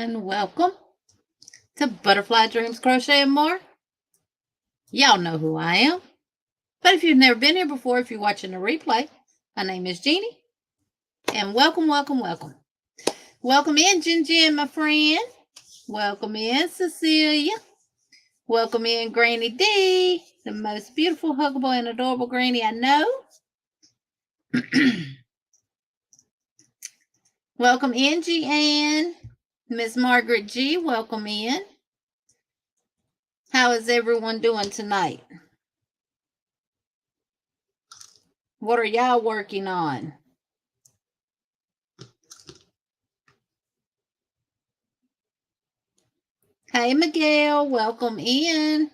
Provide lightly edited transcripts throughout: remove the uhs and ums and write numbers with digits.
everyone. Welcome to Butterfly Dreams Crochet and More. Y'all know who I am. But if you've never been here before, if you're watching the replay, my name is Jeannie. And welcome, welcome, welcome. Welcome in, Jen, my friend. Welcome in, Cecilia. Welcome in, Granny D, the most beautiful, huggable, and adorable granny I know. Welcome in, G-Ann. Miss Margaret G, welcome in. How is everyone doing tonight? What are y'all working on? Hey, Miguel, welcome in.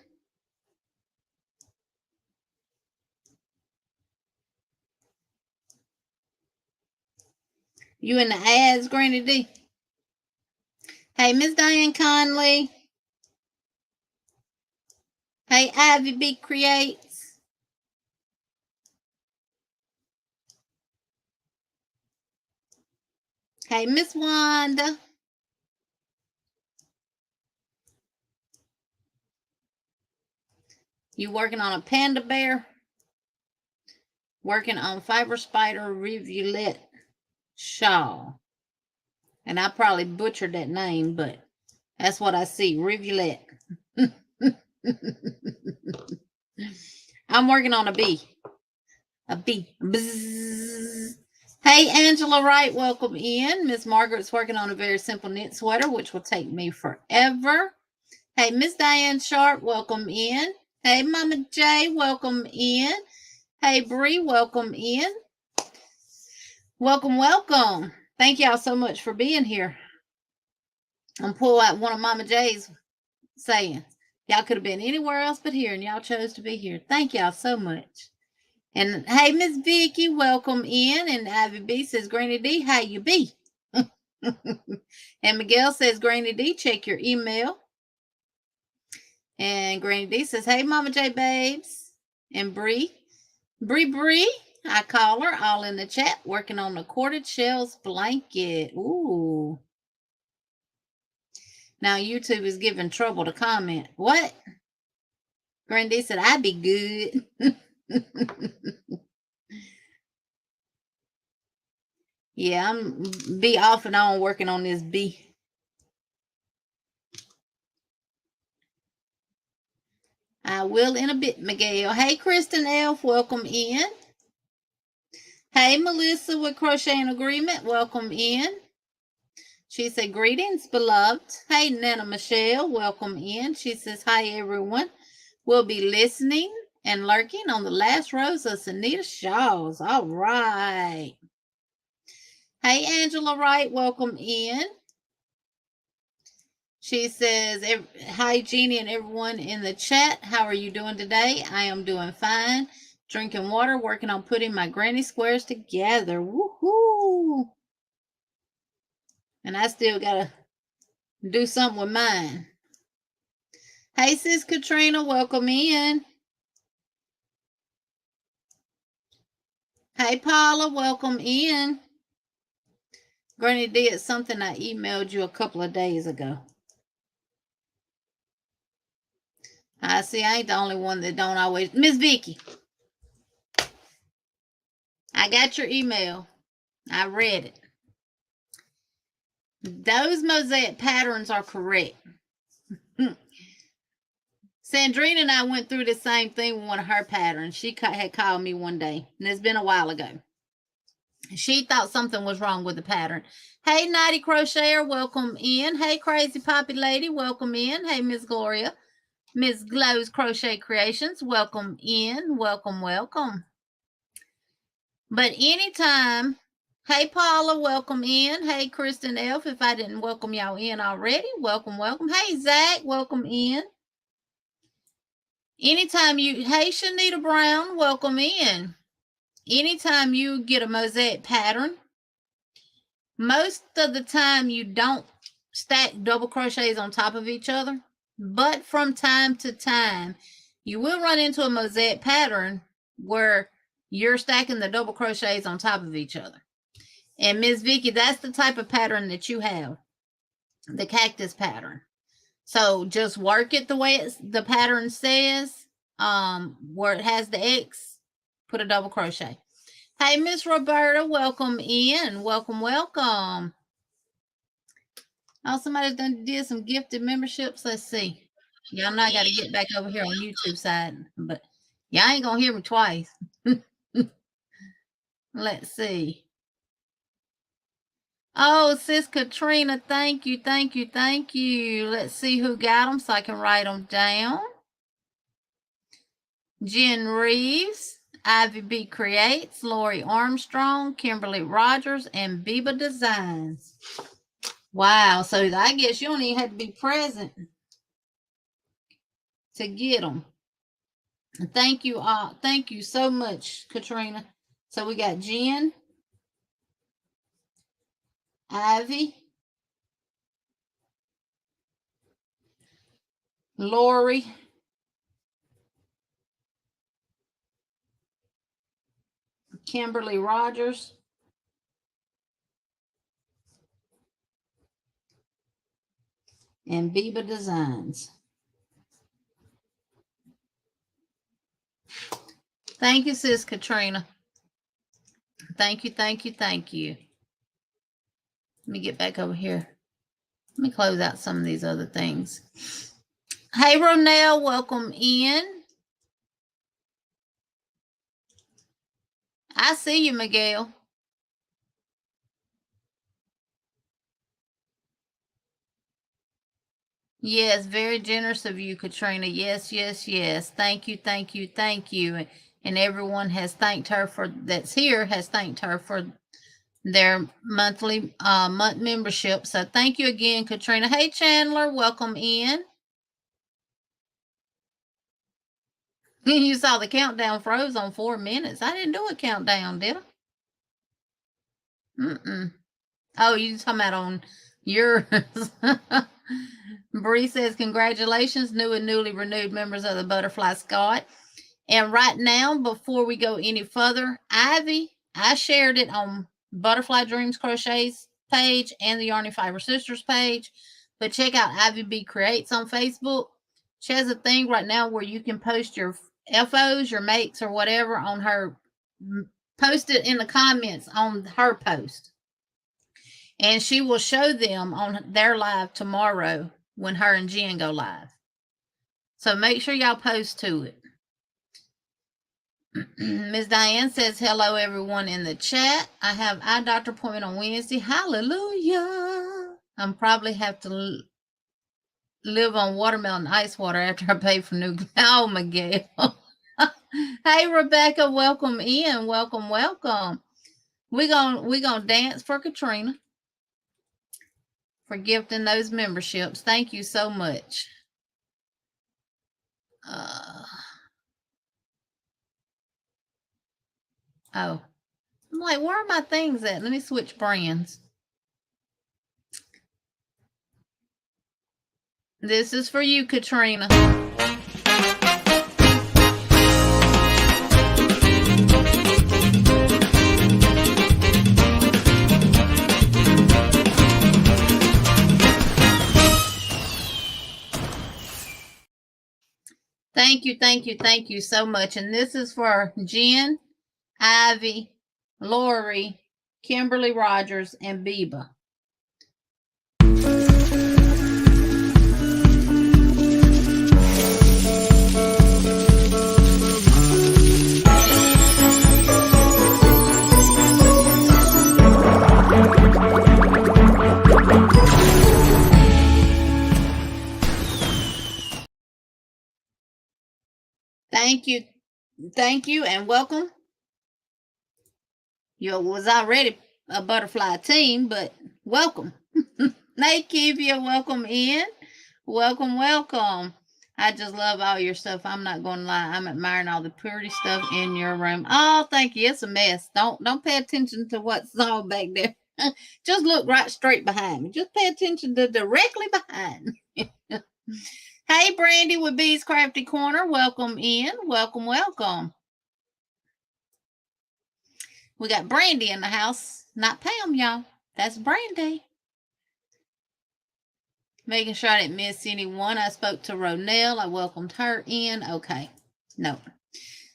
You in the ads, Granny D? Hey, Miss Diane Conley. Hey, Ivy B Creates. Hey, Miss Wanda. You working on a panda bear? Working on Fiber Spider Rivulet shawl. And I probably butchered that name, but that's what I see, Rivulet. I'm working on a bee. A bee. Bzzz. Hey, Angela Wright, welcome in. Miss Margaret's working on a very simple knit sweater, which will take me forever. Hey, Miss Diane Sharp, welcome in. Hey, Mama J, welcome in. Hey, Bree, welcome in. Welcome, welcome. Thank y'all so much for being here. I'm pull out one of Mama J's sayings. Y'all could have been anywhere else but here, and y'all chose to be here. Thank y'all so much. And hey, Miss Vicky, welcome in. And Ivy B says, Granny D, how you be? And Miguel says, Granny D, check your email. And Granny D says, hey, Mama J babes. And Bree, I call her, all in the chat, working on the corded shells blanket. Ooh. Now YouTube is giving trouble to comment. What? Granny D said, I'd be good. Yeah, I'm be off and on working on this bee. I will in a bit, Miguel. Hey, Kristen Elf, welcome in. Hey, Melissa with Crochet in Agreement, welcome in. She said, greetings, beloved. Hey, Nana Michelle, welcome in. She says, hi, everyone. We'll be listening and lurking on the last rows of Sanita shawls. All right. Hey, Angela Wright, welcome in. She says, hi, Jeannie and everyone in the chat. How are you doing today? I am doing fine. Drinking water, working on putting my granny squares together. Woohoo! And I still got to do something with mine. Hey, Sis Katrina, welcome in. Hey, Paula, welcome in. Granny did something I emailed you a couple of days ago. I see I ain't the only one that don't always. Miss Vicky, I got your email. I read it. Those mosaic patterns are correct. Sandrina and I went through the same thing with one of her patterns. She had called me one day, and it's been a while ago. She thought something was wrong with the pattern. Hey, Naughty Crocheter, welcome in. Hey, Crazy Poppy Lady, welcome in. Hey, Miss Gloria. Miss Glow's Crochet Creations, welcome in. Welcome, welcome. But anytime, hey, Paula, welcome in. Hey, Kristen Elf, if I didn't welcome y'all in already, welcome, welcome. Hey, Zach, welcome in. Anytime you, hey, Shanita Brown, welcome in. Anytime you get a mosaic pattern, most of the time you don't stack double crochets on top of each other, but from time to time, you will run into a mosaic pattern where you're stacking the double crochets on top of each other. And Miss Vicky, that's the type of pattern that you have. the cactus pattern. So just work it the way the pattern says, where it has the X, put a double crochet. Hey, Miss Roberta, welcome in. Welcome, welcome. Oh, somebody did some gifted memberships. Let's see. Y'all know I got to get back over here on YouTube side, but y'all ain't going to hear me twice. Let's see. Oh, sis Katrina, thank you, thank you, thank you. Let's see who got them so I can write them down. Jen Reeves, Ivy B Creates, Lori Armstrong, Kimberly Rogers, and Biba Designs. Wow, so I guess you don't even have to be present to get them. Thank you all. Thank you so much, Katrina. So we got Jen, Ivy, Lori, Kimberly Rogers, and Biba Designs. Thank you, sis Katrina. Thank you, thank you, thank you. Let me get back over here. Let me close out some of these other things. Hey, Ronell, welcome in. I see you, Miguel. Yes, very generous of you, Katrina. Yes, yes, yes. Thank you, thank you, thank you. And everyone has thanked her for that's here has thanked her for their monthly month membership. So thank you again, Katrina. Hey, Chandler, welcome in. You saw the countdown froze on 4 minutes. I didn't do a countdown, did I? Mm-mm. Oh, you talking about on yours. Bree says, congratulations, new and newly renewed members of the Butterfly Squad. And right now, before we go any further, Ivy, I shared it on Butterfly Dreams Crochet's page and the Yarny Fiber Sisters page. But check out Ivy B Creates on Facebook. She has a thing right now where you can post your FOs, your makes, or whatever on her. Post it in the comments on her post. And she will show them on their live tomorrow when her and Jen go live. So make sure y'all post to it. Ms. Diane says, hello, everyone in the chat. I have eye doctor appointment on Wednesday. Hallelujah. I'm probably have to live on watermelon ice water after I pay for new. Oh, Miguel. Hey, Rebecca, welcome in. Welcome, welcome. We're gonna dance for Katrina for gifting those memberships. Thank you so much. Oh, I'm like, where are my things at? Let me switch brands. This is for you, Katrina. Thank you, thank you, thank you so much. And this is for Jen, Ivy, Lori, Kimberly Rogers, and Biba. Thank you, and welcome. You was already a butterfly team, but welcome. Hey, Kivia, welcome in. Welcome, welcome. I just love all your stuff. I'm not going to lie. I'm admiring all the pretty stuff in your room. Oh, thank you. It's a mess. Don't pay attention to what's all back there. Just look right straight behind me. Just pay attention to directly behind me. Hey, Brandy with Bee's Crafty Corner. Welcome in. Welcome, welcome. We got Brandy in the house. Not Pam, y'all. That's Brandy. Making sure I didn't miss anyone. I spoke to Ronell. I welcomed her in. Okay. No.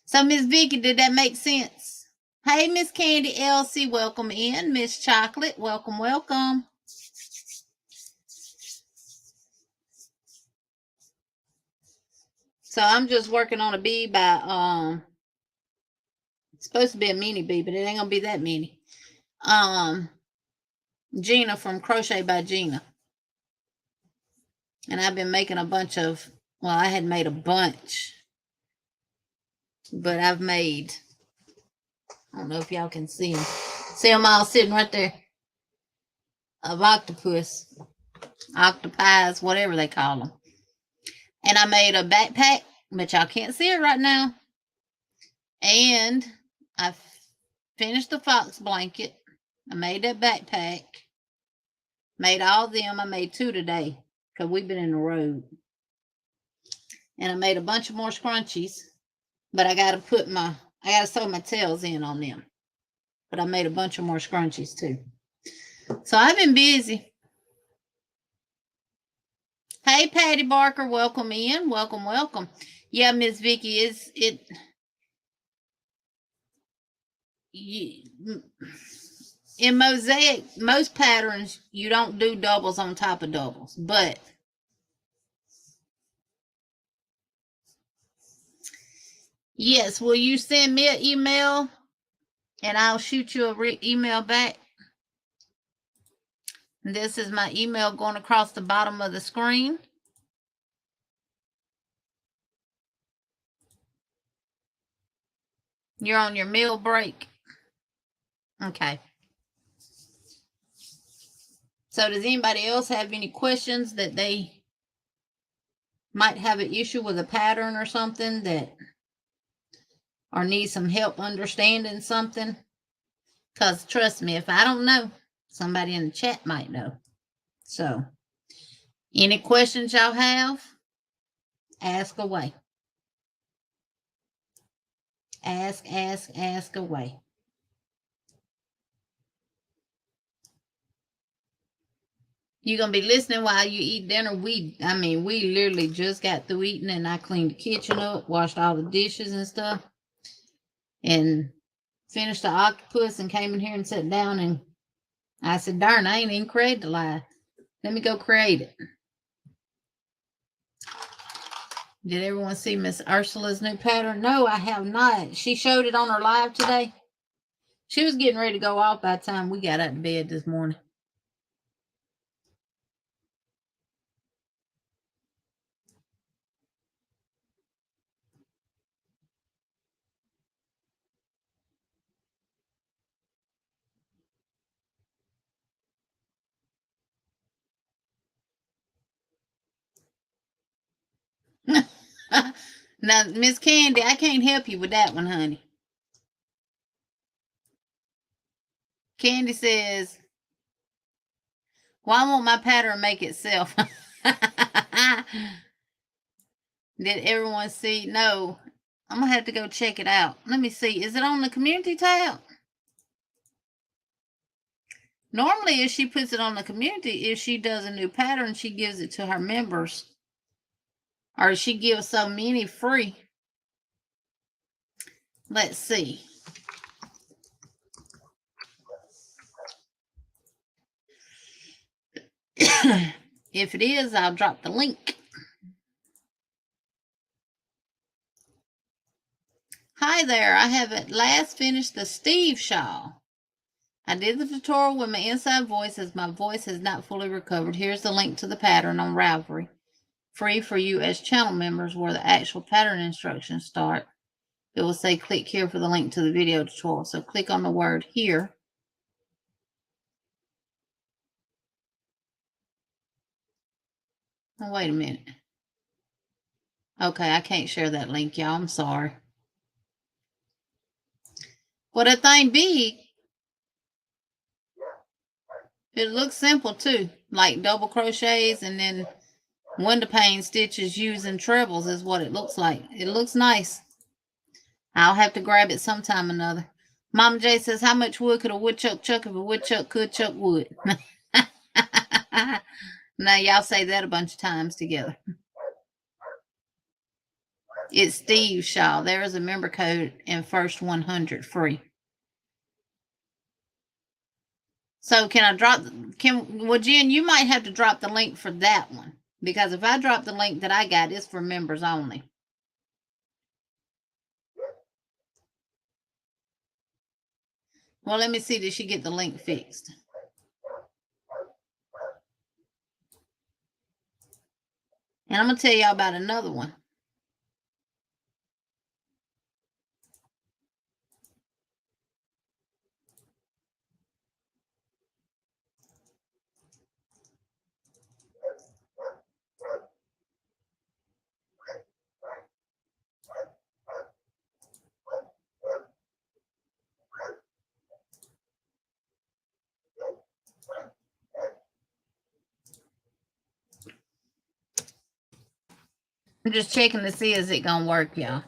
So, Miss Vicky, did that make sense? Hey, Miss Candy Elsie, welcome in. Miss Chocolate, welcome, welcome. So I'm just working on a bee by it's supposed to be a mini bee, but it ain't gonna be that mini. Gina from Crochet by Gina. And I've been making a bunch of, well, I had made a bunch, but I've made, I don't know if y'all can see them. See them all sitting right there? Of octopus, octopies, whatever they call them. And I made a backpack, but y'all can't see it right now. And I finished the fox blanket. I made that backpack. Made all of them. I made 2 today because we've been in the road. And I made a bunch of more scrunchies, but I got to sew my tails in on them. But I made a bunch of more scrunchies too. So I've been busy. Hey, Patty Barker, welcome in. Welcome, welcome. Yeah, Miss Vicky, in mosaic, most patterns, you don't do doubles on top of doubles, but yes, will you send me an email and I'll shoot you a email back? This is my email going across the bottom of the screen. You're on your meal break. Okay. So does anybody else have any questions that they might have an issue with a pattern or something that, or need some help understanding something? Because trust me, if I don't know, somebody in the chat might know. So any questions y'all have, ask away. Ask away. You're going to be listening while you eat dinner. We literally just got through eating and I cleaned the kitchen up, washed all the dishes and stuff, and finished the octopus and came in here and sat down and I said, darn, I ain't even created the lie. Let me go create it. Did everyone see Miss Ursula's new pattern? No, I have not. She showed it on her live today. She was getting ready to go off by the time we got out of bed this morning. Now, Miss Candy, I can't help you with that one, honey. Candy says, why won't my pattern make itself? Did everyone see? No. I'm going to have to go check it out. Let me see. Is it on the community tab? Normally, if she puts it on the community, if she does a new pattern, she gives it to her members. Or she gives so many free. Let's see. If it is, I'll drop the link. Hi there. I have at last finished the Steve shawl. I did the tutorial with my inside voice as my voice has not fully recovered. Here's the link to the pattern on Ravelry. Free for you as channel members where the actual pattern instructions start. It will say click here for the link to the video tutorial. So click on the word here. Oh, wait a minute. Okay, I can't share that link, y'all. I'm sorry. Well, that thing big. It looks simple too, like double crochets and then window pane stitches using trebles is what it looks like. It looks nice. I'll have to grab it sometime or another. Mama J says, how much wood could a woodchuck chuck if a woodchuck could chuck wood? Now, y'all say that a bunch of times together. It's Steve Shaw. There is a member code and first 100 free. So can I drop, well, Jen, you might have to drop the link for that one. Because if I drop the link that I got, it's for members only. Well, let me see. Did she get the link fixed? And I'm going to tell y'all about another one. I'm just checking to see is it going to work, y'all.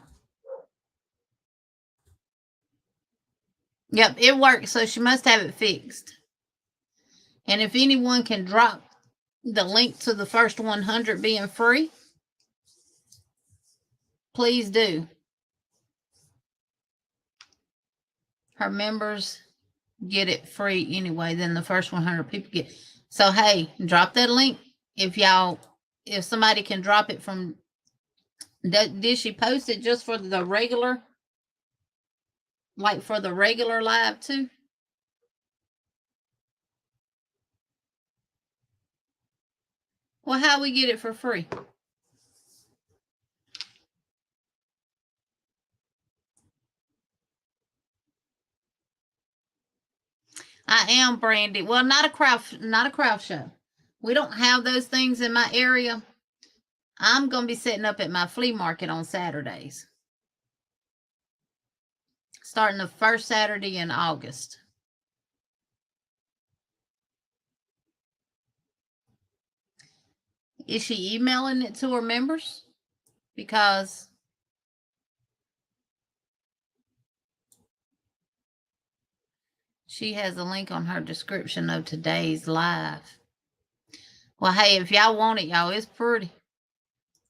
Yep, it works. So she must have it fixed. And if anyone can drop the link to the first 100 being free, please do. Her members get it free anyway. Then the first 100 people get. So hey, drop that link if somebody can drop it from. Did she post it just for the regular? Like for the regular live too? Well, how we get it for free? I am Brandy. Well, not a craft show. We don't have those things in my area. I'm going to be setting up at my flea market on Saturdays. Starting the first Saturday in August. Is she emailing it to her members? Because she has a link on her description of today's live. Well, hey, if y'all want it, y'all, it's pretty.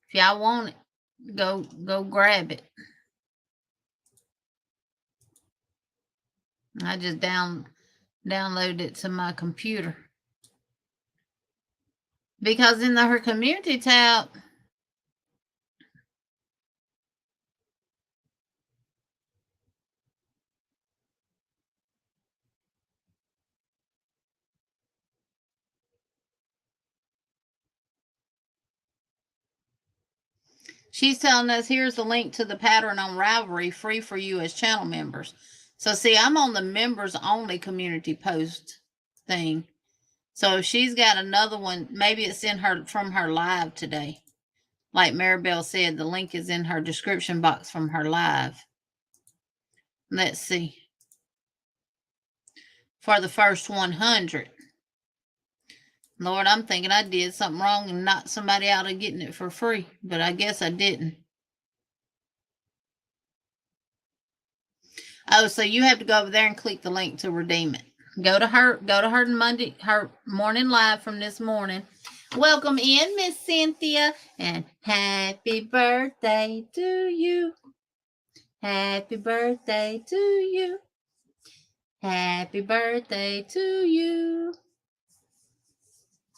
If y'all want it, go grab it. I just downloaded it to my computer. Because in her community tab, she's telling us here's the link to the pattern on Ravelry free for you as channel members. So see, I'm on the members only community post thing. So if she's got another one, maybe it's in her from her live today. Like Maribel said, the link is in her description box from her live. Let's see. For the first 100. Lord, I'm thinking I did something wrong and knocked somebody out of getting it for free, but I guess I didn't. Oh, so you have to go over there and click the link to redeem it. Go to her her morning live from this morning. Welcome in, Miss Cynthia, and happy birthday to you. Happy birthday to you. Happy birthday to you.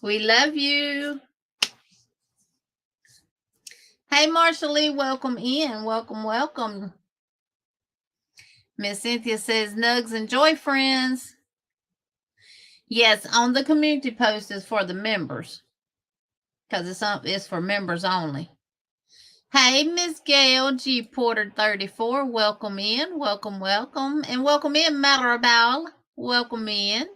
We love you. Hey, Marsha Lee, welcome in. Welcome. Miss Cynthia says, Nugs and Joy friends. Yes, on the community post is for the members. Because it's for members only. Hey, Miss Gail G. Porter 34, welcome in. Welcome. And welcome in, Maribel. Welcome in.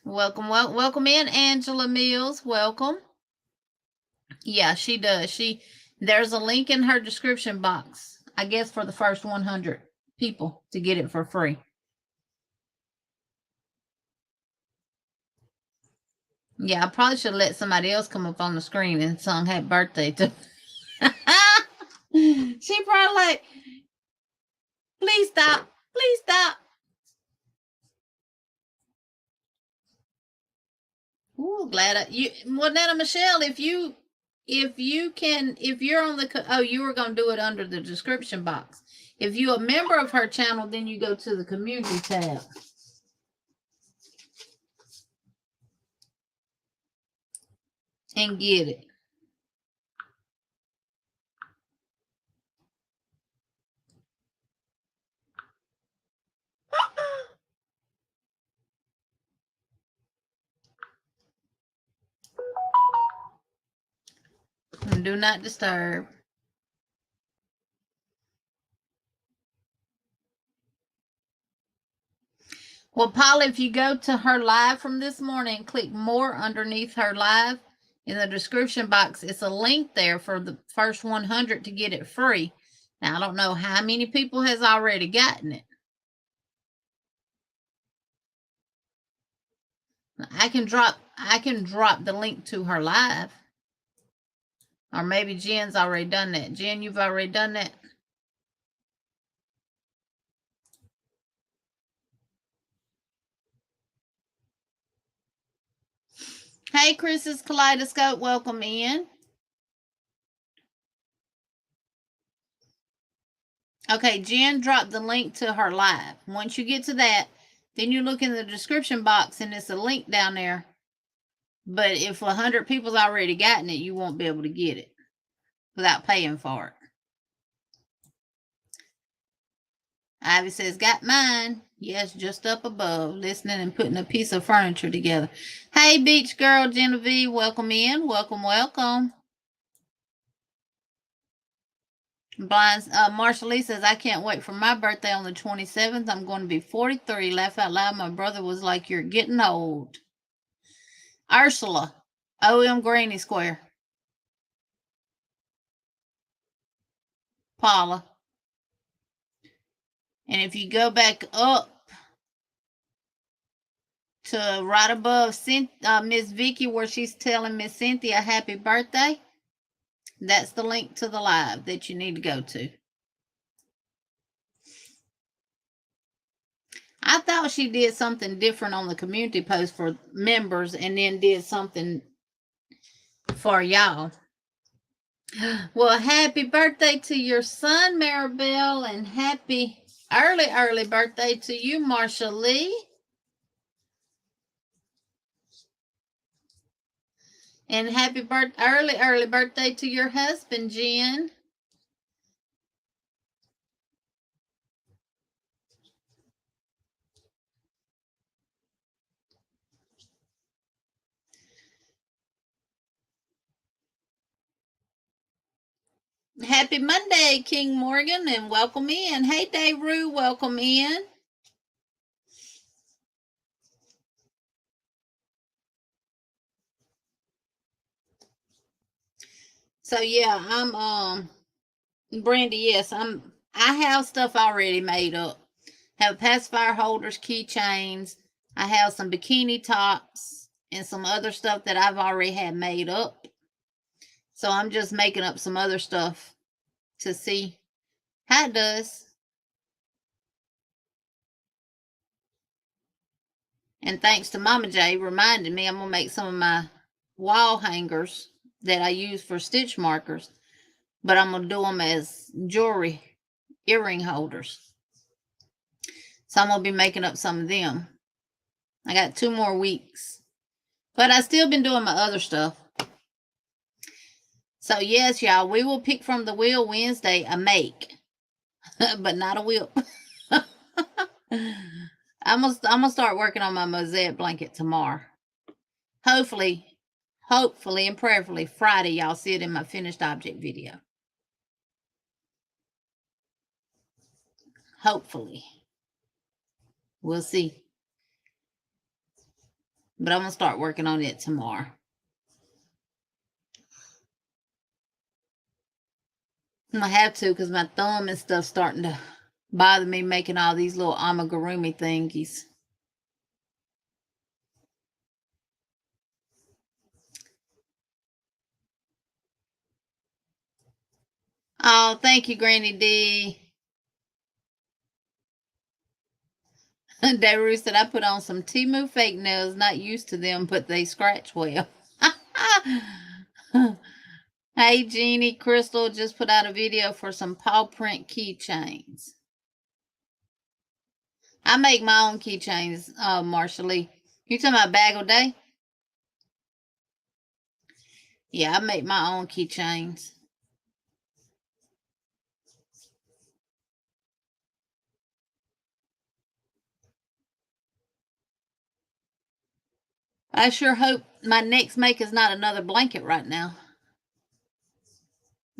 Welcome in, Angela Mills. Welcome. Yeah, she does. There's a link in her description box, I guess, for the first 100 people to get it for free. Yeah, I probably should let somebody else come up on the screen and sung happy birthday to. She probably like, please stop. Oh, glad well, Nana Michelle, if you're on the, you were going to do it under the description box. If you're a member of her channel, then you go to the community tab. And get it. And do not disturb. Well, Paula, if you go to her live from this morning and click more underneath her live, in the description box, it's a link there for the first 100 to get it free. Now, I don't know how many people has already gotten it. I can drop the link to her live. Or maybe Jen's already done that. Jen, you've already done that? Hey, Chris's Kaleidoscope, welcome in. Okay, Jen dropped the link to her live. Once you get to that, then you look in the description box and it's a link down there. But if 100 people's already gotten it, you won't be able to get it without paying for it. Ivy says, got mine. Yes, just up above, listening and putting a piece of furniture together. Hey, beach girl Genevieve, welcome in. Welcome, welcome. Blind, Marshall Lee says, I can't wait for my birthday on the 27th. I'm going to be 43. Laugh out loud. My brother was like, you're getting old. Ursula, OM Granny Square. Paula. And if you go back up to right above Miss Vicky, where she's telling Miss Cynthia happy birthday, that's the link to the live that you need to go to. I thought she did something different on the community post for members and then did something for y'all. Well, happy birthday to your son, Maribel, and happy early birthday to you, Marsha Lee. And happy early birthday to your husband, Jen. Happy Monday, King Morgan, and welcome in. Hey, Dave Rue, welcome in. So yeah, I'm Brandy, yes, I have stuff already made up. Have pacifier holders, keychains. I have some bikini tops and some other stuff that I've already had made up. So I'm just making up some other stuff to see how it does. And thanks to Mama J reminding me, I'm going to make some of my wall hangers that I use for stitch markers, but I'm going to do them as jewelry earring holders. So I'm going to be making up some of them. I got 2 more weeks, but I still been doing my other stuff. So yes, y'all, we will pick from the wheel Wednesday a make, but not a whip. I'm gonna start working on my mosaic blanket tomorrow. Hopefully, and prayerfully Friday, y'all see it in my finished object video. Hopefully. We'll see. But I'm gonna start working on it tomorrow. I'm gonna have to because my thumb and stuff's starting to bother me making all these little amigurumi thingies. Oh, thank you, Granny D. Daru said, I put on some Temu fake nails, not used to them, but they scratch well. Hey, Jeannie, Crystal just put out a video for some paw print keychains. I make my own keychains, Marsha Lee. You talking about Bag O' Day? Yeah, I make my own keychains. I sure hope my next make is not another blanket right now.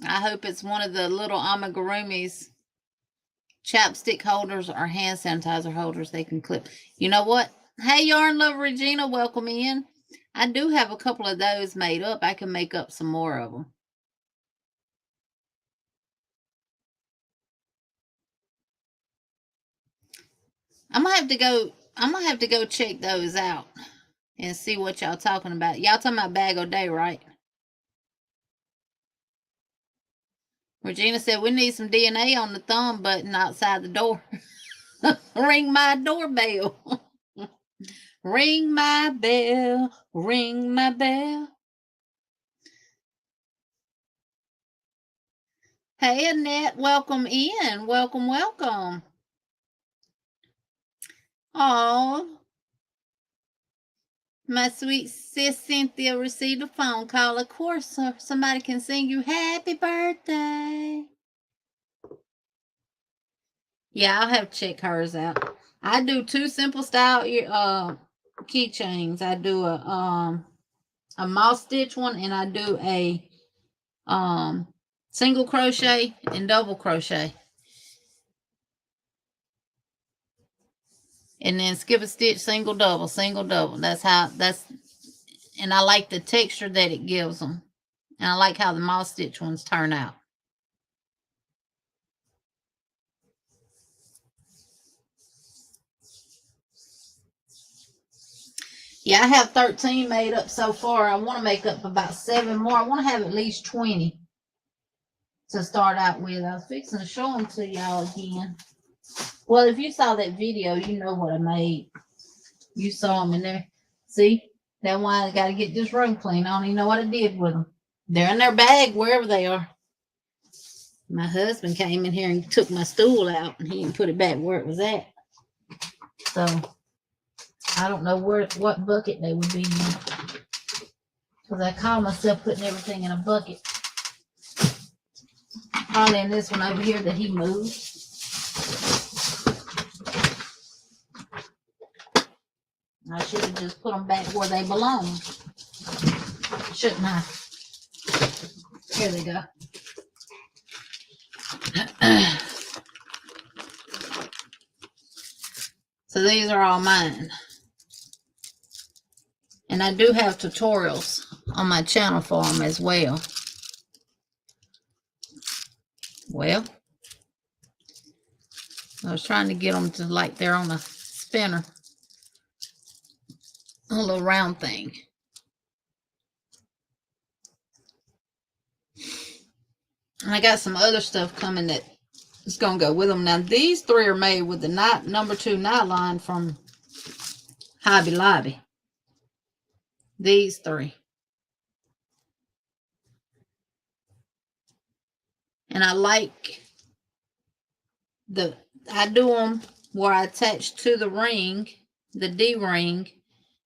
I hope it's one of the little amigurumis chapstick holders or hand sanitizer holders they can clip. You know what? Hey, Yarn Lover Regina, welcome in. I do have a couple of those made up. I can make up some more of them. I'm gonna have to go check those out and see what y'all talking about. Y'all talking about Bag O' Day, right? Regina said we need some DNA on the thumb button outside the door. Ring my doorbell. Ring my bell. Ring my bell. Hey, Annette, welcome in. Welcome, welcome. Oh, my sweet sis Cynthia received a phone call. Of course, somebody can sing you happy birthday. Yeah, I'll have to check hers out. I do 2 simple style keychains. I do a moss stitch one, and I do a single crochet and double crochet. And then skip a stitch, single double, single double. And I like the texture that it gives them. And I like how the moss stitch ones turn out. Yeah, I have 13 made up so far. I want to make up about 7 more. I want to have at least 20 to start out with. I was fixing to show them to y'all again. Well, if you saw that video, you know what I made. You saw them in there. See? That's why I got to get this room clean. I don't even know what I did with them. They're in their bag, wherever they are. My husband came in here and took my stool out, and he didn't put it back where it was at. So I don't know what bucket they would be in. Because I call myself putting everything in a bucket. Probably in this one over here that he moved. I should have just put them back where they belong. Shouldn't I? Here they go. So these are all mine. And I do have tutorials on my channel for them as well. Well, I was trying to get them to like they're on a spinner. A little round thing. And I got some other stuff coming that is going to go with them. Now, these 3 are made with the number 2 nylon from Hobby Lobby. These 3. And I like I do them where I attach to the ring, the D-ring,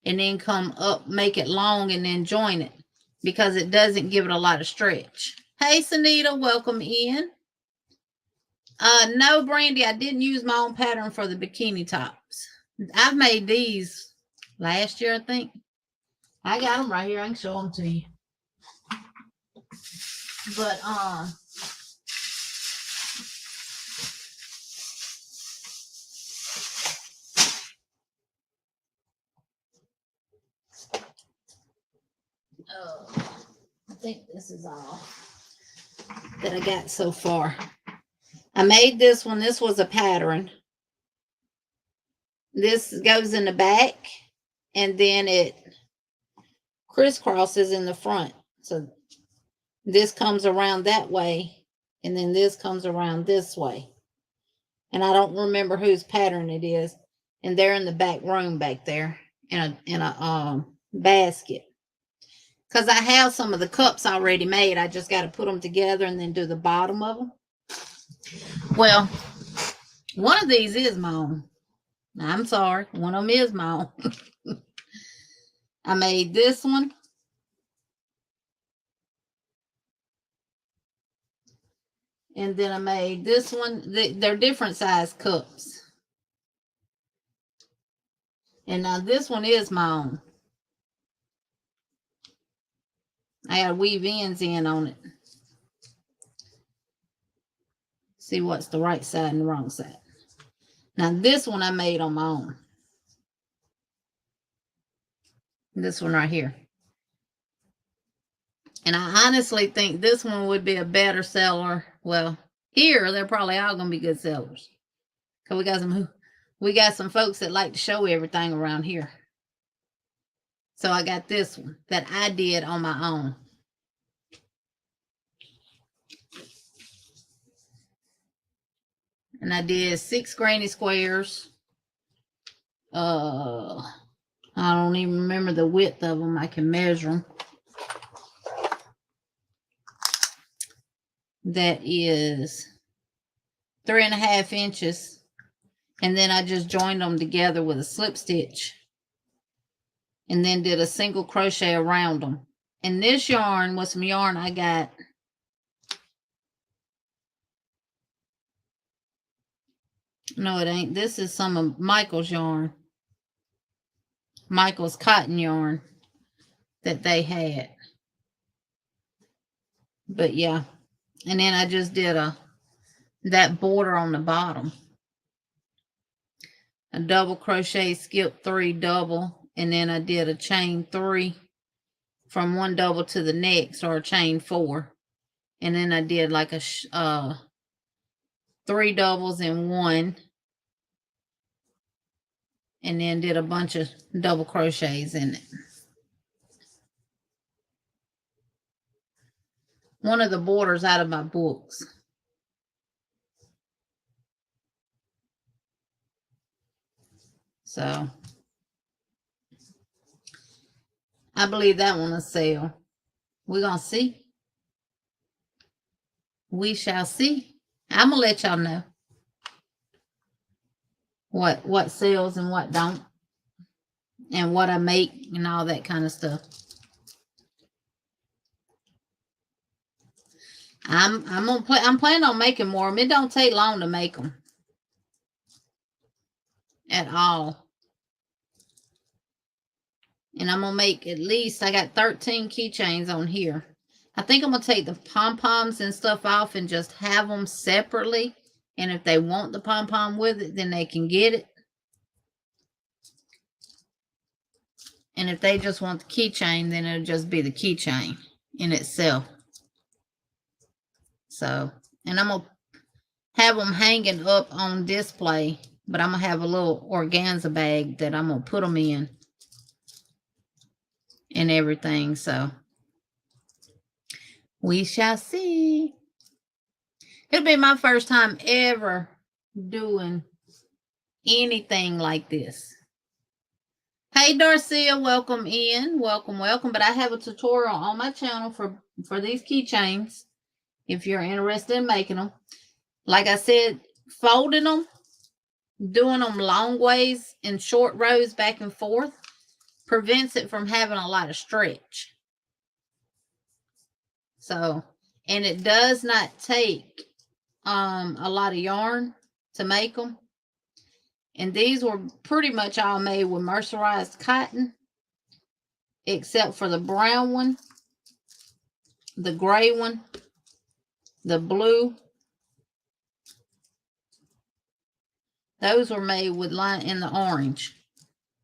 and then come up, make it long, and then join it because it doesn't give it a lot of stretch. Hey, Sunita, welcome in. No, Brandy, I didn't use my own pattern for the bikini tops. I've made these last year, I think. I got them right here. I can show them to you. But, I think this is all that I got so far. I made this one. This was a pattern. This goes in the back, and then it crisscrosses in the front. So this comes around that way, and then this comes around this way. And I don't remember whose pattern it is. And they're in the back room back there in a basket. Because I have some of the cups already made. I just got to put them together and then do the bottom of them. Well, one of these is my own. I'm sorry. One of them is my own. I made this one. And then I made this one. They're different size cups. And now this one is my own. I got to weave ends in on it. See what's the right side and the wrong side. Now this one I made on my own. This one right here. And I honestly think this one would be a better seller. Well, here they're probably all gonna be good sellers. Cause we got some folks that like to show everything around here. So I got this one that I did on my own. And I did 6 granny squares. I don't even remember the width of them. I can measure them. That is 3.5 inches. And then I just joined them together with a slip stitch. And then did a single crochet around them. And this yarn was some yarn I got. No, it ain't. This is some of Michael's yarn. Michael's cotton yarn that they had. But yeah. And then I just did that border on the bottom. A double crochet, skip 3 double, and then I did a chain 3 from one double to the next, or a chain 4. And then I did like a 3 doubles in one. And then did a bunch of double crochets in it. One of the borders out of my books. So I believe that one will sell. We're gonna see. We shall see. I'm gonna let y'all know what sells and what don't, and what I make and all that kind of stuff. I'm planning on making more of them. It don't take long to make them at all. And I'm gonna make at least, I got 13 keychains on here. I think I'm gonna take the pom-poms and stuff off and just have them separately. And if they want the pom-pom with it, then they can get it. And if they just want the keychain, then it'll just be the keychain in itself. So, and I'm going to have them hanging up on display. But I'm going to have a little organza bag that I'm going to put them in. And everything. So, we shall see. It'll be my first time ever doing anything like this. Hey, Darcia, welcome in. Welcome, welcome. But I have a tutorial on my channel for these keychains if you're interested in making them. Like I said, folding them, doing them long ways in short rows back and forth prevents it from having a lot of stretch. So, and it does not take a lot of yarn to make them. And these were pretty much all made with mercerized cotton, except for the brown one, the gray one, the blue. Those were made with line, in the orange.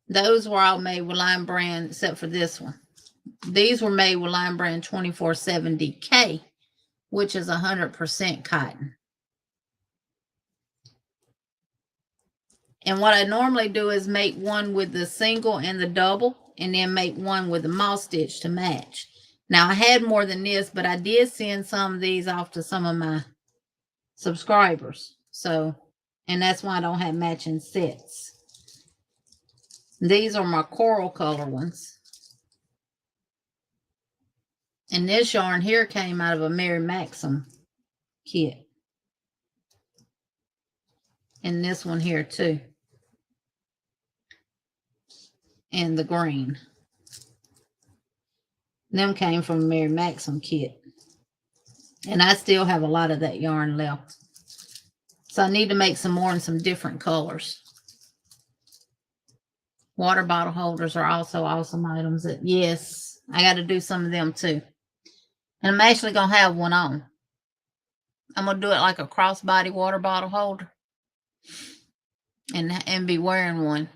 Those were all made with Line Brand, except for this one. These were made with Line Brand 2470K, which is 100% cotton. And what I normally do is make one with the single and the double, and then make one with the moss stitch to match. Now, I had more than this, but I did send some of these off to some of my subscribers. So, and that's why I don't have matching sets. These are my coral color ones. And this yarn here came out of a Mary Maxim kit. And this one here too. And the green. Them came from a Mary Maxim kit. And I still have a lot of that yarn left. So I need to make some more in some different colors. Water bottle holders are also awesome items. Yes, I got to do some of them too. And I'm actually going to have one on. I'm going to do it like a crossbody water bottle holder. And be wearing one.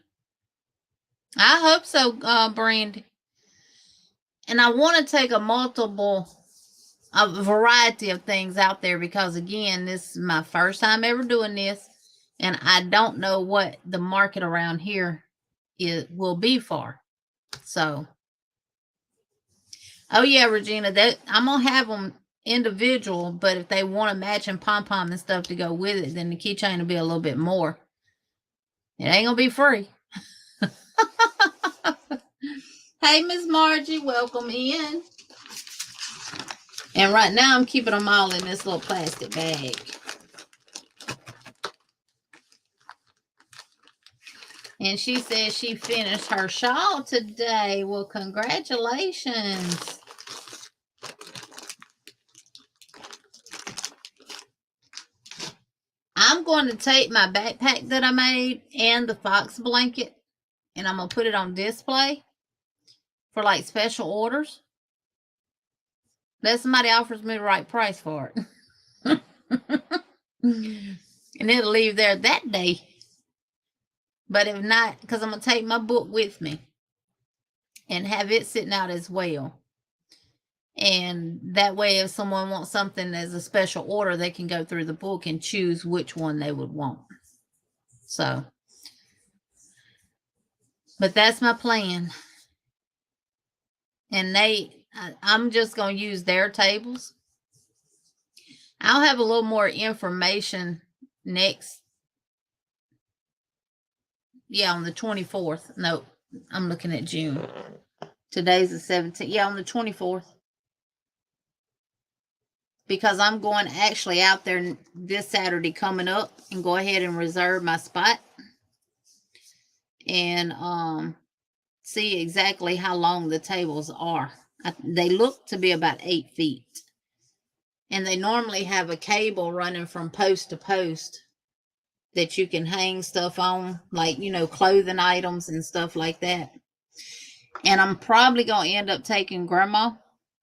I hope so, Brandy. And I want to take a variety of things out there because, again, this is my first time ever doing this. And I don't know what the market around here will be for. So, oh yeah, Regina, I'm going to have them individual, but if they want a matching pom-pom and stuff to go with it, then the keychain will be a little bit more. It ain't going to be free. Hey, Miss Margie, welcome in. And right now I'm keeping them all in this little plastic bag. And she says she finished her shawl today. Well, congratulations. I'm going to take my backpack that I made and the fox blanket, and I'm going to put it on display for like special orders. That somebody offers me the right price for it. And it'll leave there that day. But if not, because I'm going to take my book with me and have it sitting out as well. And that way, if someone wants something as a special order, they can go through the book and choose which one they would want. So, but that's my plan. And I'm just going to use their tables. I'll have a little more information next. Yeah, on the 24th. No, I'm looking at June. Today's the 17th. Yeah, on the 24th. Because I'm going actually out there this Saturday coming up and go ahead and reserve my spot. And see exactly how long the tables are. They look to be about 8 feet. And they normally have a cable running from post to post that you can hang stuff on, like, clothing items and stuff like that. And I'm probably going to end up taking Grandma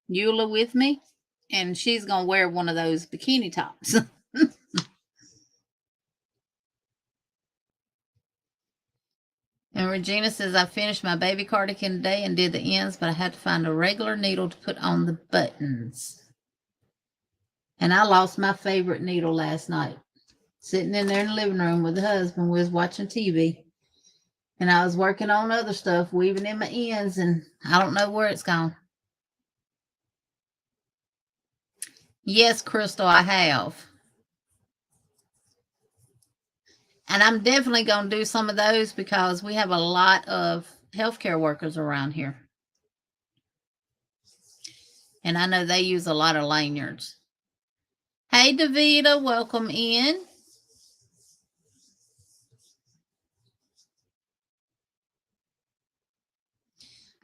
Eula with me, and she's going to wear one of those bikini tops. And Regina says, I finished my baby cardigan today and did the ends, but I had to find a regular needle to put on the buttons. And I lost my favorite needle last night. Sitting in there in the living room with the husband. We was watching TV. And I was working on other stuff, weaving in my ends, and I don't know where it's gone. Yes, Crystal, I have. And I'm definitely going to do some of those because we have a lot of healthcare workers around here. And I know they use a lot of lanyards. Hey, Davida, welcome in.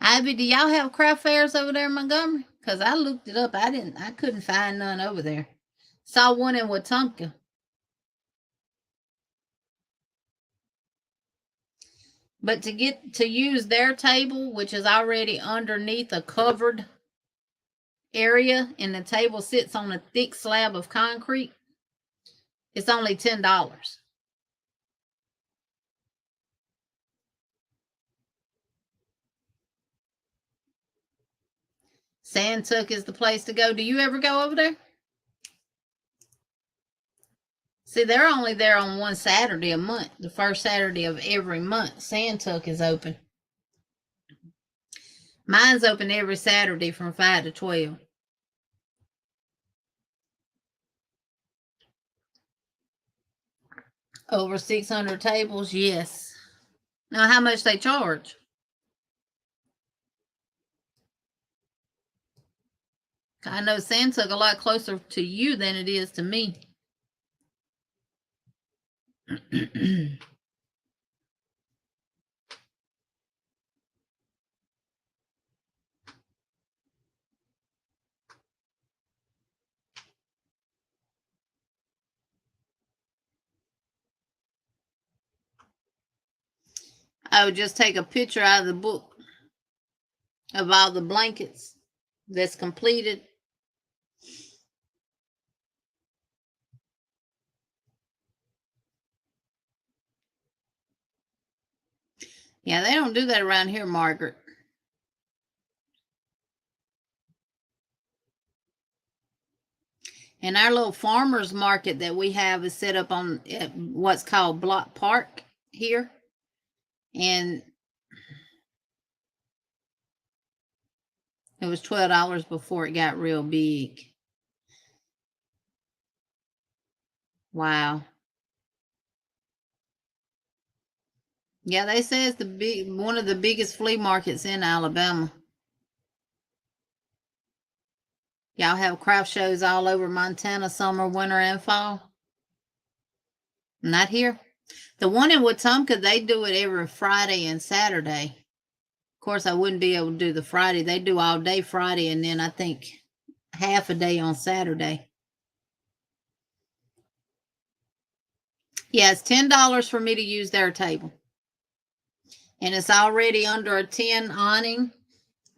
Ivy, do y'all have craft fairs over there in Montgomery? Because I looked it up. I couldn't find none over there. Saw one in Wetumpka. But to use their table, which is already underneath a covered area, and the table sits on a thick slab of concrete, it's only $10. Sandtuck is the place to go. Do you ever go over there? See, they're only there on one Saturday a month. The first Saturday of every month, Sandtuck is open. Mine's open every Saturday from 5 to 12. Over 600 tables, yes. Now, how much they charge? I know Sandtuck a lot closer to you than it is to me. I would just take a picture out of the book of all the blankets that's completed. Yeah, they don't do that around here, Margaret. And our little farmers market that we have is set up on what's called Block Park here. And it was $12 before it got real big. Wow. Yeah, they say it's one of the biggest flea markets in Alabama. Y'all have craft shows all over Montana, summer, winter, and fall? Not here. The one in Wetumpka, they do it every Friday and Saturday. Of course, I wouldn't be able to do the Friday. They do all day Friday, and then I think half a day on Saturday. Yeah, it's $10 for me to use their table. And it's already under a tin awning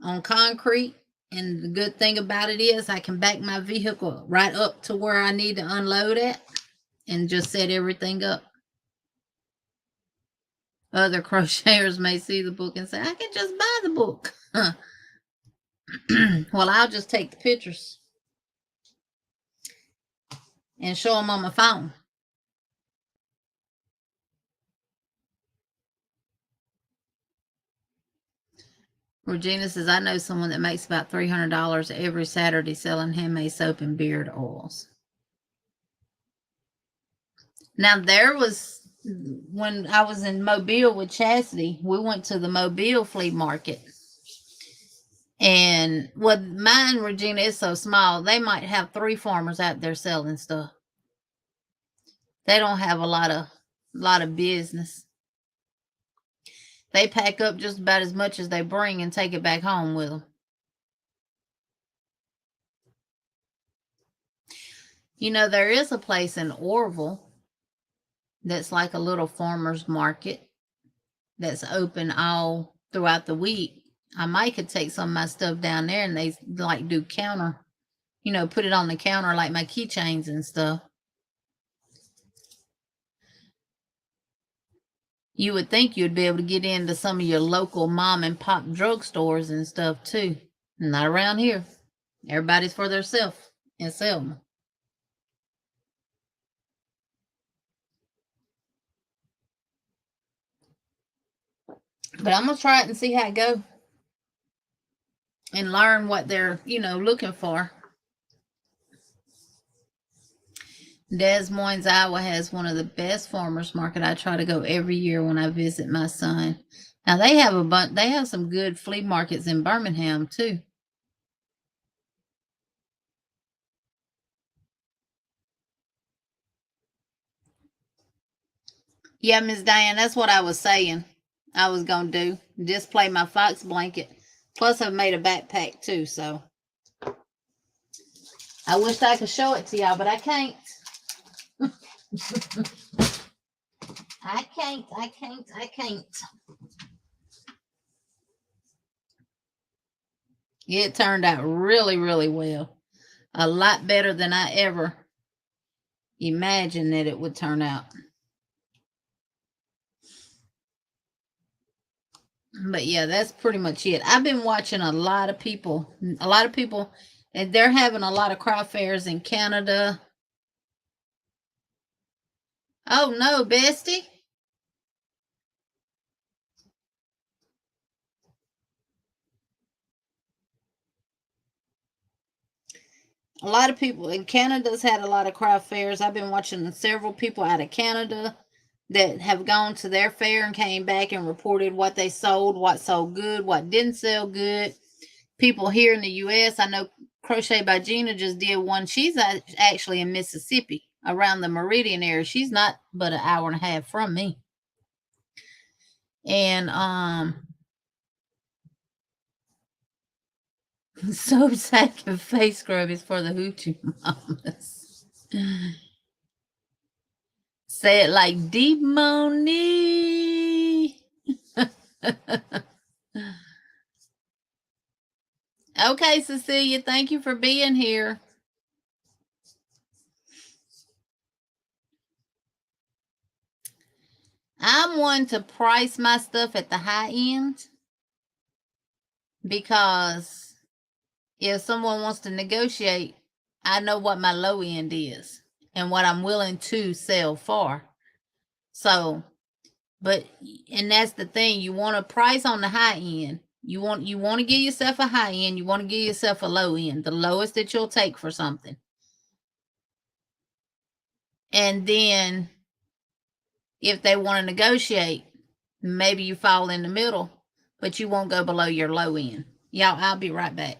on concrete. And the good thing about it is I can back my vehicle right up to where I need to unload it and just set everything up. Other crocheters may see the book and say, I can just buy the book. Well, I'll just take the pictures and show them on my phone. Regina says, I know someone that makes about $300 every Saturday selling handmade soap and beard oils. Now, there was, when I was in Mobile with Chastity, we went to the Mobile flea market. And with mine, Regina, is so small, they might have 3 farmers out there selling stuff. They don't have a lot of business. They pack up just about as much as they bring and take it back home with them. You know, there is a place in Orville that's like a little farmer's market that's open all throughout the week. I might could take some of my stuff down there and they like do counter, put it on the counter like my keychains and stuff. You would think you'd be able to get into some of your local mom and pop drugstores and stuff too. Not around here. Everybody's for themselves and sell them. But I'm going to try it and see how it goes. And learn what they're, looking for. Des Moines, Iowa has one of the best farmers market. I try to go every year when I visit my son. Now they have some good flea markets in Birmingham too. Yeah, Miss Diane, that's what I was saying. I was gonna do display my fox blanket. Plus, I've made a backpack too, so I wish I could show it to y'all, but I can't. I can't. It turned out really, really well. A lot better than I ever imagined that it would turn out. But yeah, that's pretty much it. I've been watching a lot of people, and they're having a lot of craft fairs in Canada. Oh no, bestie. A lot of people in Canada's had a lot of craft fairs. I've been watching several people out of Canada that have gone to their fair and came back and reported what they sold, what sold good, what didn't sell good. People here in the U.S., I know Crochet by Gina just did one. She's actually in Mississippi around the Meridian area. She's not but an hour and a half from me. And soap sack and face scrub is for the hoochie mamas. Say it like Deep Money. Okay, Cecilia, thank you for being here. I'm one to price my stuff at the high end because if someone wants to negotiate, I know what my low end is and what I'm willing to sell for. So, and that's the thing, you want to price on the high end. You want to give yourself a high end, you want to give yourself a low end, the lowest that you'll take for something. And then if they want to negotiate, maybe you fall in the middle, but you won't go below your low end. Y'all, I'll be right back.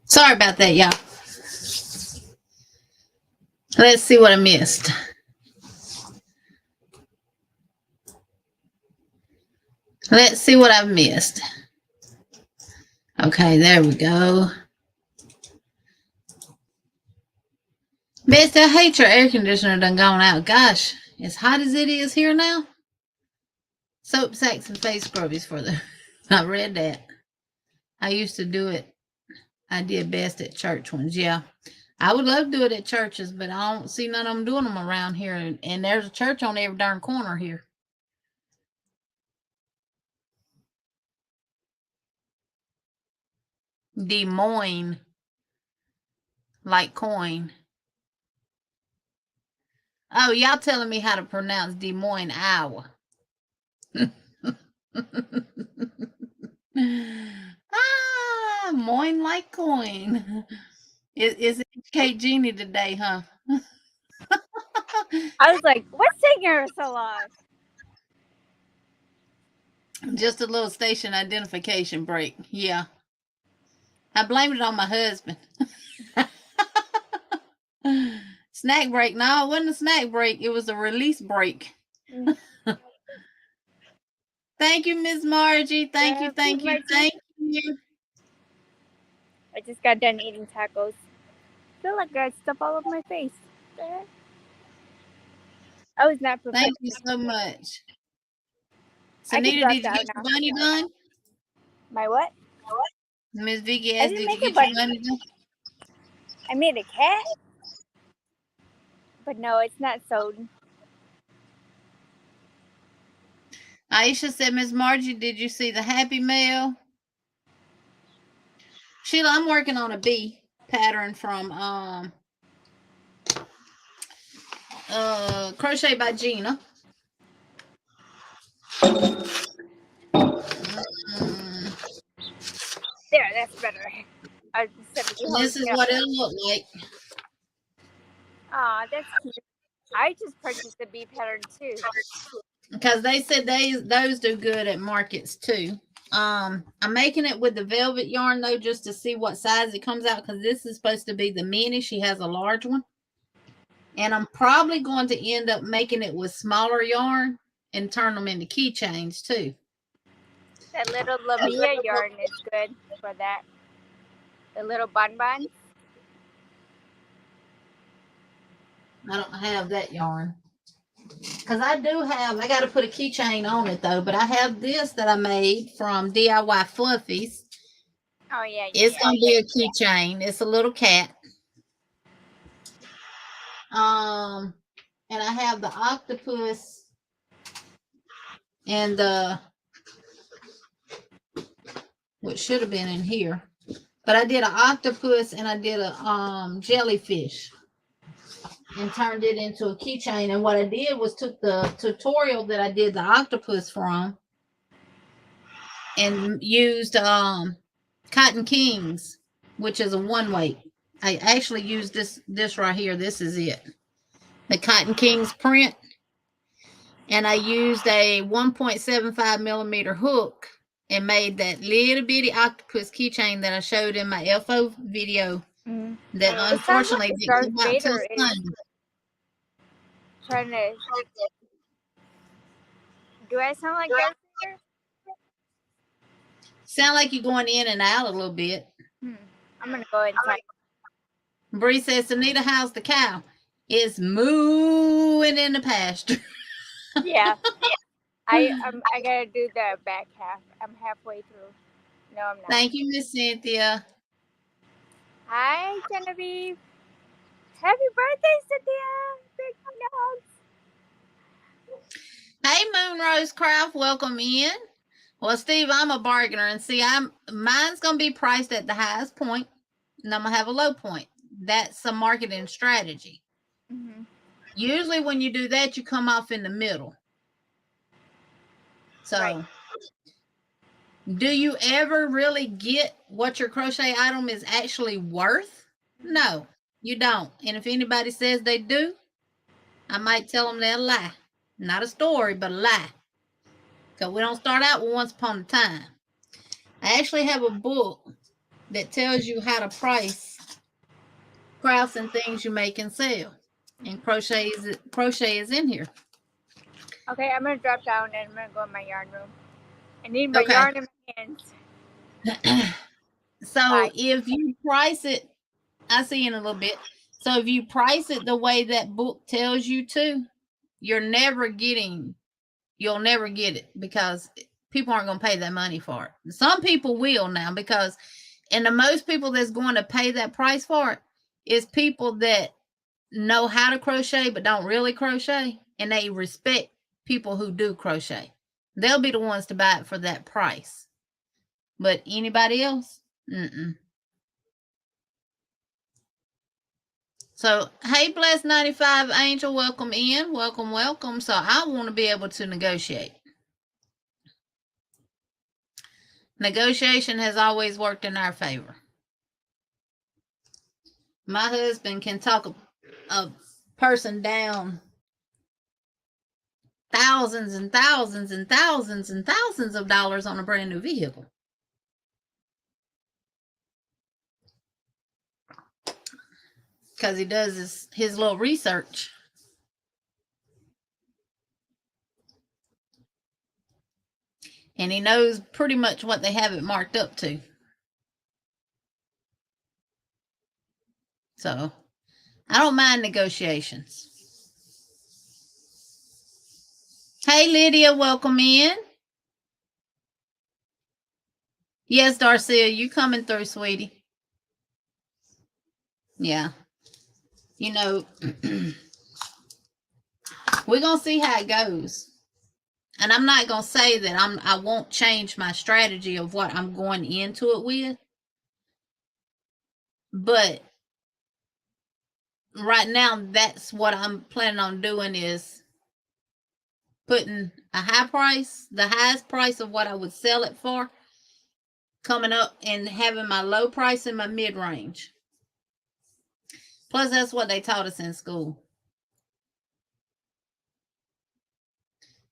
Sorry about that, y'all. Let's see what I missed. Let's see what I've missed. Okay, there we go. Best, I hate your air conditioner done gone out. Gosh, as hot as it is here now. Soap sacks and face scrubbies for the. I read that. I used to do it. I did best at church ones. Yeah, I would love to do it at churches, but I don't see none of them doing them around here. And there's a church on every darn corner here. Des Moines, like coin. Oh, y'all telling me how to pronounce Des Moines, Iowa. Moine like coin. Is it Kate Jeannie today, huh? I was like, what's taking her so long? Just a little station identification break. Yeah. I blamed it on my husband. Snack break. No, it wasn't a snack break. It was a release break. Thank you, Miss Margie. Thank you. Thank you. I just got done eating tacos. I feel like I got stuff all over my face. I was not prepared. Thank you so much. Sanita, did you get your bunny done? My what? Miss Vicky asked, did you get your bunny done? I made a cat, but no, it's not sewed. Aisha said, Miss Margie, did you see the Happy Mail? Sheila, I'm working on a bee pattern from Crochet by Gina. There, that's better. This is what it'll look like. Aw, that's cute. I just purchased the bee pattern too. Because they said those do good at markets too. I'm making it with the velvet yarn though, just to see what size it comes out, because this is supposed to be the mini. She has a large one. And I'm probably going to end up making it with smaller yarn and turn them into keychains too. That little Lamia yarn is good for that. The little bonbons. I don't have that yarn. Because I got to put a keychain on it though, but I have this that I made from DIY Fluffies. Oh, yeah. It's going to be a keychain. It's a little cat. And I have the octopus and the, what should have been in here. But I did an octopus and I did a jellyfish and turned it into a keychain. And what I did was took the tutorial that I did the octopus from and used Cotton Kings, which is a one weight. I actually used this right here. This is it. The Cotton Kings print. And I used a 1.75 millimeter hook and made that little bitty octopus keychain that I showed in my FO video. That unfortunately didn't come out till Sunday. Trying to. Do I sound like Darth Vader? Sound like you're going in and out a little bit. I'm gonna go inside. Bree says, Anita, how's the cow? It's mooing in the pasture. Yeah. I gotta do the back half. I'm halfway through. No, I'm not. Thank you, Miss Cynthia. Hi, Genevieve. Happy birthday, Cynthia. Big notes. Hey, Moonrose Craft, welcome in. Well, Steve, I'm a bargainer, and see, mine's gonna be priced at the highest point, and I'm gonna have a low point. That's a marketing strategy. Usually, when you do that, you come off in the middle. So, right. Do you ever really get what your crochet item is actually worth? No, you don't. And if anybody says they do, I might tell them they're a lie. Not a story, but a lie. Because we don't start out with once upon a time. I actually have a book that tells you how to price crafts and things you make and sell. And crochet is in here. Okay, I'm gonna drop down and I'm gonna go in my yarn room. I need my Okay. yarn in my hands. So Bye. if you price it, I see in a little bit. So if you price it the way that book tells you to, you'll never get it because people aren't going to pay that money for it. Some people will now because, and the most people that's going to pay that price for it is people that know how to crochet but don't really crochet, and they respect people who do crochet. They'll be the ones to buy it for that price. But anybody else? So, hey, Bless 95 Angel, welcome in. Welcome, welcome. So, I want to be able to negotiate. Negotiation has always worked in our favor. My husband can talk a person down thousands and thousands and thousands and thousands of dollars on a brand new vehicle. Because he does his little research. And he knows pretty much what they have it marked up to. So, I don't mind negotiations. Hey, Lydia, welcome in. Yes, Darcia, you coming through, sweetie. Yeah. You know, we're going to see how it goes. And I'm not going to say that I won't change my strategy of what I'm going into it with. But right now, that's what I'm planning on doing is putting a high price, the highest price of what I would sell it for, coming up and having my low price in my mid-range. Plus, that's what they taught us in school.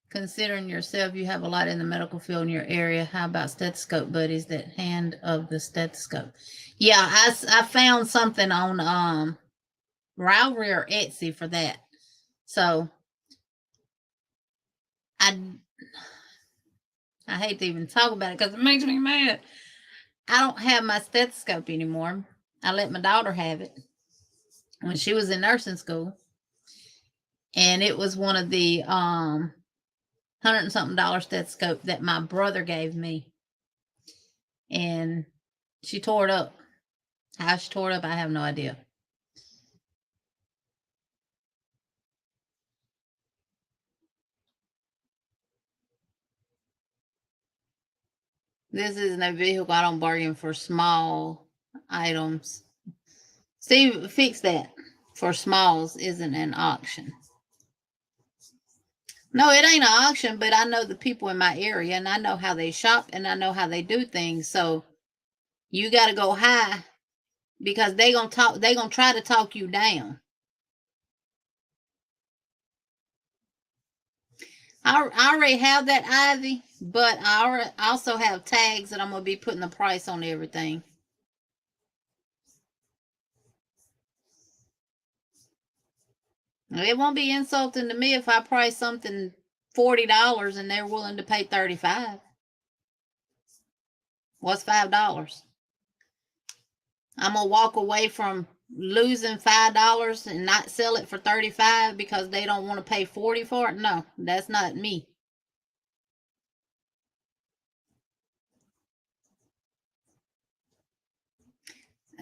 Considering yourself, you have a lot in the medical field in your area. How about stethoscope buddies? That hand of the stethoscope. Yeah, I found something on Ravelry or Etsy for that. So I hate to even talk about it because it makes me mad. I don't have my stethoscope anymore. I let my daughter have it when she was in nursing school, and it was one of the $100 and something stethoscope that my brother gave me, and she tore it up. How she tore it up, I have no idea. This isn't a vehicle. I don't bargain for small items. Steve, fix that. For smalls isn't an auction. No, it ain't an auction, but I know the people in my area and I know how they shop and I know how they do things. So you got to go high because they gonna try to talk you down. I already have that Ivy, but I also have tags that I'm gonna be putting the price on everything. It won't be insulting to me if I price something $40 and they're willing to pay $35. What's $5? I'm gonna walk away from losing $5 and not sell it for $35 because they don't want to pay $40 for it. No, that's not me.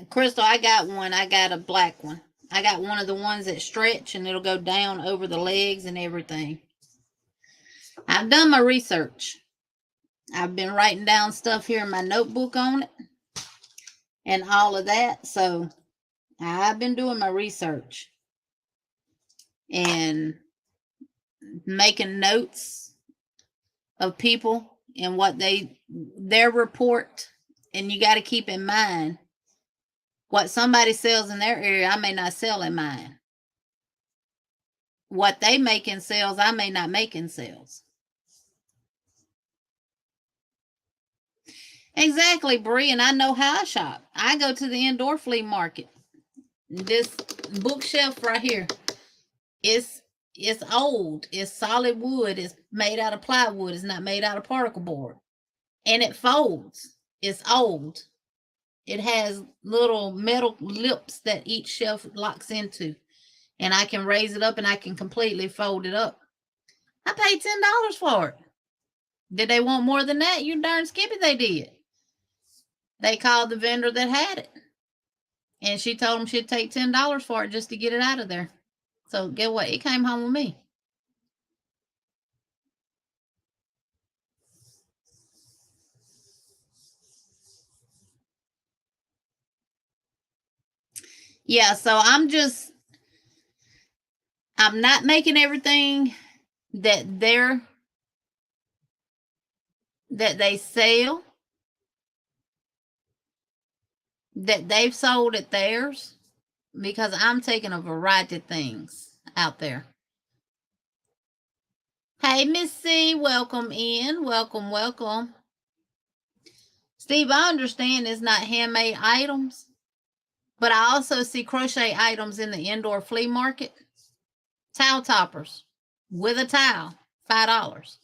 Crystal, I got one. I got a black one. I got one of the ones that stretch and it'll go down over the legs and everything. I've done my research. I've been writing down stuff here in my notebook on it and all of that. So I've been doing my research and making notes of people and what their report. And you got to keep in mind what somebody sells in their area, I may not sell in mine. What they make in sales, I may not make in sales. Exactly, Bree, and I know how I shop. I go to the indoor flea market. This bookshelf right here, it's it's old. It's solid wood. It's made out of plywood. It's not made out of particle board, and it folds. It's old. It has little metal lips that each shelf locks into, and I can raise it up and I can completely fold it up. I paid $10 for it. Did they want more than that? You darn skippy, they did. They called the vendor that had it, and she told them she'd take $10 for it just to get it out of there. So get what? It came home with me. Yeah, so I'm not making everything that they sell, that they've sold at theirs, because I'm taking a variety of things out there. Hey, Miss C, welcome in. Welcome, welcome. Steve, I understand it's not handmade items, but I also see crochet items in the indoor flea market. Towel toppers with a towel, $5.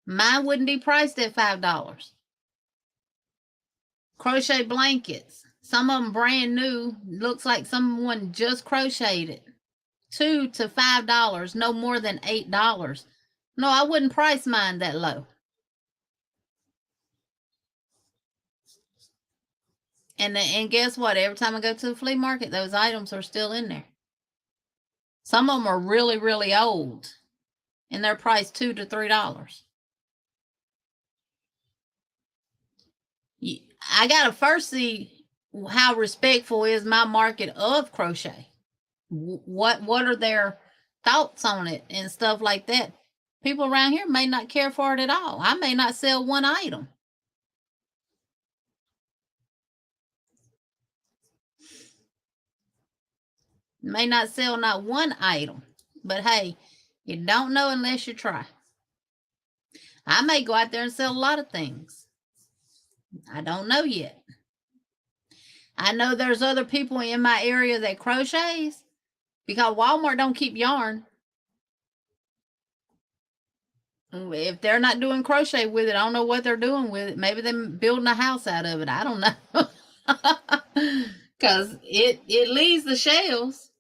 Mine wouldn't be priced at $5. Crochet blankets, some of them brand new, looks like someone just crocheted it. $2 to $5, no more than $8. No, I wouldn't price mine that low. And guess what? Every time I go to the flea market, those items are still in there. Some of them are really, really old, and they're priced $2 to $3. I gotta first see how respectful is my market of crochet. What are their thoughts on it and stuff like that? People around here may not care for it at all. I may not sell one item. May not sell not one item. But hey, you don't know unless you try. I may go out there and sell a lot of things. I don't know yet. I know there's other people in my area that crochets, because Walmart don't keep yarn. If they're not doing crochet with it, I don't know what they're doing with it. Maybe they're building a house out of it. I don't know. Because it leaves the shelves.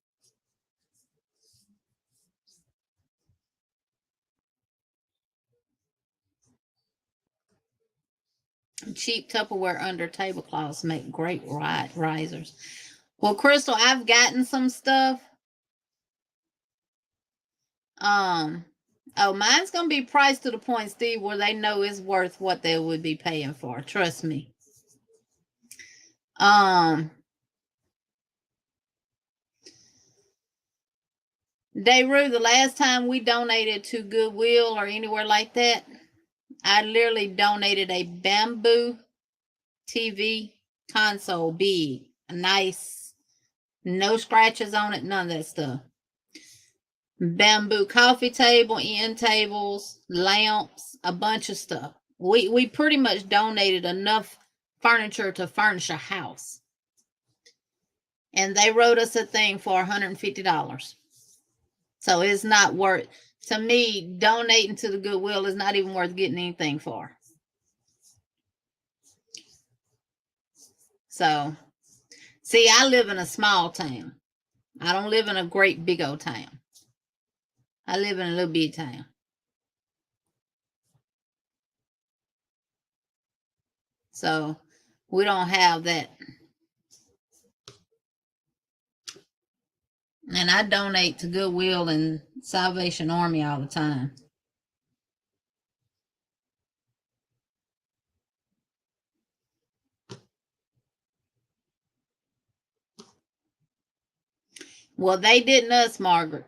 Cheap Tupperware under tablecloths make great risers. Well, Crystal, I've gotten some stuff. Oh, mine's gonna be priced to the point, Steve, where they know it's worth what they would be paying for. Trust me. Dayru, the last time we donated to Goodwill or anywhere like that, I literally donated a bamboo TV console, big, nice, no scratches on it, none of that stuff. Bamboo coffee table, end tables, lamps, a bunch of stuff. We pretty much donated enough furniture to furnish a house. And they wrote us a thing for $150. So it's not worth, to me, donating to the Goodwill is not even worth getting anything for. So, see, I live in a small town. I don't live in a great big old town. I live in a little big town. So we don't have that. And I donate to Goodwill and Salvation Army all the time. Well, they didn't us, Margaret.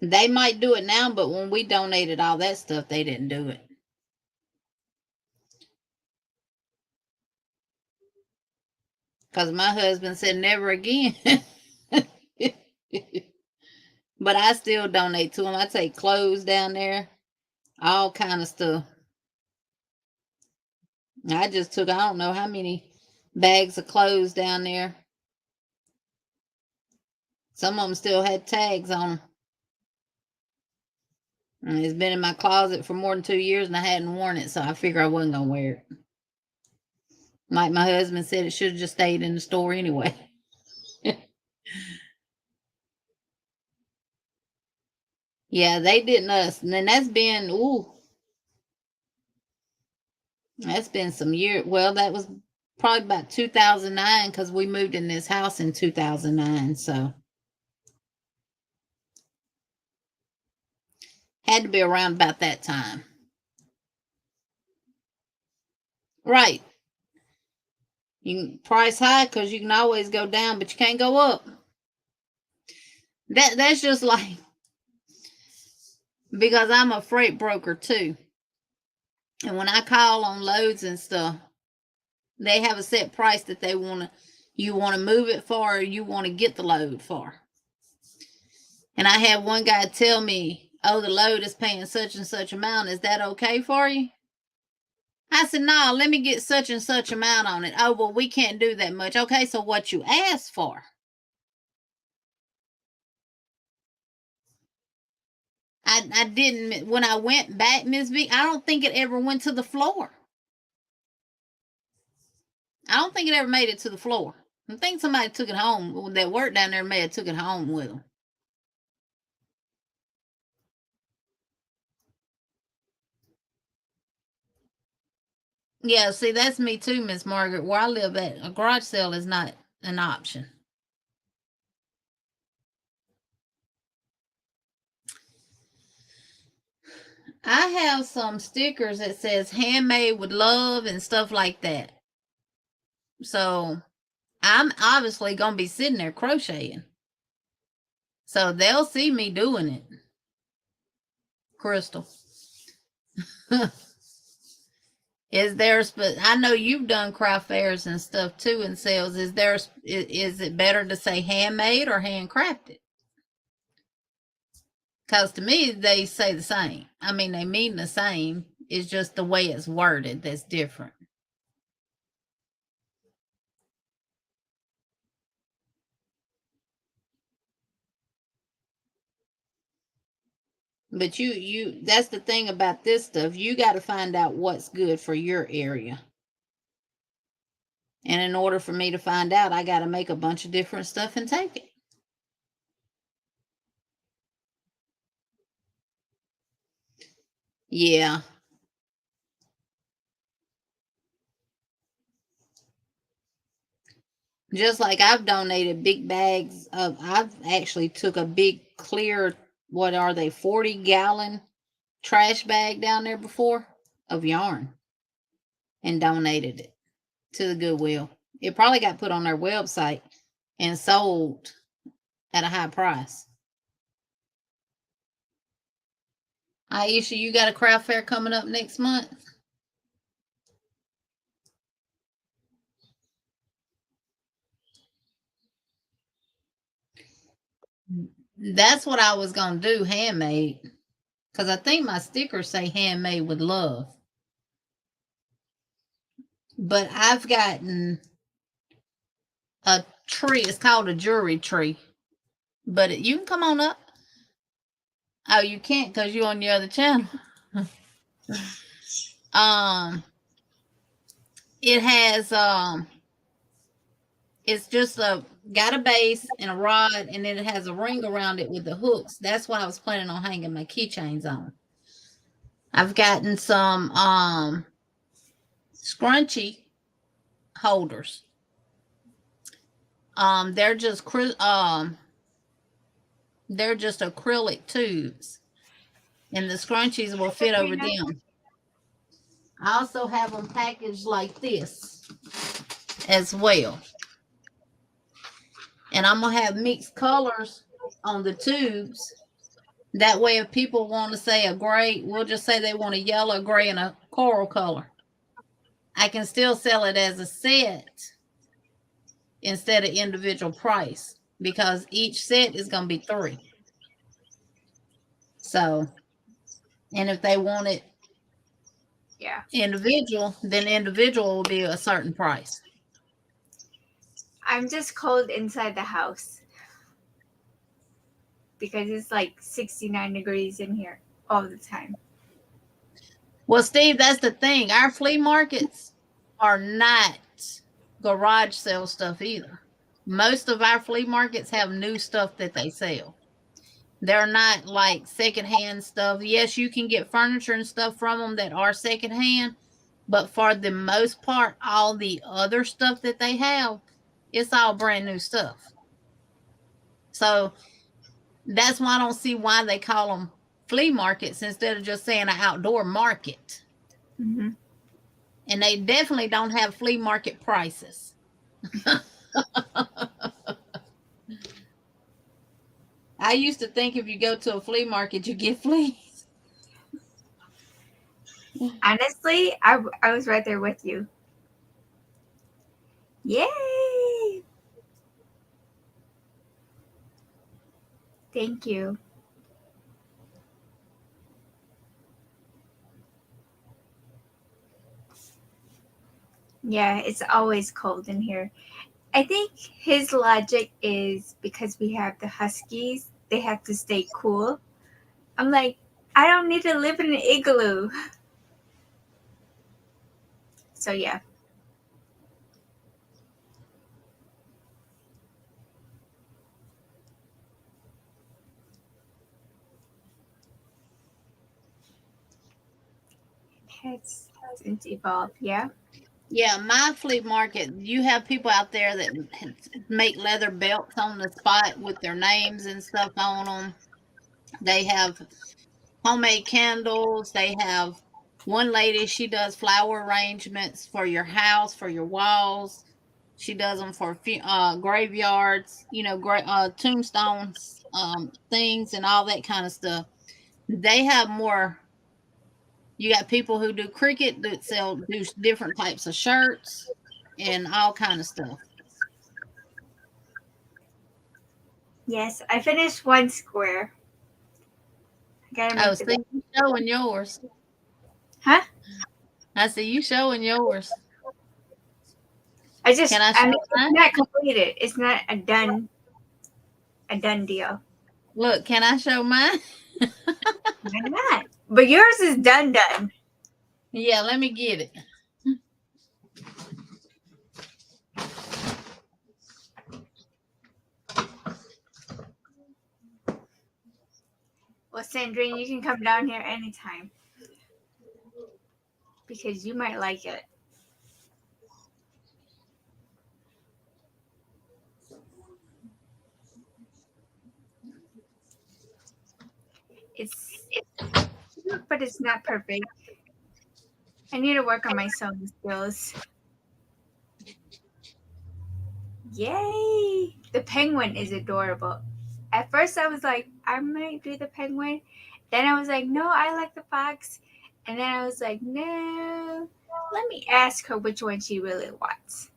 They might do it now, but when we donated all that stuff, they didn't do it. because my husband said never again. But I still donate to him. I take clothes down there, all kind of stuff. I just took, I don't know how many bags of clothes down there. Some of them still had tags on them. And it's been in my closet for more than 2 years and I hadn't worn it, so I figured I wasn't going to wear it. Like my husband said, it should have just stayed in the store anyway. Yeah, they didn't us. And then that's been some years. Well, that was probably about 2009 because we moved in this house in 2009. So had to be around about that time. Right. You can price high because you can always go down, but you can't go up. That's just like, because I'm a freight broker too. And when I call on loads and stuff, they have a set price that you want to move it for, or you want to get the load for. And I had one guy tell me, oh, the load is paying such and such amount. Is that okay for you? I said, no, let me get such and such amount on it. Oh, well, we can't do that much. Okay, so what you asked for? I didn't, when I went back, Miss V, I don't think it ever went to the floor. I don't think it ever made it to the floor. I think somebody took it home. That worked down there may have took it home with them. Yeah, see, that's me too, Miss Margaret. Where I live at, a garage sale is not an option. I have some stickers that says handmade with love and stuff like that. So I'm obviously going to be sitting there crocheting. So they'll see me doing it. Crystal. Is there, I know you've done craft fairs and stuff too and sales. Is it better to say handmade or handcrafted? Because to me, they say the same. I mean, they mean the same. It's just the way it's worded that's different. But that's the thing about this stuff. You got to find out what's good for your area. And in order for me to find out, I got to make a bunch of different stuff and take it. Yeah. Just like I've donated big bags of, I've actually took a big clear, what are they, 40-gallon trash bag down there before of yarn and donated it to the Goodwill. It probably got put on their website and sold at a high price. Aisha, you got a craft fair coming up next month? That's what I was going to do, handmade. Because I think my stickers say handmade with love. But I've gotten a tree. It's called a jewelry tree. But you can come on up. Oh, you can't because you're on the other channel. It has it's just got a base and a rod, and then it has a ring around it with the hooks. That's what I was planning on hanging my keychains on. I've gotten some scrunchie holders. They're just acrylic tubes, and the scrunchies will fit over them. I also have them packaged like this as well. And I'm going to have mixed colors on the tubes. That way, if people want to say a gray, we'll just say they want a yellow, gray, and a coral color. I can still sell it as a set. instead of individual price, because each set is going to be 3. So, and if they want it individual, then individual will be a certain price. I'm just cold inside the house because it's like 69 degrees in here all the time. Well, Steve, that's the thing. Our flea markets are not garage sale stuff either. Most of our flea markets have new stuff that they sell. They're not like secondhand stuff. Yes, you can get furniture and stuff from them that are secondhand, but for the most part, all the other stuff that they have, it's all brand new stuff. So that's why I don't see why they call them flea markets instead of just saying an outdoor market. Mm-hmm. And they definitely don't have flea market prices. I used to think if you go to a flea market, you get fleas. Honestly, I was right there with you. Yay! Thank you. Yeah, it's always cold in here. I think his logic is because we have the Huskies, they have to stay cool. I'm like, I don't need to live in an igloo. So yeah. It's evolved, yeah. Yeah, my flea market, you have people out there that make leather belts on the spot with their names and stuff on them. They have homemade candles. They have one lady, she does flower arrangements for your house, for your walls. She does them for graveyards, tombstones, things, and all that kind of stuff. They have more. You got people who do cricket that do different types of shirts and all kind of stuff. Yes, I finished one square. I gotta make See, you showing yours. Huh? I see you showing yours. Can I show it's not completed. It's not a done deal. Look, can I show mine? Why not? But yours is done. Yeah, let me get it. Well, Sandrine, you can come down here anytime because you might like it. It's but it's not perfect. I need to work on my sewing skills. Yay! The penguin is adorable. At first, I was like, I might do the penguin. Then I was like, no, I like the fox. And then I was like, no, let me ask her which one she really wants.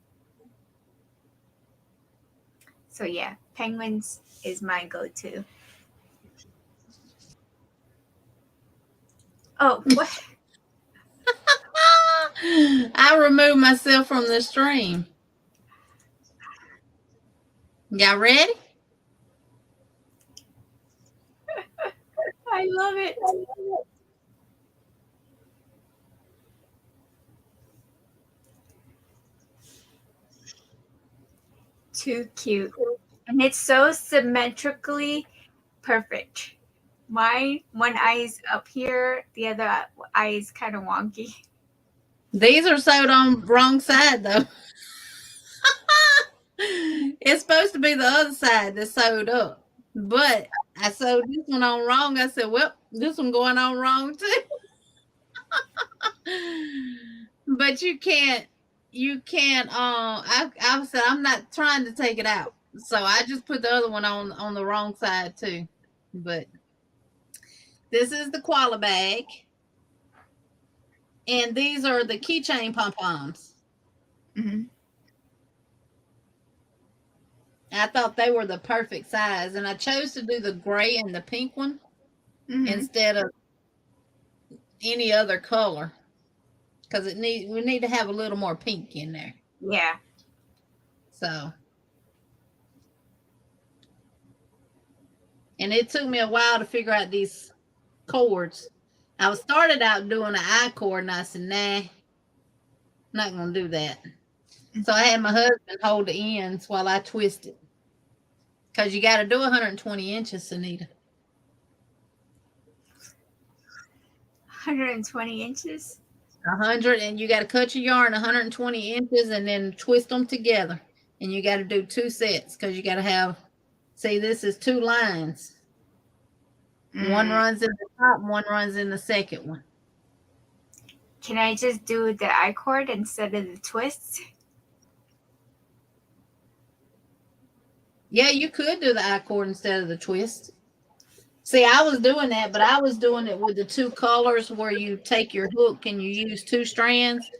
So yeah, penguins is my go-to. Oh, what? I removed myself from the stream. Y'all ready? I love it. Too cute. And it's so symmetrically perfect. My one eye is up here, the other eye is kind of wonky. These are sewed on wrong side though. It's supposed to be the other side that's sewed up. But I sewed this one on wrong. I said, well, this one going on wrong too. But you can't I said I'm not trying to take it out. So I just put the other one on the wrong side too. But this is the koala bag. And these are the keychain pom-poms. Mm-hmm. I thought they were the perfect size, and I chose to do the gray and the pink one instead of any other color because we need to have a little more pink in there. Yeah. So, and it took me a while to figure out these cords. I started out doing an I cord, and I said, nah, I'm not going to do that. So I had my husband hold the ends while I twisted. Because you got to do 120 inches, Anita. 120 inches? 100, and you got to cut your yarn 120 inches and then twist them together. And you got to do 2 sets because you got to have, see, this is 2 lines. One runs in the top, one runs in the second one. Can I just do the I cord instead of the twists? Yeah, you could do the I cord instead of the twist. See, I was doing that, but I was doing it with the 2 colors where you take your hook and you use 2 strands.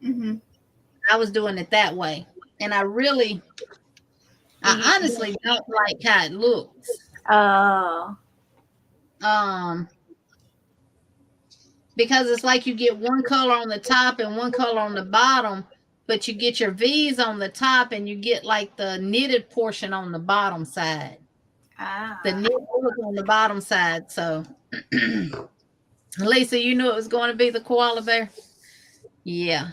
I was doing it that way. And I honestly don't like how it looks. Oh. Because it's like you get one color on the top and one color on the bottom, but you get your V's on the top and you get like the knitted portion on the bottom side. The knit hook on the bottom side. So, Lisa, you knew it was going to be the koala bear? Yeah.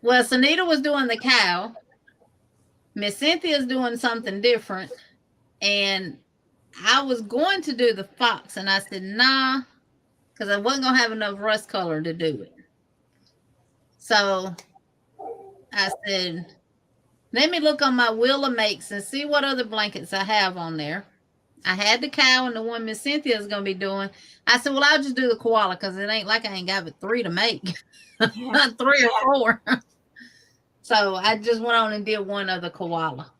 Well, Sunita was doing the cow. Miss Cynthia's doing something different. And I was going to do the fox, and I said, nah, because I wasn't going to have enough rust color to do it. So I said, let me look on my Willa Makes and see what other blankets I have on there. I had the cow and the one Miss Cynthia is going to be doing. I said, well, I'll just do the koala because it ain't like I ain't got but 3 to make. 3 or 4. So I just went on and did one of the koala.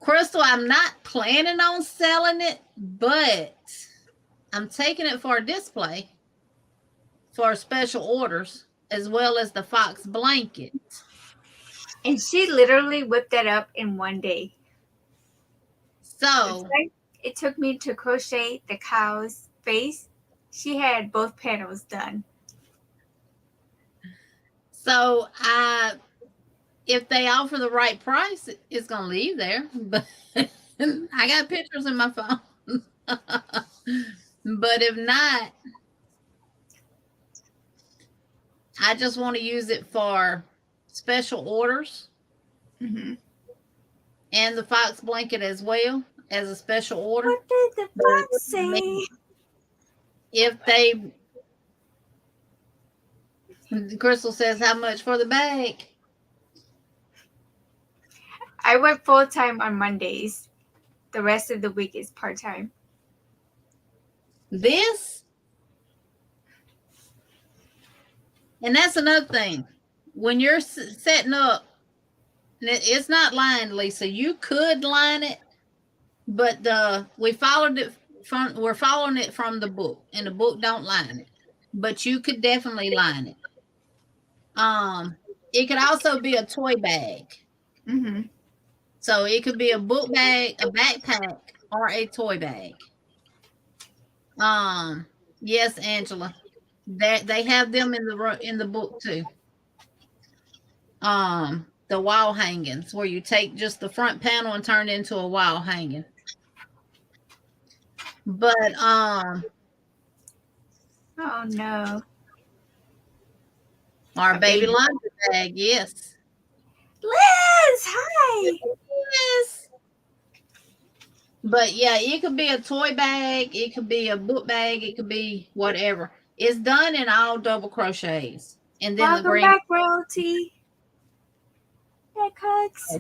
Crystal, I'm not planning on selling it, but I'm taking it for a display for special orders, as well as the fox blanket. And she literally whipped that up in one day. So it took me to crochet the cow's face. She had both panels done. So if they offer the right price, it's going to leave there. But I got pictures in my phone. But if not, I just want to use it for special orders. And the fox blanket as well as a special order. What did the fox say? If they, Crystal says, how much for the bag? I work full-time on Mondays. The rest of the week is part-time. This, and that's another thing. When you're setting up, it's not lined, Lisa. You could line it, but we're following it from the book, and the book don't line it. But you could definitely line it. It could also be a toy bag. So it could be a book bag, a backpack, or a toy bag. Yes, Angela, they have them in the book too. The wall hangings where you take just the front panel and turn it into a wall hanging. But oh no. Our baby laundry bag, yes. Liz, hi. Yes. But yeah, it could be a toy bag, it could be a book bag, it could be whatever. It's done in all double crochets. And then welcome back, royalty. Cuts.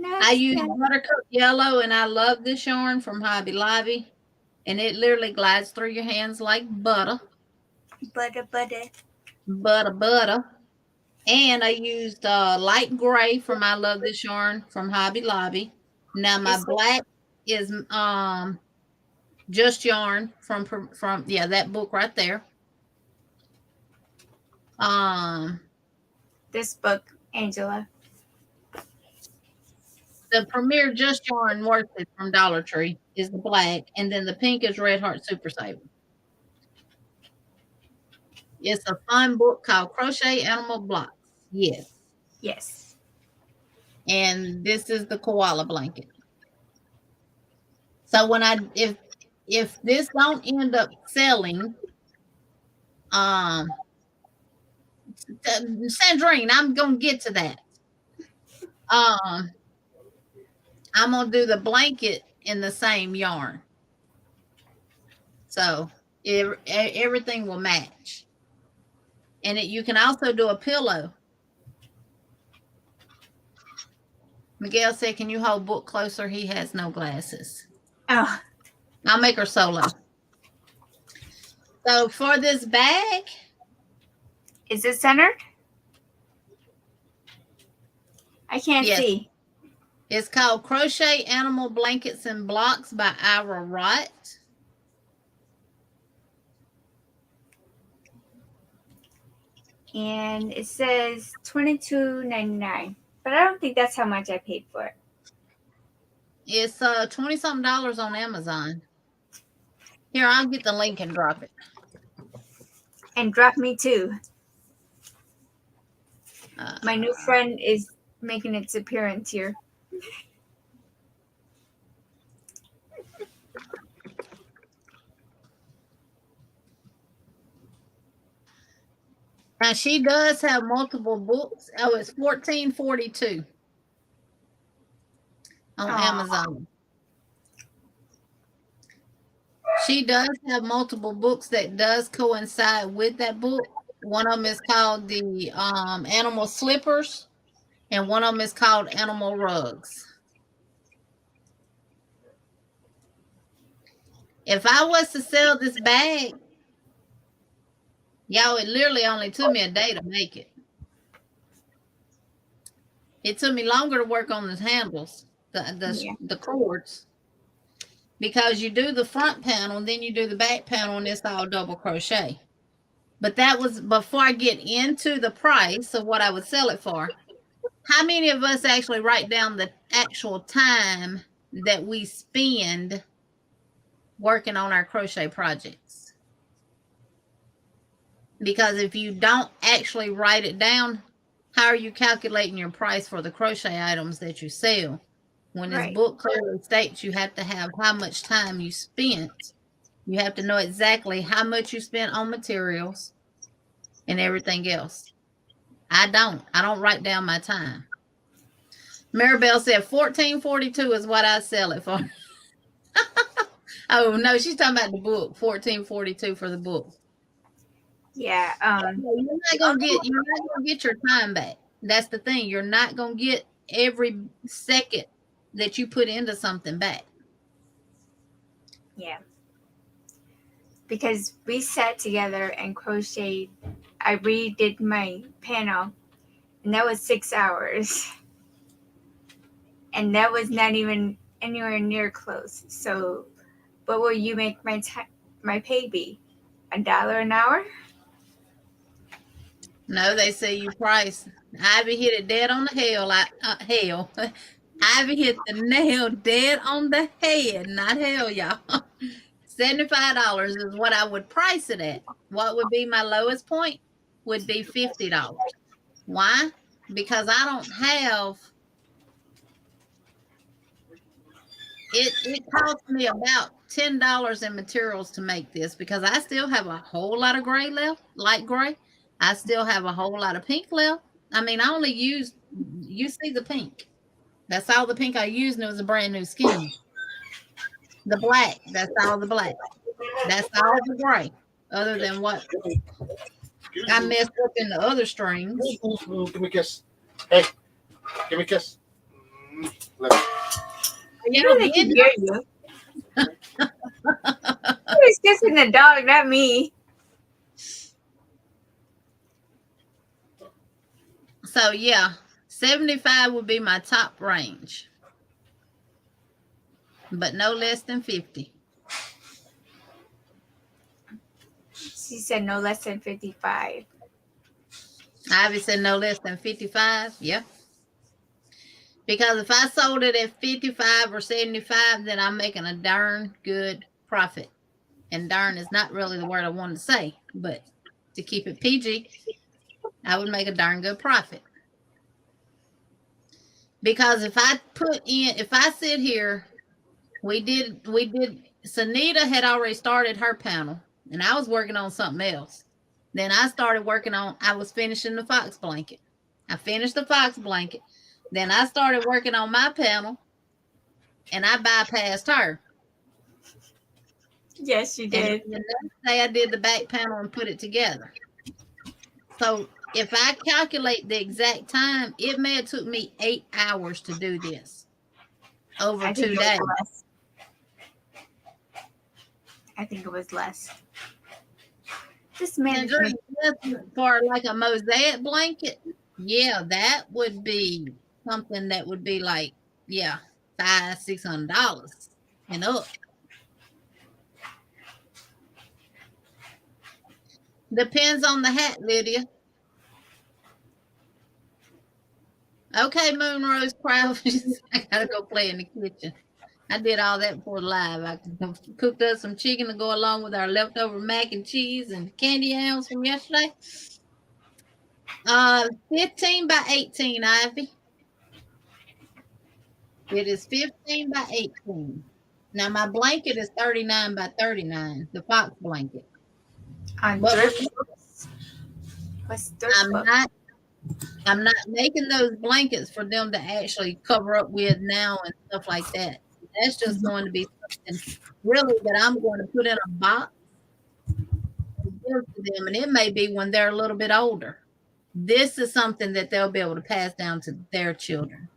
I use buttercup yellow, and I love this yarn from Hobby Lobby, and it literally glides through your hands like butter. Butter. And I used light gray from I Love This Yarn from Hobby Lobby. Now my black is Just Yarn from that book right there. this book, Angela? The Premier Just Yarn Worsted from Dollar Tree is the black, and then the pink is Red Heart Super Saver. It's a fun book called Crochet Animal Blocks. Yes. Yes. And this is the koala blanket. So when if this don't end up selling, Sandrine, I'm gonna get to that. I'm gonna do the blanket in the same yarn, so everything will match. And you can also do a pillow. Miguel said, "Can you hold book closer? He has no glasses." Oh, I'll make her solo. So for this bag, is it centered? I can't yes, see. it's called Crochet Animal Blankets and Blocks by Ira Wright. And it says $22.99, but I don't think that's how much I paid for it. It's $20-something on Amazon. Here, I'll get the link and drop it. And drop me too. My new friend is making its appearance here. Now she does have multiple books. Oh, it's $14.42 on Amazon. She does have multiple books that does coincide with that book. One of them is called the Animal Slippers, and one of them is called Animal Rugs. If I was to sell this bag, y'all, it literally only took me a day to make it. It took me longer to work on the handles, the cords, because you do the front panel and then you do the back panel, and it's all double crochet. But that was before I get into the price of what I would sell it for. How many of us actually write down the actual time that we spend working on our crochet projects? Because if you don't actually write it down, how are you calculating your price for the crochet items that you sell? When this book clearly states you have to have how much time you spent. You have to know exactly how much you spent on materials and everything else. I don't write down my time. Maribel said $14.42 is what I sell it for. Oh no, she's talking about the book. $14.42 for the book. Yeah. You're not gonna get your time back. That's the thing. You're not gonna get every second that you put into something back. Yeah. Because we sat together and crocheted. I redid my panel, and that was 6 hours. And that was not even anywhere near close. So, what will you make my pay be? $1 an hour? No, they say you price. Ivy hit it dead on the hell. Ivy hit the nail dead on the head, not hell, y'all. $75 is what I would price it at. What would be my lowest point? Would be $50. Why? Because I don't have it cost me about $10 in materials to make this, because I still have a whole lot of gray left, light gray. I still have a whole lot of pink left. I mean, I only used, you see the pink. That's all the pink I used, and it was a brand new skein. The black, that's all the black. That's all the gray, other than what I messed up in the other strings. Give me a kiss. Hey, give me a kiss. You know they can hear you. Who's kissing the dog, not me. So yeah, 75 would be my top range, but no less than 50. She said no less than 55. Ivy said no less than 55. Yeah. Because if I sold it at 55 or 75, then I'm making a darn good profit. And darn is not really the word I wanted to say, but to keep it PG, I would make a darn good profit. Because if I sit here, Sunita had already started her panel, and I was working on something else. Then I was finishing the fox blanket. I finished the fox blanket. Then I started working on my panel, and I bypassed her. Yes, you did. And the next day I did the back panel and put it together. So if I calculate the exact time, it may have took me 8 hours to do this over 2 days. I think it was less. Just management. For like a mosaic blanket, yeah, that would be something that would be like, yeah, $500-$600 and up. Depends on the hat, Lydia. Okay, Moonrose Crowd. I gotta go play in the kitchen. I did all that before live. I cooked up some chicken to go along with our leftover mac and cheese and candy yams from yesterday. 15 by 18, Ivy. It is 15 by 18. Now my blanket is 39 by 39, the fox blanket. On But thrift books. What's thrift book? I'm not making those blankets for them to actually cover up with now and stuff like that. That's just going to be something really that I'm going to put in a box and give to them. And it may be when they're a little bit older. This is something that they'll be able to pass down to their children.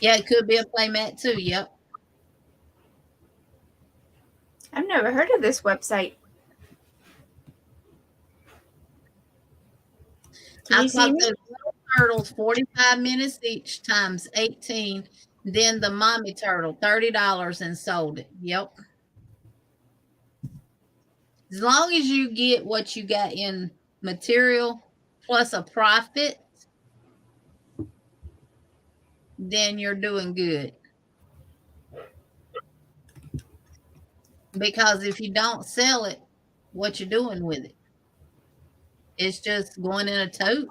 Yeah, it could be a playmat too. Yep. I've never heard of this website. I caught those little turtles 45 minutes each times 18. Then the mommy turtle, $30 and sold it. Yep. As long as you get what you got in material plus a profit, then you're doing good. Because if you don't sell it, what you doing with it? It's just going in a tote.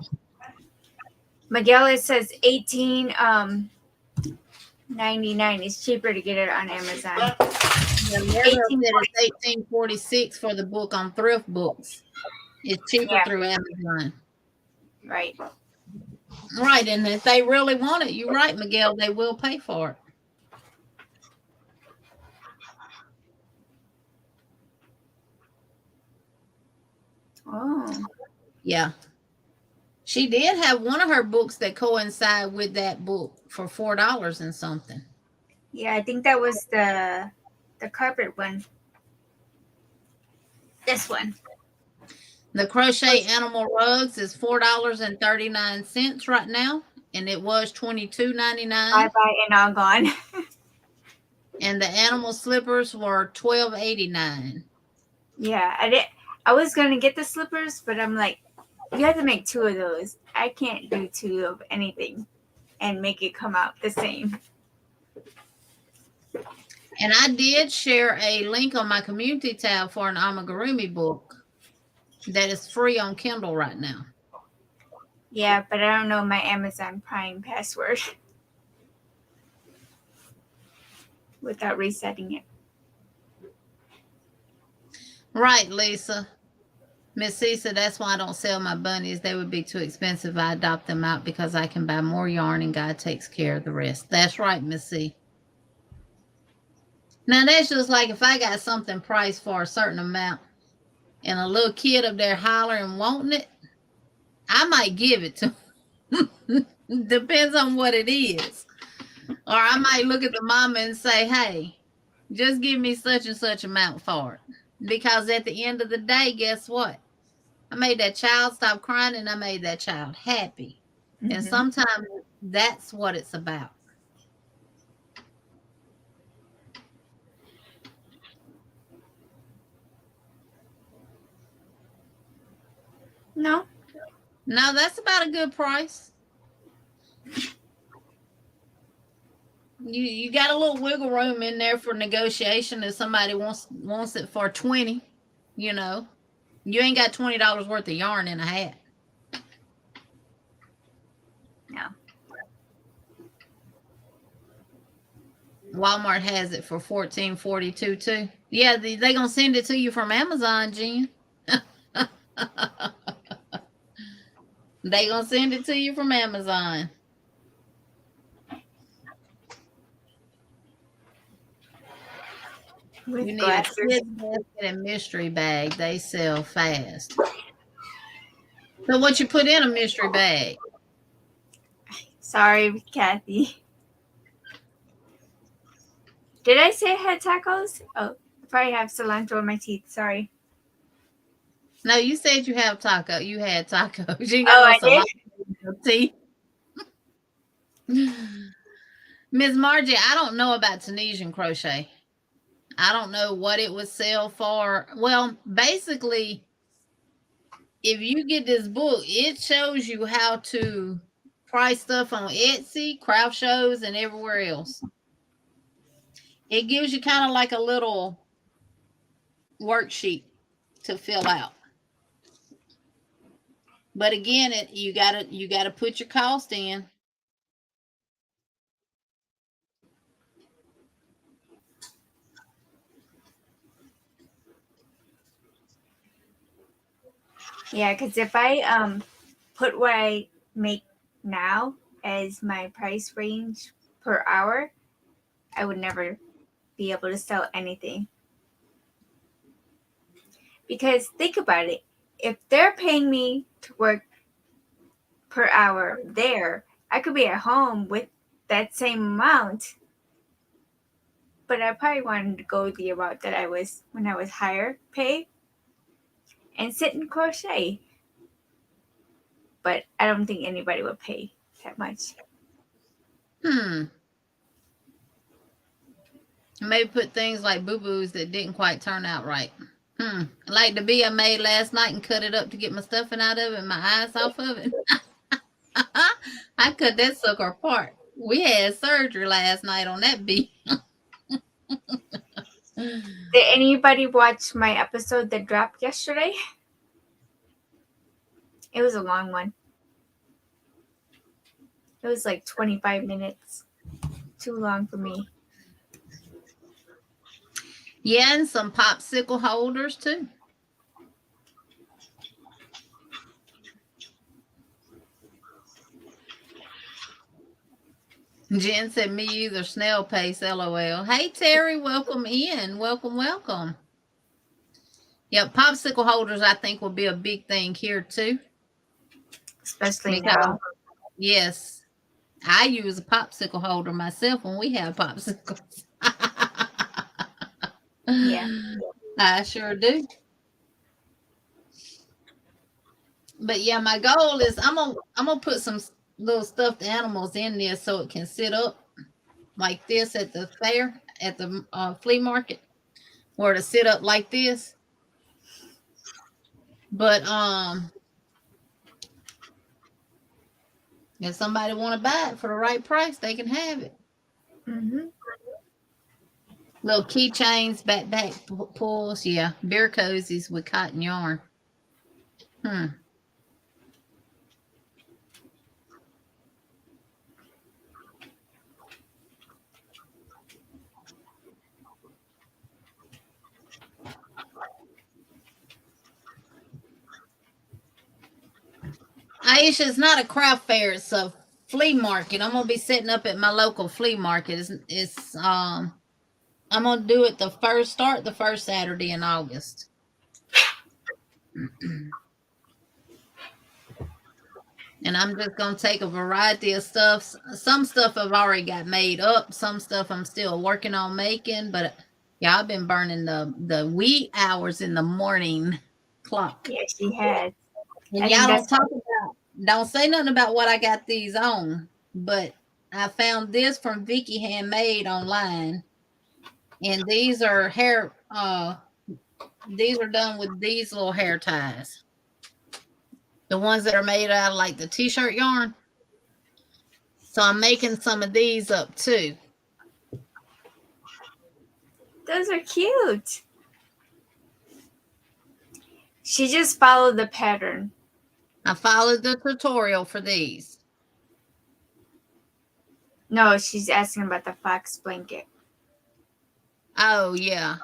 Miguel, it says 18.99. It's cheaper to get it on Amazon. It's $18.46 for the book on Thrift Books. It's cheaper through Amazon. Right. Right, and if they really want it, you're right, Miguel, they will pay for it. Oh. Yeah. She did have one of her books that coincide with that book for $4 and something. Yeah, I think that was the carpet one. This one. The Crochet Animal Rugs is $4.39 right now, and it was $22.99. Bye bye and all gone. And the animal slippers were $12.89. Yeah, I was gonna get the slippers, but I'm like, you have to make 2 of those. I can't do 2 of anything and make it come out the same. And I did share a link on my community tab for an amigurumi book that is free on Kindle right now. Yeah, but I don't know my Amazon Prime password without resetting it. Right, Lisa. Miss C said, that's why I don't sell my bunnies. They would be too expensive. I adopt them out because I can buy more yarn and God takes care of the rest. That's right, Miss C. Now, that's just like if I got something priced for a certain amount and a little kid up there hollering wanting it, I might give it to him. Depends on what it is. Or I might look at the mama and say, hey, just give me such and such amount for it. Because at the end of the day, guess what? I made that child stop crying and I made that child happy. Mm-hmm. And sometimes that's what it's about. No. No, that's about a good price. You got a little wiggle room in there for negotiation if somebody wants it for 20, you know. You ain't got $20 worth of yarn in a hat. No. Walmart has it for $14.42 too. Yeah, they gonna send it to you from Amazon, Jen. They gonna send it to you from Amazon. With You need glasses. a kid's basket and mystery bag. They sell fast. So what you put in a mystery bag? Sorry, Kathy. Did I say I had tacos? Oh, I probably have cilantro in my teeth. Sorry. No, you said you have taco. You had tacos. You ain't Oh, got no I cilantro in your teeth. Miss Margie, I don't know about Tunisian crochet. I don't know what it would sell for. Well, basically, if you get this book, it shows you how to price stuff on Etsy, craft shows, and everywhere else. It gives you kind of like a little worksheet to fill out. But again, you gotta put your cost in. Yeah, because if I put what I make now as my price range per hour, I would never be able to sell anything. Because think about it. If they're paying me to work per hour there, I could be at home with that same amount. But I probably wanted to go the route that I was when I was higher pay and sit and crochet. But I don't think anybody would pay that much. Maybe put things like boo-boos that didn't quite turn out right. Like the bee I made last night and cut it up to get my stuffing out of it and my eyes off of it. I cut that sucker apart. We had surgery last night on that bee. Did anybody watch my episode that dropped yesterday? It was a long one. It was like 25 minutes. Too long for me. Yeah, and some popsicle holders too. Jen said, me either, snail pace, LOL. Hey, Terry, welcome in. Welcome, welcome. Yep, popsicle holders, I think, will be a big thing here, too. Especially now. Yes. I use a popsicle holder myself when we have popsicles. Yeah. I sure do. But yeah, my goal is I'm gonna put some little stuffed animals in there so it can sit up like this at the fair, at the flea market, where to sit up like this. But if somebody want to buy it for the right price, they can have it. Mm-hmm. Little keychains, backpack pulls, yeah, bear cozies with cotton yarn. Aisha, it's not a craft fair, it's a flea market. I'm gonna be setting up at my local flea market. I'm gonna do it the first Saturday in August. And I'm just gonna take a variety of stuff. Some stuff I've already got made up, some stuff I'm still working on making, but yeah, I've been burning the wee hours in the morning clock. Yeah, she has. And y'all don't say nothing about what I got these on, but I found this from Vicky Handmade online. And these are these are done with these little hair ties. The ones that are made out of like the t-shirt yarn. So I'm making some of these up too. Those are cute. She just followed the pattern. I followed the tutorial for these. No, she's asking about the fox blanket. Oh, yeah.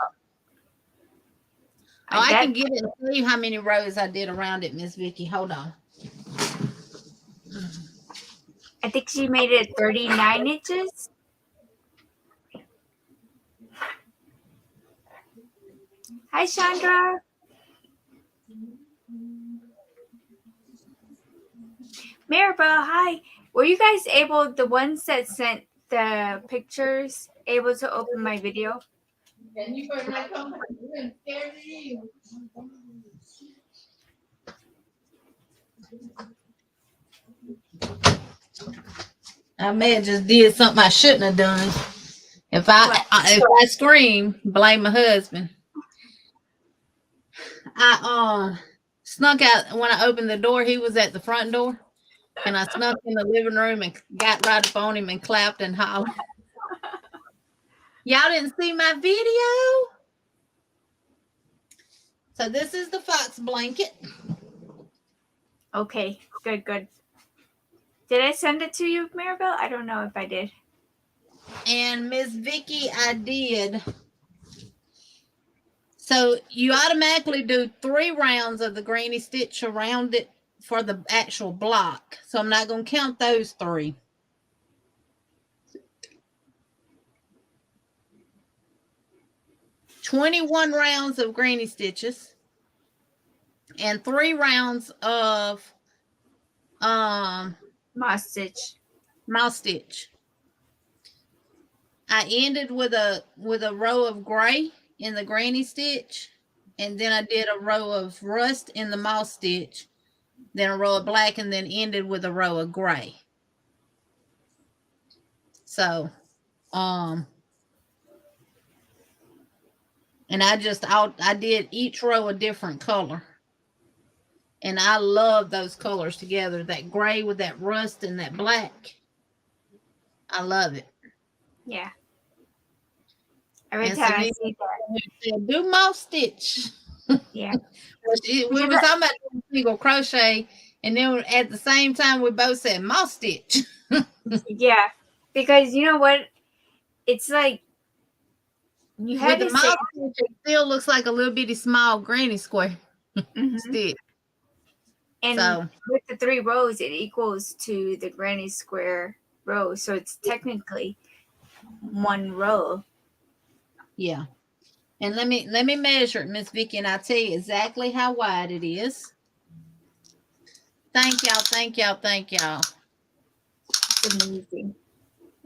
Oh, I can get it and tell you how many rows I did around it, Miss Vicky. Hold on. I think she made it 39 inches. Hi, Chandra. Maribel, hi. Were you guys able, the ones that sent the pictures, able to open my video? Can you put my phone? I'm scared of you. I may have just did something I shouldn't have done. If I scream, blame my husband. I snuck out when I opened the door. He was at the front door, and I snuck in the living room and got right up on him and clapped and hollered. Y'all didn't see my video? So this is the fox blanket. Okay, good, good. Did I send it to you, Maribel? I don't know if I did. And Miss Vicky, I did. So you automatically do 3 rounds of the granny stitch around it for the actual block. So I'm not going to count those 3. "21 rounds of granny stitches and 3 rounds of Moss stitch. mouse stitch. I ended with a row of gray in the granny stitch, and then I did a row of rust in the mouse stitch, then a row of black, and then ended with a row of gray. So, and I did each row a different color. And I love those colors together, that gray with that rust and that black. I love it. Yeah. Every time I see that. Do mouse stitch. Yeah. We were talking about single crochet, and then at the same time we both said mouse stitch. Yeah, because you know what? It's like you had With the to say mouse stitch, it still looks like a little bitty small granny square stitch. And So with the 3 rows, it equals to the granny square row. So it's technically 1 row. yeah. And let me measure it, Miss Vicky, and I'll tell you exactly how wide it is. Thank y'all, thank y'all, thank y'all. It's amazing.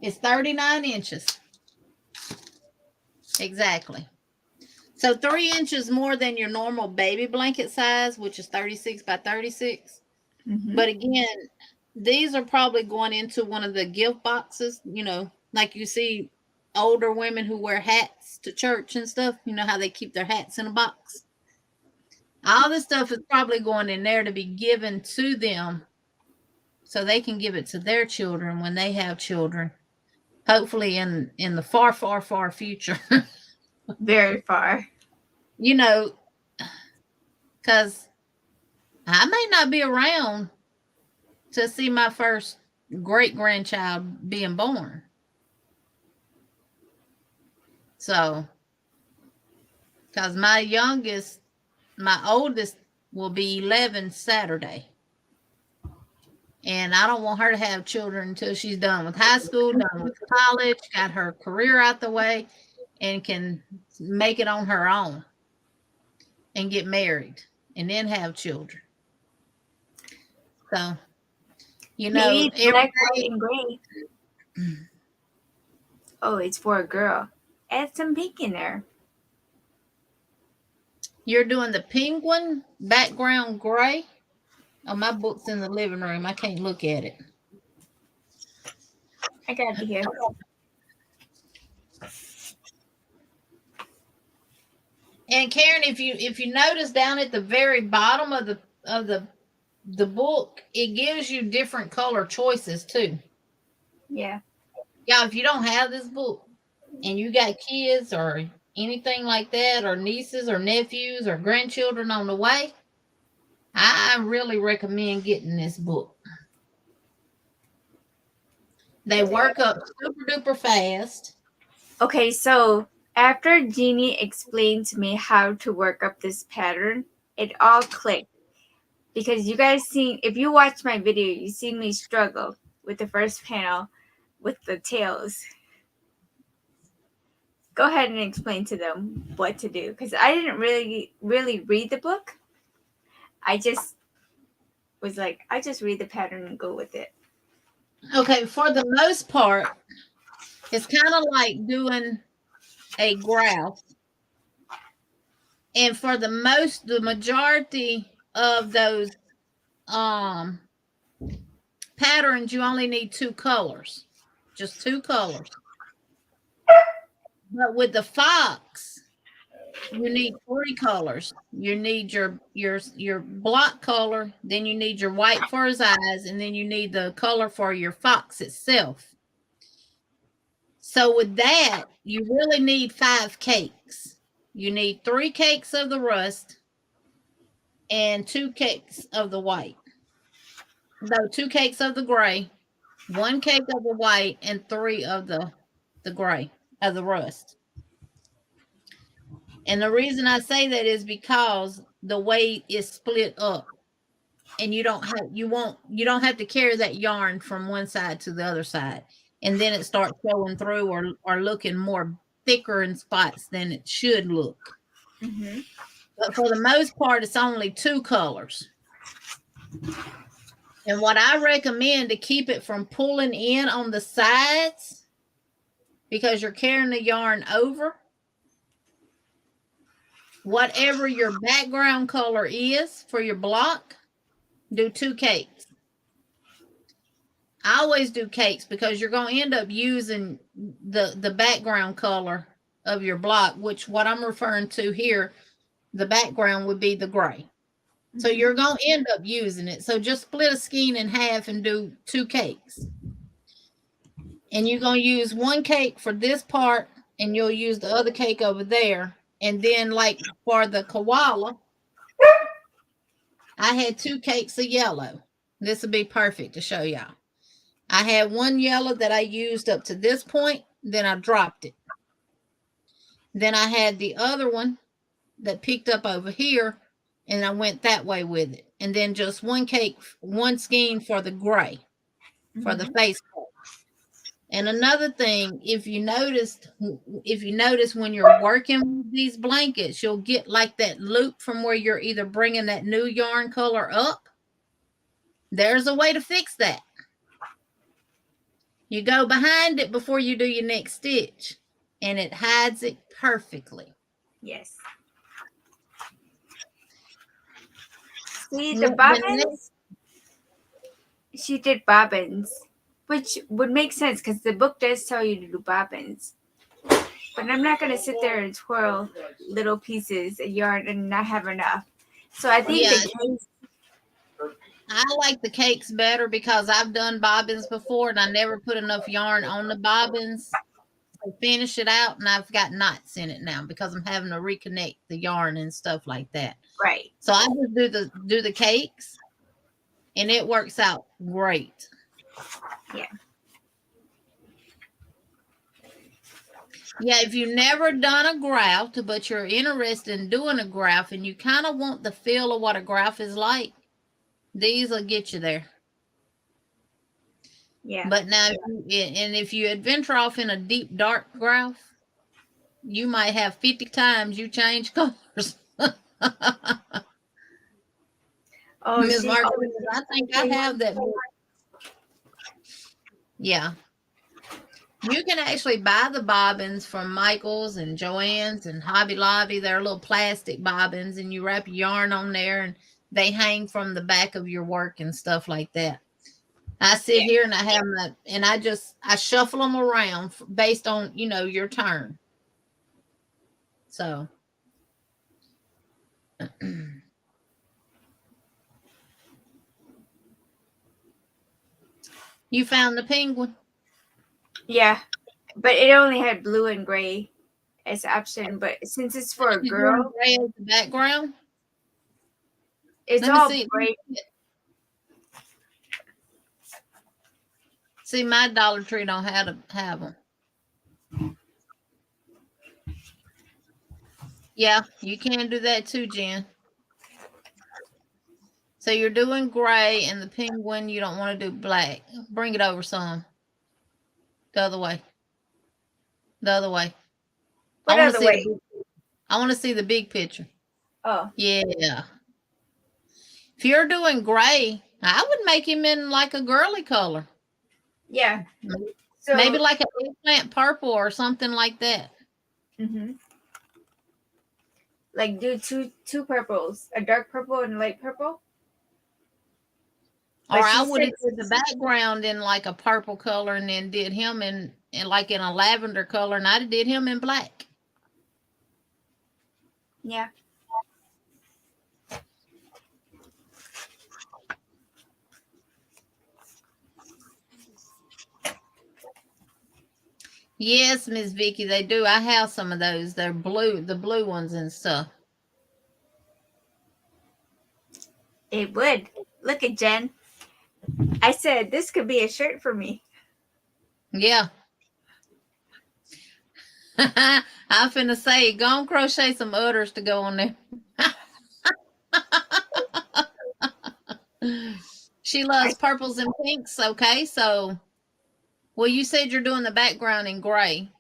It's 39 inches. Exactly. So 3 inches more than your normal baby blanket size, which is 36 by 36. But again, these are probably going into one of the gift boxes, you know, like you see older women who wear hats to church and stuff. You know how they keep their hats in a box? All this stuff is probably going in there to be given to them so they can give it to their children when they have children, hopefully in the far, far, far future. Very far. You know, because I may not be around to see my first great grandchild being born. So, because my oldest will be 11 Saturday. And I don't want her to have children until she's done with high school, done with college, got her career out the way, and can make it on her own and get married and then have children. So, you know, Maybe black, white, and gray. Oh, it's for a girl. Add some pink in there. You're doing the penguin background gray. Oh, my book's in the living room. I can't look at it. I got it here. And Karen, if you notice down at the very bottom of the the book, it gives you different color choices too. Yeah. Yeah, if you don't have this book and you got kids or anything like that, or nieces or nephews or grandchildren on the way, I really recommend getting this book. They work up super duper fast. Okay, so after Jeannie explained to me how to work up this pattern, it all clicked. Because you guys seen, if you watch my video, you see me struggle with the first panel with the tails. Go ahead and explain to them what to do, because I didn't really read the book. I just was like, I just read the pattern and go with it. Okay, for the most part, it's kind of like doing a graph. And for the majority of those patterns, you only need 2 colors, just 2 colors. But with the fox, you need 3 colors. You need your block color, then you need your white for his eyes, and then you need the color for your fox itself. So with that, you really need 5 cakes. You need 3 cakes of the rust and 2 cakes of the white. No, 2 cakes of the gray, 1 cake of the white, and 3 of the gray of the rust. And the reason I say that is because the weight is split up, and you don't have to carry that yarn from one side to the other side, and then it starts showing through or looking more thicker in spots than it should look. Mm-hmm. But for the most part, it's only 2 colors. And what I recommend to keep it from pulling in on the sides, because you're carrying the yarn over, whatever your background color is for your block, do 2 cakes. I always do cakes because you're going to end up using the background color of your block, which what I'm referring to here, the background would be the gray. So you're going to end up using it. So just split a skein in half and do 2 cakes. And you're going to use 1 cake for this part, and you'll use the other cake over there. And then, like for the koala, I had 2 cakes of yellow. This would be perfect to show y'all. I had 1 yellow that I used up to this point, then I dropped it. Then I had the other one that picked up over here, and I went that way with it. And then just 1 cake, 1 skein for the gray, for the face color. And another thing, if you notice when you're working with these blankets, you'll get like that loop from where you're either bringing that new yarn color up. There's a way to fix that. You go behind it before you do your next stitch, and it hides it perfectly. Yes. See, the bobbins, she did bobbins, which would make sense because the book does tell you to do bobbins. But I'm not going to sit there and twirl little pieces of yarn and not have enough. So I think I like the cakes better because I've done bobbins before, and I never put enough yarn on the bobbins to finish it out, and I've got knots in it now because I'm having to reconnect the yarn and stuff like that. Right. So I just do the cakes, and it works out great. Yeah. Yeah, if you've never done a graft, but you're interested in doing a graft and you kind of want the feel of what a graft is like, these will get you there. Yeah. But now, if you adventure off in a deep, dark graft, you might have 50 times you change colors. Oh, Ms. Margaret, I think I have that book. Yeah. You can actually buy the bobbins from Michael's and Joann's and Hobby Lobby. They're little plastic bobbins, and you wrap yarn on there, and they hang from the back of your work and stuff like that. I sit here and I have them, and I shuffle them around based on, your turn. So. You found the penguin? Yeah, but it only had blue and gray as option. But since it's for a She's doing girl, gray as the background. it's Let me all see. gray. See, my Dollar Tree don't have them. Yeah, you can do that too, Jen. So you're doing gray, and the penguin you don't want to do black. Bring it over some. The other way. The other way. What I want to other see way? I want to see the big picture. Oh, Yeah. If you're doing gray, I would make him in like a girly color. yeah. So Maybe like an eggplant purple or something like that. mhm. Like do two purples, a dark purple and a light purple. Or But I she would have said did the background in like a purple color and then did him in like in a lavender color, and I did him in black. yeah. Yes, Miss Vicky, they do. I have some of those. They're blue, the blue ones and stuff. It would. Look at Jen. I said this could be a shirt for me. Yeah. I'm finna say, go and crochet some udders to go on there. She loves purples and pinks. Okay, so, well, you said you're doing the background in gray.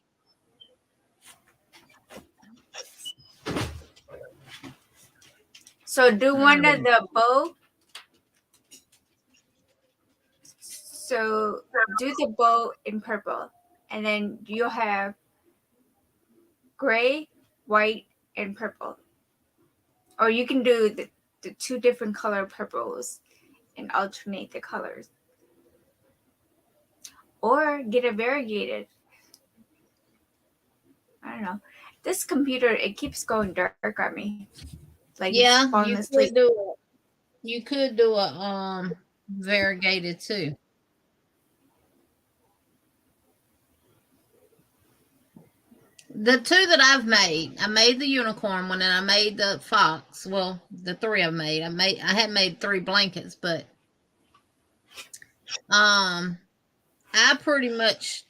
So do one of the bow. So do the bow in purple, and then you'll have gray, white, and purple. Or you can do the two different color purples and alternate the colors. Or get it variegated. I don't know. This computer, it keeps going dark on me. Like Yeah, it's falling you asleep. could do it. You could do a variegated too. The two that I've made, I made the unicorn one and I made the fox. Well, the three I made. I had made 3 blankets, but I pretty much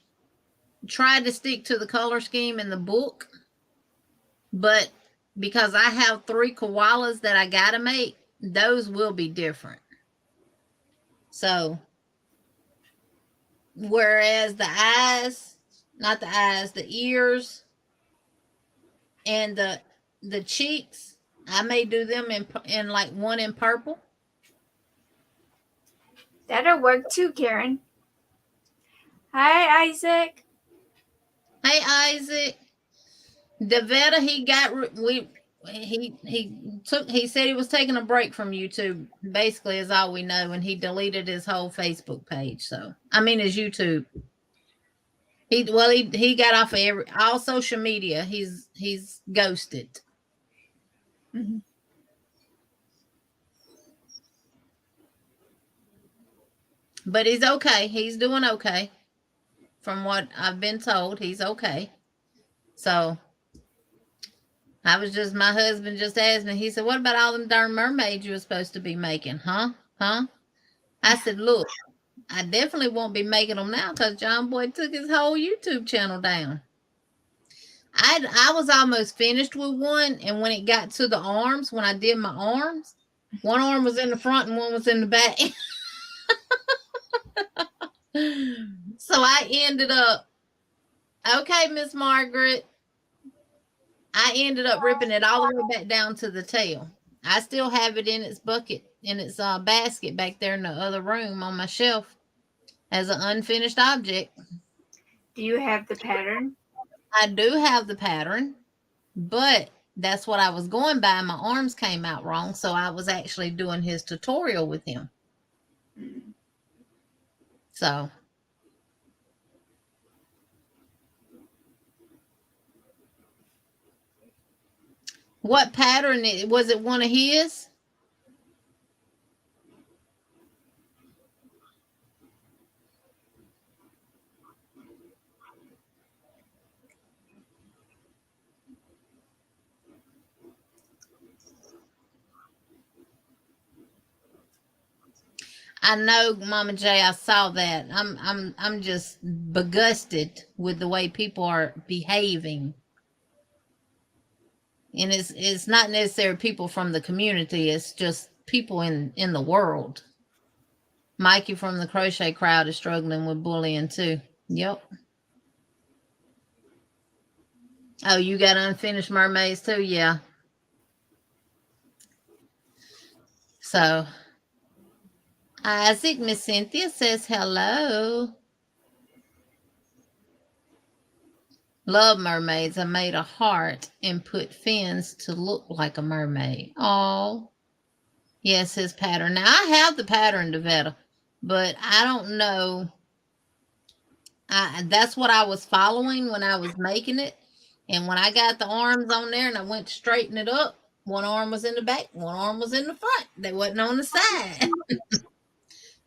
tried to stick to the color scheme in the book, but because I have 3 koalas that I gotta make, those will be different. So whereas the eyes, not the eyes, the ears and the cheeks, I may do them in like one in purple. That'll work too, Karen. Hi, Isaac. Hey, Isaac. Davetta, he said he was taking a break from YouTube, basically is all we know, and he deleted his whole Facebook page. So I mean his YouTube. He got off of all social media. He's ghosted. Mm-hmm. But he's okay. He's doing okay. From what I've been told, he's okay. So my husband just asked me, he said, what about all them darn mermaids you were supposed to be making? Huh? I said, look, I definitely won't be making them now because John Boy took his whole YouTube channel down. I was almost finished with one, and when it got to the arms, when I did my arms, one arm was in the front and one was in the back. So I ended up, okay, Miss Margaret, I ended up ripping it all the way back down to the tail. I still have it in its bucket, in its basket back there in the other room on my shelf as an unfinished object. Do you have the pattern? I do have the pattern, but that's what I was going by. My arms came out wrong, so I was actually doing his tutorial with him. So what pattern was it? One of his? I know, Mama J, I saw that. I'm just begusted with the way people are behaving. And it's not necessarily people from the community, it's just people in the world. Mikey from the crochet crowd is struggling with bullying too. Yep. Oh, you got unfinished mermaids too? Yeah. So Isaac, Miss Cynthia says hello. Love mermaids. I made a heart and put fins to look like a mermaid. Oh, yes, his pattern. Now I have the pattern, Devetta, but I don't know. That's what I was following when I was making it. And when I got the arms on there and I went to straighten it up, one arm was in the back, one arm was in the front. They wasn't on the side.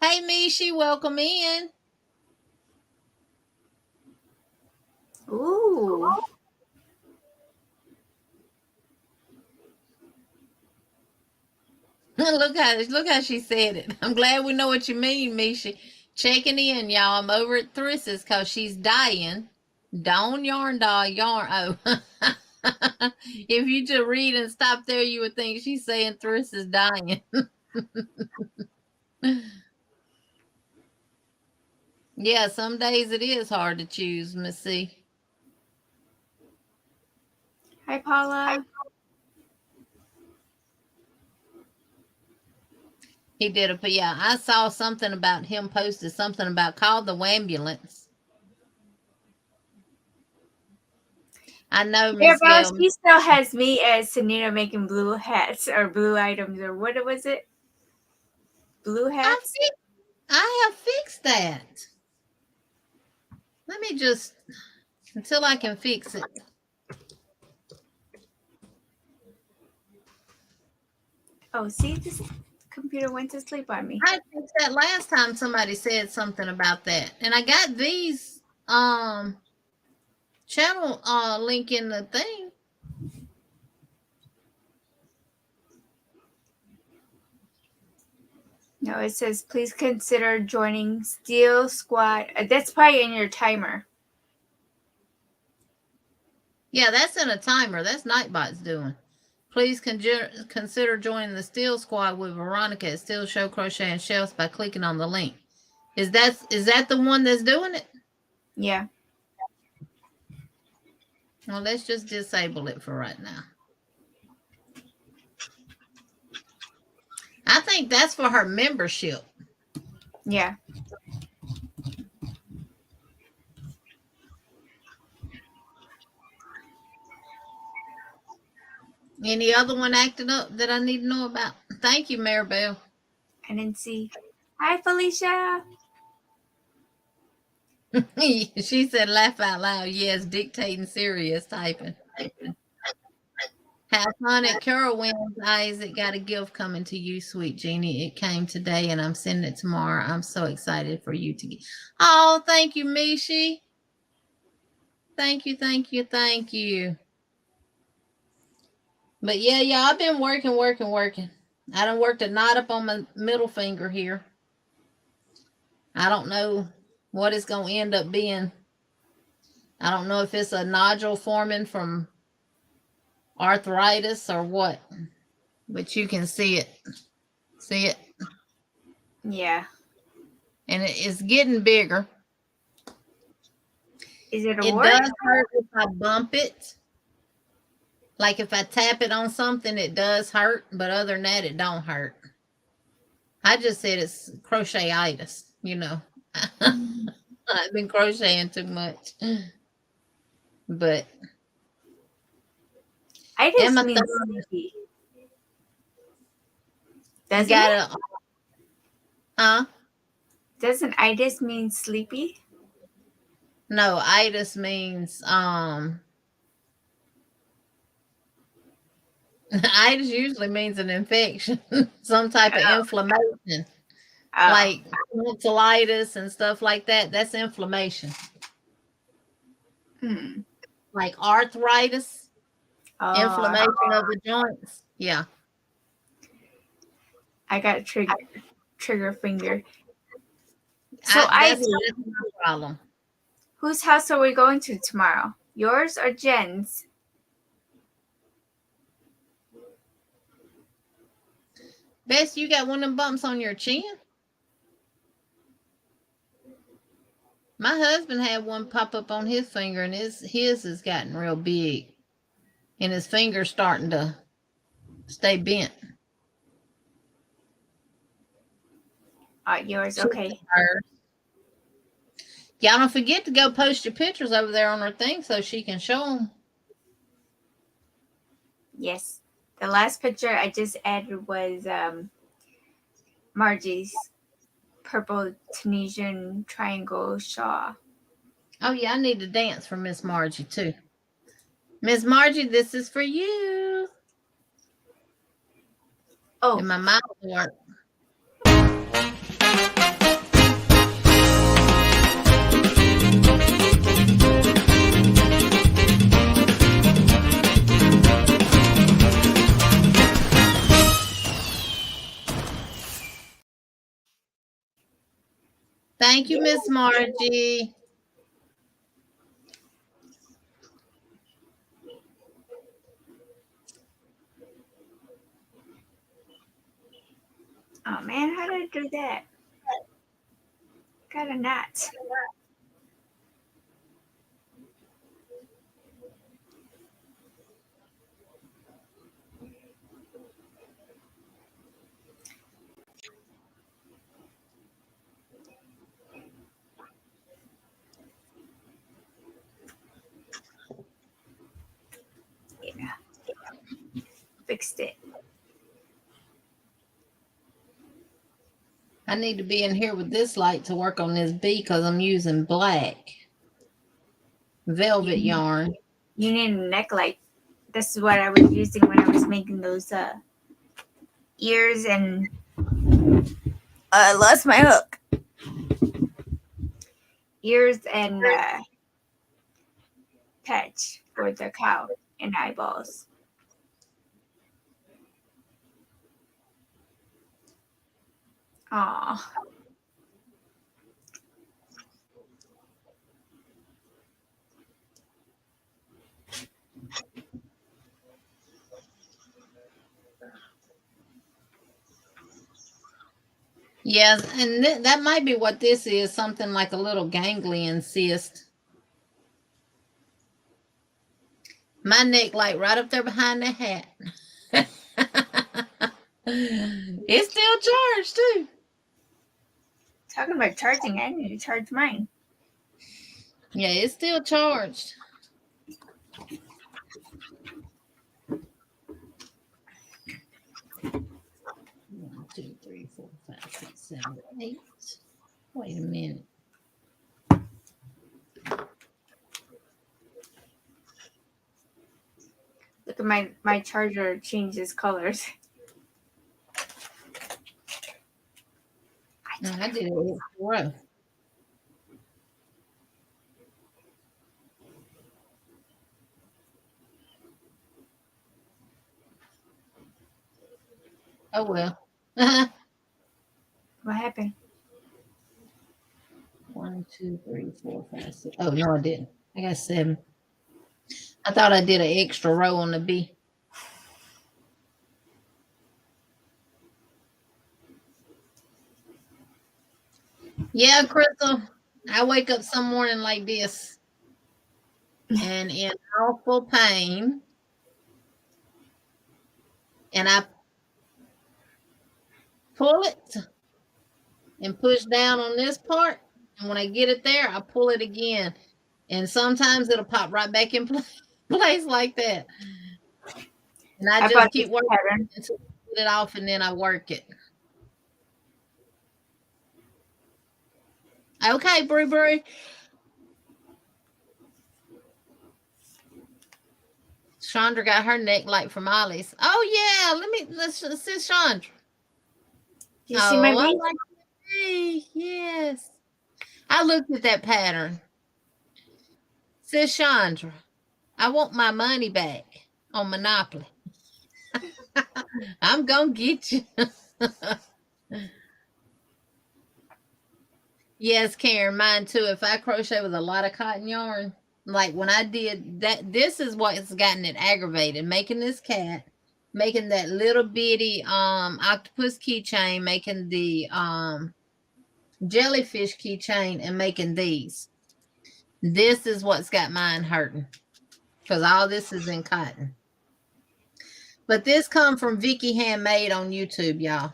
Hey, Mishi, welcome in. Ooh. Look how she said it. I'm glad we know what you mean, Mishi. Checking in, y'all. I'm over at Thris's because she's dying. Dawn yarn doll yarn. Oh. If you just read and stop there, you would think she's saying Thriss is dying. Yeah, some days it is hard to choose, Miss C. Hi, Paula. He did it, but yeah, I saw something about him posted something about call the ambulance. I know, Miss Yeah, Gail. she still has me as Sanita making blue hats or blue items or what was it? Blue hats? I have fixed that. Let me just until I can fix it. Oh, see, this computer went to sleep on me. I fixed that last time somebody said something about that. And I got these channel link in the thing. No, it says please consider joining Steel Squad. That's probably in your timer. Yeah, that's in a timer. That's Nightbot's doing. Please consider joining the Steel Squad with Veronica at Steel Show Crochet and Shelves by clicking on the link. Is that the one that's doing it? Yeah. Well, let's just disable it for right now. I think that's for her membership. Yeah. Any other one acting up that I need to know about? Thank you, Maribel. I didn't see. Hi, Felicia. She said, laugh out loud. Yes, dictating serious typing. Have fun at Carowinds. Isaac got a gift coming to you, sweet Jeannie. It came today and I'm sending it tomorrow. I'm so excited for you to get. Oh, thank you, Mishi. Thank you, thank you, thank you. But yeah, I've been working. I done worked a knot up on my middle finger here. I don't know what it's going to end up being. I don't know if it's a nodule forming from arthritis or what, but you can see it. See it? Yeah. And it's getting bigger. Is it a It wart? does hurt if I bump it. Like if I tap it on something, it does hurt, but other than that, it don't hurt. I just said it's crochet-itis, you know. I've been crocheting too much. But I just mean sleepy. Doesn't it? Doesn't itis mean sleepy? No, itis means itis usually means an infection, some type of inflammation. Like tonsillitis and stuff like that. That's inflammation. Like arthritis, inflammation of the joints. Yeah. I got trigger finger. So That's my problem. whose house are we going to tomorrow? Yours or Jen's? Bess, you got one of them bumps on your chin? My husband had one pop up on his finger, and his has gotten real big, and his finger's starting to stay bent. Yours, okay. Y'all don't forget to go post your pictures over there on her thing so she can show them. Yes. The last picture I just added was Margie's purple Tunisian triangle shawl. Oh, yeah, I need to dance for Miss Margie, too. Miss Margie, this is for you. Oh. And my mouth work. Thank you, Miss Margie. Oh man, how did I do that? Got a knot. Yeah. Fixed it. I need to be in here with this light to work on this bee because I'm using black velvet yarn. You need a neck light. This is what I was using when I was making those ears, and I lost my hook. Ears and patch for the cow and eyeballs. Aw. Yes, and that might be what this is, something like a little ganglion cyst. My neck light right up there behind the hat. It's still charged too. Talking about charging, I need to charge mine. Yeah, it's still charged. One, 2, 3, 4, 5, 6, 7, 8. Wait a minute. Look at my charger changes colors. I did it rough. Oh well. What happened? 1, 2, 3, 4, 5, 6. Oh no, I didn't. I got 7. I thought I did an extra row on the B. Yeah, Crystal. I wake up some morning like this and in awful pain. And I pull it and push down on this part. And when I get it there, I pull it again. And sometimes it'll pop right back in place like that. And I just keep working until I get it off, and then I work it. Okay, Brie. Chandra got her neck light from Ollie's. Oh yeah, let's see Chandra. You see my bee? Like bee. Yes. I looked at that pattern. Says Chandra, I want my money back on Monopoly. I'm gonna get you. Yes, Karen, mine too. If I crochet with a lot of cotton yarn, like when I did that, this is what's gotten it aggravated. Making this cat, making that little bitty octopus keychain, making the jellyfish keychain, and making these. This is what's got mine hurting. Because all this is in cotton. But this come from Vicky Handmade on YouTube, y'all.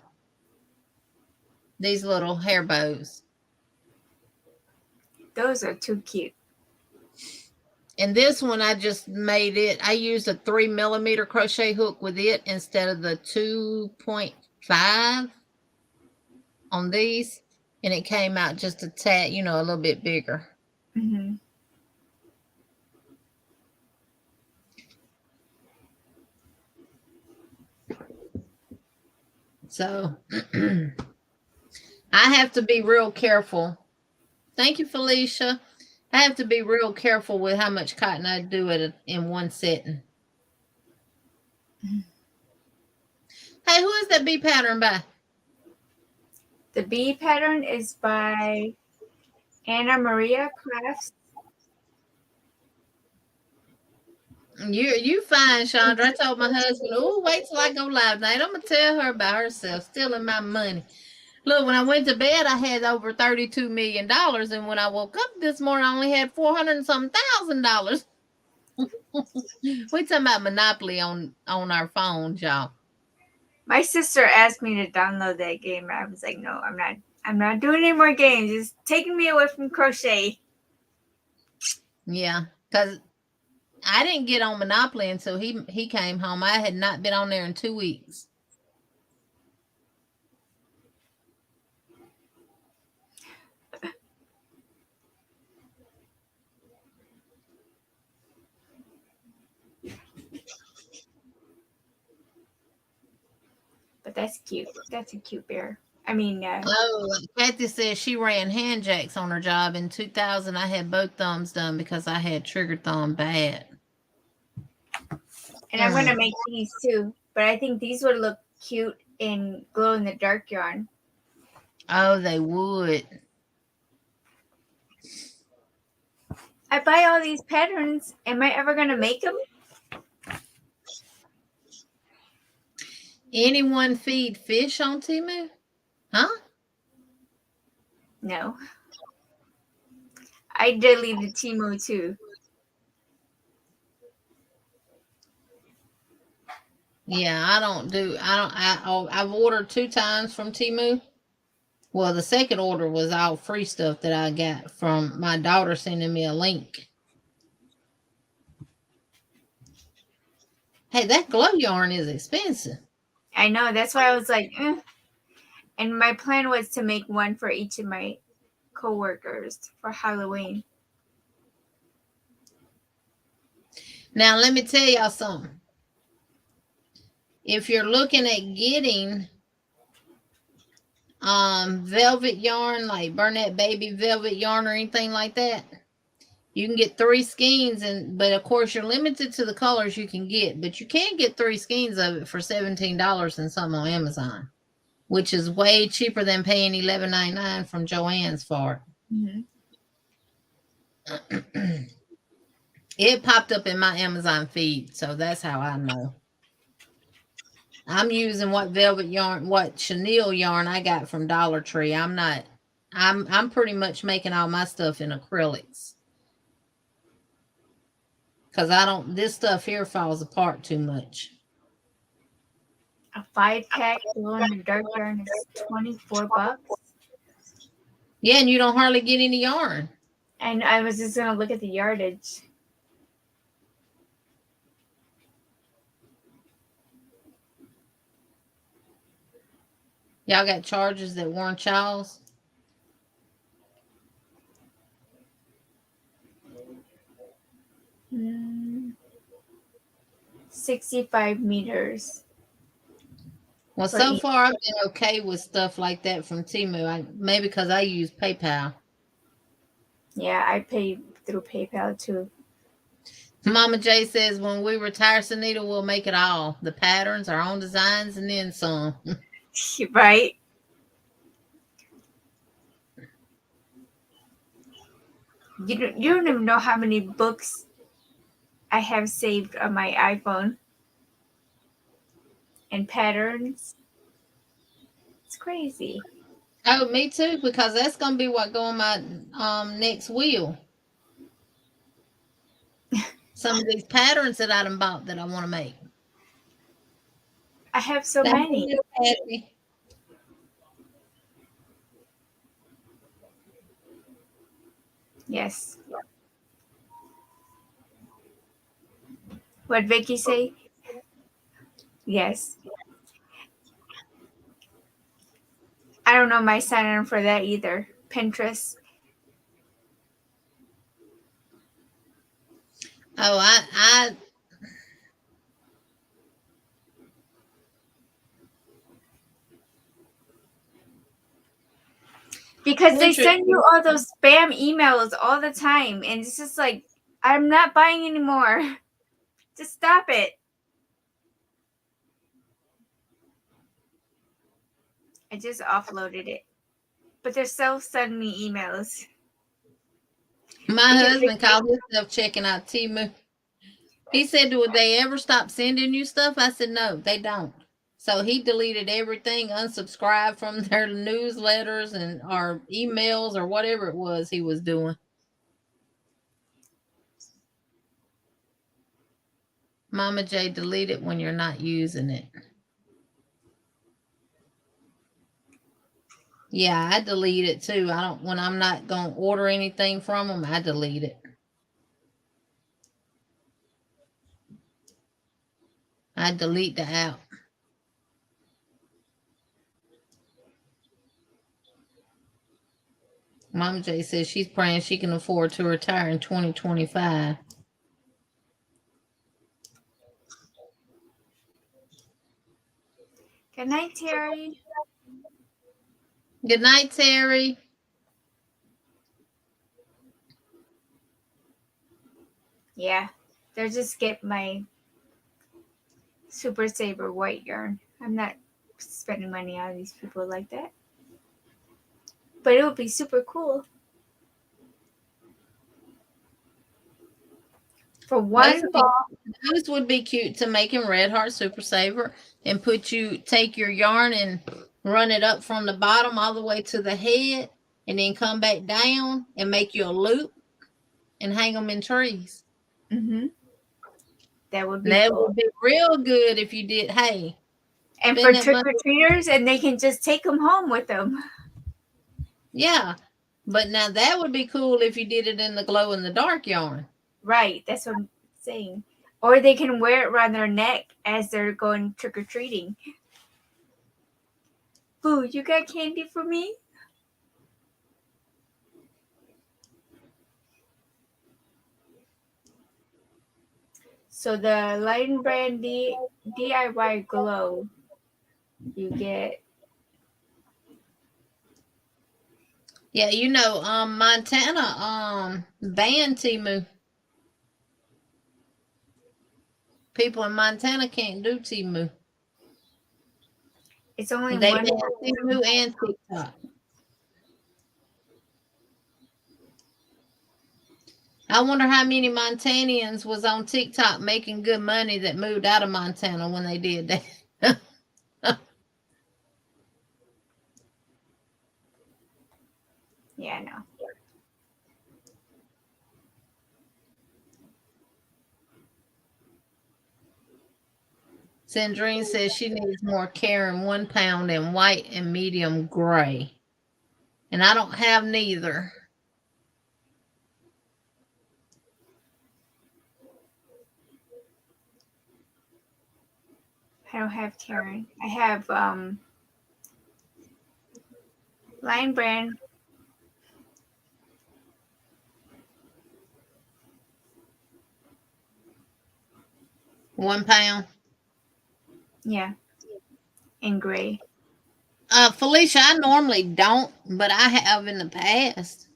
These little hair bows. Those are too cute. And this one, I just made it. I used a 3mm crochet hook with it instead of the 2.5 on these. And it came out just a tad, you know, a little bit bigger. Mm-hmm. So I have to be real careful. Thank you, Felicia. I have to be real careful with how much cotton I do it in one setting. Hey, who is that bee pattern by? The bee pattern is by Anna Maria Crafts. You fine, Chandra. I told my husband, oh, wait till I go live tonight. I'm going to tell her about herself stealing my money. Look, when I went to bed, I had over $32 million. And when I woke up this morning, I only had $400,000. We talking about Monopoly on our phones, y'all. My sister asked me to download that game. I was like, no, I'm not doing any more games. It's taking me away from crochet. Yeah, because I didn't get on Monopoly until he came home. I had not been on there in 2 weeks. But that's cute. That's a cute bear. I mean, Kathy says she ran hand jacks on her job. In 2000, I had both thumbs done because I had trigger thumb bad. and I'm going to make these too. But I think these would look cute in glow-in-the-dark yarn. Oh, they would. I buy all these patterns. Am I ever going to make them? Anyone feed fish on Temu? Huh? No. I deleted Temu too. Yeah, I've ordered 2 times from Temu. Well, the second order was all free stuff that I got from my daughter sending me a link. Hey, that glow yarn is expensive. I know. That's why I was like, eh. And my plan was to make one for each of my coworkers for Halloween. Now, let me tell y'all something. If you're looking at getting velvet yarn, like Burnett Baby velvet yarn or anything like that, you can get 3 skeins, but of course you're limited to the colors you can get, but you can get 3 skeins of it for $17 and something on Amazon, which is way cheaper than paying $11.99 from Joann's for it. Mm-hmm. It popped up in my Amazon feed, so that's how I know. I'm using what chenille yarn I got from Dollar Tree. I'm pretty much making all my stuff in acrylics. Because this stuff here falls apart too much. A 5-pack glow-in-the-dark yarn is $24. Yeah, and you don't hardly get any yarn. And I was just going to look at the yardage. Y'all got charges that weren't y'all's? Mm, 65 meters. Well, so far I've been okay with stuff like that from Temu. Maybe because I use PayPal. Yeah, I pay through PayPal too. Mama J says when we retire, Sunita, we'll make it all. The patterns, our own designs, and then some. Right? You don't even know how many books I have saved on my iPhone and patterns. It's crazy. Oh, me too, because that's gonna be what go on my next wheel. Some of these patterns that I done bought that I want to make. I have so Thank many. you, Patty. Yes. What Vicky say? Yes. I don't know my sign-in for that either. Pinterest. Oh, I Because they Pinterest. send you all those spam emails all the time. And it's just like, I'm not buying anymore. Just stop it. I just offloaded it. But they're still sending me emails. My Because husband called himself checking out Timu. He said, "Would they ever stop sending you stuff?" I said, "No, they don't." So he deleted everything, unsubscribed from their newsletters and or emails or whatever it was he was doing. Mama J, delete it when you're not using it. Yeah, I delete it too. I don't when I'm not gonna order anything from them. I delete it. I delete the app. Mama J says she's praying she can afford to retire in 2025. good night, Terry. Good night, Terry. Yeah. They're just get my Super Saver white yarn. I'm not spending money on these people like that. But it would be super cool. For one ball. Those would be cute to make in Red Heart Super Saver and take your yarn and run it up from the bottom all the way to the head and then come back down and make you a loop and hang them in trees. Mm-hmm. That would be That cool. would be real good if you did. Hey, And spend for that money. trick-or-treaters, and they can just take them home with them. Yeah, but now that would be cool if you did it in the glow in the dark yarn. Right, that's what I'm saying. Or they can wear it around their neck as they're going trick-or-treating. Boo, you got candy for me? So the Light Brand DIY Glow, you get... Yeah, Montana banned Timu. People in Montana can't do Timu. It's only They one... banned Timu and TikTok. I wonder how many Montanians was on TikTok making good money that moved out of Montana when they did that. Yeah, I know. Sandrine says she needs more Karen 1 pound in white and medium gray. And I don't have neither. I don't have Karen. I have Lion Brand. £1. Yeah. In gray. Felicia, I normally don't, but I have in the past.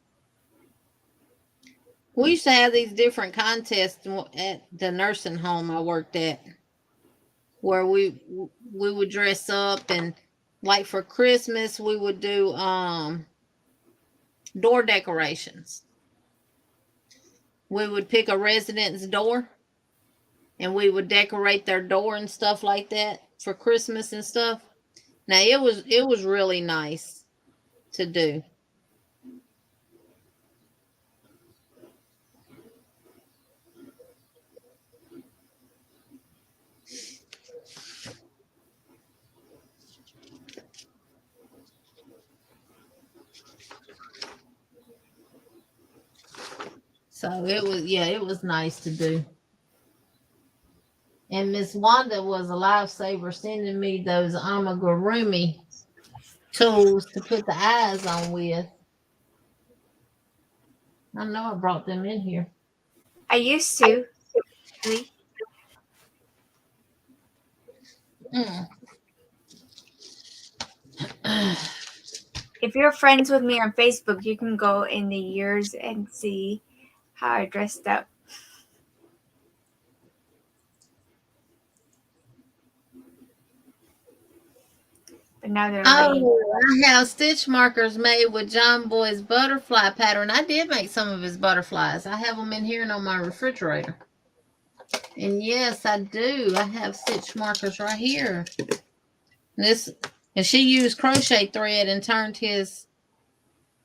We used to have these different contests at the nursing home I worked at, where we would dress up and like for Christmas we would do door decorations. we would pick a resident's door and we would decorate their door and stuff like that for Christmas and stuff. Now it was really nice to do. So it was nice to do. And Miss Wanda was a lifesaver sending me those amigurumi tools to put the eyes on with. I know I brought them in here. I used to. Really. Mm. If you're friends with me on Facebook, you can go in the years and see how I dressed up. But now they're lame. Oh, I have stitch markers made with John Boy's butterfly pattern. I did make some of his butterflies. I have them in here and on my refrigerator. And yes, I do. I have stitch markers right here. And she used crochet thread and turned his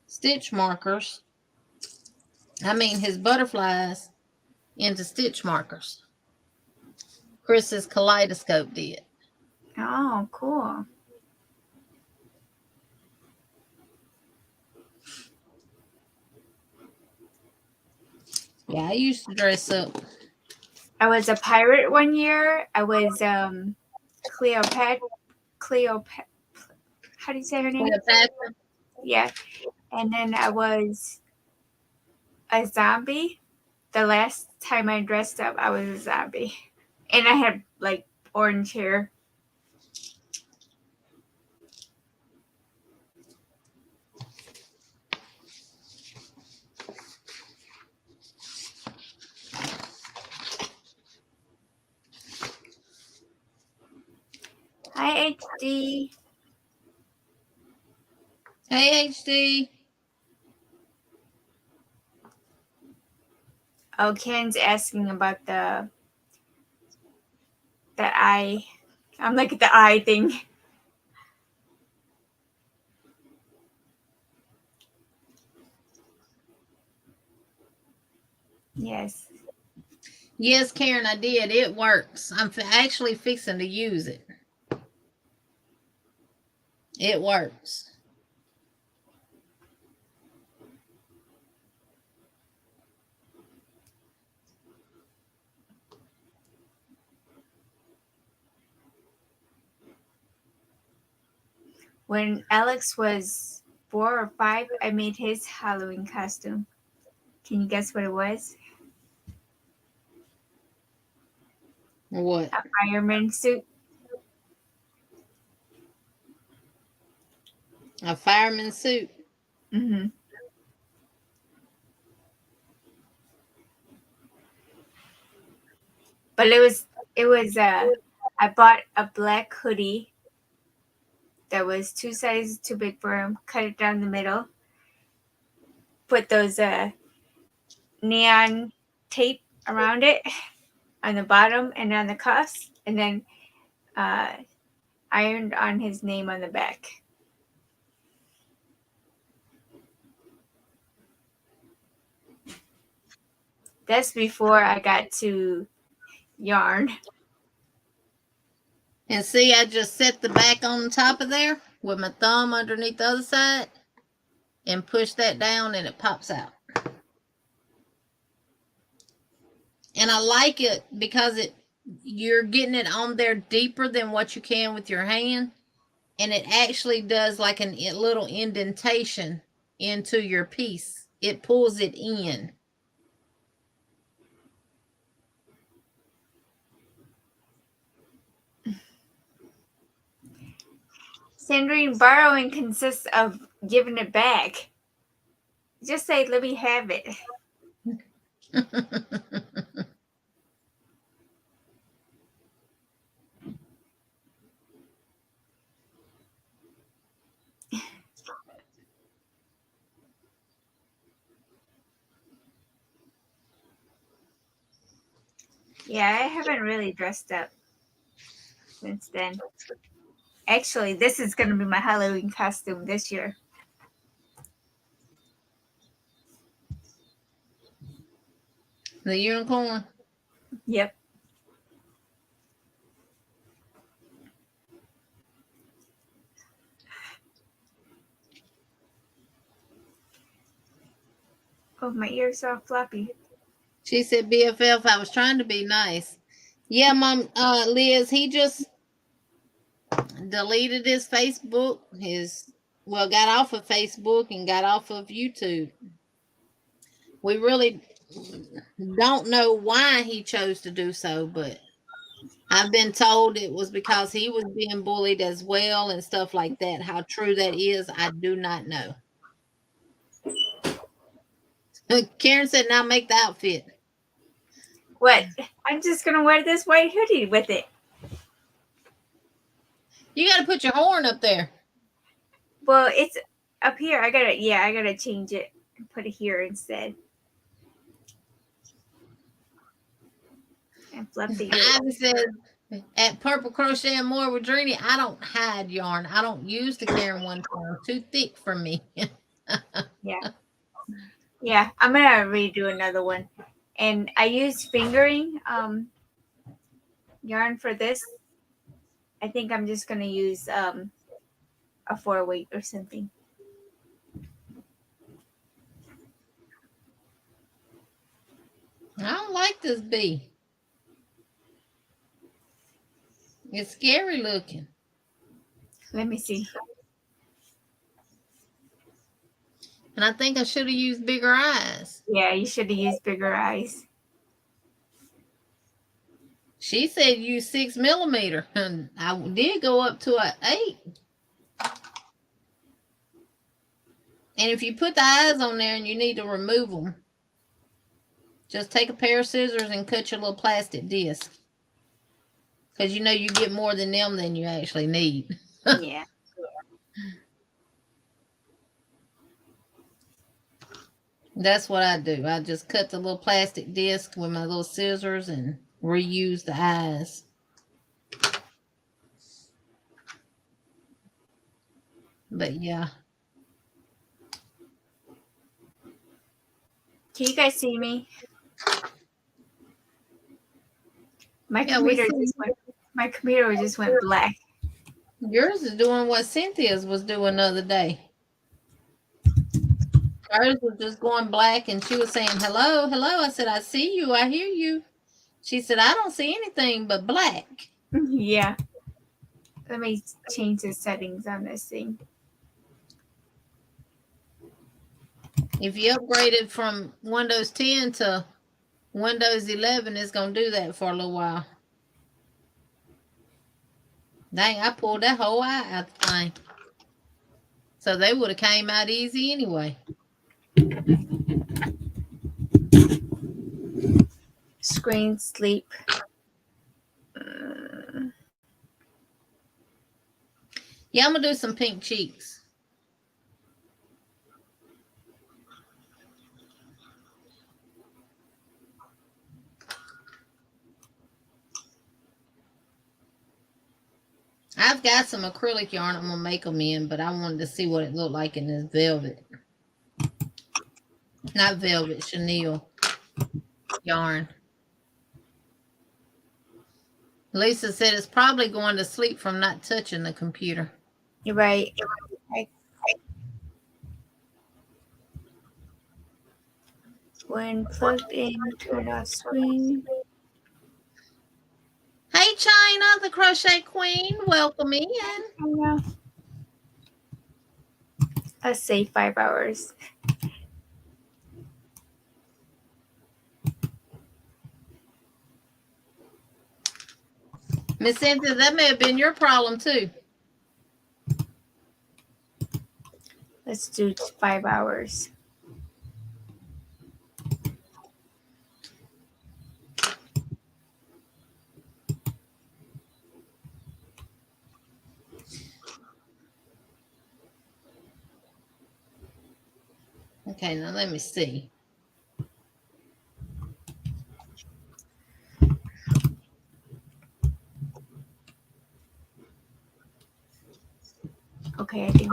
stitch markers, his butterflies, into stitch markers. Chris's kaleidoscope did. Oh, cool. Yeah, I used to dress up. I was a pirate one year. I was Cleopatra. How do you say her name? Cleopatra. Yeah. And then I was a zombie. The last time I dressed up, I was a zombie. And I had like orange hair. Hi, HD. Hey, HD. Oh, Ken's asking about the eye. I'm like the eye thing. Yes. Yes, Karen, I did. It works. I'm actually fixing to use it. It works. When Alex was 4 or 5, I made his Halloween costume. Can you guess what it was? What? A fireman suit. A fireman suit. Mm-hmm. But I bought a black hoodie that was 2 sizes too big for him, cut it down the middle, put those neon tape around it on the bottom and on the cuffs, and then ironed on his name on the back. That's before I got to yarn. And see, I just set the back on top of there with my thumb underneath the other side and push that down and it pops out. And I like it because you're getting it on there deeper than what you can with your hand. And it actually does like a little indentation into your piece. It pulls it in. Sandrine, borrowing consists of giving it back. Just say, let me have it. Yeah, I haven't really dressed up since then. Actually, this is going to be my Halloween costume this year. The unicorn. Yep. Oh, my ears are floppy. She said, BFF, I was trying to be nice. Yeah, Mom, Liz, he just deleted his Facebook, got off of Facebook and got off of YouTube. We really don't know why he chose to do so, but I've been told it was because he was being bullied as well and stuff like that. How true that is, I do not know. Karen said, now make the outfit. What? I'm just going to wear this white hoodie with it. You got to put your horn up there. Well, it's up here. I gotta change it and put it here instead. And flip the ear. I said, at Purple Crochet and More with Drini, I don't hide yarn. I don't use the Karen one time. Too thick for me. Yeah. Yeah, I'm gonna redo another one. And I used fingering yarn for this. I think I'm just gonna use a 4-weight or something. I don't like this bee. It's scary looking. Let me see. And I think I should have used bigger eyes. Yeah, you should have used bigger eyes. She said use 6mm, and I did go up to an 8. And if you put the eyes on there and you need to remove them, just take a pair of scissors and cut your little plastic disc. Because you know you get more than them than you actually need. Yeah. That's what I do. I just cut the little plastic disc with my little scissors and reuse the eyes. But yeah. Can you guys see me? My Yeah, we computer just went black. Yours is doing what Cynthia's was doing the other day. Hers was just going black and she was saying, hello, hello. I said, I see you. I hear you. She said, I don't see anything but black. Yeah. Let me change the settings on this thing. If you upgraded from Windows 10 to Windows 11, it's going to do that for a little while. Dang, I pulled that whole eye out the thing. So they would have came out easy anyway. Screen sleep. Yeah, I'm going to do some pink cheeks. I've got some acrylic yarn I'm going to make them in, but I wanted to see what it looked like in this velvet. Not velvet, chenille yarn. Lisa said it's probably going to sleep from not touching the computer. You're right. When plugged in, turn off screen. Hey, China, the Crochet Queen. Welcome in. Let's say 5 hours. Miss Cynthia, that may have been your problem too. Let's do 5 hours. Okay, now let me see.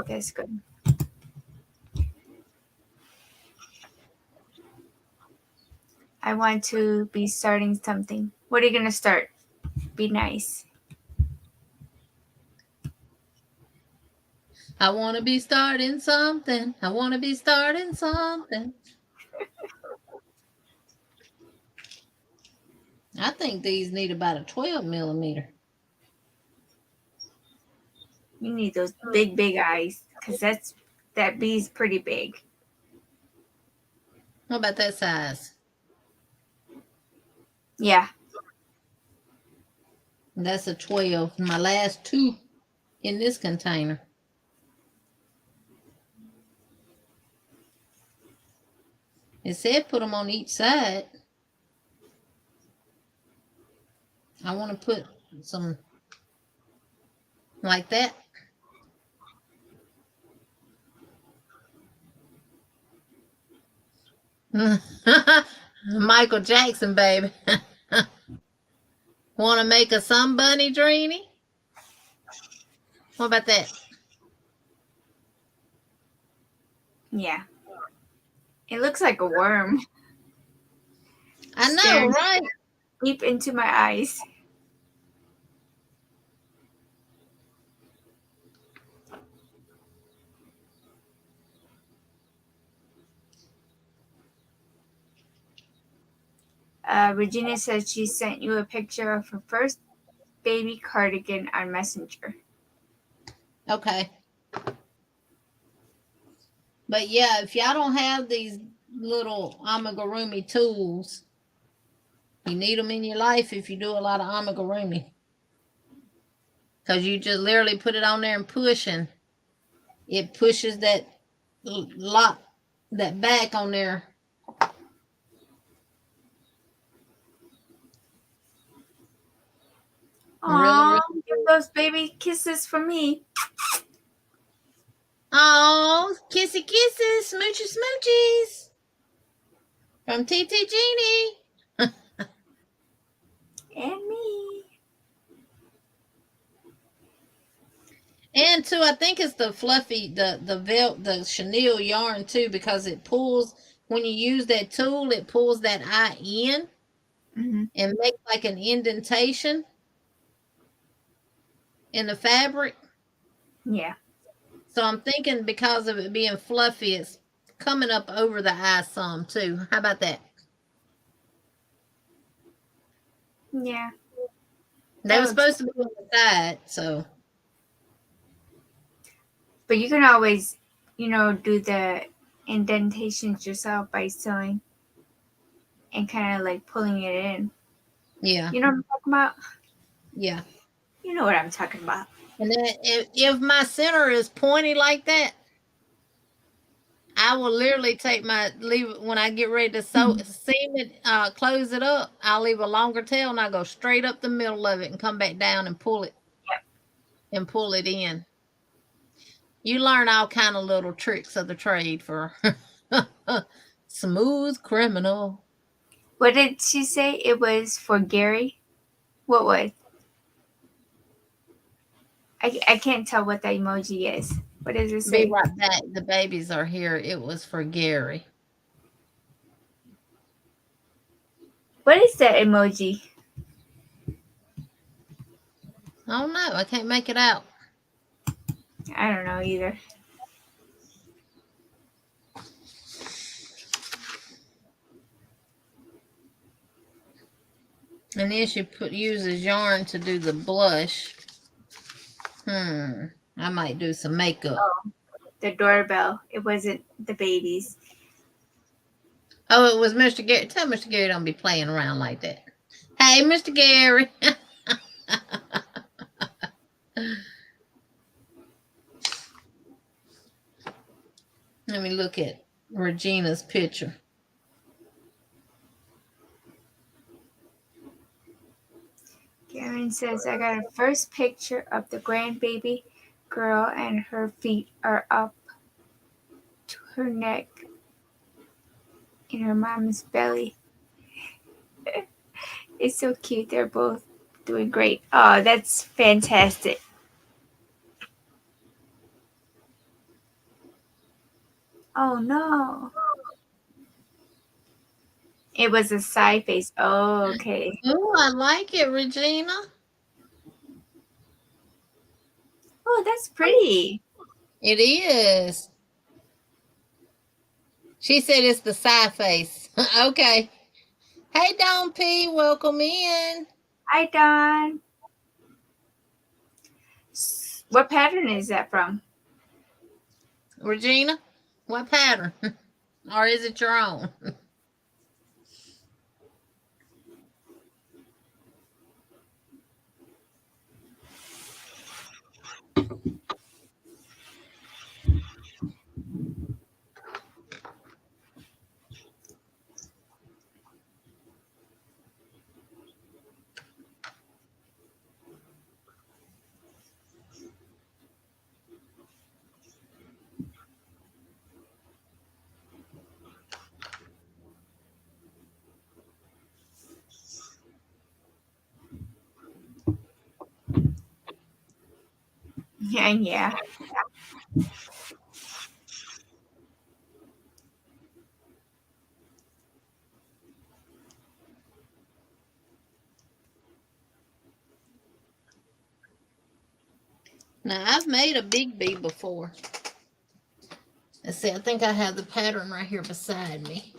that's good. I want to be starting something. What are you gonna start? Be nice. I want to be starting something. I want to be starting something. I think these need about a 12 millimeter. You need those big eyes, because that bee's pretty big. What about that size? Yeah. That's a 12. My last two in this container. It said put them on each side. I want to put some like that. Michael Jackson, baby. Want to make a sun bunny, Dreamy? What about that? Yeah. It looks like a worm. I know, Staring right? deep into my eyes. Regina says she sent you a picture of her first baby cardigan on Messenger. Okay. But yeah, if y'all don't have these little amigurumi tools, you need them in your life if you do a lot of amigurumi. Because you just literally put it on there and push, and it pushes that lock, that back on there. Aww, give those baby kisses for me. Oh, kissy kisses, smoochy smoochies from TT Genie. And me. And too, I think it's the fluffy, the chenille yarn too, because it pulls when you use that tool, it pulls that eye in and makes like an indentation in the fabric. Yeah. So I'm thinking because of it being fluffy, it's coming up over the eye some too. How about that? Yeah. They were supposed to be on the side, so. But you can always, do the indentations yourself by sewing and kind of like pulling it in. Yeah. You know what I'm talking about? Yeah. You know what I'm talking about. And then if my center is pointy like that, I will literally leave it when I get ready to seam it, close it up. I'll leave a longer tail and I go straight up the middle of it and come back down and pull it. Yep. And pull it in. You learn all kind of little tricks of the trade for smooth criminal. What did she say? It was for Gary? What was? I can't tell what the emoji is. What does it say? Be right back. The babies are here. It was for Gary. What is that emoji? I don't know. I can't make it out. I don't know either. And then she uses yarn to do the blush. I might do some makeup. Oh, the doorbell. It wasn't the babies. Oh, it was Mr. Gary. Tell Mr. Gary don't be playing around like that. Hey, Mr. Gary. Let me look at Regina's picture. Karen says, I got a first picture of the grandbaby girl and her feet are up to her neck in her mom's belly. It's so cute. They're both doing great. Oh, that's fantastic. Oh no. It was a side face. Oh, okay. Oh, I like it, Regina. Oh, that's pretty. It is. She said it's the side face. Okay. Hey, Don P, welcome in. Hi, Don. What pattern is that from? Regina, what pattern? Or is it your own? Yeah. Now, I've made a big bee before. Let's see, I think I have the pattern right here beside me.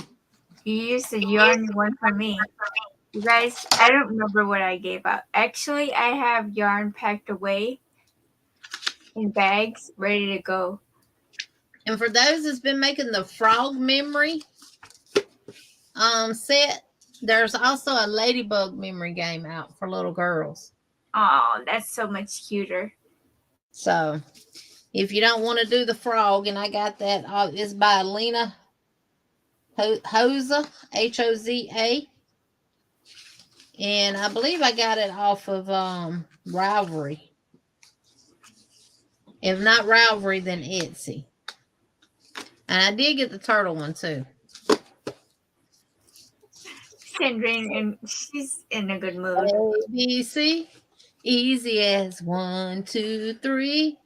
You used the yarn one for me. You guys, I don't remember what I gave out. Actually, I have yarn packed away in bags, ready to go. And for those that's been making the frog memory set, there's also a ladybug memory game out for little girls. Oh, that's so much cuter. So if you don't want to do the frog, and I got that, it's by Lena Hoza, Hoza, and I believe I got it off of Ravelry. If not Ravelry, then Etsy. And I did get the turtle one too. Sandrine, and she's in a good mood. A, B, C, easy as 1, 2, 3.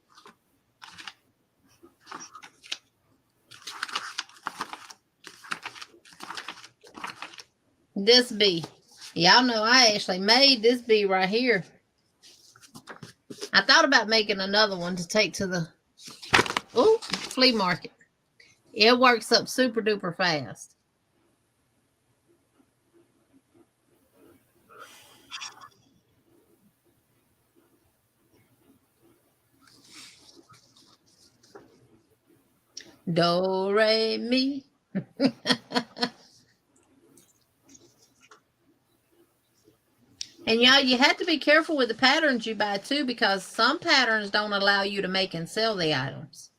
This bee. Y'all know I actually made this bee right here. I thought about making another one to take to the flea market. It works up super duper fast. Do, re, mi. And y'all, you have to be careful with the patterns you buy too, because some patterns don't allow you to make and sell the items.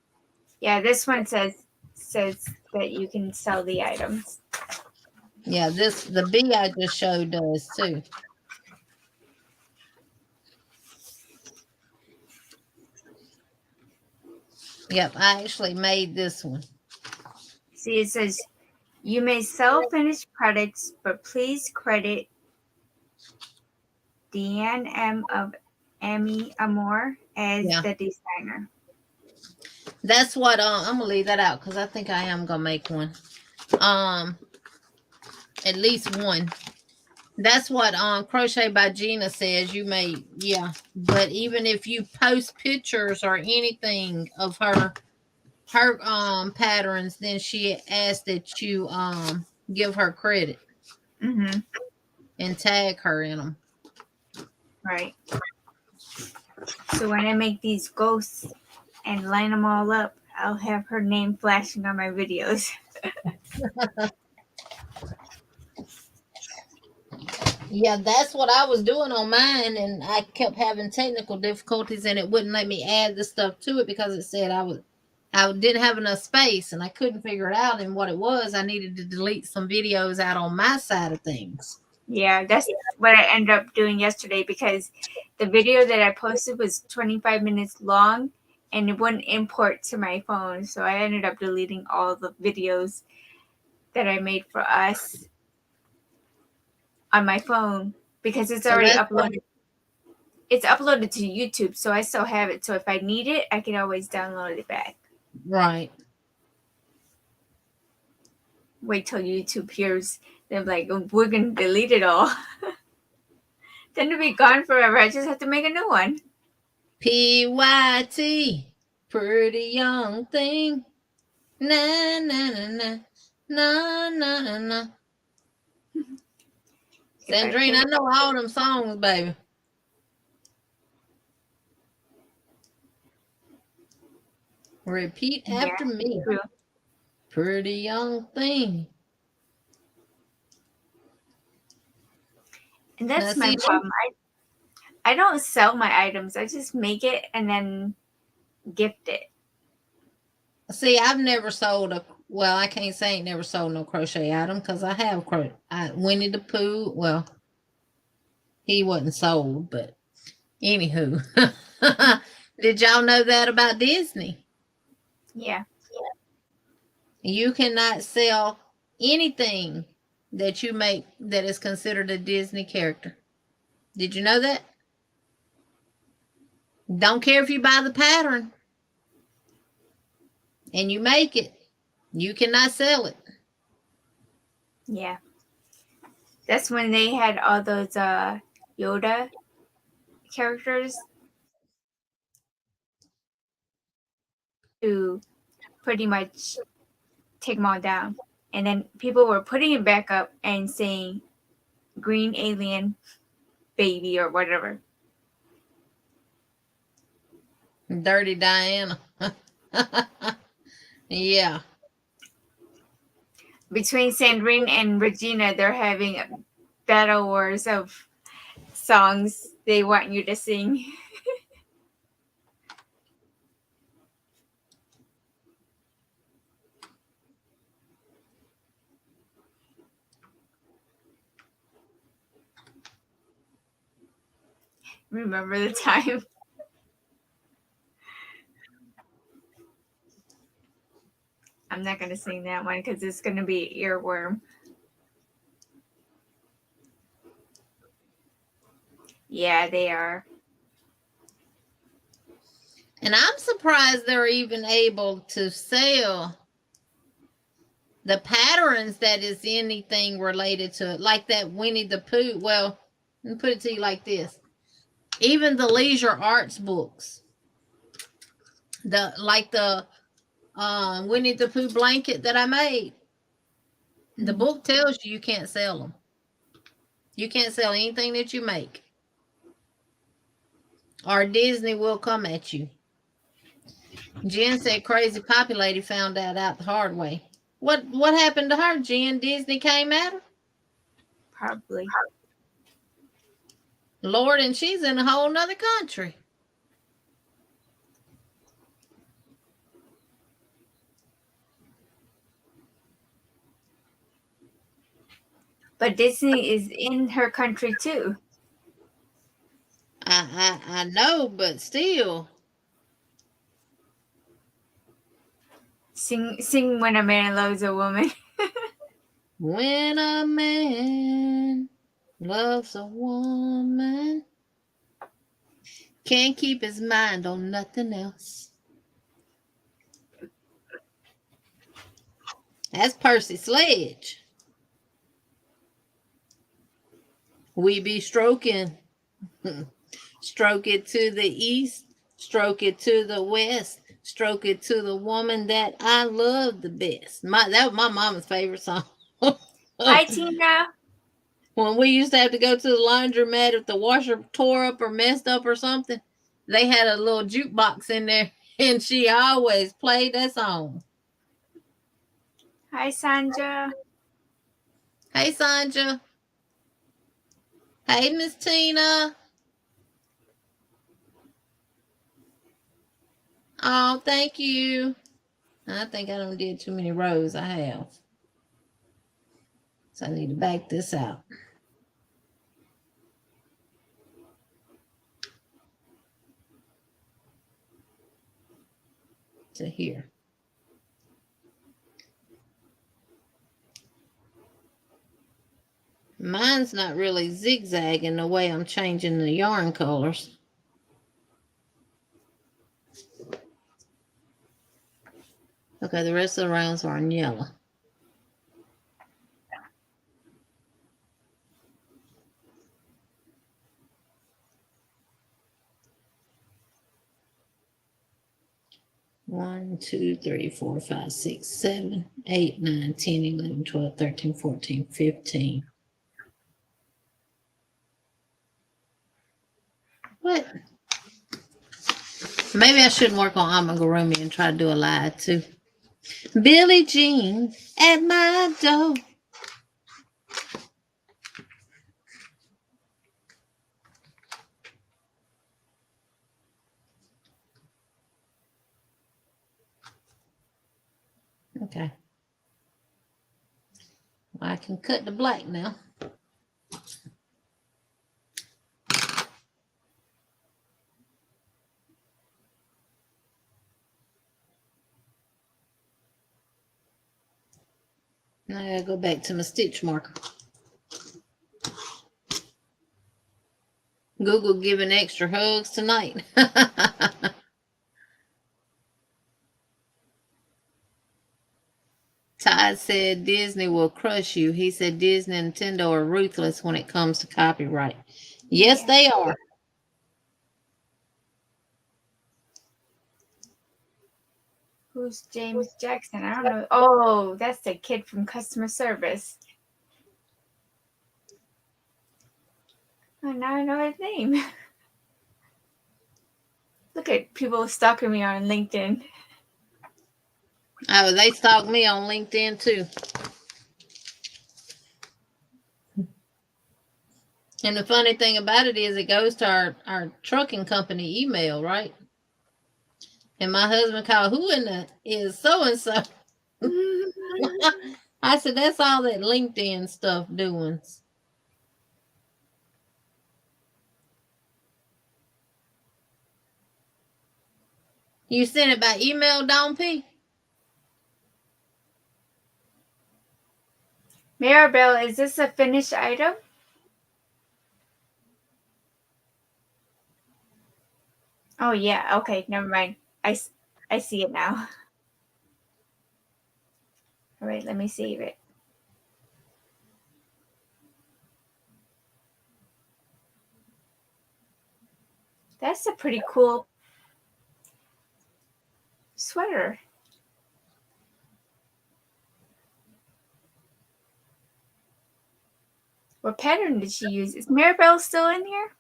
Yeah, this one says that you can sell the items. Yeah, the bee I just showed does too. Yep, I actually made this one. See, it says you may sell finished products, but please credit Deanne M. of Emmy Amore as the designer. That's what I'm gonna leave that out because I think I am gonna make one. At least one. That's what Crochet by Gina says. You may, but even if you post pictures or anything of her patterns, then she asked that you give her credit and tag her in them. Right. So when I make these ghosts and line them all up, I'll have her name flashing on my videos. Yeah, that's what I was doing on mine, and I kept having technical difficulties, and it wouldn't let me add the stuff to it because it said I didn't have enough space, and I couldn't figure it out. And what it was, I needed to delete some videos out on my side of things. Yeah, that's what I ended up doing yesterday, because the video that I posted was 25 minutes long, and it wouldn't import to my phone. So I ended up deleting all the videos that I made for us on my phone, because it's already uploaded. It's uploaded to YouTube, so I still have it. So if I need it, I can always download it back. Right. wait till YouTube hears. They're like, oh, we're gonna delete it all. Then it'll be gone forever. I just have to make a new one. PYT, pretty young thing. Na na na na na na na na. Sandrine, I know all them songs, baby. Repeat after me. True. Pretty young thing. And that's Now, my see, problem. I don't sell my items. I just make it and then gift it. See, I've never sold well, I can't say I ain't never sold no crochet item because I have Winnie the Pooh. Well, he wasn't sold, but anywho. Did y'all know that about Disney? Yeah. You cannot sell anything that you make that is considered a Disney character. Did you know that? Don't care if you buy the pattern and you make it, you cannot sell it. Yeah. That's when they had all those Yoda characters to pretty much take them all down. And then people were putting it back up and saying green alien baby or whatever. Dirty Diana. Yeah. Between Sandrine and Regina, they're having battle wars of songs they want you to sing. Remember the time? I'm not going to sing that one because it's going to be earworm. Yeah, they are. And I'm surprised they're even able to sell the patterns that is anything related to it, like that Winnie the Pooh. Well, let me put it to you like this. Even the leisure arts books, the Winnie the Pooh blanket that I made, the book tells you can't sell them. You can't sell anything that you make, or Disney will come at you. Jen said Crazy Poppy Lady found that out the hard way. What happened to her, Jen? Disney came at her? Probably. Lord, and she's in a whole nother country. But Disney is in her country too. I know, but still. Sing When a Man Loves a Woman. When a man loves a woman, can't keep his mind on nothing else. That's Percy Sledge. We be stroking. Stroke it to the east, stroke it to the west, stroke it to the woman that I love the best. That was my mama's favorite song. Hi, Tina. When we used to have to go to the laundromat if the washer tore up or messed up or something, they had a little jukebox in there, and she always played that song. Hi, Sandra. Hey, Sandra. Hey, Miss Tina. Oh, thank you. I think I done did too many rows. I have. So I need to back this out. To here. Mine's not really zigzagging the way I'm changing the yarn colors. Okay, the rest of the rounds are in yellow. 1, 2, 3, 4, 5, 6, 7, 8, 9, 10, 11, 12, 13, 14, 15. What? Maybe I shouldn't work on amigurumi and try to do a live too. Billie Jean at my door. Okay. Well, I can cut the black now. Now I gotta go back to my stitch marker. Google giving extra hugs tonight. Todd said Disney will crush you. He said Disney and Nintendo are ruthless when it comes to copyright. Yes, Yeah. they are. Who's James Jackson? I don't know. Oh, that's the kid from customer service. Oh, now I know his name. Look at people stalking me on LinkedIn. Oh, they stalk me on LinkedIn too. And the funny thing about it is it goes to our trucking company email, right? And my husband called, who in the is so-and-so? I said, that's all that LinkedIn stuff doing. You sent it by email, Dawn P? Maribel, is this a finished item? Oh, yeah. Okay, never mind. I see it now. All right, let me save it. That's a pretty cool sweater. What pattern did she use? Is Maribel still in here?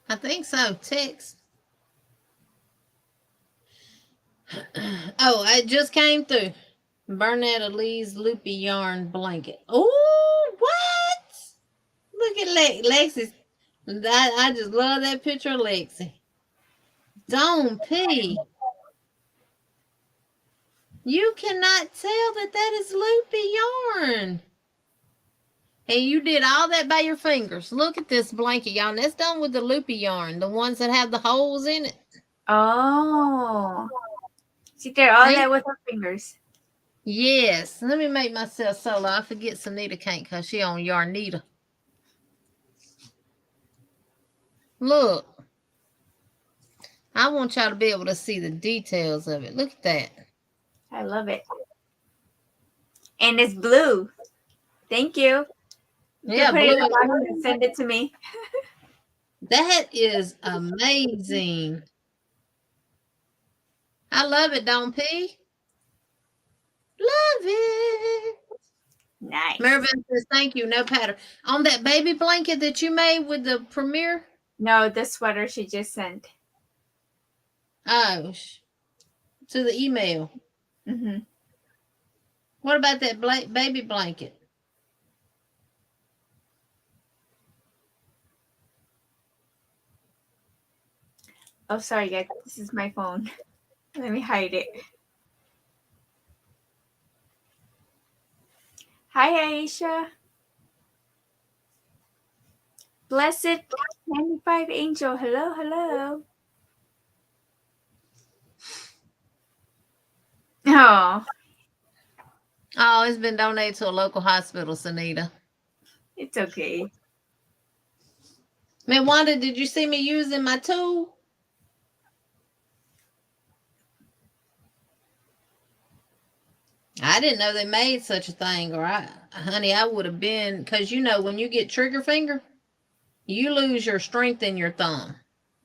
I think so. Text. Oh, it just came through. Bernetta Lee's loopy yarn blanket. Oh, what? Look at Lexi. I just love that picture of Lexi. Dawn P. You cannot tell that is loopy yarn. And you did all that by your fingers. Look at this blanket yarn. That's done with the loopy yarn, the ones that have the holes in it. Oh. She did all that with her fingers. Yes. Let me make myself solo. I forget Sunita can't because she on Yarnita. Look. I want y'all to be able to see the details of it. Look at that. I love it. And it's blue. Thank you. You Yeah, can put it in blue. the box and send it to me. That is amazing. I love it, Dawn P. Love it. Nice. Maribel says, thank you. No pattern. On that baby blanket that you made with the premiere? No, the sweater she just sent. Oh, to the email. Mm-hmm. What about that baby blanket? Oh, sorry, guys. This is my phone. Let me hide it. Hi, Aisha. Blessed 95 Angel. Hello, hello. Oh, Oh, it's been donated to a local hospital, Sunita. it's okay. Man, Wanda, did you see me using my tool? I didn't know they made such a thing, or honey, I would have been, because you know, when you get trigger finger, you lose your strength in your thumb.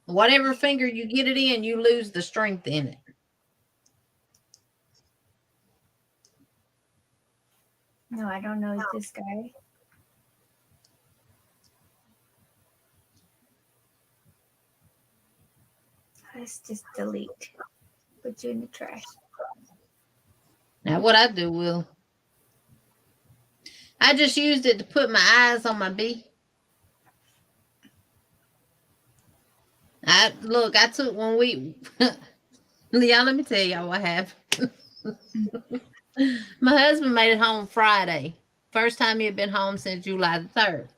Whatever finger you get it in, you lose the strength in it. No, I don't know this guy. Let's just delete. Put you in the trash. Now, what I do, Will, I just used it to put my eyes on my bee. I took one week. Y'all, let me tell y'all what happened. My husband made it home Friday. First time he had been home since July the 3rd.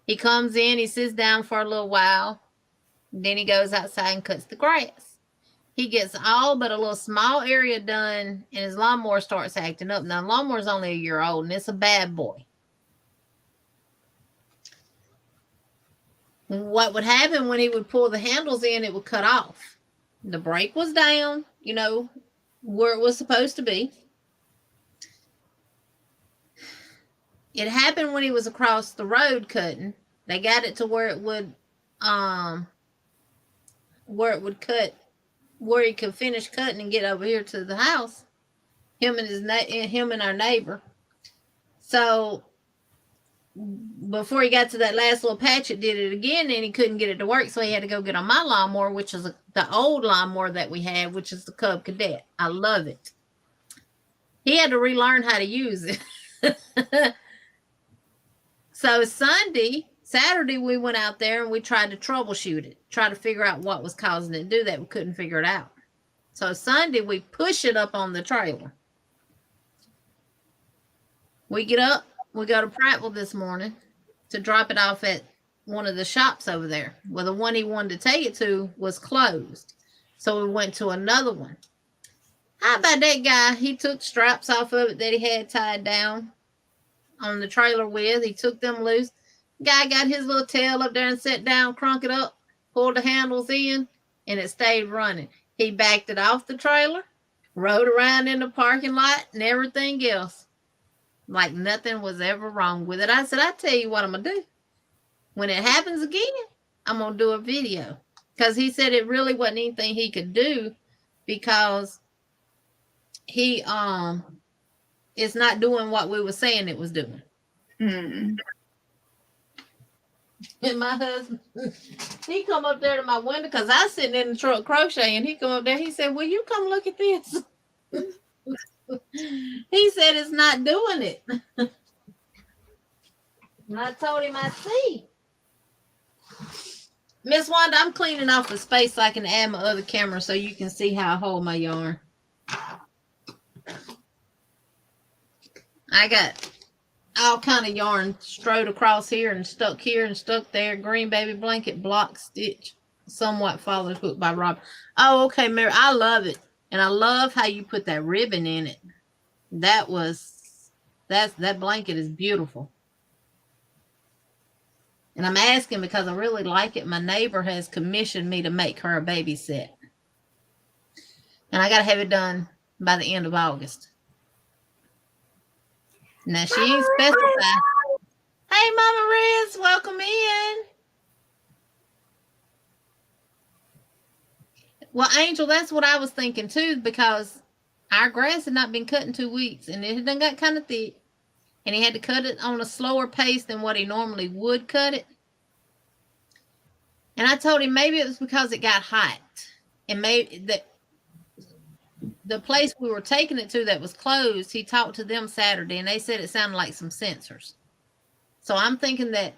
He comes in, he sits down for a little while. Then he goes outside and cuts the grass. He gets all but a little small area done, and his lawnmower starts acting up. Now, the lawnmower's only a year old, and it's a bad boy. What would happen when he would pull the handles in, it would cut off. The brake was down, you know, where it was supposed to be. It happened when he was across the road cutting. They got it to where it would cut, where he could finish cutting and get over here to the house. Him and our neighbor. So before he got to that last little patch, it did it again, and he couldn't get it to work, so he had to go get on my lawnmower, which is the old lawnmower that we had, which is the Cub Cadet. I love it. He had to relearn how to use it. So Saturday, we went out there and we tried to troubleshoot it, try to figure out what was causing it to do that. We couldn't figure it out. So Sunday, we push it up on the trailer. We get up, we go to Prattville this morning to drop it off at one of the shops over there. Well, the one he wanted to take it to was closed. So we went to another one. How about that guy? He took straps off of it that he had tied down on the trailer with. He took them loose. Guy got his little tail up there and sat down, crunk it up, pulled the handles in, and it stayed running. He backed it off the trailer, rode around in the parking lot and everything else. Like nothing was ever wrong with it. I said, I tell you what I'm going to do. When it happens again, I'm going to do a video. Because he said it really wasn't anything he could do because he it's not doing what we were saying it was doing. Mm. And my husband, he come up there to my window because I was sitting in the truck crocheting. He come up there. He said, "Will you come look at this?" He said it's not doing it. And I told him I see. Miss Wanda, I'm cleaning off the space so I can add my other camera so you can see how I hold my yarn. I got all kind of yarn strode across here and stuck there. Green baby blanket, block stitch, somewhat followed hook by Rob. Oh, okay, Mary, I love it. And I love how you put that ribbon in it. That blanket is beautiful. And I'm asking because I really like it. My neighbor has commissioned me to make her a baby set. And I got to have it done by the end of August. Now, she ain't specified. Hey, Mama Riz, welcome in. Well, Angel, that's what I was thinking too, because our grass had not been cut in 2 weeks, and it had done got kind of thick, and he had to cut it on a slower pace than what he normally would cut it. And I told him maybe it was because it got hot, and maybe that the place we were taking it to that was closed, he talked to them Saturday, and they said it sounded like some sensors. So I'm thinking that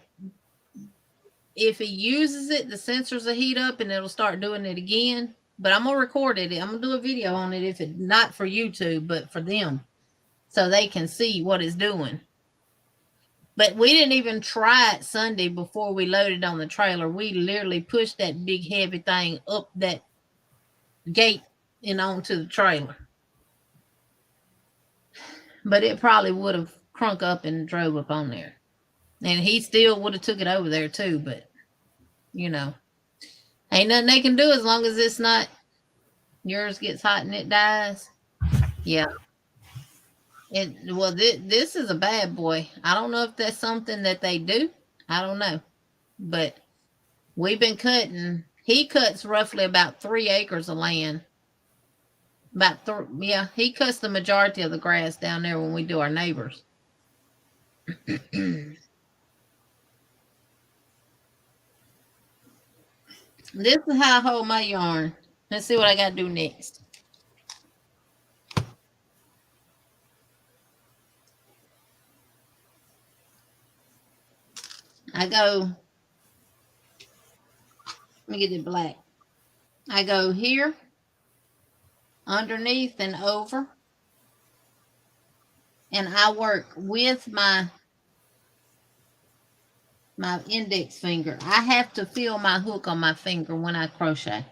if he uses it, the sensors will heat up and it'll start doing it again. But I'm going to record it. I'm going to do a video on it, if it not for YouTube, but for them, so they can see what it's doing. But we didn't even try it Sunday before we loaded on the trailer. We literally pushed that big heavy thing up that gate and onto the trailer. But it probably would have crunk up and drove up on there. And he still would have took it over there too, but you know, ain't nothing they can do as long as it's not yours gets hot and it dies. Yeah. This is a bad boy. I don't know if that's something that they do. I don't know. But we've been cutting He cuts roughly about 3 acres of land. Yeah, he cuts the majority of the grass down there when we do our neighbors. This is how I hold my yarn. Let's see what I got to do next. I go, let me get it black. I go here, underneath and over, and I work with my index finger. I have to feel my hook on my finger when I crochet.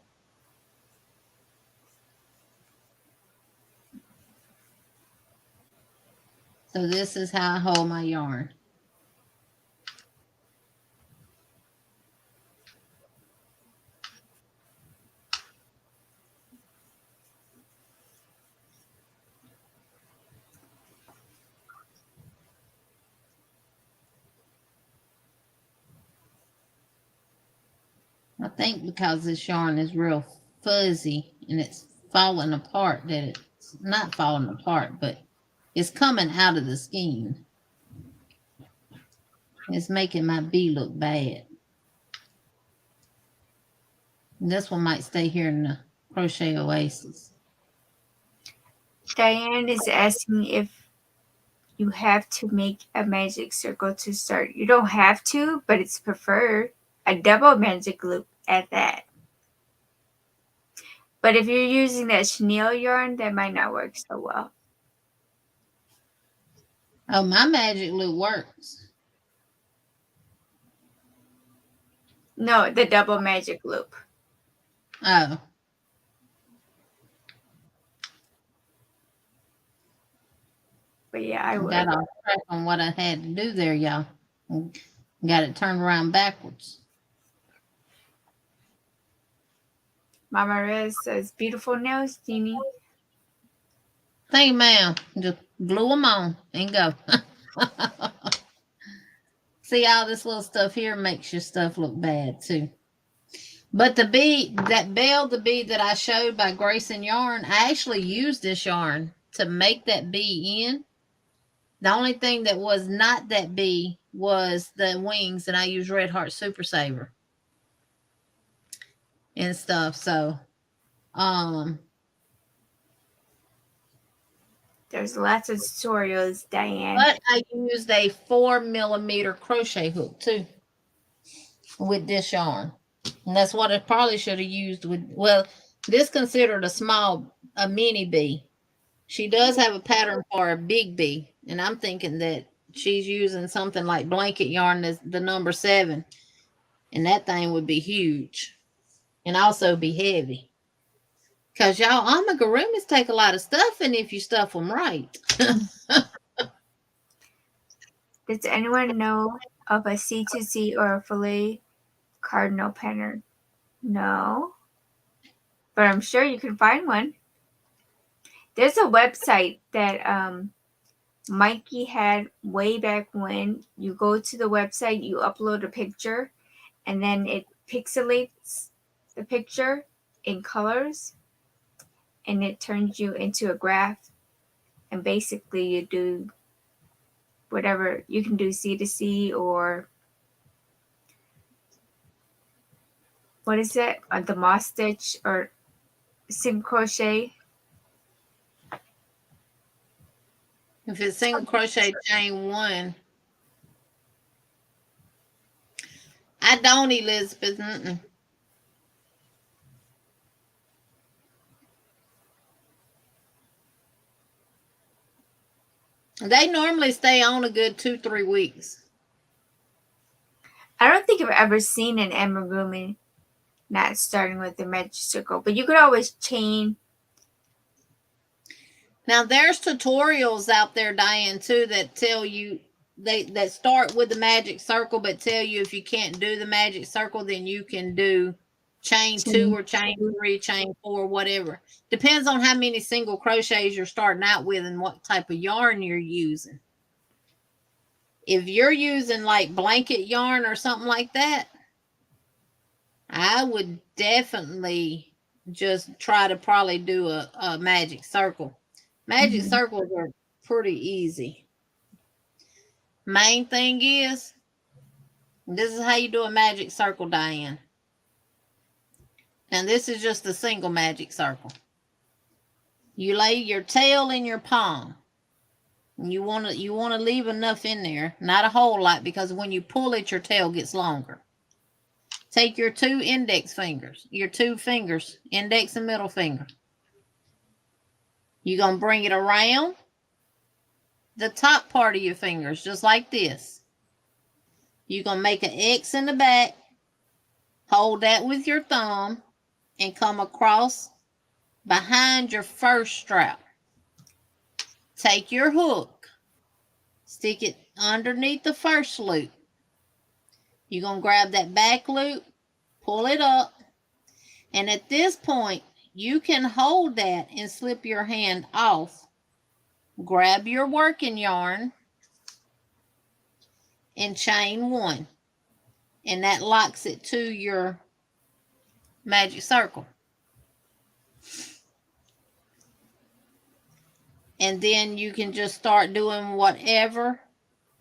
So this is how I hold my yarn. I think because this yarn is real fuzzy and it's falling apart, that it's not falling apart, but it's coming out of the skein. It's making my bee look bad. And this one might stay here in the Crochet Oasis. Diane is asking if you have to make a magic circle to start. You don't have to, but it's preferred. A double magic loop at that. But if you're using that chenille yarn, that might not work so well. Oh, my magic loop works. No, the double magic loop. Oh. But yeah, I would. Got off track on what I had to do there, y'all. Got it turned around backwards. Mama Rez says, beautiful nails, Jeannie. Thank you, ma'am. Just glue them on and go. See, all this little stuff here makes your stuff look bad, too. But the bead, that Belle, the bead that I showed by Grace and Yarn, I actually used this yarn to make that bee in. The only thing that was not that bee was the wings, and I used Red Heart Super Saver and stuff. So, there's lots of tutorials, Diane. but I used a 4mm crochet hook too with this yarn, and that's what I probably should have used with. Well, this considered a mini bee. She does have a pattern for a big bee, and I'm thinking that she's using something like blanket yarn, that's the number 7, and that thing would be huge and also be heavy. Because y'all amigurumis take a lot of stuffing if you stuff them right. Does anyone know of a C2C or a filet cardinal pattern? No. But I'm sure you can find one. There's a website that Mikey had way back when. You go to the website, you upload a picture, and then it pixelates the picture in colors, and it turns you into a graph. And basically you do whatever. You can do C2C or what is it? The moss stitch or single crochet. If it's single crochet chain 1, I don't, Elizabeth. They normally stay on a good 2-3 weeks. I don't think I've ever seen an amigurumi not starting with the magic circle, but you could always chain. Now there's tutorials out there, Diane, too, that tell you that start with the magic circle, but tell you if you can't do the magic circle, then you can do chain 2 or chain 3, chain 4, whatever. Depends on how many single crochets you're starting out with and what type of yarn you're using. If you're using like blanket yarn or something like that, I would definitely just try to probably do a magic circle. Magic Mhm. circles are pretty easy. Main thing is, this is how you do a magic circle, Diane. And this is just a single magic circle. You lay your tail in your palm. You want to leave enough in there, not a whole lot, because when you pull it, your tail gets longer. Take your two index fingers, index and middle finger. You're going to bring it around the top part of your fingers, just like this. You're going to make an X in the back, hold that with your thumb, and come across behind your first strap. Take your hook, stick it underneath the first loop. You're going to grab that back loop, pull it up, and at this point, you can hold that and slip your hand off. Grab your working yarn and chain one, and that locks it to your magic circle. And then you can just start doing whatever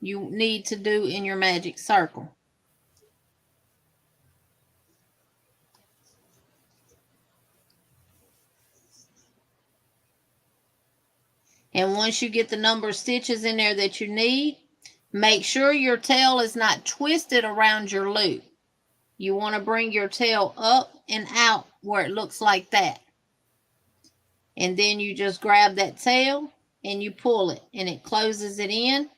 you need to do in your magic circle. And once you get the number of stitches in there that you need, make sure your tail is not twisted around your loop. You want to bring your tail up and out where it looks like that. And then you just grab that tail and you pull it, and it closes it in,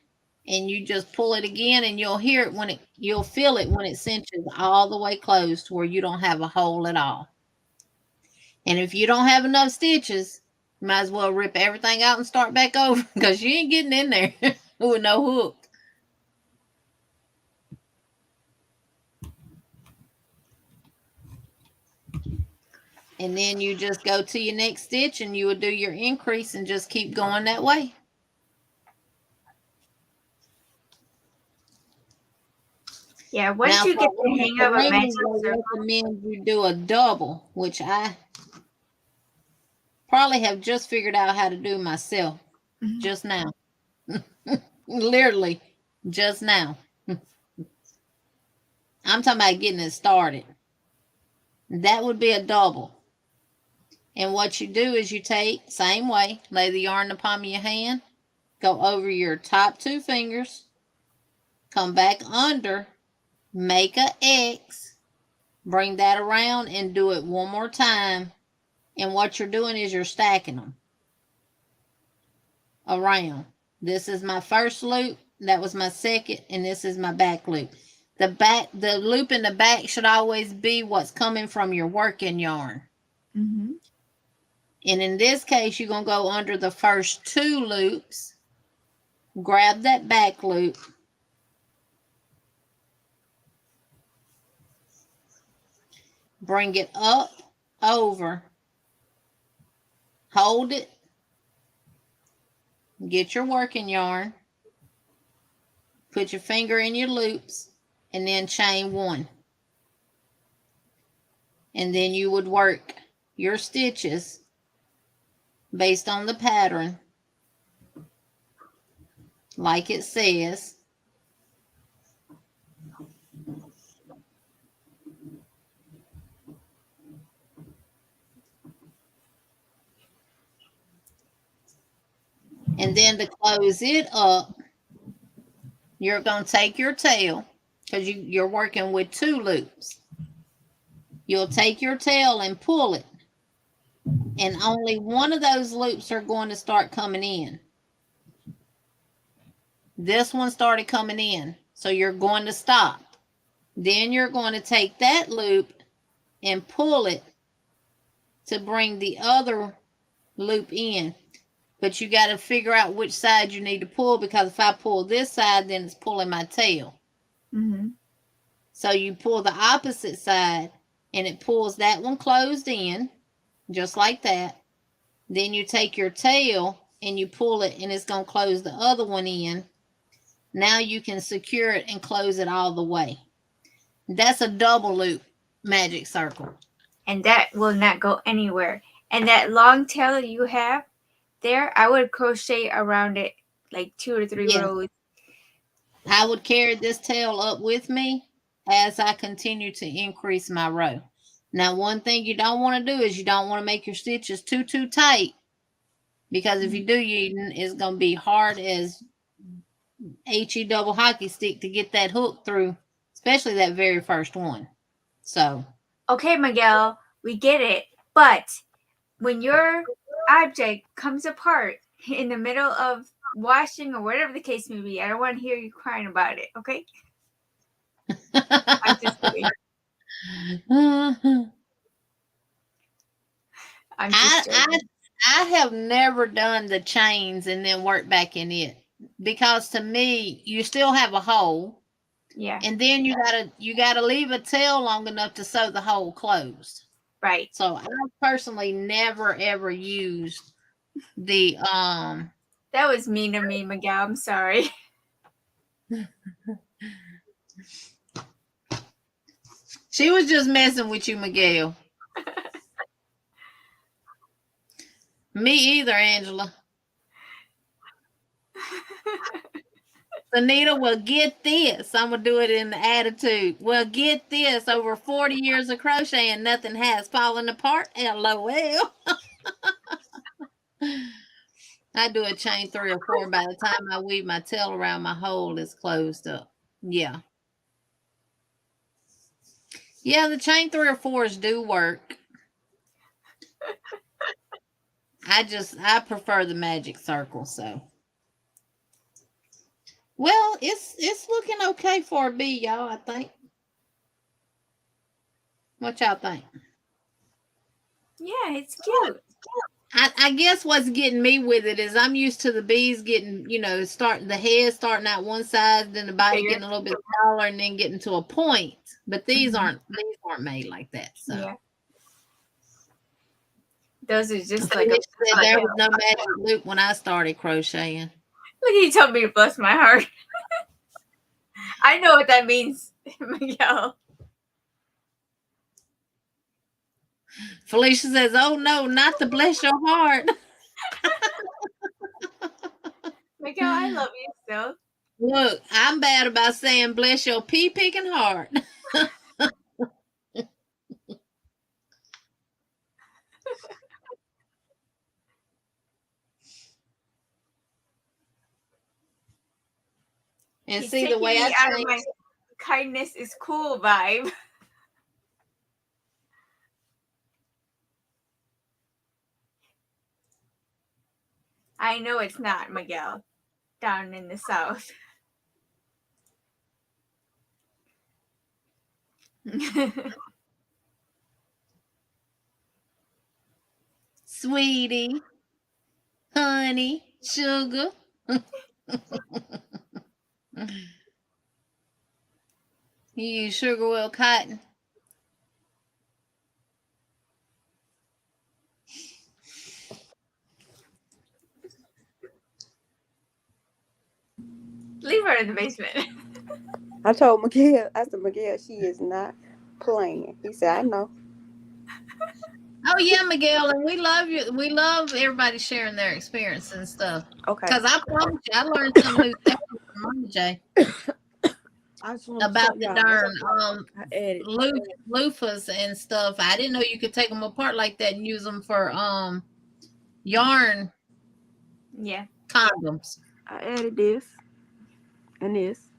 and you just pull it again, and you'll hear it you'll feel it when it cinches all the way closed where you don't have a hole at all. And if you don't have enough stitches, you might as well rip everything out and start back over, because you ain't getting in there with no hook. And then you just go to your next stitch and you would do your increase and just keep going that way. Yeah, once Now, you for get the hang of a rings, magic I circle, recommend you do a double, which I probably have just figured out how to do myself Mhm. just now. Literally, just now. I'm talking about getting it started. That would be a double. And what you do is you take, same way, lay the yarn in the palm of your hand, go over your top two fingers, come back under, make a X, bring that around and do it one more time. And what you're doing is you're stacking them around. This is my first loop, that was my second, and this is my back loop. The loop in the back should always be what's coming from your working yarn. Mhm. And in this case, you're going to go under the first two loops, grab that back loop, bring it up, over, hold it, get your working yarn, put your finger in your loops, and then chain one. And then you would work your stitches based on the pattern, like it says. And then to close it up, you're going to take your tail, because you're working with two loops. You'll take your tail and pull it, and only one of those loops are going to start coming in. This one started coming in, so you're going to stop. Then you're going to take that loop and pull it to bring the other loop in. But you got to figure out which side you need to pull, because if I pull this side, then it's pulling my tail. Mhm. So you pull the opposite side, and it pulls that one closed in, just like that. Then you take your tail and you pull it, and it's going to close the other one in. Now you can secure it and close it all the way. That's a double loop. magic circle. And that will not go anywhere. And that long tail you have there, I would crochet around it like 2 or 3 Yeah. rows. I would carry this tail up with me as I continue to increase my row. Now, one thing you don't want to do is you don't want to make your stitches too tight, because if you do, it's going to be hard as HE double hockey stick to get that hook through, especially that very first one. So, okay, Miguel, we get it. But when your object comes apart in the middle of washing or whatever the case may be, I don't want to hear you crying about it, okay? I'm just kidding. I'm just joking. I have never done the chains and then work back in it, because to me, you still have a hole. Yeah. And then you gotta leave a tail long enough to sew the hole closed. Right. So I personally never ever used the That was mean of me, Miguel. I'm sorry. She was just messing with you, Miguel. Me either, Angela. Anita, well, get this. I'm going to do it in the attitude. Well, get this. Over 40 years of crocheting, nothing has fallen apart. LOL. I do a chain 3 or 4. By the time I weave my tail around, my hole is closed up. Yeah. Yeah, the chain 3 or 4s do work. I prefer the magic circle, so. Well, it's looking okay for a bee, y'all, I think. What y'all think? Yeah, it's cute. I guess what's getting me with it is I'm used to the bees getting, the head starting out one side, then the body getting a little bit smaller, and then getting to a point. But these aren't made like that. So Yeah. Those are just like there was no magic loop when I started crocheting. Look, he told me to bless my heart. I know what that means, Miguel. Felicia says, "Oh no, not to bless your heart." Miguel, I love you still. Look, I'm bad about saying bless your pea picking heart. And He's see the way I out of my kindness is cool vibe. I know it's not, Miguel, down in the south. Sweetie, honey, sugar. You use sugar well cotton. Leave her in the basement. I told Miguel, I said, Miguel, she is not playing. He said, I know. Oh yeah, Miguel, and we love you. We love everybody sharing their experience and stuff. Okay. Because I promise you, I learned some new things from Mama J about the darn loofahs and stuff. I didn't know you could take them apart like that and use them for yarn. Yeah. Condoms. I added this and this,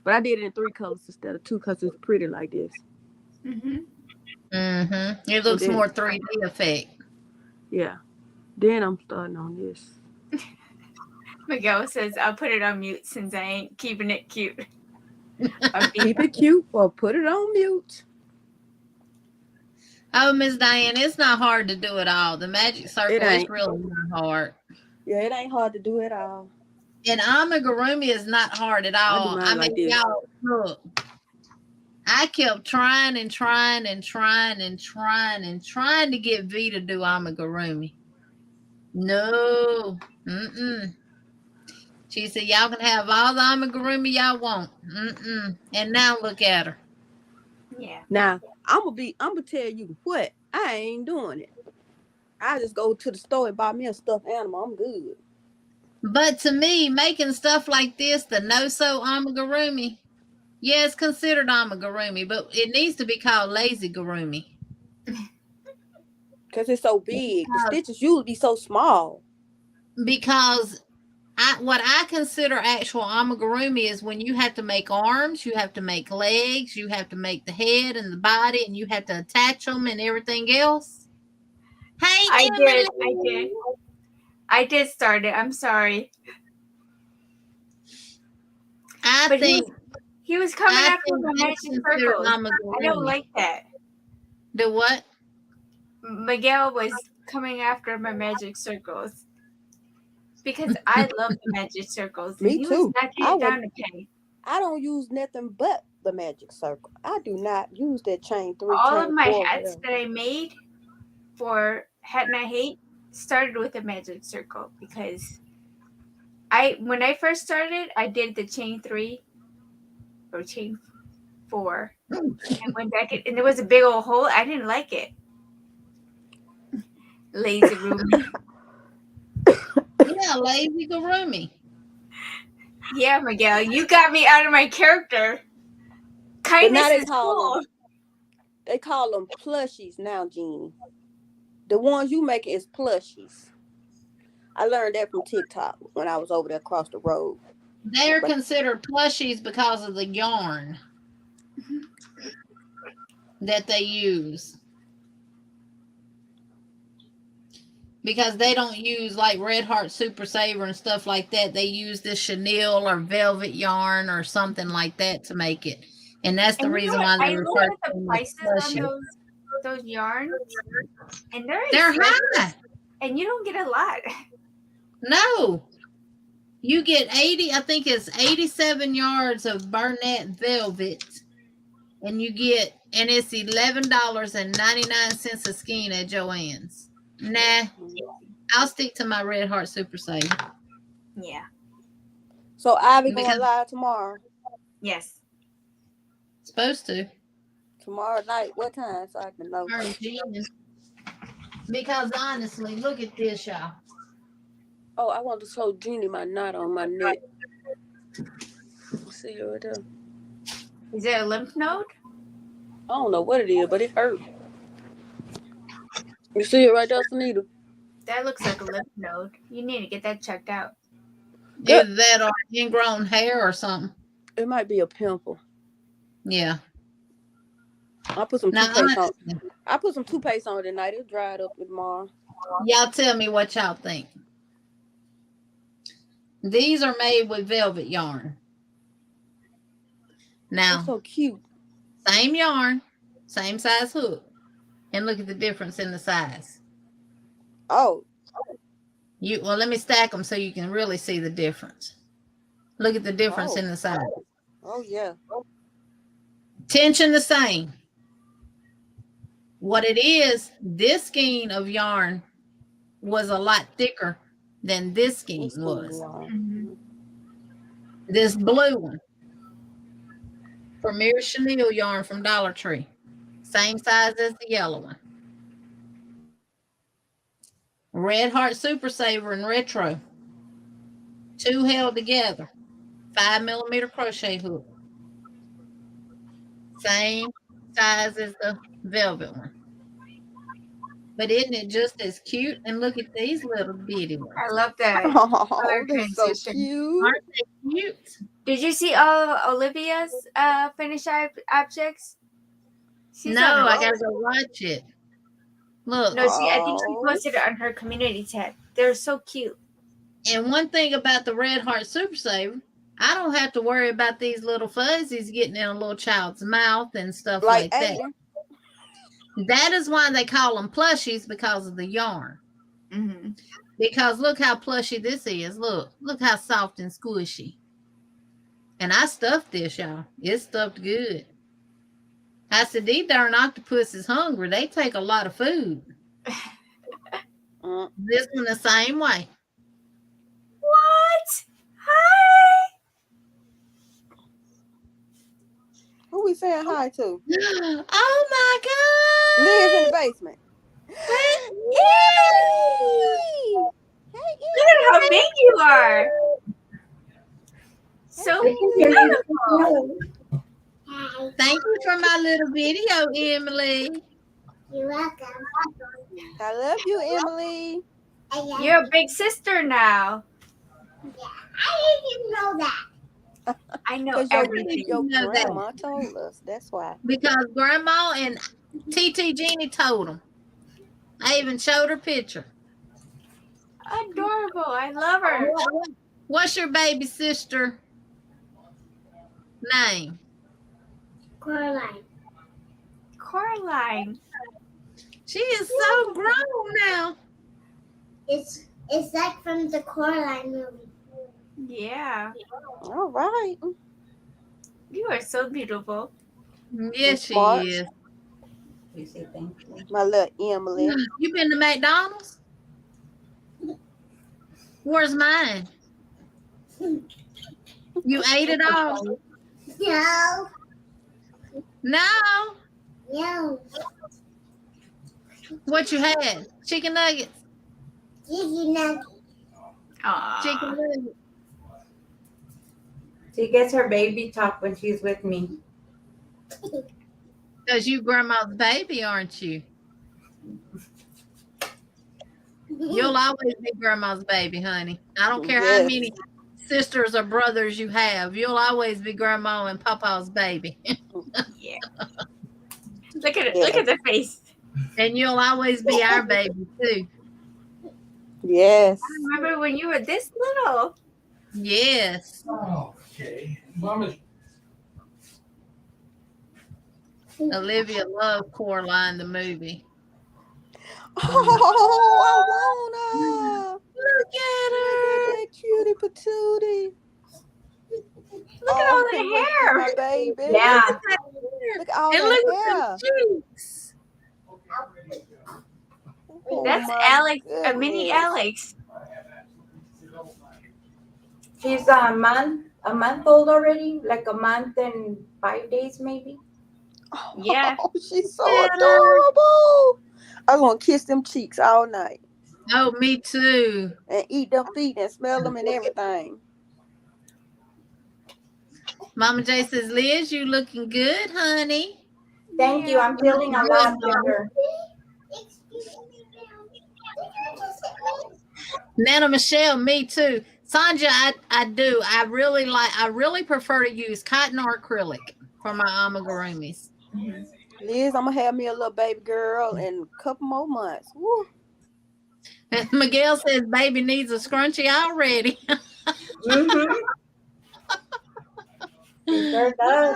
but I did it in 3 colors instead of 2 because it's pretty like this. It looks more 3D effect. Yeah. Then I'm starting on this. Miguel says, I'll put it on mute since I ain't keeping it cute. Keep it cute or put it on mute. Oh, Miss Diane, it's not hard to do it all. The magic circle is really not hard. Yeah, it ain't hard to do it all. And amigurumi is not hard at all. I mean, y'all, look. I kept trying to get V to do amigurumi. No. She said, y'all can have all the amigurumi y'all want. And now look at her. Yeah. Now, I'm gonna tell you what, I ain't doing it. I just go to the store and buy me a stuffed animal. I'm good. But to me, making stuff like this, the no-sew amigurumi, yeah, it's considered amigurumi, but it needs to be called lazy gurumi. Because it's so big. The stitches usually be so small. Because what I consider actual amigurumi is when you have to make arms, you have to make legs, you have to make the head and the body, and you have to attach them and everything else. Hey, Emily. I did start it. I'm sorry. I think he was coming I after think the that's magic considered circles. I don't amigurumi. like that. The what? Miguel was coming after my magic circles because I love the magic circles. And Me he too. was knocking it down to pay. I don't use nothing but the magic circle. I do not use that chain 3, All chain of my 4. hats that I made for Hat and I Hate started with a magic circle because when I first started, I did the chain 3 or chain 4 and went back and there was a big old hole. I didn't like it. Lazy Rumi. Yeah, lazy gurumi. Yeah, Miguel, you got me out of my character. Kindness is cool. They call them plushies now, Jeannie. The ones you make is plushies. I learned that from TikTok when I was over there across the road. They're considered plushies because of the yarn that they use. Because they don't use like Red Heart Super Saver and stuff like that. They use this chenille or velvet yarn or something like that to make it. And that's the reason why they refer to them as plushies. On those yarns, and they're high. And you don't get a lot. No. You get 80, I think it's 87 yards of Burnett velvet. And it's $11.99 a skein at Joann's. Nah, I'll stick to my Red Heart Super Saver. Yeah. So Ivy going live tomorrow? Yes. Supposed to. Tomorrow night, what time? So I can know. Because honestly, look at this, y'all. Oh, I want to show Jeannie my knot on my neck. See it right there. Is it a lymph node? I don't know what it is, but it hurt. You see it right there, Sunita? That looks like a lymph node. You need to get that checked out. Is that or ingrown hair or something? It might be a pimple. Yeah. I put some toothpaste on. I put some toothpaste on tonight. It'll dry it up tomorrow. Y'all tell me what y'all think. These are made with velvet yarn. Now, that's so cute. Same yarn, same size hook. And look at the difference in the size. Oh. Well, let me stack them so you can really see the difference. Look at the difference in the size. Oh, yeah. Tension the same. What it is, this skein of yarn was a lot thicker than this skein was. Mm-hmm. This blue one. Premier chenille yarn from Dollar Tree. Same size as the yellow one. Red Heart Super Saver and Retro. 2 held together. 5mm crochet hook. Same size as the velvet one. But isn't it just as cute? And look at these little bitty ones. I love that. Oh, that's so cute. Aren't they cute? Did you see all of Olivia's finished objects? No, I gotta go watch it. Look. No, I think she posted it on her community tab. They're so cute. And one thing about the Red Heart Super Saver, I don't have to worry about these little fuzzies getting in a little child's mouth and stuff like that. That is why they call them plushies, because of the yarn. Mm-hmm. Because look how plushy this is. Look how soft and squishy. And I stuffed this, y'all. It's stuffed good. I said, these darn octopuses hungry. They take a lot of food. This one the same way. What? Hi. Who we saying hi to? Oh my God. Liz in the basement. Emily! Hey, Look at how big you are. So beautiful. Thank you for my little video, Emily. You're welcome. I love you, Emily. You're a big sister now. I didn't know that. I know Because everything. your know that. grandma told us. That's why. Because Grandma and TT Jeannie told them. I even showed her picture. Adorable. I love her. What's your baby sister name? Coraline. Coraline. She is so grown now. It's like from the Coraline movie. Yeah. All right. You are so beautiful. Yes, she Smart. is. We say thank you. My little Emily. You been to McDonald's? Where's mine? You ate it all? No. No. No. What you had? Chicken nuggets? Gigi Nugget. Chicken Aww. nuggets. She gets her baby talk when she's with me. Because you grandma's baby, aren't you? You'll always be grandma's baby, honey. I don't care how Yes. many sisters or brothers you have. You'll always be grandma and papa's baby. Yeah. Look at it. Look at the face. And you'll always be our baby, too. Yes. I remember when you were this little. Yes. Okay. Mama's Olivia loved Coraline, the movie. Oh, I want her. Look at her. That cutie patootie. Look at all the hair. My baby. Yeah. Look at all And that look hair. at the cheeks. Oh, That's my Alex, a mini goodness. Alex. She's a month old already, like a month and 5 days maybe. Yeah. Oh, she's so Look at her. adorable. I want to kiss them cheeks all night Oh, me too. and eat them feet and smell them and everything. Mama J says, Liz, you looking good, honey. Thank you. I'm feeling a lot better. Nana Michelle, me too. Sanja, I do. I really prefer to use cotton or acrylic for my amigurumis. Liz, I'm going to have me a little baby girl in a couple more months. Woo. And Miguel says, baby needs a scrunchie already. Mm-hmm. She sure does.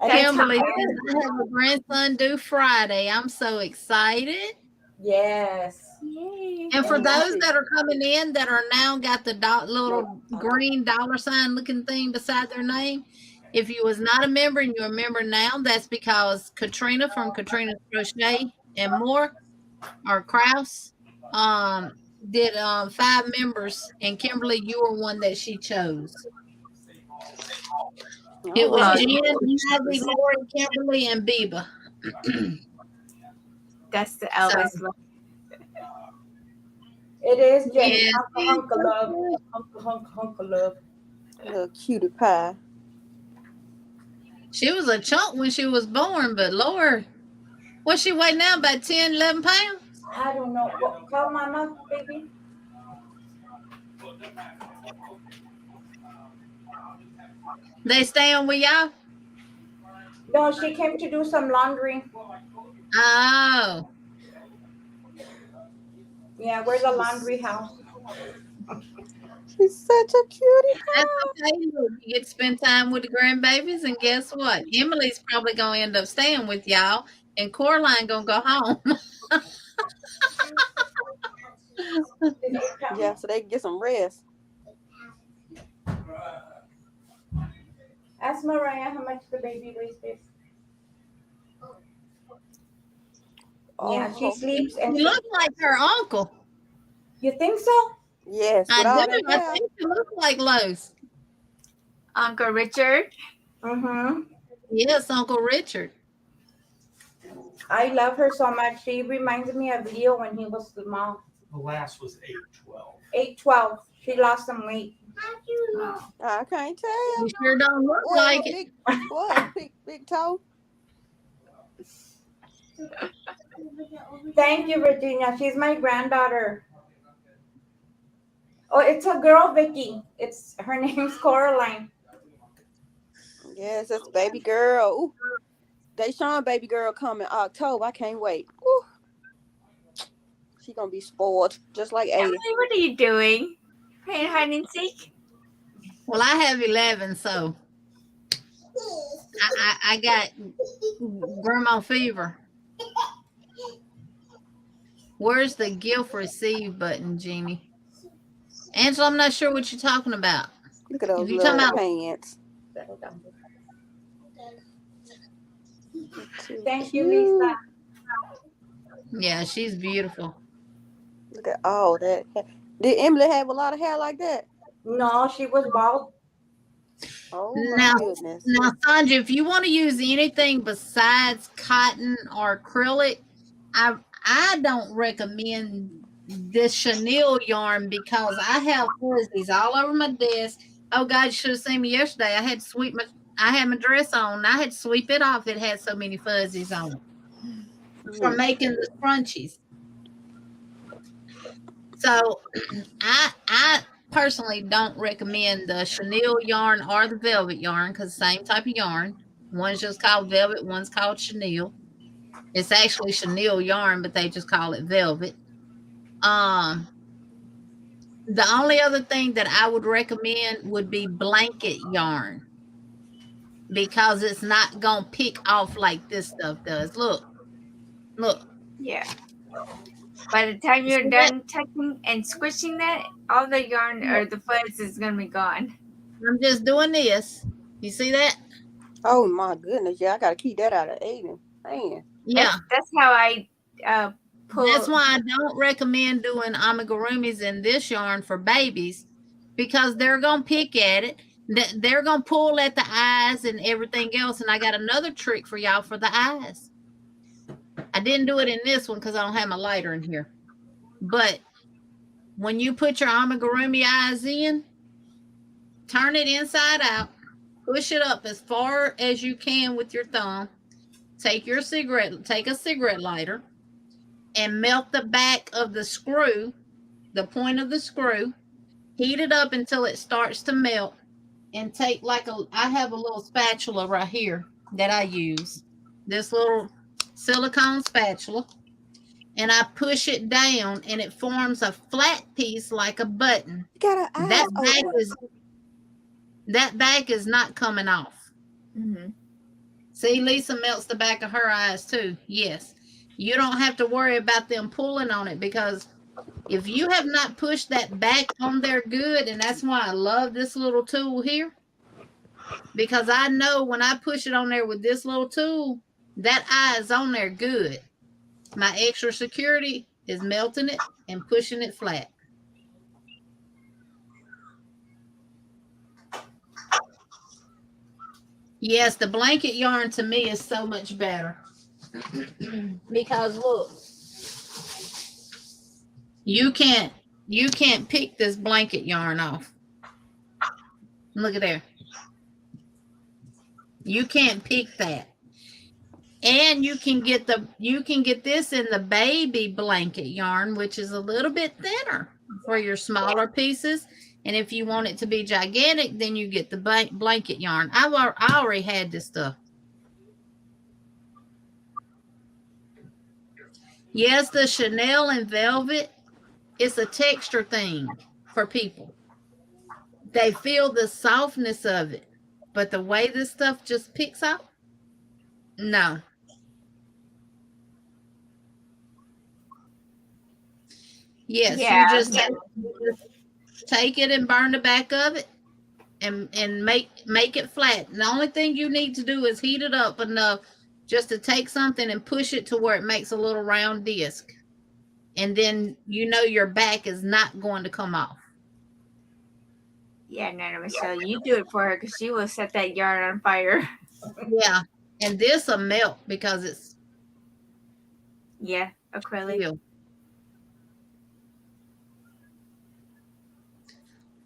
Kimberly says, I have a grandson due Friday. I'm so excited. Yes. Yay. And for those that are coming in that are now got the little green dollar sign looking thing beside their name, if you was not a member and you're a member now, that's because Katrina from Katrina's Crochet and More, or Kraus, did 5 members, and Kimberly, you were one that she chose. It was All right. Jen, Ivy, Lori, Kimberly, and Biba. That's the Elvis look. It is, Jenny. Yeah. Hunk of love. Hunk of love. Little cutie pie. She was a chunk when she was born, but Lord, what's she weigh now? About 10, 11 pounds? I don't know. Call mama, baby. They staying with y'all? No, she came to do some laundry. Oh. Yeah, we're the laundry house. She's such a cutie pie. That's okay. Look, you get to spend time with the grandbabies, and guess what? Emily's probably gonna end up staying with y'all, and Coraline gonna go home. Yeah, so they can get some rest. Ask Mariah how much the baby weighs this. Yeah, she Oh, sleeps and You look like her uncle. you think so? yes, I with all do. that I hair. think you look like Lowe's. Uncle Richard. Mm-hmm. Yes, Uncle Richard. I love her so much. She reminds me of Leo when he was small. The last was 812. 8'12". She lost some weight. I can't You tell. sure don't look What? like it. What? Big toe? Thank you, Virginia. She's my granddaughter. Oh, it's a girl, Vicky. It's her name's Coraline. Yes, that's baby girl. Ooh, Deshaun baby girl coming October. I can't wait. Ooh, she gonna be spoiled just like Ada. Emily, what are you doing? Playing hide and seek? Well, I have 11, so I got grandma fever. Where's the gift receive button, Jeannie? Angela, I'm not sure what you're talking about. Look at those If you're talking little about, pants. Thank you, Cute. Lisa. yeah, she's beautiful. Look at all that. Did Emily have a lot of hair like that? No, she was bald. Oh my Now, goodness. now, Sandra, if you want to use anything besides cotton or acrylic, I don't recommend this chenille yarn because I have fuzzies all over my desk. Oh God, you should have seen me yesterday. I had my dress on. I had to sweep it off. It had so many fuzzies on it for making the scrunchies. So I personally don't recommend the chenille yarn or the velvet yarn because same type of yarn. One's just called velvet, one's called chenille. It's actually chenille yarn, but they just call it velvet. The only other thing that I would recommend would be blanket yarn because it's not gonna pick off like this stuff does. Look. Yeah. By the time you're See that? done tucking and squishing that, all the yarn or the fuzz is gonna be gone. I'm just doing this. You see that? Oh my goodness. Yeah, I gotta keep that out of Aiden. Man. Yeah. That's how I pull. That's why I don't recommend doing amigurumis in this yarn for babies because they're going to pick at it. They're going to pull at the eyes and everything else. And I got another trick for y'all for the eyes. I didn't do it in this one because I don't have my lighter in here. But when you put your amigurumi eyes in, turn it inside out, push it up as far as you can with your thumb. Take a cigarette lighter, and melt the back of the screw, the point of the screw, heat it up until it starts to melt, and take I have a little spatula right here that I use, this little silicone spatula, and I push it down and it forms a flat piece like a button. You got her eyes open. That back is not coming off. Mm-hmm. See, Lisa melts the back of her eyes too. Yes. You don't have to worry about them pulling on it because if you have not pushed that back on there good, and that's why I love this little tool here, because I know when I push it on there with this little tool, that eye is on there good. My extra security is melting it and pushing it flat. Yes, the blanket yarn to me is so much better. Because look, you can't pick this blanket yarn off. Look at there. You can't pick that. And you can get this in the baby blanket yarn, which is a little bit thinner for your smaller pieces. And if you want it to be gigantic, then you get the blanket yarn. I already had this stuff. Yes, the Chanel and velvet, it's a texture thing for people. They feel the softness of it, but the way this stuff just picks up, no. Yes, Yeah, you just take it and burn the back of it and make it flat. And the only thing you need to do is heat it up enough just to take something and push it to where it makes a little round disc. And then you know your back is not going to come off. Yeah, Nana Michelle, you do it for her because she will set that yarn on fire. Yeah. And this will melt because it's Yeah, acrylic. steel.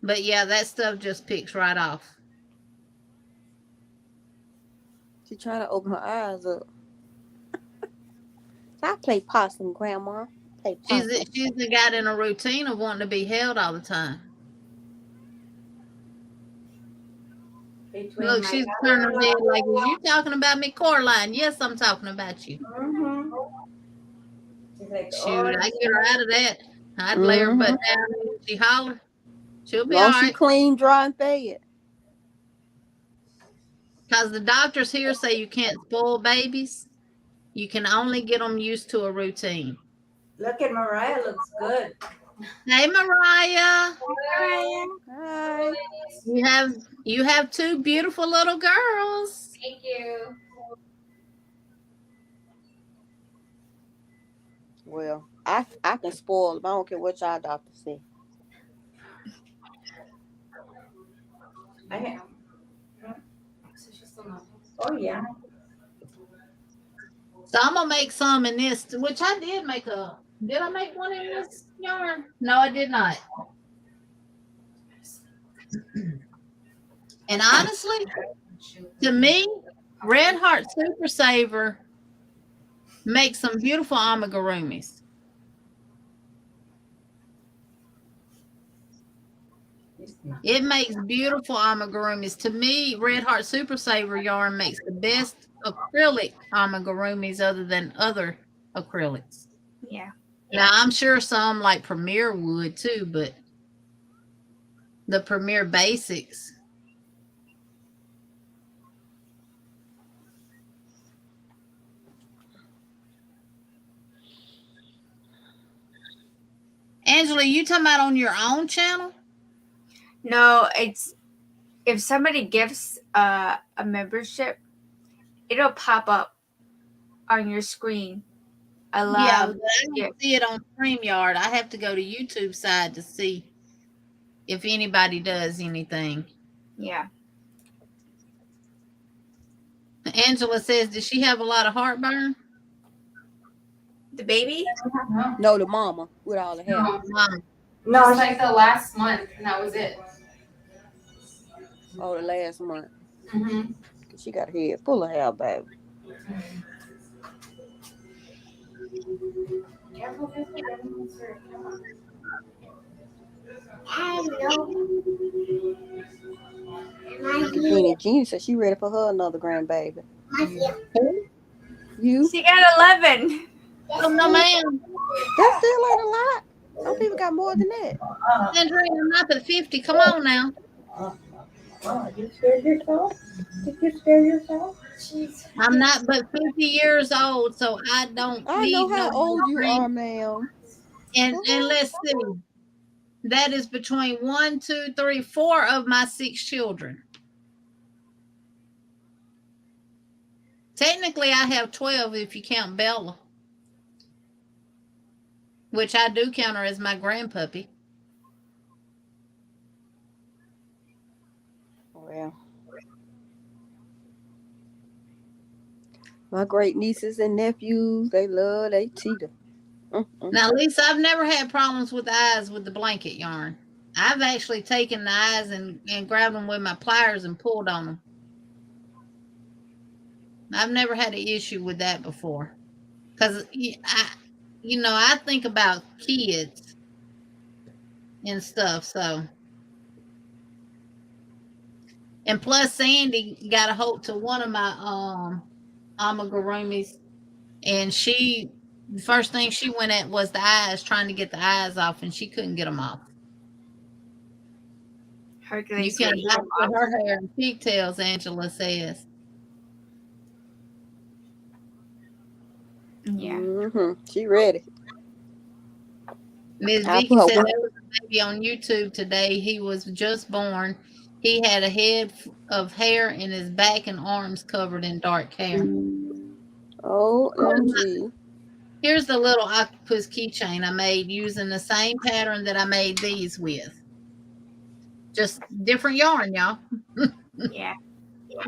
But yeah, that stuff just picks right off. She trying to open her eyes up. I play possum, Grandma. Play She's possum. got in a routine of wanting to be held all the time. Between Look, my she's other turning red like, is you talking about me, Coraline? Yes, I'm talking about you. Mm-hmm. She's like, Shoot, I get her out of that. I'd lay her butt down and she holler. She'll be all Long she right. clean, dry, and fed. Because the doctors here say you can't spoil babies. You can only get them used to a routine. look at Mariah, looks good. Hey, Mariah. Hi. You have two beautiful little girls. Thank you. Well, I can spoil them. I don't care what y'all doctors say. I have. Oh yeah. So I'm gonna make some in this, which I did make a. Did I make one in this yarn? No, I did not. And honestly, to me, Red Heart Super Saver makes some beautiful amigurumis. It makes beautiful amigurumis. To me, Red Heart Super Saver yarn makes the best acrylic amigurumis other than other acrylics. Yeah. Now, I'm sure some like Premier would too, but the Premier Basics. Angela, you talking about on your own channel? No, it's if somebody gives a membership, it'll pop up on your screen. Yeah, Allow. but I don't see it on StreamYard. I have to go to YouTube side to see if anybody does anything. Yeah. Angela says, does she have a lot of heartburn? The baby? No, the mama with all the hair. Mom. No, Just like the last month, and that was it. Oh, the last month. Mm-hmm. She got her head full of hair, baby. Jeannie said she ready for her another grandbaby. You? She got 11. Oh, no, ma'am. That still ain't a lot. Some people got more than that. Andrea, I'm not but 50. Come on now. You scared yourself? Did you scare yourself? I'm not but 50 years old, so I don't I need know how no old you drink. are, ma'am. And let's see. That is between 1, 2, 3, 4 of my 6 children. Technically, I have 12 if you count Bella, which I do count her as my grandpuppy. Well, my great nieces and nephews, they love they teeter. Now, Lisa, I've never had problems with the eyes with the blanket yarn. I've actually taken the eyes and grabbed them with my pliers and pulled on them. I've never had an issue with that before. Because, I think about kids and stuff, so. And plus, Sandy got a hold to one of my amigurumis, and the first thing she went at was the eyes, trying to get the eyes off, and she couldn't get them off. Hercules. You can't back with her hair and pigtails, Angela says. Yeah. Mm-hmm. She ready. Miss I'll Vicky put said her- there was a baby on YouTube today. He was just born. He had a head of hair and his back and arms covered in dark hair. OMG. Here's the little octopus keychain I made using the same pattern that I made these with. Just different yarn, y'all. Yeah.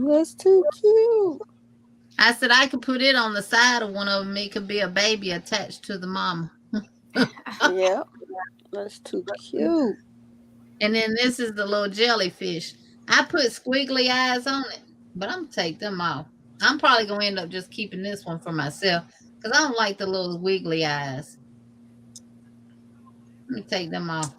That's too cute. I said I could put it on the side of one of them. It could be a baby attached to the mama. Yeah, that's too cute. And then this is the little jellyfish. I put squiggly eyes on it, but I'm gonna take them off. I'm probably gonna end up just keeping this one for myself because I don't like the little wiggly eyes. Let me take them off.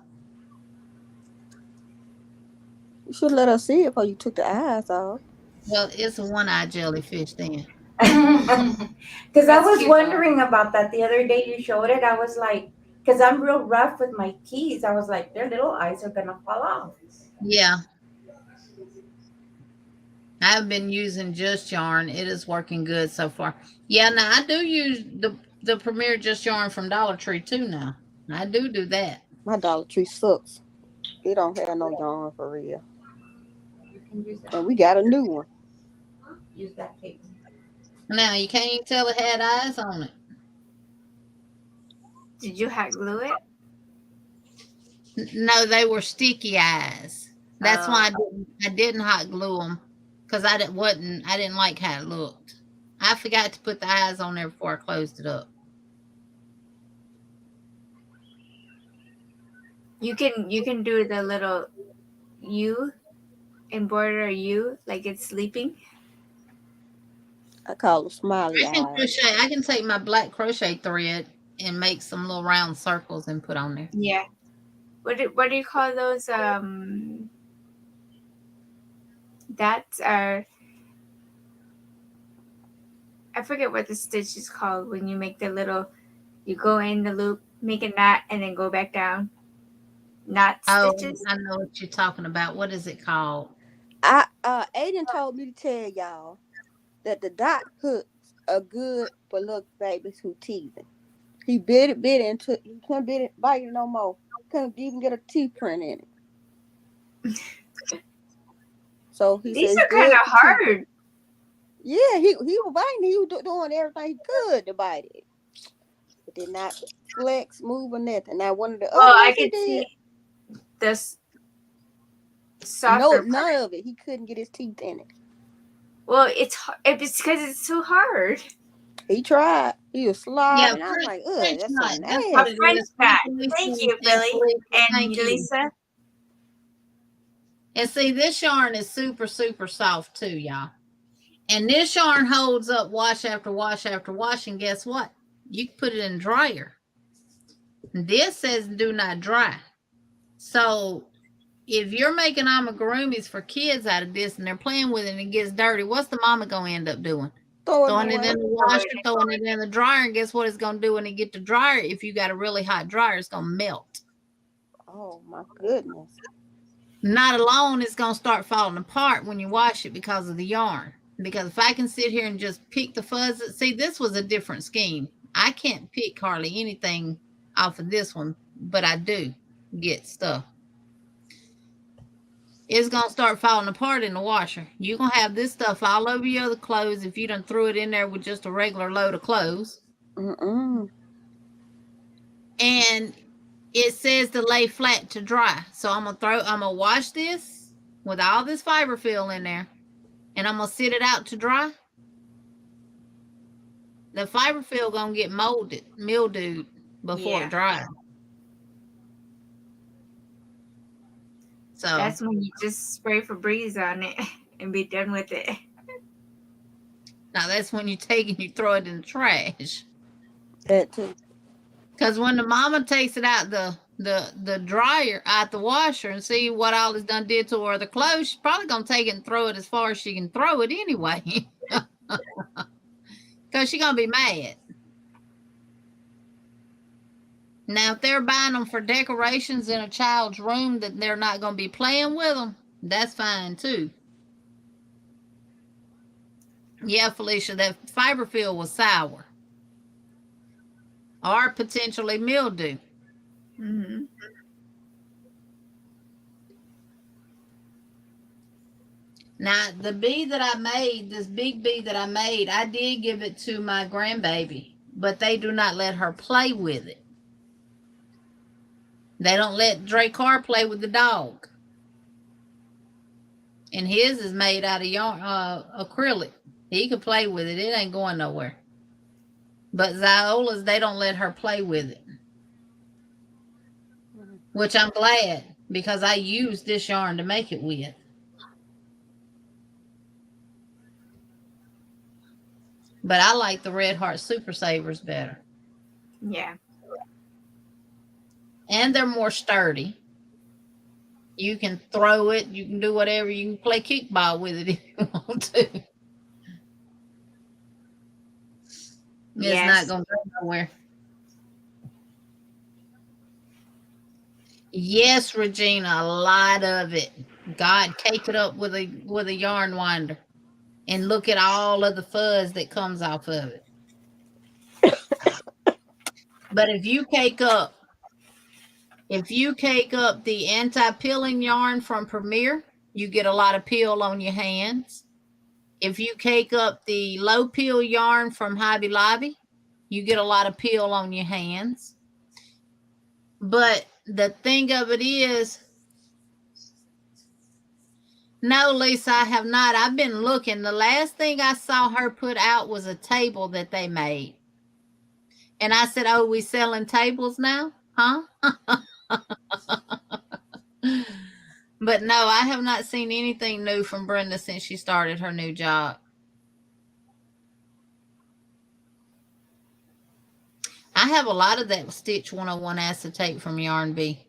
You should let us see it before you took the eyes off. Well, it's a one-eyed jellyfish then. Because I That's was cute, wondering about that the other day. You showed it. I was like, because I'm real rough with my keys. I was like, their little eyes are gonna fall off. Yeah. I've been using Just Yarn. It is working good so far. Yeah, now I do use the Premier Just Yarn from Dollar Tree too now. I do that. My Dollar Tree sucks. It don't have no yarn for real. You can use that. And we got a new one. Use that tape. Now, you can't even tell it had eyes on it. Did you hot glue it? No, they were sticky eyes. That's Oh. why I didn't hot glue them because I didn't like how it looked. I forgot to put the eyes on there before I closed it up. You can do the little U, embroider a U like it's sleeping. I call them smiley I can eyes. crochet. I can take my black crochet thread and make some little round circles and put on there. Yeah. What do you call those? That's I forget what the stitch is called when you make the little. You go in the loop, make a knot, and then go back down. Knot stitches. I know what you're talking about. What is it called? Aiden told me to tell y'all that the dot hooks are good for little babies who teething. He bit it into he couldn't bite it no more. Couldn't even get a teeth print in it. So he These says are kind of hard. Yeah, he was biting. He was doing everything he could to bite it. It did not flex, move, or nothing. Now one of the Well, other I ones he could did, see this softer no, part. none of it. He couldn't get his teeth in it. Well, it's because it's too hard. He tried. He was slobbing. Yeah, I was like, French that's knot. so That's A what nasty. it French is. knot. Thank Thank you, you, Billy and Thank you. Lisa. And see, this yarn is super, super soft too, y'all. And this yarn holds up wash after wash after wash. And guess what? You can put it in the dryer. This says do not dry. So if you're making amigurumis for kids out of this and they're playing with it and it gets dirty, what's the mama going to end up doing? Throwing it in the washer, throwing it in the dryer. And guess what it's going to do when it get to dryer? If you got a really hot dryer, it's going to melt. Oh, my goodness. Not alone, it's going to start falling apart when you wash it because of the yarn. Because if I can sit here and just pick the fuzz, see, this was a different scheme. I can't pick hardly anything off of this one, but I do get stuff. It's going to start falling apart in the washer. You're going to have this stuff all over your other clothes if you done threw it in there with just a regular load of clothes. Mm-mm. And it says to lay flat to dry. So I'm gonna wash this with all this fiber fill in there, and I'm gonna sit it out to dry. The fiber fill gonna get mildewed before it dries. So That's when you just spray Febreze on it and be done with it. now that's when you take and you throw it in the trash. That too. Because when the mama takes it out the dryer, out the washer, and see what all it's done did to her the clothes, she's probably gonna take it and throw it as far as she can throw it anyway. Because she's gonna be mad. Now, if they're buying them for decorations in a child's room that they're not gonna be playing with them, that's fine too. Yeah, Felicia, that fiber fill was sour. Or potentially mildew. Mm-hmm. Now, the bee that I made, this big bee that I made, I did give it to my grandbaby, but they do not let her play with it. They don't let Dracar play with the dog. And his is made out of yarn, acrylic. He can play with it. It ain't going nowhere. But Ziola's, they don't let her play with it. Which I'm glad, because I used this yarn to make it with. But I like the Red Heart Super Savers better. Yeah. And they're more sturdy. You can throw it. You can do whatever. You can play kickball with it if you want to. It's not going to go nowhere. Yes, Regina, a lot of it. God, cake it up with a yarn winder, and look at all of the fuzz that comes off of it. But if you cake up the anti-peeling yarn from Premier, you get a lot of peel on your hands. If you cake up the low peel yarn from Hobby Lobby, you get a lot of peel on your hands. But the thing of it is, no, Lisa, I have not. I've been looking. The last thing I saw her put out was a table that they made. And I said, oh, we selling tables now? Huh? But no, I have not seen anything new from Brenda since she started her new job. I have a lot of that Stitch 101 acetate from Yarn Bee.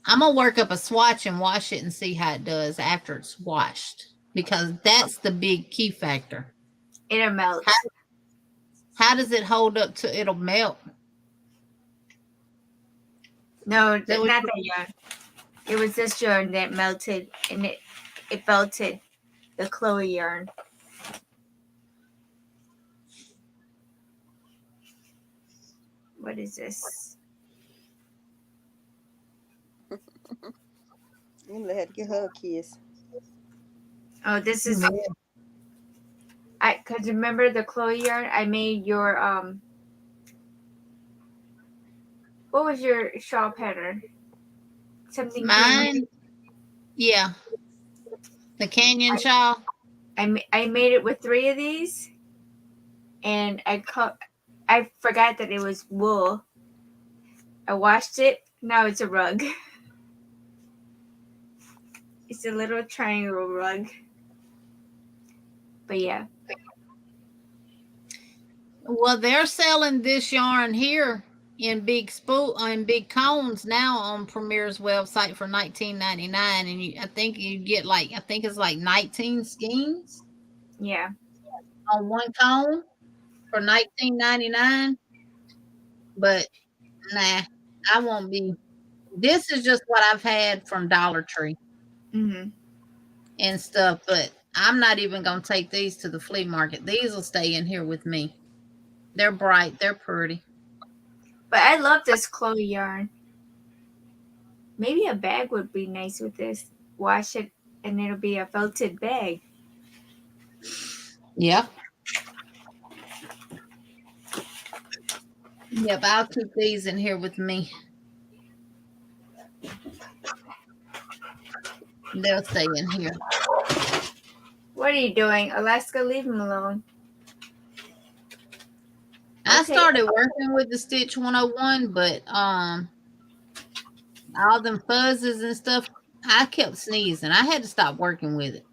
I'm going to work up a swatch and wash it and see how it does after it's washed, because that's the big key factor. It'll melt. How does it hold up to it'll melt? No, not that yarn. It was this yarn that melted, and it melted the Chloe yarn. What is this? Emily had to get her a kiss. Oh, this is cause remember the Chloe yarn? I made your what was your shawl pattern? Something mine? Yeah. The Canyon shawl. I made it with 3 of these, and I forgot that it was wool. I washed it. Now it's a rug. It's a little triangle rug. But yeah. Well, they're selling this yarn here in big cones now on Premier's website for $19.99, and I think you get I think it's like 19 skeins. Yeah. On one cone for $19.99. But nah, I won't be. This is just what I've had from Dollar Tree. Mm-hmm. And stuff, but I'm not even going to take these to the flea market. These will stay in here with me. They're bright. They're pretty. But I love this Chloe yarn. Maybe a bag would be nice with this. Wash it, and it'll be a felted bag. Yeah. Yep, I'll keep these in here with me. They'll stay in here. What are you doing? Alaska, leave him alone. I started working with the Stitch 101, but all them fuzzes and stuff, I kept sneezing. I had to stop working with it.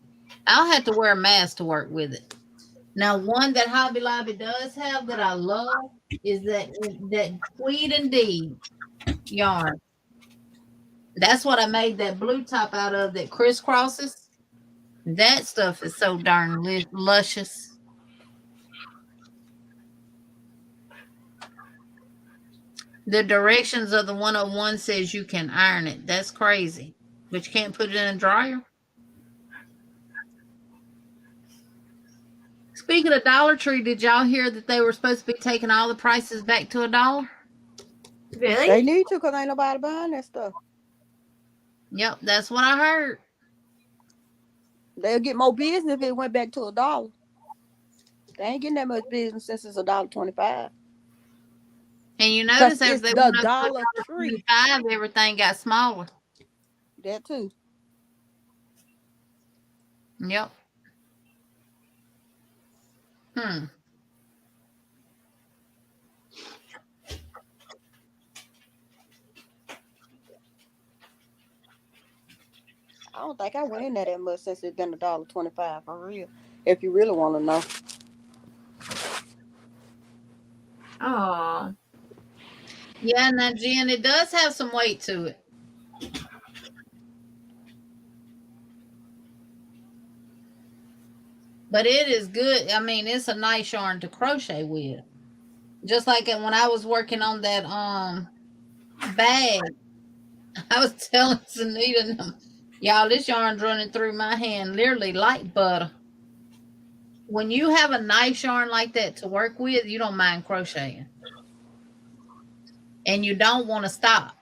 I'll have to wear a mask to work with it. Now, one that Hobby Lobby does have that I love is that Tweed and Deed yarn. That's what I made that blue top out of, that crisscrosses. That stuff is so darn luscious. The directions of the 101 says you can iron it. That's crazy. But you can't put it in a dryer. Speaking of Dollar Tree, did y'all hear that they were supposed to be taking all the prices back to $1? Really? They need to, because ain't nobody buying that stuff. Yep, that's what I heard. They'll get more business if it went back to $1. They ain't getting that much business since it's $1.25. And you notice as they went up to Dollar Tree, $1.25, everything got smaller. that too. Yep. Hmm. I don't think I went in there that much since it's been $1.25 for real. If you really want to know. Oh, Yeah, now Jen, it does have some weight to it. But it is good. I mean, it's a nice yarn to crochet with. Just like when I was working on that bag, I was telling Sunita and them, y'all, this yarn's running through my hand literally like butter. When you have a nice yarn like that to work with, you don't mind crocheting. And you don't want to stop.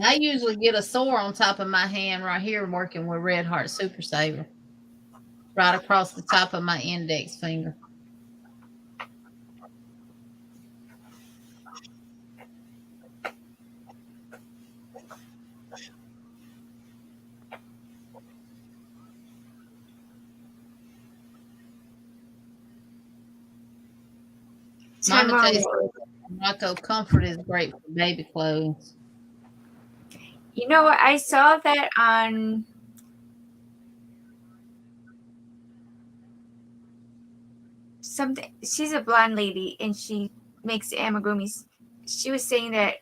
I usually get a sore on top of my hand right here working with Red Heart Super Saver. Right across the top of my index finger. Mama J said Morocco Comfort is great for baby clothes. you know what? I saw that on something. She's a blonde lady and she makes amigurumis. She was saying that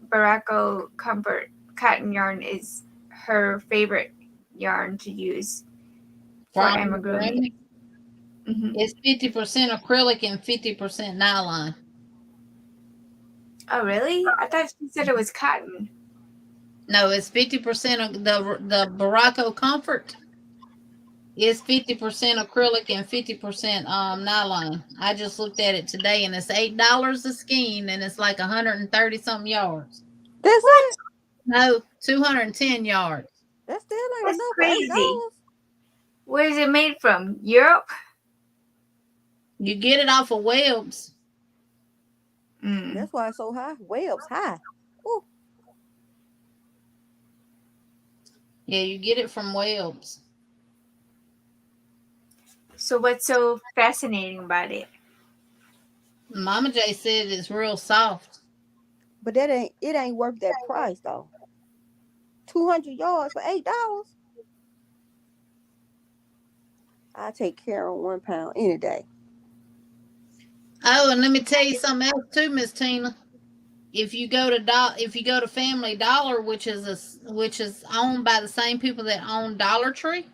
Baracco Comfort cotton yarn is her favorite yarn to use for amigurumi. Mm-hmm. It's 50% acrylic and 50% nylon. Oh, really? I thought she said it was cotton. No, it's 50% of the Baracco Comfort. It's 50% acrylic and 50% nylon. I just looked at it today, and it's $8 a skein, and it's like 130 something yards. That's it? No, 210 yards. That still ain't That's enough crazy. for $8. Where is it made from? Europe? You get it off of Webs. That's why it's so high. Webs high. Ooh. Yeah, you get it from Webs. So what's so fascinating about it? Mama J said it's real soft. But it ain't worth that price though. 200 yards for $8. I take care of 1 pound any day. Oh, and let me tell you something else too, Miss Tina. If you go to Family Dollar, which is owned by the same people that own Dollar Tree,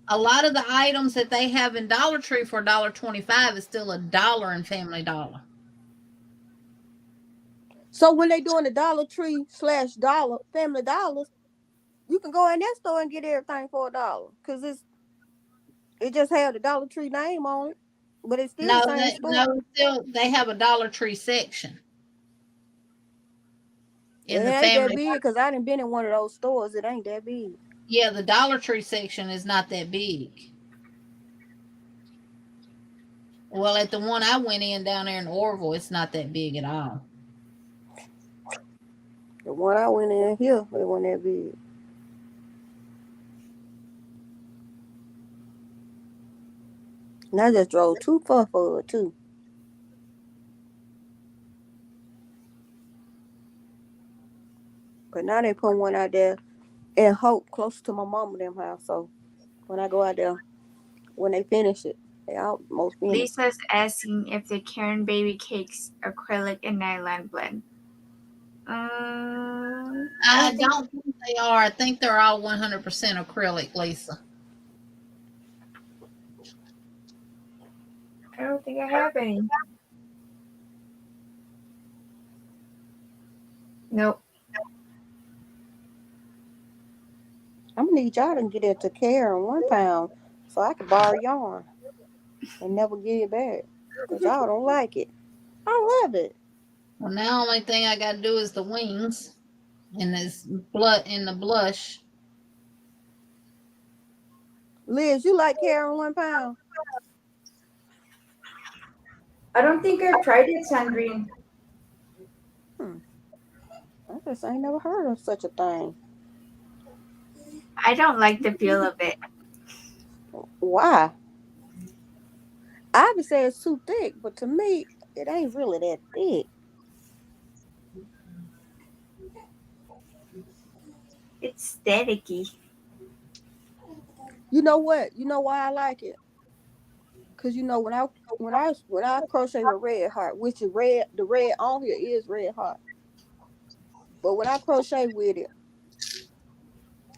a lot of the items that they have in Dollar Tree for $1.25 is still $1 in Family Dollar. So when they doing the Dollar Tree / Dollar Family Dollars, you can go in that store and get everything for $1 because it just had the Dollar Tree name on it, but it's still the same store. Still they have a Dollar Tree section in It the ain't that Family. big because I done been in one of those stores. It ain't that big. Yeah, the Dollar Tree section is not that big. Well, at the one I went in down there in Orville, it's not that big at all. The one I went in here, it wasn't that big. And I just drove too far for it too. But now they put one out there in Hope, close to my mama them house. So when I go out there, when they finish it, they almost finished. Lisa's asking if the Karen Baby Cakes acrylic and nylon blend. I don't think they are. I think they're all 100% acrylic, Lisa. I don't think I have any. Nope. I'm gonna need y'all to get into care in 1 pound so I can borrow yarn and never give it back. Because y'all don't like it. I love it. Well, now the only thing I got to do is the wings and this blood in the blush. Liz, you like care in 1 pound? I don't think I've tried it, Sandrine. I just ain't never heard of such a thing. I don't like the feel of it. Why? I would say it's too thick, but to me, it ain't really that thick. It's staticky. You know what? You know why I like it? Cause you know when I crochet with red heart, which is red, the red on here is red heart. But when I crochet with it,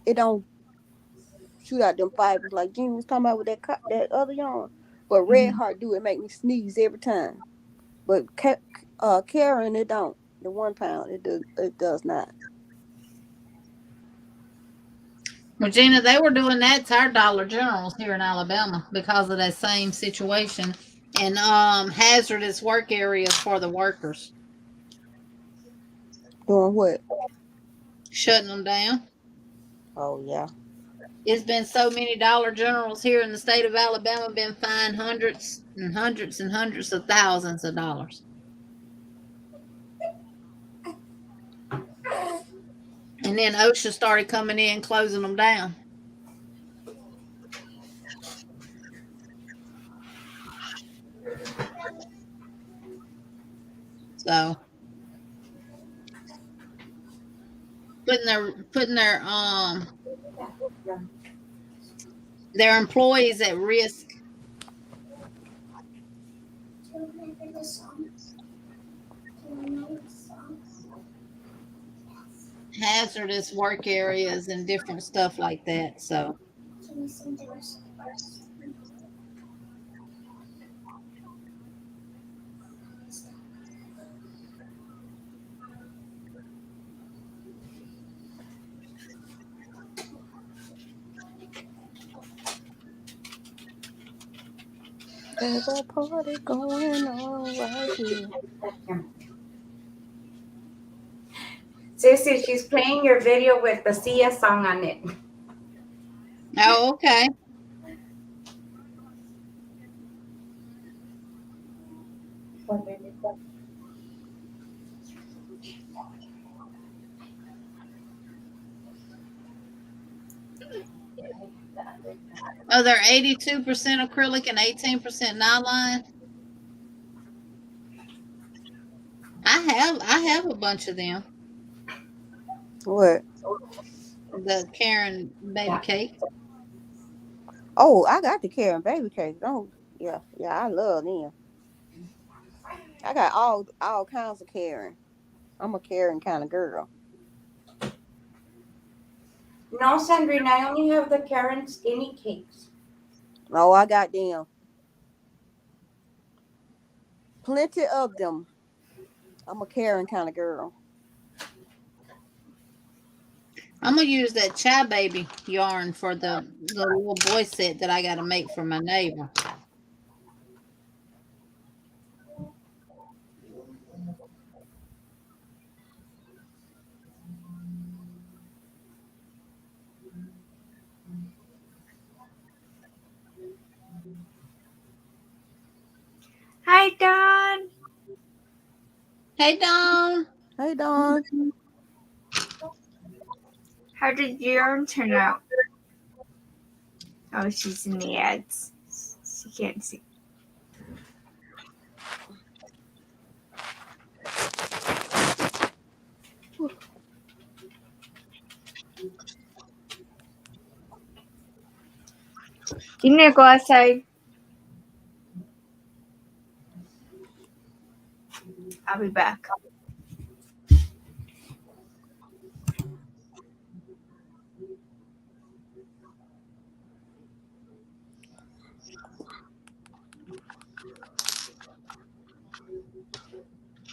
it don't shoot out them fibers like Jean was talking about with that other yarn. But red heart do it make me sneeze every time. But Karen, it don't. The 1 pound, it does not. Regina, they were doing that to our Dollar Generals here in Alabama because of that same situation and hazardous work areas for the workers. Doing what? Shutting them down. Oh yeah. It's been so many Dollar Generals here in the state of Alabama been fined hundreds and hundreds and hundreds of thousands of dollars. And then OSHA started coming in, closing them down. So putting their employees at risk. Hazardous work areas and different stuff like that. So There's a party going on right here. Sissy, she's playing your video with the Sia song on it. oh, okay. Oh, they're 82% acrylic and 18% nylon. I have a bunch of them. What? The Karen baby cake. Oh, I got the Karen baby cake. Oh, yeah, I love them. I got all kinds of Karen. I'm a Karen kind of girl. No, Sandrine, I only have the Karen skinny cakes. Oh, I got them. Plenty of them. I'm a Karen kind of girl. I'm gonna use that Chai Baby yarn for the little boy set that I got to make for my neighbor. Hi, Dawn. Hey, Dawn. Hey, Dawn. How did your yarn turn out? Oh, she's in the ads. She can't see. You need to go outside. I'll be back.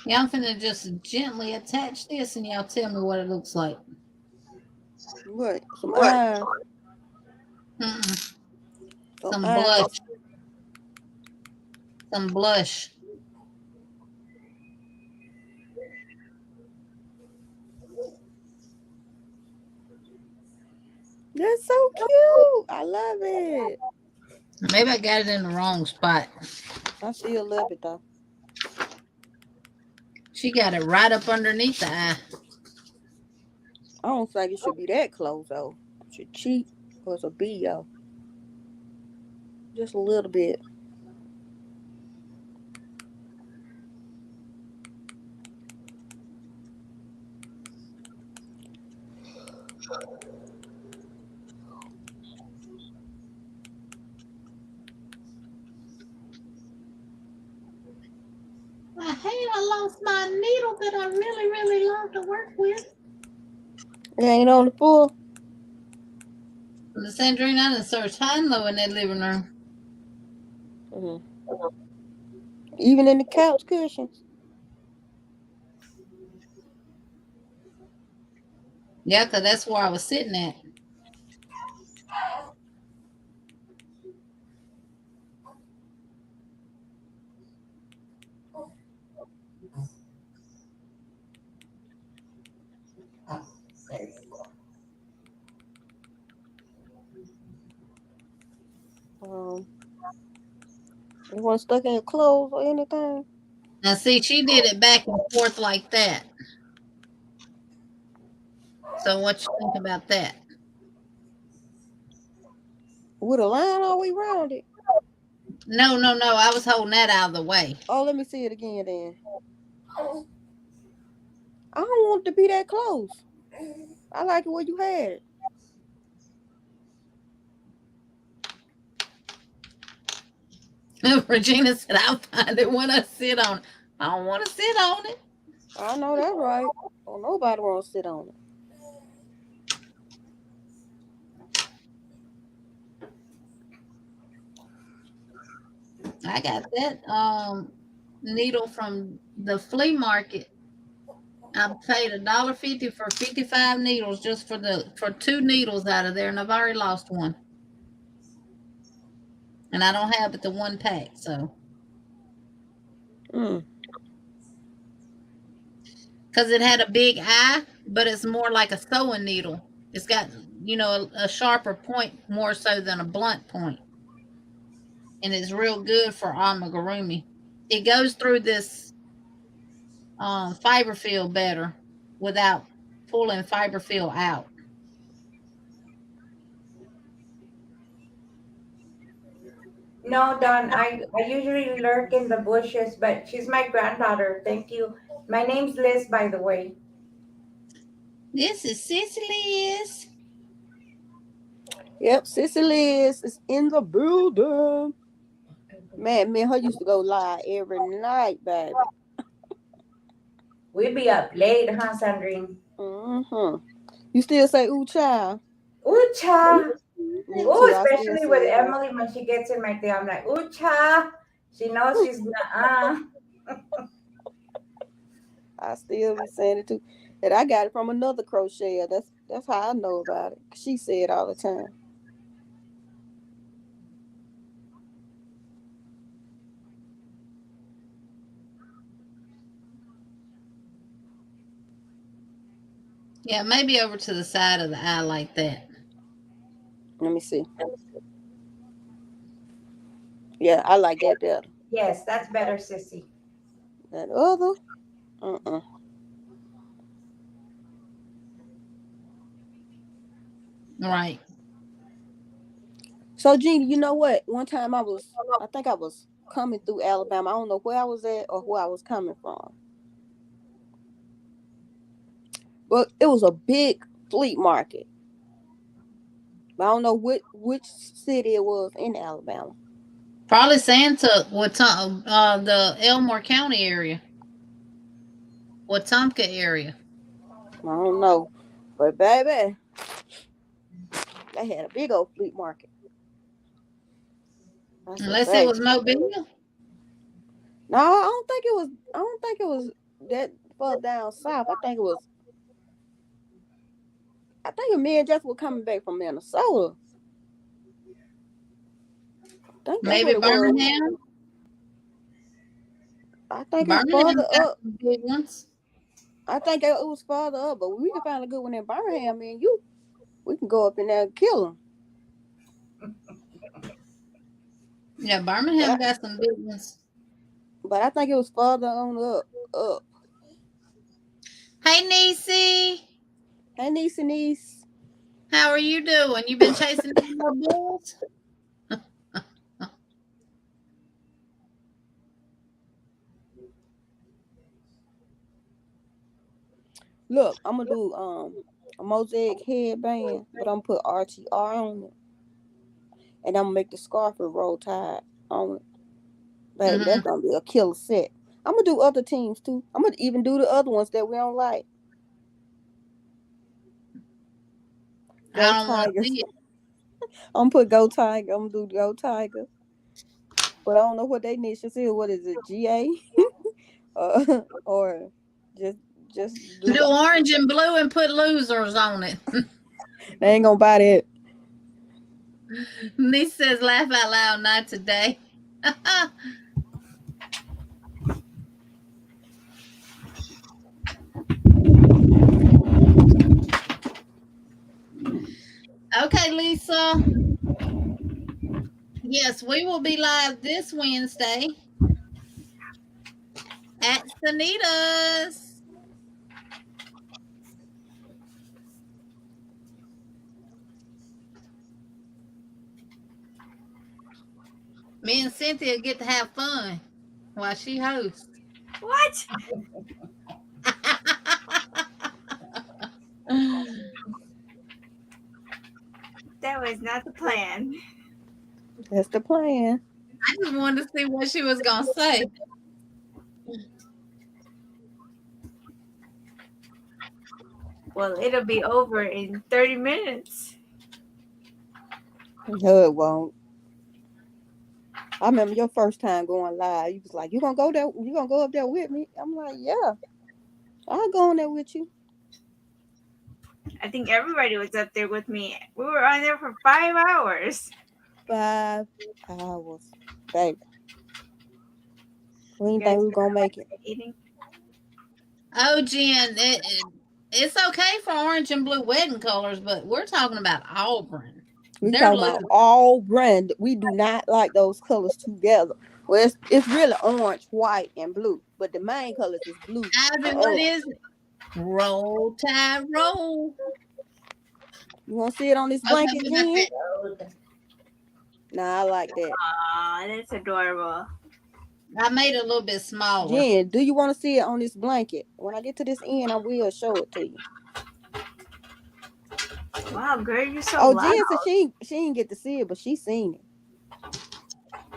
Yeah, I'm finna just gently attach this and y'all tell me what it looks like. What? Some eyes. Mm-mm. Some Some eyes. blush. Some blush. That's so cute. I love it. Maybe I got it in the wrong spot. I still love it though. She got it right up underneath the eye. I don't think it should be that close though. It should cheat was a B though. Just a little bit. I hate I lost my needle that I really, really love to work with. It ain't on the floor. The Sandrine, I done searched high and low in that living room. Mm-hmm. Even in the couch cushions. Yeah, because that's where I was sitting at. There you go. You want stuck in your clothes or anything? Now, see, she did it back and forth like that. So, what you think about that? With a line all the way around it. No, no, no. I was holding that out of the way. Oh, let me see it again then. I don't want it to be that close. I like it where you had it. Regina said, I'll find it when I sit on it. I don't want to sit on it. I know that's right. Oh, nobody wants to sit on it. I got that needle from the flea market. I paid $1.50 for 55 needles just for 2 needles out of there, and I've already lost one. And I don't have but the 1 pack, so. Because it had a big eye, but it's more like a sewing needle. It's got, a sharper point more so than a blunt point. And it's real good for amigurumi. It goes through this fiber fill better without pulling fiber fill out. No, Don, I usually lurk in the bushes, but she's my granddaughter. Thank you. My name's Liz, by the way. This is Sissy Liz. Yep, Sissy Liz is in the building. Man, me and her used to go live every night, baby. We'd be up late, huh, Sandrine? Mm-hmm. You still say ooh child? Ooh, cha. Me Ooh, too. I still especially say with it. Emily when she gets in my thing. I'm like, ooh, cha. She knows she's not. I still be saying it too. And I got it from another crocheter. That's how I know about it. She say it all the time. Yeah, maybe over to the side of the eye like that. Let me see. Yeah, I like that better. Yes, that's better, sissy. That other, Right. So, Jeannie, you know what? One time I think I was coming through Alabama. I don't know where I was at or where I was coming from. But it was a big flea market. I don't know which city it was in Alabama. Probably Santa, the Elmore County area. Wetumpka area. I don't know. But, baby, they had a big old flea market. Unless it was Mobile. No, I don't think it was that far down south. I think me and Jeff were coming back from Minnesota. I think that's Maybe what it was. Birmingham. I think it's Birmingham farther got up. some big ones. I think it was farther up, but we can find a good one in Birmingham, me and you. We can go up in there and kill them. Yeah, Birmingham got some big ones. But I think it was farther on up. Hey, Niecy. Hey, niece. How are you doing? You been chasing any more bulls? Look, I'm gonna do a mosaic headband, but I'm gonna put RTR on it, and I'm gonna make the scarf with roll tide on it. Baby, that's gonna be a killer set. I'm gonna do other teams too. I'm gonna even do the other ones that we don't like. Go I don't want to Tigers. see it. I'm gonna put Go Tiger. I'm gonna do Go Tiger. But I don't know what they initials is. What is it? GA? Or just do Do orange and blue and put losers on it. they ain't gonna buy that. Niece says, laugh out loud, not today. Okay, Lisa. Yes, we will be live this Wednesday at Sanita's. Me and Cynthia get to have fun while she hosts. What? That was not the plan. That's the plan. I just wanted to see what she was going to say. Well, it'll be over in 30 minutes. No, it won't. I remember your first time going live. You was like, "You gonna go there? You gonna go up there with me?" I'm like, "Yeah, I'll go on there with you." I think everybody was up there with me. We were on there for 5 hours. 5 hours, baby. We didn't think we were gonna make it. Eating. Oh, Jen, it's okay for orange and blue wedding colors, but we're talking about Auburn. We They're talking about all brand. We do not like those colors together. Well, it's really orange, white, and blue, but the main colors is blue. Ivy, what is it? Roll Tide Roll. You want to see it on this blanket, Jen? Nah, I like that. Aw, that's adorable. I made it a little bit smaller. Jen, do you want to see it on this blanket? When I get to this end, I will show it to you. Wow, girl, you're so Oh, loud. Jen said she didn't get to see it, but she seen it.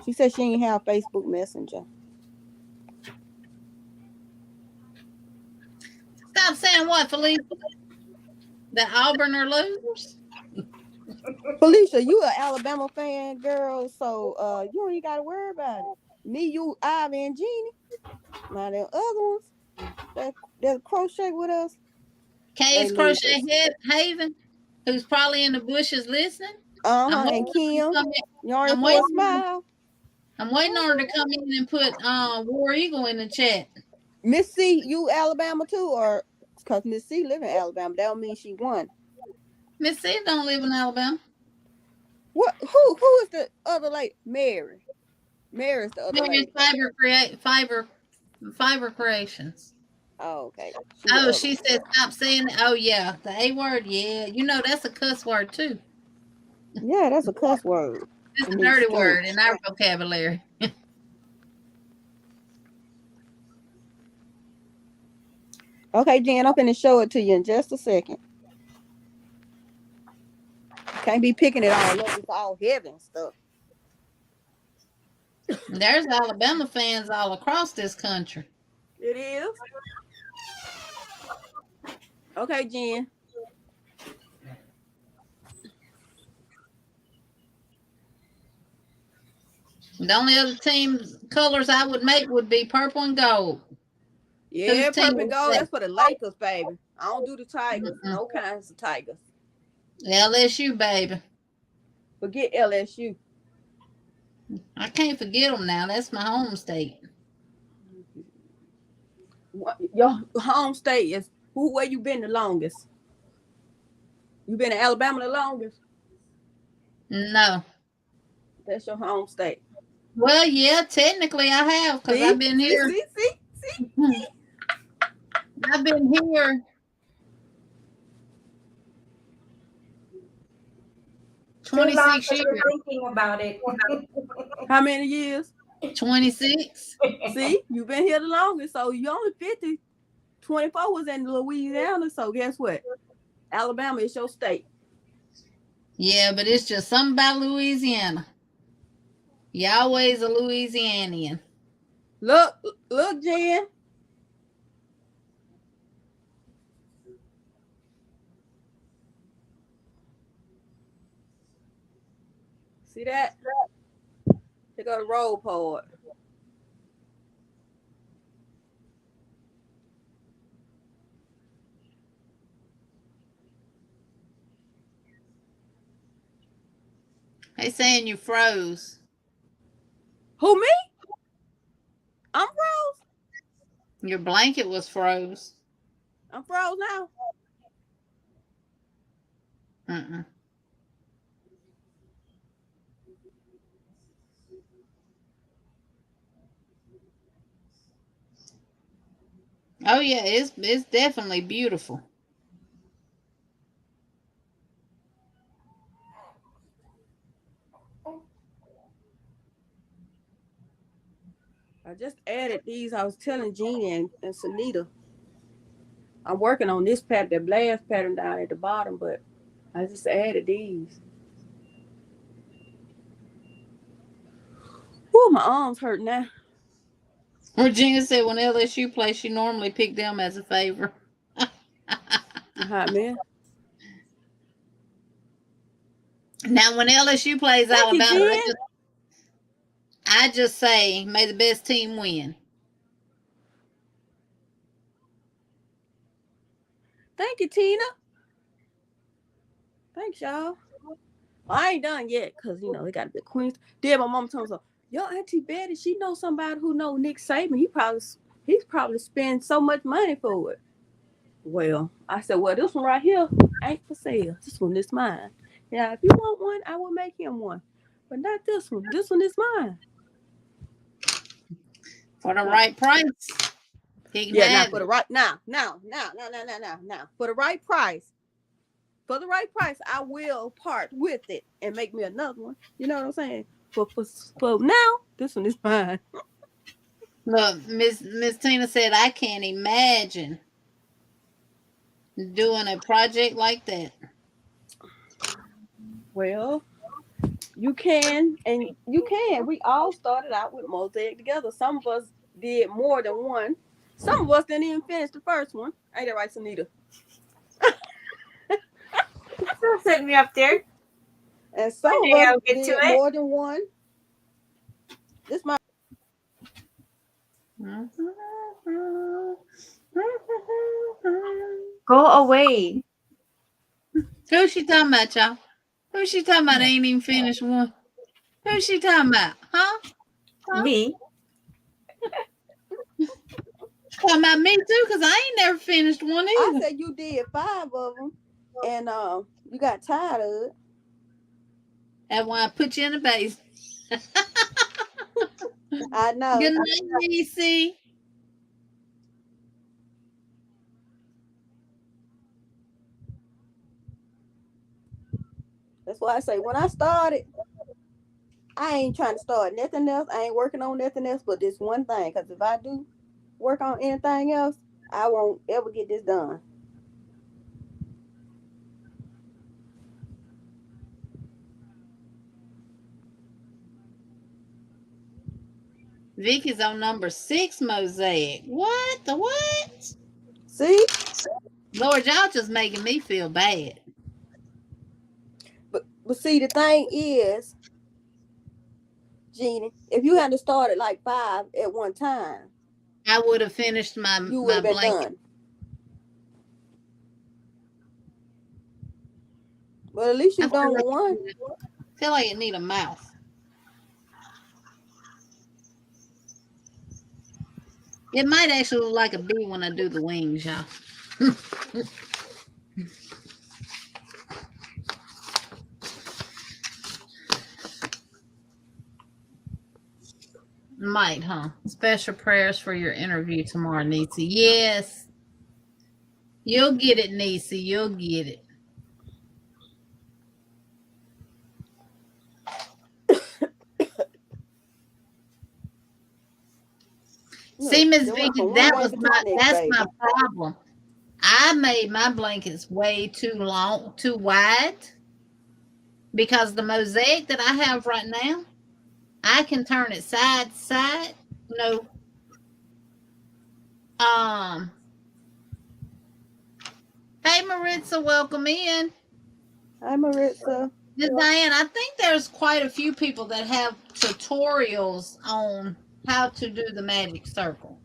She said she didn't have Facebook Messenger. Stop saying what, Felicia? That Auburn are losers? Felicia, you an Alabama fan, girl, so you ain't got to worry about it. Me, you, Ivy, and Jeannie. Now the other ones that crochet with us. Kay's Crochet Haven, who's probably in the bushes listening. And Kim. I'm waiting smile. I'm waiting on her to come in and put War Eagle in the chat. Miss C, you Alabama too, or because Miss C live in Alabama, that don't mean she won. Miss C don't live in Alabama. What? Who is the other lady? Mary. Mary's the other lady. Fiber Creations. Oh, okay. She said stop saying it. Oh yeah, the A word. Yeah, you know that's a cuss word too. Yeah, that's a cuss word. It's a dirty word in our vocabulary. Okay, Jen, I'm finna show it to you in just a second. Can't be picking it all up. It's all heavy and stuff. There's Alabama fans all across this country. It is. Okay, Jen. The only other team colors I would make would be purple and gold. Yeah, purple and gold. That's for the Lakers, baby. I don't do the Tigers. No kinds of Tigers. LSU, baby. Forget LSU. I can't forget them now. That's my home state. Your home state is where you been the longest? You been in Alabama the longest? No. That's your home state. Well, yeah, technically I have because I've been here. See? I've been here Too long 26 that years. you're thinking about it. How many years? 26. See, you've been here the longest, so you only 50. 24 was in Louisiana, so guess what? Alabama is your state. Yeah, but it's just something about Louisiana. You always a Louisianian. Look, Jen. See that? They go to roll part. They saying you froze. Who, me? I'm froze. Your blanket was froze. I'm froze now. Mm-mm. Oh yeah, it's definitely beautiful. I just added these. I was telling Jeannie and Sunita. I'm working on this pattern, the blast pattern down at the bottom, but I just added these. Whew, my arms hurt now. Regina said when LSU plays, she normally pick them as a favor. Hot man. Now when LSU plays Thank you, Alabama, Jen. I just say may the best team win. Thank you, Tina. Thanks, y'all. I ain't done yet, because, you know, they got to be queens. Then my mom told me, yo, Auntie Betty, she knows somebody who knows Nick Saban. He's probably spend so much money for it. Well, I said, well, this one right here ain't for sale. This one is mine. Yeah, if you want one, I will make him one. But not this one. This one is mine. For the right price. Yeah, now for the right now. For the right price. For the right price, I will part with it and make me another one. You know what I'm saying? For now, this one is mine. Look, Miss Tina said I can't imagine doing a project like that. Well, you can, and you can. We all started out with Mosaic together. Some of us did more than one. Some of us didn't even finish the first one. Ain't that right, Sunita? Still setting me up there. And some One of day us I'll get did to it. more than one. This my Go away. Who's she talking about, y'all? Who's she talking about? Ain't even finished one. Who's she talking about? Huh? Me. Talking about me too, because I ain't never finished one I either. said you did 5 of them, and you got tired of it. That's why I put you in the base. I know. Good night, Niecy. That's why I say when I started, I ain't trying to start nothing else. I ain't working on nothing else but this one thing. Because if I do work on anything else, I won't ever get this done. Vicky's on number 6 mosaic. What? The what? See? Lord, y'all just making me feel bad. But see, the thing is, Jeannie, if you hadn't started like 5 at one time, I would have finished my you would have been blanket. done. But at least you've done with one. I feel like it need a mouth. It might actually look like a bee when I do the wings, y'all. Might, huh? Special prayers for your interview tomorrow, Niecy. Yes. You'll get it, Niecy. You'll get it. See, Miss They went Vicky, from one that was baby to the next that's baby. my problem. I made my blankets way too long, too wide, because the mosaic that I have right now, I can turn it side to side. No, um, hey Maritza, welcome in. Hi, Maritza. Miss Diane, I think there's quite a few people that have tutorials on how to do the magic circle.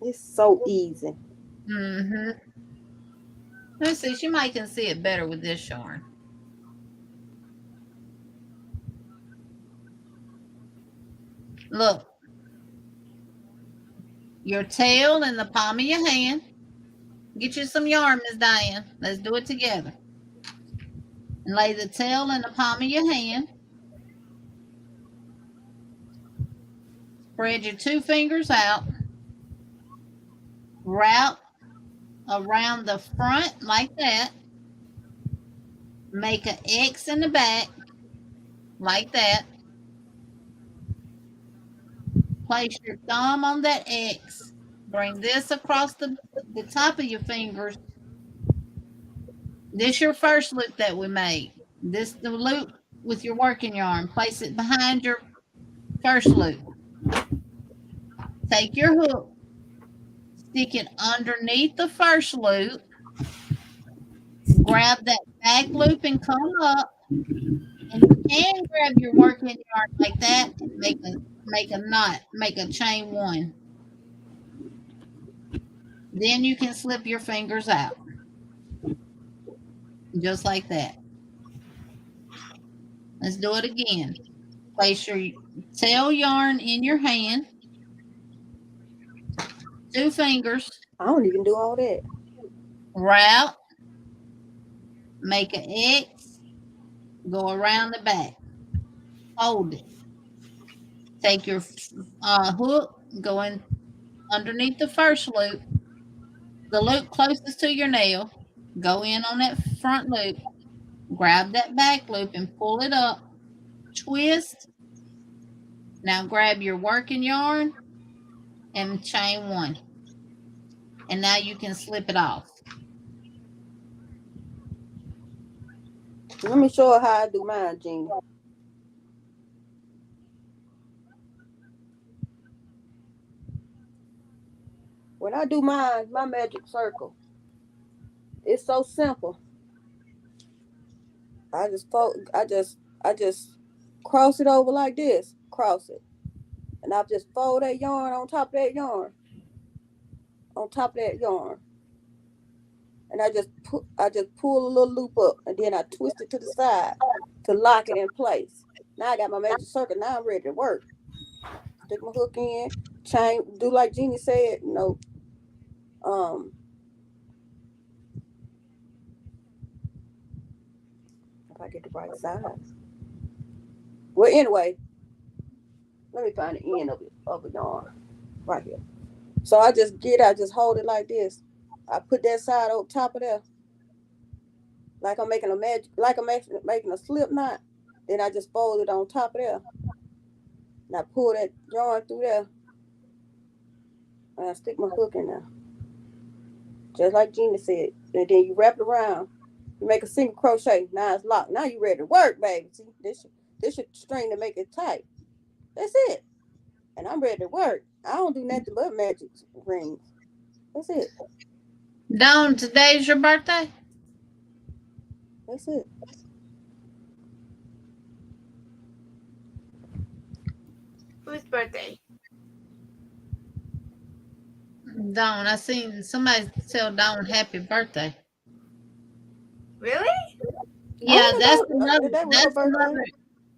It's so easy. Mm-hmm. Let's see, she might can see it better with this yarn. Look, your tail in the palm of your hand. Get you some yarn, Miss Diane. Let's do it together. And lay the tail in the palm of your hand. Spread your 2 fingers out. Route around the front like that. Make an X in the back like that. Place your thumb on that X. Bring this across the top of your fingers. This your first loop that we made. This the loop with your working yarn. Place it behind your first loop. Take your hook, stick it underneath the first loop, grab that back loop and come up. And you can grab your working yarn like that and make a knot, make a chain 1. Then you can slip your fingers out. Just like that. Let's do it again. Place your tail yarn in your hand. 2 fingers. I don't even do all that. Route. Make an X. Go around the back. Hold it. Take your hook. Go in underneath the first loop. The loop closest to your nail. Go in on that front loop. Grab that back loop and pull it up. Twist. Now grab your working yarn and chain 1. And now you can slip it off. Let me show her how I do mine, Jeannie. When I do mine, my magic circle, it's so simple. I just cross it over like this. Cross it. And I just fold that yarn on top of that yarn. On top of that yarn. And I just pull a little loop up and then I twist it to the side to lock it in place. Now I got my magic circle. Now I'm ready to work. Stick my hook in, chain, do like Jeannie said, if I get the right side. Well, anyway, let me find the end of a yarn right here. So I just hold it like this. I put that side on top of there, like I'm making making a slip knot. Then I just fold it on top of there. And I pull that yarn through there, and I stick my hook in there, just like Gina said. And then you wrap it around. You make a single crochet. Now it's locked. Now you ready to work, baby. See, this your string to make it tight. That's it. And I'm ready to work. I don't do nothing but magic rings. That's it. Dawn, today's your birthday? That's it. Whose birthday? Dawn, I seen somebody tell Dawn happy birthday. Really? Yeah, that's that was her birthday. another.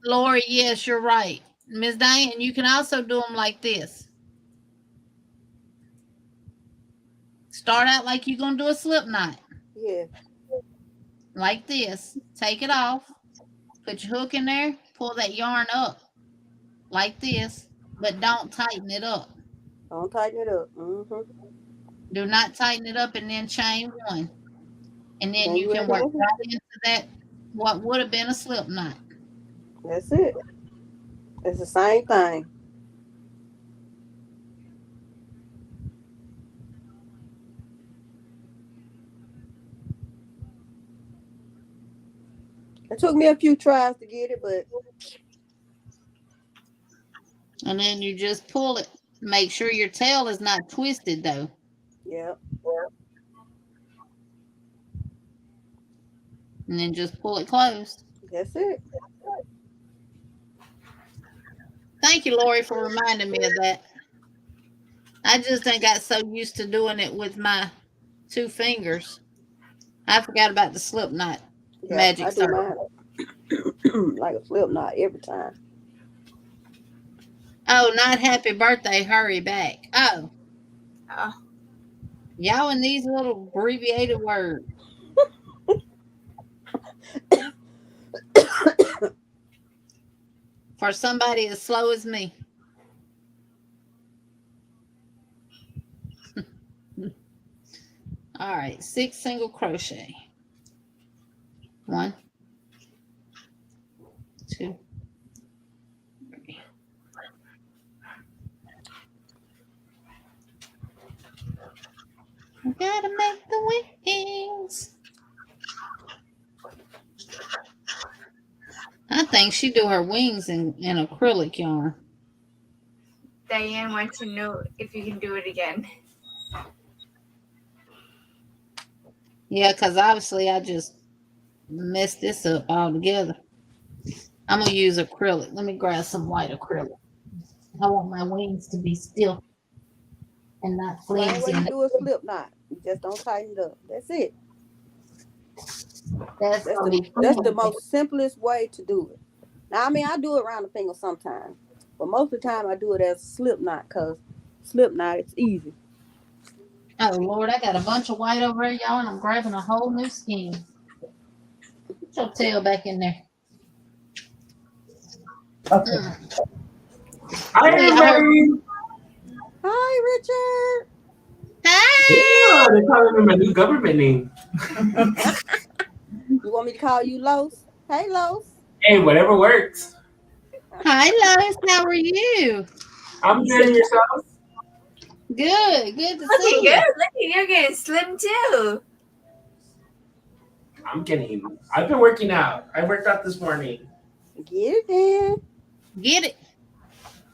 Lori, yes, you're right. Miss Diane, you can also do them like this. Start out like you're going to do a slip knot. Yeah. Like this. Take it off. Put your hook in there. Pull that yarn up. Like this. But don't tighten it up. Don't tighten it up. Mm-hmm. Do not tighten it up and then chain 1. And then you can work right into that, what would have been a slip knot. That's it. It's the same thing. It took me a few tries to get it, but And then you just pull it. Make sure your tail is not twisted though. yeah. And then just pull it closed. That's it. Thank you, Lori, for reminding me of that. I just ain't got so used to doing it with my 2 fingers. I forgot about the slip knot Yeah, magic I do circle. mine like a slip knot every time. Oh, not happy birthday, hurry back. Oh, Oh, y'all in these little abbreviated words. For somebody as slow as me. All right, 6 single crochet. 1, 2, 3. I gotta make the wings. I think she do her wings in acrylic yarn. Diane wants to know if you can do it again. Yeah, because obviously I just messed this up altogether. I'm going to use acrylic. Let me grab some white acrylic. I want my wings to be still and not Same way flimsy. you do a slip knot. You just don't tighten it up. That's it. That's going to be That's the flimsy. most simplest way to do it. Now, I mean, I do it around the finger sometimes, but most of the time I do it as a slip knot because slip knot it's easy. Oh, Lord, I got a bunch of white over here, y'all, and I'm grabbing a whole new skein. Put your tail back in there. Okay. Hi, everybody. Hi, Richard. Yeah, they're calling me my new government name. You want me to call you Los? Hey, Los. Hey, whatever works. Hi, Lois. How are you? I'm good. Yourself? Good. Good to Looking see good. you. Look, you're getting slim too. I'm getting. I've been working out. I worked out this morning. Get it then. Get it.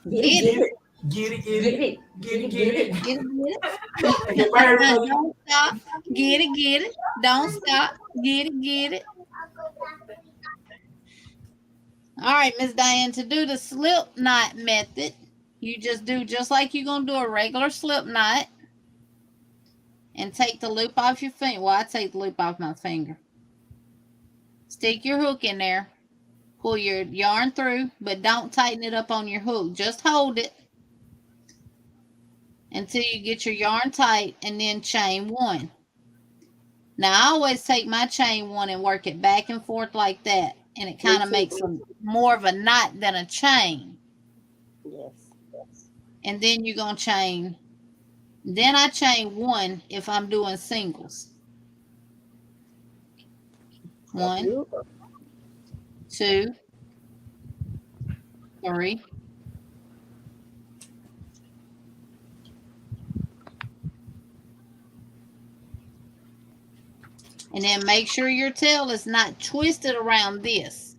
Get Get it, it. Get it. get it, Get it. get it. Get it. Okay, bye, everybody. Don't stop. Get it. Get it. Don't stop. Get it. Get it. All right, Miss Diane, to do the slip knot method, you just do just like you're going to do a regular slip knot and take the loop off your finger. Well, I take the loop off my finger. Stick your hook in there. Pull your yarn through, but don't tighten it up on your hook. Just hold it until you get your yarn tight and then chain 1. Now, I always take my chain 1 and work it back and forth like that, and it kind of makes more of a knot than a chain. Yes. And then you're going to chain. Then I chain 1 if I'm doing singles. 1, 2, 3. And then make sure your tail is not twisted around this.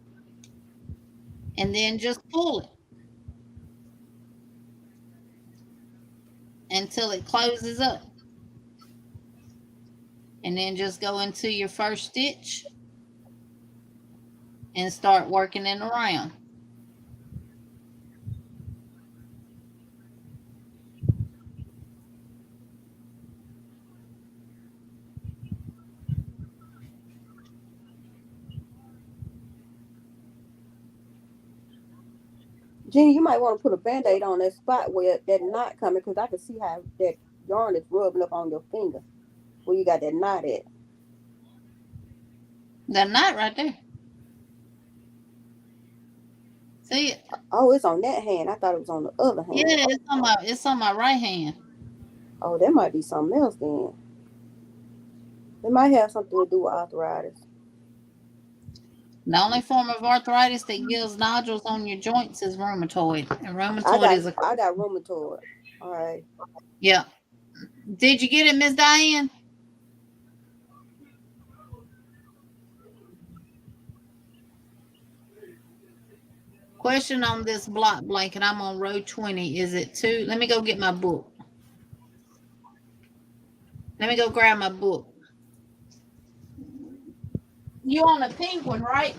And then just pull it until it closes up. And then just go into your first stitch and start working it around. Jenny, you might want to put a Band-Aid on that spot where that knot coming because I can see how that yarn is rubbing up on your finger where you got that knot at. The knot right there. See it? Oh, it's on that hand. I thought it was on the other hand. Yeah, it's on my right hand. Oh, that might be something else then. It might have something to do with arthritis. The only form of arthritis that gives nodules on your joints is rheumatoid. And rheumatoid is I got rheumatoid. All right. Yeah. Did you get it, Miss Diane? Question on this block blanket. I'm on row 20. Is it 2? Let me go get my book. Let me go grab my book. You on a pink one, right?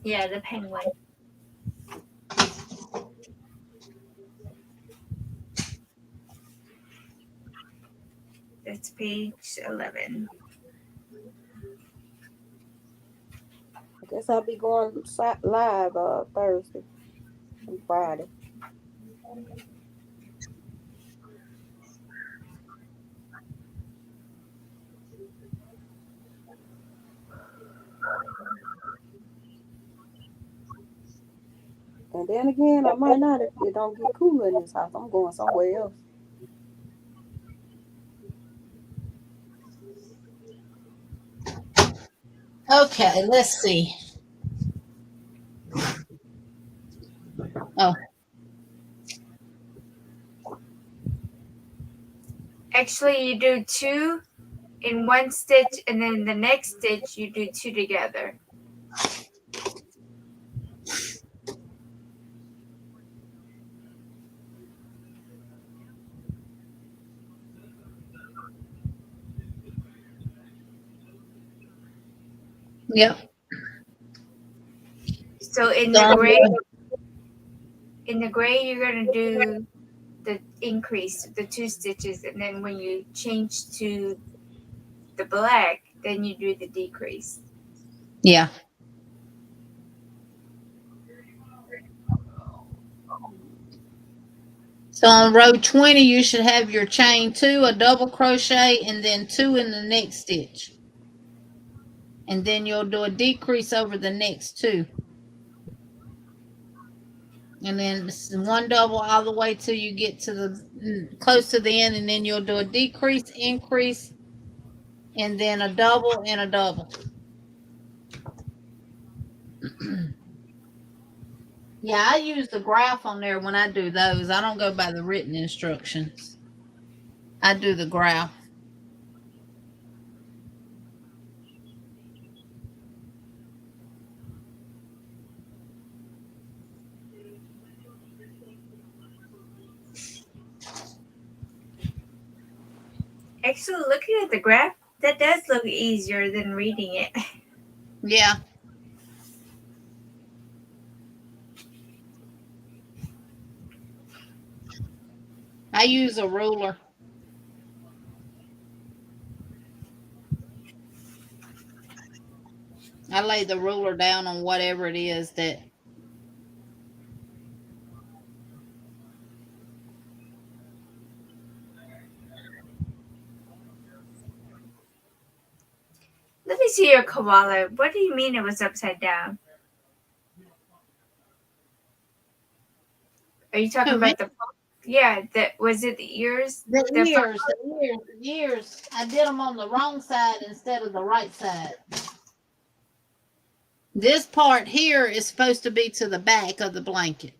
Yeah, the penguin. That's page 11. I guess I'll be going live Thursday and Friday. And then again, I might not if it don't get cooler in this house. I'm going somewhere else. Okay, let's see. Oh, Actually, you do 2 in one stitch, and then the next stitch you do 2 together. yep. So in So the gray you're gonna do the increase, the 2 stitches, and then when you change to the black, then you do the decrease. yeah. So on row 20, you should have your chain 2, a double crochet, and then 2 in the next stitch. And then you'll do a decrease over the next 2. And then 1 double all the way till you get to the close to the end, and then you'll do a decrease, increase, and then a double and a double. Yeah, I use the graph on there when I do those. I don't go by the written instructions. I do the graph. Actually, looking at the graph, that does look easier than reading it. Yeah. I use a ruler. I lay the ruler down on whatever it is that. Let me see your koala. What do you mean it was upside down? Are you talking Who, me? about the? Yeah, that was it. The ears. The The ears, the ears. I did them on the wrong side instead of the right side. This part here is supposed to be to the back of the blanket.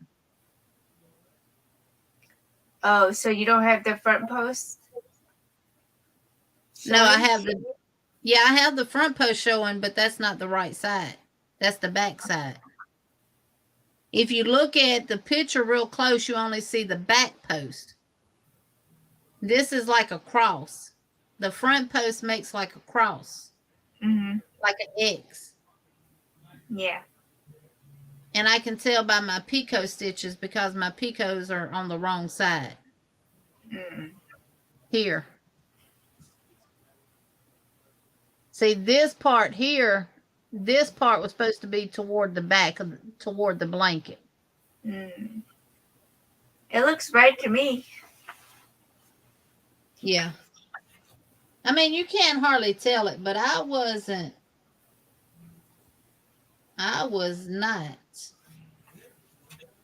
Oh, so you don't have the front post? No, I showing? have the. Yeah, I have the front post showing, but that's not the right side. That's the back side. If you look at the picture real close, you only see the back post. This is like a cross. The front post makes like a cross, Mm-hmm. like an X. Yeah. And I can tell by my picot stitches because my picots are on the wrong side. Mm. Here. See, this part here, this part was supposed to be toward the back of toward the blanket. Mm. It looks right to me. Yeah. I mean, you can't hardly tell it, but I was not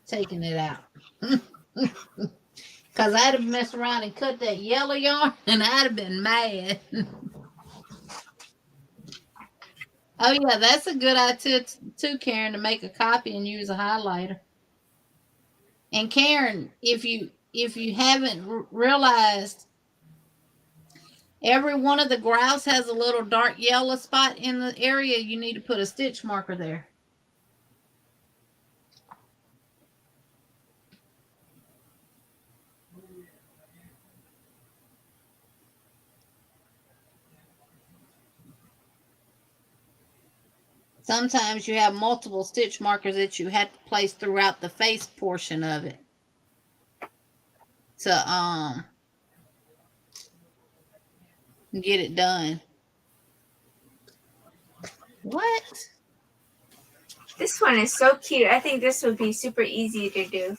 taking it out. Because I'd have messed around and cut that yellow yarn and I'd have been mad. Oh, yeah, that's a good idea too, Karen, to make a copy and use a highlighter. And Karen, if you haven't realized, every one of the grouse has a little dark yellow spot in the area. You need to put a stitch marker there. Sometimes you have multiple stitch markers that you have to place throughout the face portion of it to get it done. What? This one is so cute. I think this would be super easy to do.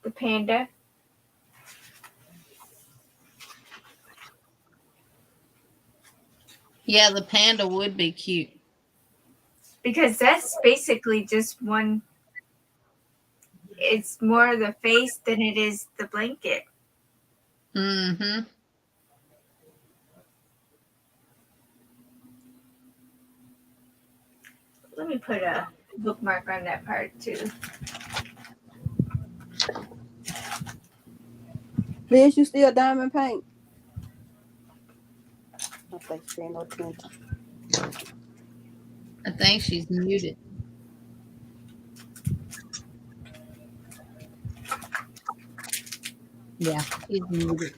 The panda. Yeah, the panda would be cute. Because that's basically just one. It's more the face than it is the blanket. Mm-hmm. Let me put a bookmark on that part too. Liz, you still diamond paint? I think she's paying no attention. I think she's muted. Yeah, she's muted.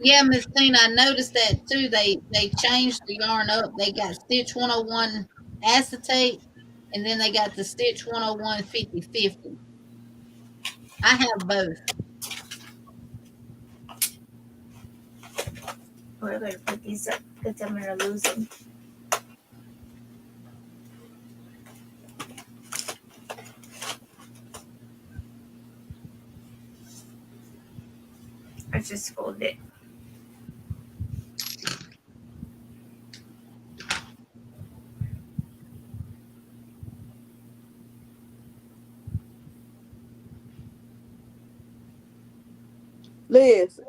Yeah, Miss Tina, I noticed that too. They changed the yarn up. They got Stitch 101 acetate, and then they got the Stitch 101 50/50. I have both. We're going to put these up because I'm going to lose them. I just fold it. Liz,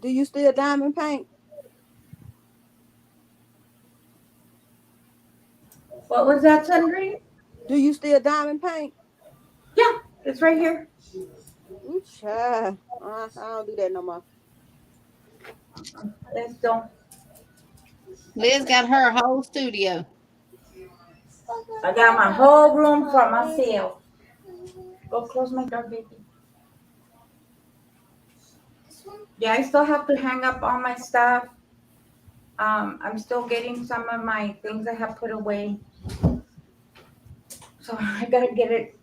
do you still diamond paint? What was that, Sundry? Do you still diamond paint? Yeah, it's right here. Ooh, child. I don't do that no more. Let's don't. Liz got her whole studio. I got my whole room for myself. Go close my door, baby. Yeah, I still have to hang up all my stuff. I'm still getting some of my things I have put away. So I gotta get it.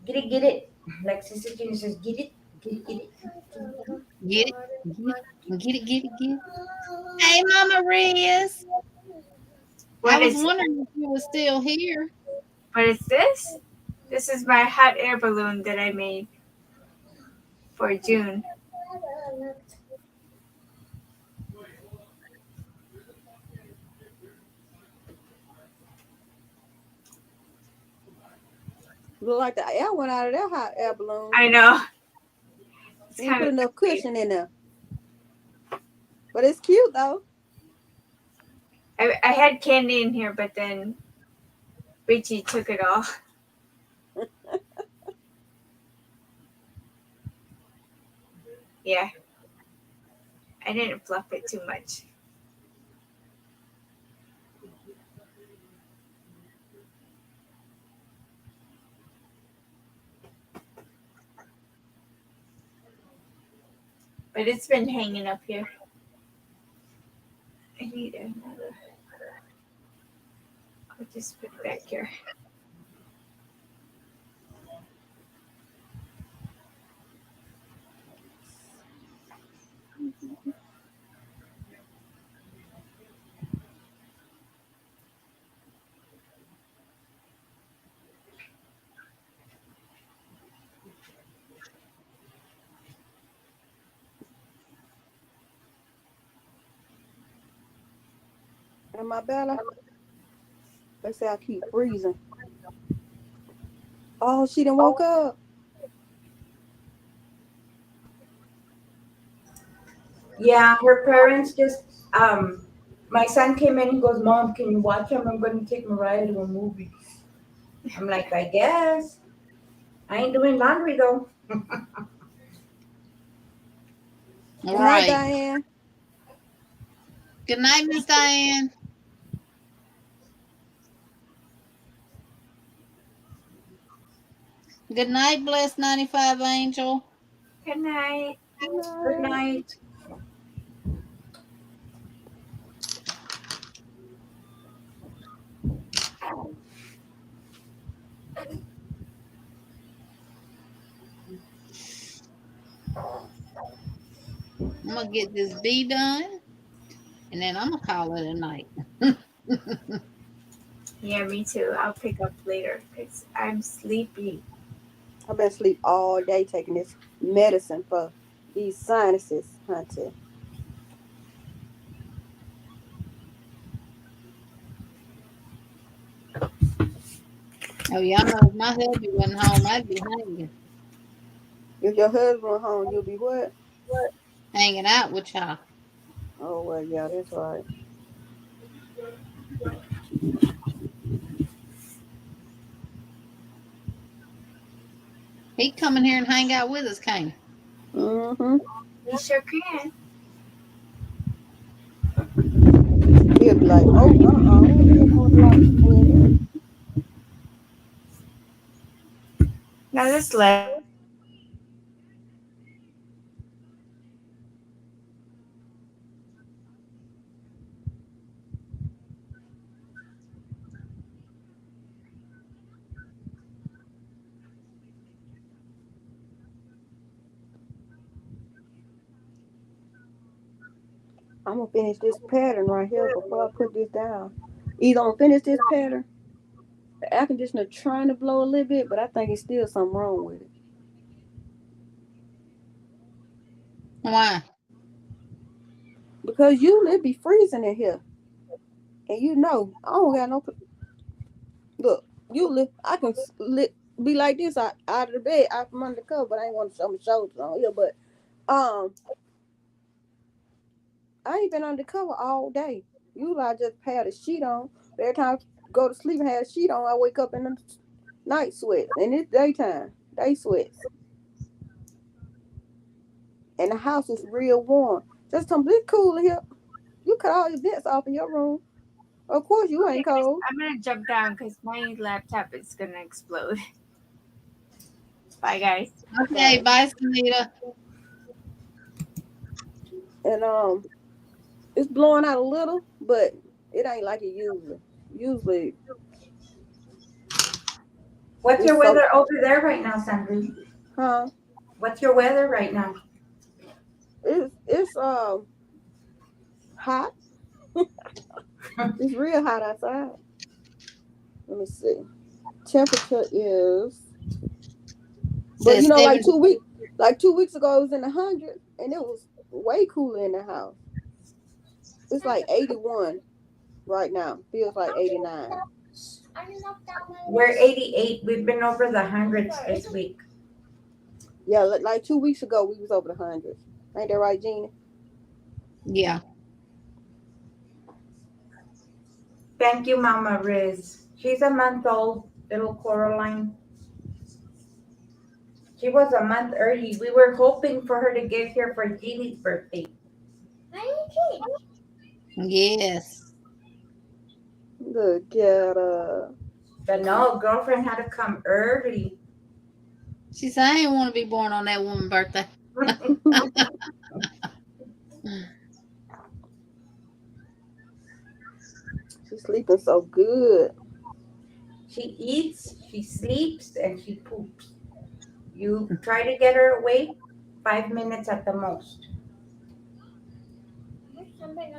Get it. Like Sister Jenny says, get it. Get it. Get it, get it. Hey, Mama Riz. I was wondering if you were still here. What is this? This is my hot air balloon that I made for June. Look like the air went out of that hot air balloon. I know. It's You kind put of enough cushion in there. But it's cute though. I had candy in here, but then Richie took it all. Yeah. I didn't fluff it too much. But it's been hanging up here. I need another. I'll just put it back here. In my belly. They say I keep freezing. Oh, she done woke up. Yeah, her parents just my son came in and goes, Mom, can you watch him? I'm gonna take Mariah to a movie. I'm like, I guess. I ain't doing laundry though. All Good night, right. Diane. Good night, Miss Diane. Good night, blessed 95 Angel. Good night. Good night. I'm gonna get this B done, and then I'm gonna call it a night. Yeah, me too. I'll pick up later because I'm sleepy. I've been asleep all day taking this medicine for these sinuses, hunty. Oh, y'all know if my hubby wasn't home, I'd be If your husband home, you'll be what? hanging out with y'all. Oh well, yeah, that's right. He'd come in here and hang out with us, can't Mm-hmm. You sure can. He'll be like, oh, I don't get no light sweater. Now just let. I'm gonna finish this pattern right here before I put this down. Either I'm gonna finish this pattern. The air conditioner trying to blow a little bit, but I think it's still something wrong with it. Why? Because usually it be freezing in here, and you know I don't got no. Look, usually I can be like this out of the bed, out from under the cover, but I ain't want to show my shoulders on here. But I ain't been under the cover all day. Usually I just had a sheet on. But every time I go to sleep and have a sheet on, I wake up in the night sweats, and it's daytime, day sweats. And the house is real warm. Just tell me, it's cool in here. You cut all your vents off in your room. Of course, you ain't cold. I'm gonna jump down because my laptop is gonna explode. Bye, guys. Okay, bye, Sunita. And it's blowing out a little, but it ain't like it usually. Usually, What's your it's so, weather over there right now, Sandra? huh? What's your weather right now? It's hot. It's real hot outside. Let me see. Temperature is, but Says you know, 70. like 2 weeks ago, it was in the hundreds, and it was way cooler in the house. It's like 81 right now. Feels like 89. We're 88. We've been over the hundreds this week. Yeah, like 2 weeks ago, we was over the hundreds. Ain't that right, Gina? Yeah. Thank you, Mama Riz. She's a month old, little Coraline. She was a month early. We were hoping for her to get here for Jeannie's birthday. Yes. Look at But no, girlfriend had to come early. She said, I ain't want to be born on that woman's birthday. she's sleeping so good. She eats, she sleeps, and she poops. You try to get her awake, 5 minutes at the most.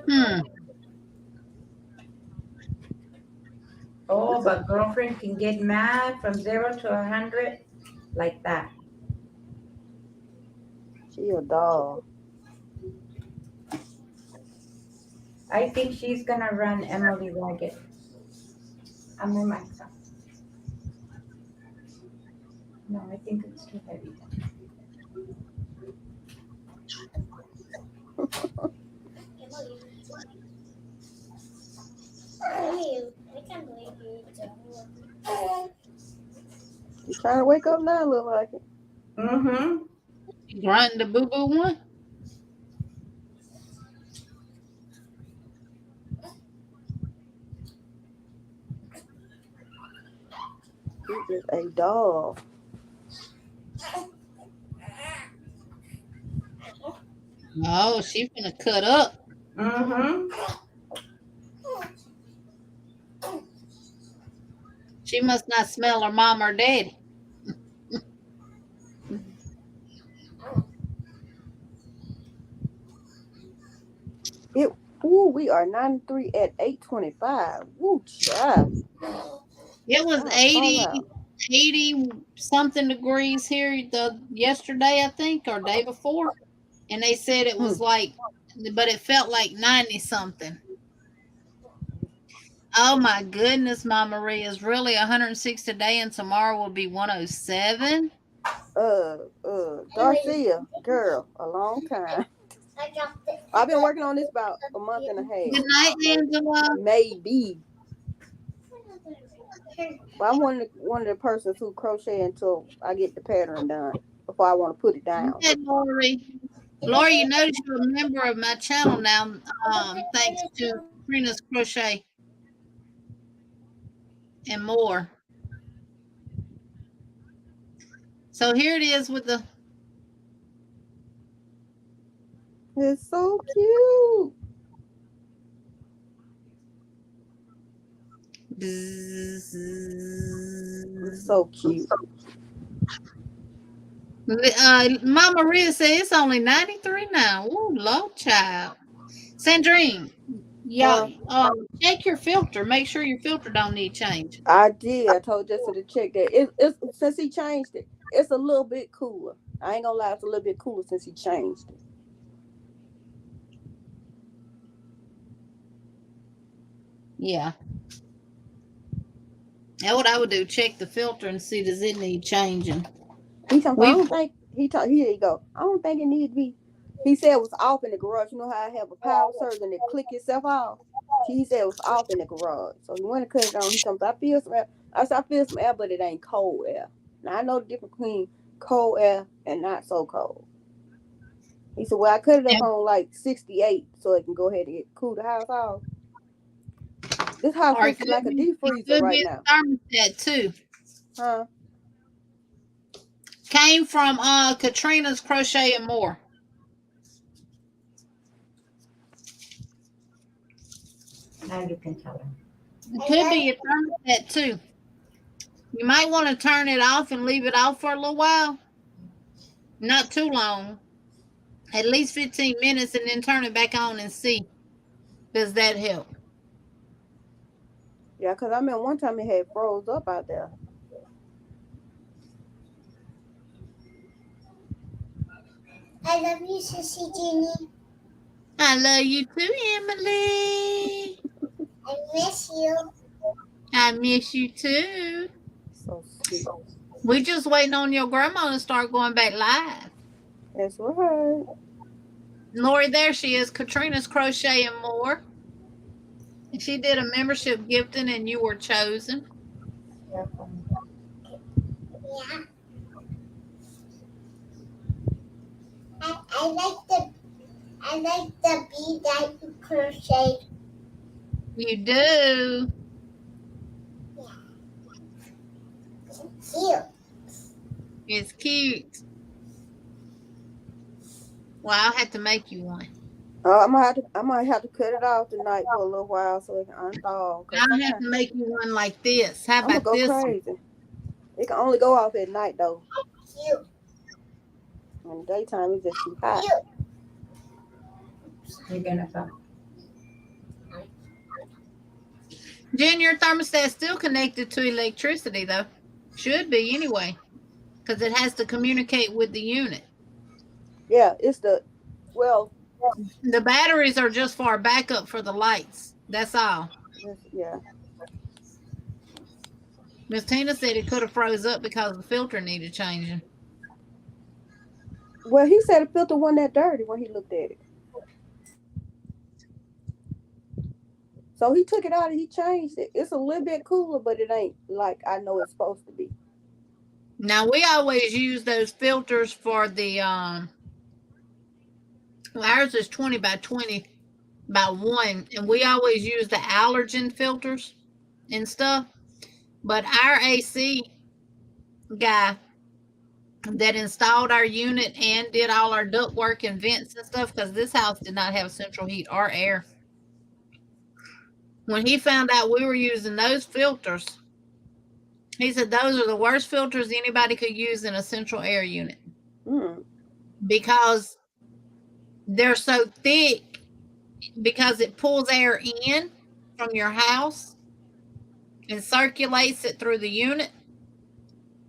Hmm. Oh, but girlfriend can get mad from 0 to 100 like that. She a doll. I think she's gonna run Emily ragged. I'm in my cup. No, I think it's too heavy. She's trying to wake up now, look like it. Mm-hmm. Grunting the boo boo one. She is a doll. Oh, she's gonna cut up. Mm-hmm. She must not smell her mom or daddy. We are 93 at 8:25. Woo, child. It was I'll fall 80, out. 80 something degrees here yesterday, I think, or day before. And they said it was like, but it felt like 90 something. Oh my goodness, Mama Maria, is really 106 today, and tomorrow will be 107. Garcia, girl, a long time. I've been working on this about a month and a Good half. night, Angela. Maybe. But I'm one of the persons who crochet until I get the pattern done before I want to put it down. Hey, Lori. Lori, you notice you're a member of my channel now, thanks to Trina's Crochet and more. So here it is with the. It's so cute. It's so cute. Mama Maria said it's only 93 now. Ooh, low child. Sandrine, y'all, check your filter. Make sure your filter don't need change. I did. I told Jessica to check that. It's since he changed it, it's a little bit cooler. I ain't gonna lie, it's a little bit cooler since he changed it. Yeah. That's what I would do. Check the filter and see does it need changing. He told me, I don't think here you go. I don't think it needs to be. He said it was off in the garage. You know how I have a power surge and it click itself off? He said it was off in the garage. So he went to cut it on. He told me, I feel some air. I said, I feel some air, but it ain't cold air. Now I know the difference between cold air and not so cold. He said, well, I cut it up on like 68 so it can go ahead and cool the house off. This house looks like a deep freezer right now. Thermostat too. Huh? Came from Katrina's Crochet and More. Now you can tell her. It could be your thermostat too. You might want to turn it off and leave it off for a little while. Not too long. At least 15 minutes, and then turn it back on and see. Does that help? Yeah, because I remember one time it had froze up out there. I love you, Sissy Jeannie. I love you too, Emily. I miss you. I miss you too. So sweet. We just waiting on your grandma to start going back live. That's right. Lori, there she is, Katrina's Crochet and More. And she did a membership gifting and you were chosen. Yeah. I like the bead that you crocheted. You do. Yeah. It's cute. It's cute. Well, I'll have to make you one. I might have to cut it off tonight for a little while so it can unthaw. I'll have to make you one like this. How about go this? Crazy. It can only go off at night though. Cute. In the daytime it's just too hot. Cute. You're gonna come. Jen, your thermostat's still connected to electricity though. Should be anyway. Because it has to communicate with the unit. Yeah, the batteries are just for backup for the lights. That's all. Yeah. Miss Tina said it could have froze up because the filter needed changing. Well, he said the filter wasn't that dirty when he looked at it. So he took it out and he changed it. It's a little bit cooler, but it ain't like I know it's supposed to be. Now we always use those filters for the ours is 20 by 20 by 1, and we always use the allergen filters and stuff. But our AC guy, that installed our unit and did all our duct work and vents and stuff, because this house did not have central heat or air. When he found out we were using those filters, he said those are the worst filters anybody could use in a central air unit. Because they're so thick, because it pulls air in from your house and circulates it through the unit.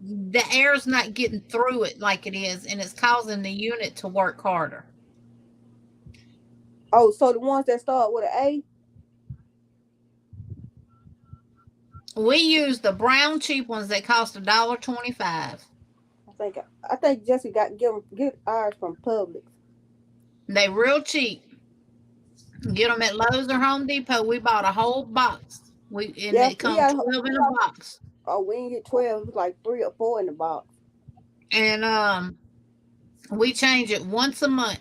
The air's not getting through it like it is, and it's causing the unit to work harder. Oh, so the ones that start with an A? We use the brown cheap ones that cost $1.25. I think Jesse get ours from Publix. They real cheap. Get them at Lowe's or Home Depot. We bought a whole box. It comes 12 in a box. Oh, we didn't get 12. It was like 3 or 4 in the box. And we change it once a month.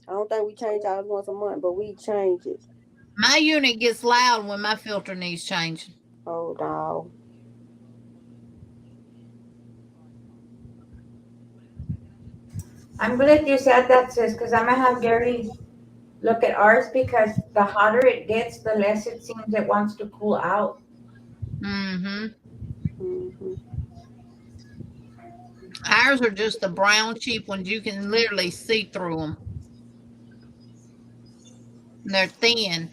I don't think we change ours once a month, but we change it. My unit gets loud when my filter needs changing. Oh, no. I'm glad you said that, sis, because I'm going to have Gary look at ours, because the hotter it gets, the less it seems it wants to cool out. Mm-hmm. Ours are just the brown cheap ones. You can literally see through them. They're thin.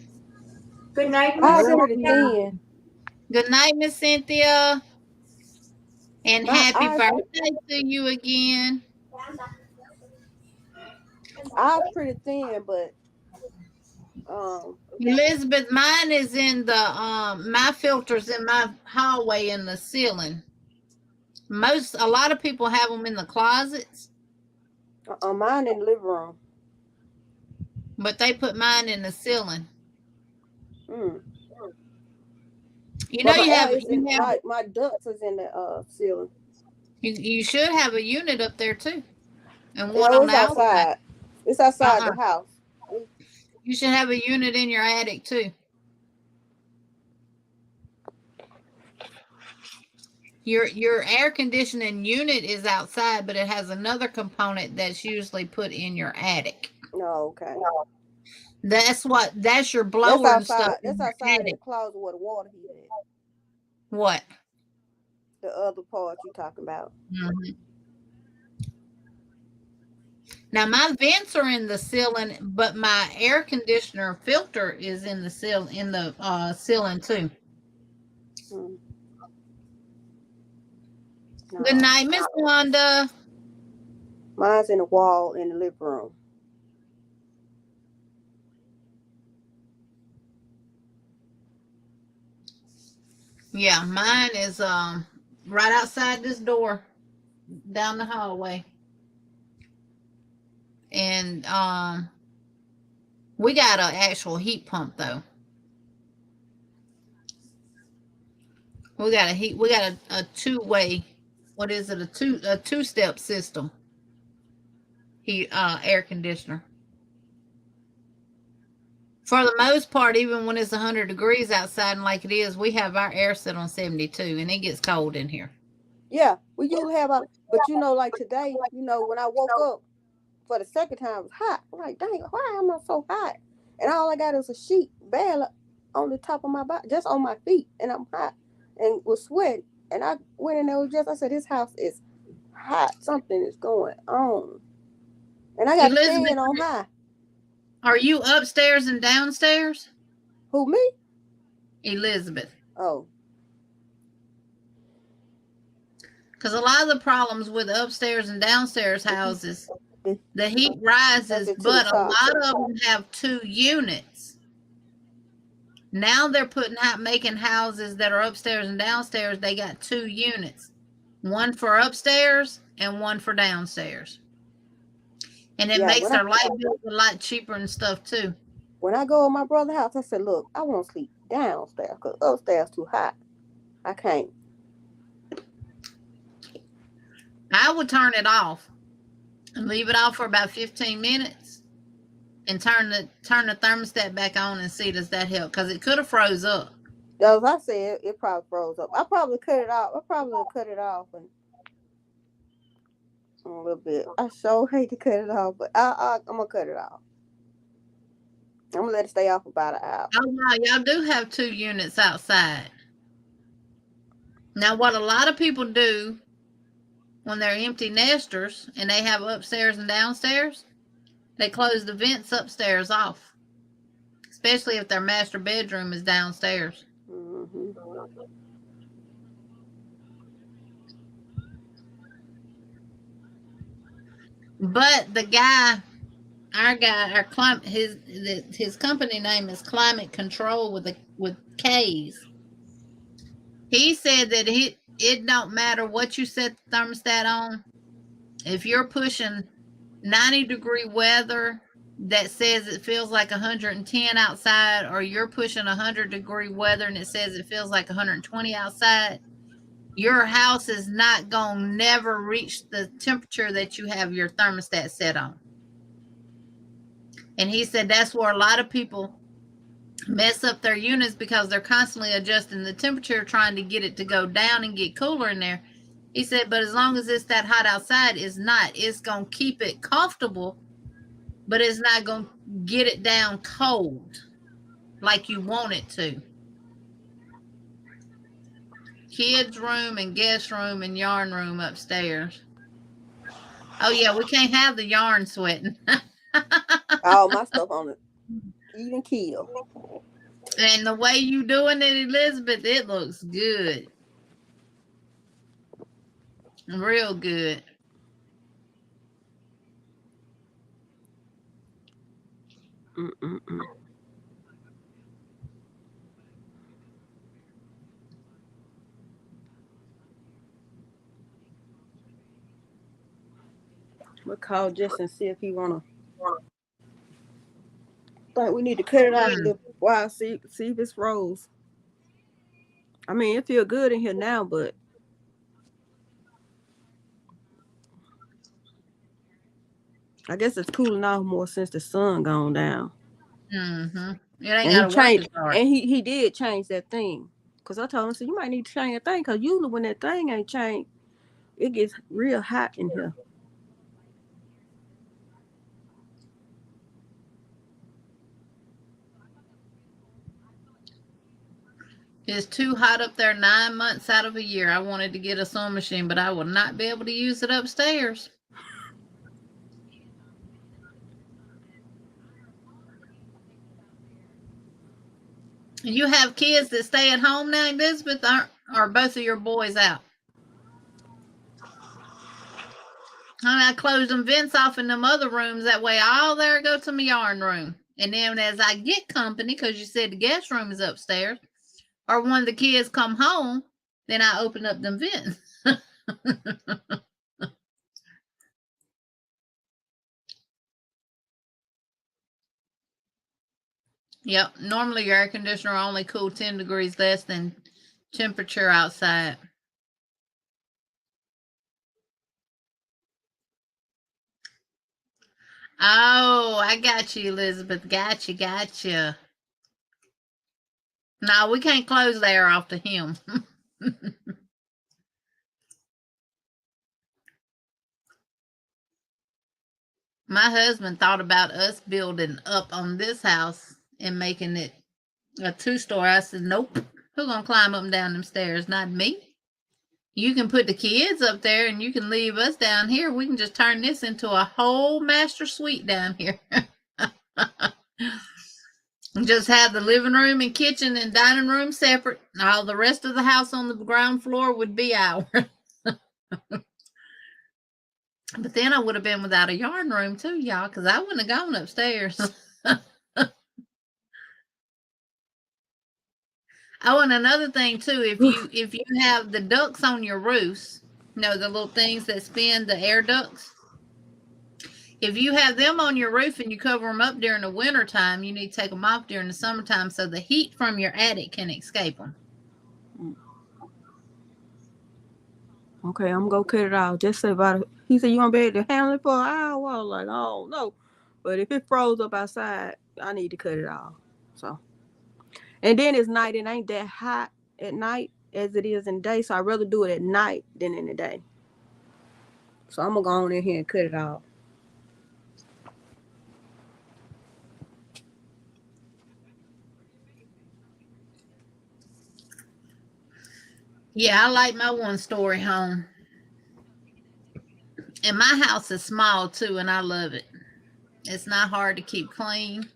Good night, I Miss heard it Cynthia. thin. Good night, Miss Cynthia. And My happy eyes- birthday to you again. Ours pretty thin, but Elizabeth, mine is in the my filter's in my hallway in the ceiling. A lot of people have them in the closets, mine in the living room. but they put mine in the ceiling. You know, my ducts is in the ceiling. You should have a unit up there too, and Yeah, one on it's the outside. outside. It's outside the house. You should have a unit in your attic too. Your air conditioning unit is outside, but it has another component that's usually put in your attic. No, okay. That's your blower and stuff. That's outside in the closet where the water heater is. What? The other part you're talking about. Mm-hmm. Now my vents are in the ceiling, but my air conditioner filter is in the ceiling too. No. Good night, Miss Wanda. Mine's in the wall in the living room. Yeah, mine is right outside this door, down the hallway. And we got an actual heat pump though. We got a two-way, what is it? A two-step system. Air conditioner. For the most part, even when it's 100 degrees outside and like it is, we have our air set on 72 and it gets cold in here. Yeah, we usually have but like today, when I woke up for the second time, it was hot. I'm like, dang, why am I so hot? And all I got is a sheet barely on the top of my body, just on my feet, and I'm hot and was sweating. And I went in there I said, this house is hot. Something is going on. And I got the fan on high. Are you upstairs and downstairs? Who, me? Elizabeth. Oh. Because a lot of the problems with upstairs and downstairs houses, the heat rises, but a lot of them have 2 units. Now they're making houses that are upstairs and downstairs. They got 2 units, one for upstairs and one for downstairs. And it makes their light bills a lot cheaper and stuff too. When I go to my brother's house, I said, look, I want to sleep downstairs because upstairs too hot. I can't. I would turn it off and leave it off for about 15 minutes and turn the thermostat back on and see, does that help? Because it could have froze up. As I said, it probably froze up. I probably cut it off. And A little bit. I so hate to cut it off, but I'm gonna cut it off. I'm gonna let it stay off about an hour. Oh wow, y'all do have 2 units outside. Now, what a lot of people do when they're empty nesters and they have upstairs and downstairs, they close the vents upstairs off, especially if their master bedroom is downstairs. Mm-hmm. But the guy, our climate, his company name is Climate Control with K's. He said that it don't matter what you set the thermostat on. If you're pushing 90-degree weather that says it feels like 110 outside, or you're pushing 100-degree weather and it says it feels like 120 outside, your house is not going to never reach the temperature that you have your thermostat set on. And he said that's where a lot of people mess up their units, because they're constantly adjusting the temperature, trying to get it to go down and get cooler in there. He said, but as long as it's that hot outside, it's going to keep it comfortable, but it's not going to get it down cold like you want it to. Kids' room and guest room and yarn room upstairs. Oh yeah, we can't have the yarn sweating. All my stuff on it. Even kill. And the way you doing it, Elizabeth, it looks good. Real good. Mm-mm-mm. We'll call Jess and see if he wanna. Think we need to cut it out a little while. See if it's rose. I mean, it feel good in here now, but I guess it's cooling off more since the sun gone down. Mm-hmm. It ain't And got to work as hard. And he did change that thing. Because I told him, so you might need to change that thing. Because usually when that thing ain't changed, it gets real hot in here. It's too hot up there 9 months out of a year. I wanted to get a sewing machine, but I will not be able to use it upstairs. You have kids that stay at home now, Elizabeth, or both of your boys out? And I close them vents off in them other rooms. That way, all there go to my yarn room. And then as I get company, because you said the guest room is upstairs, or when the kids come home, then I open up them vents. Yep. Normally, your air conditioner only cool 10 degrees less than temperature outside. Oh, I got you, Elizabeth. Gotcha. No, we can't close the air off to him. My husband thought about us building up on this house and making it a 2-story. I said, nope. Who's going to climb up and down them stairs? Not me. You can put the kids up there and you can leave us down here. We can just turn this into a whole master suite down here. Just have the living room and kitchen and dining room separate. All the rest of the house on the ground floor would be ours. But then I would have been without a yarn room too, y'all, because I wouldn't have gone upstairs. Oh, and another thing too, if you have the ducts on your roofs, the little things that spin, the air ducts. If you have them on your roof and you cover them up during the winter time, you need to take them off during the summertime so the heat from your attic can escape them. Okay, I'm gonna cut it out. Just say about it. He said you want to be able to handle it for an hour. I was like, oh no. But if it froze up outside, I need to cut it off. So, and then it's night. It ain't that hot at night as it is in the day. So I'd rather do it at night than in the day. So I'm gonna go on in here and cut it off. Yeah, I like my one-story home. And my house is small too, and I love it. It's not hard to keep clean.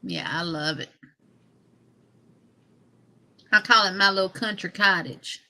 Yeah, I love it. I call it my little country cottage.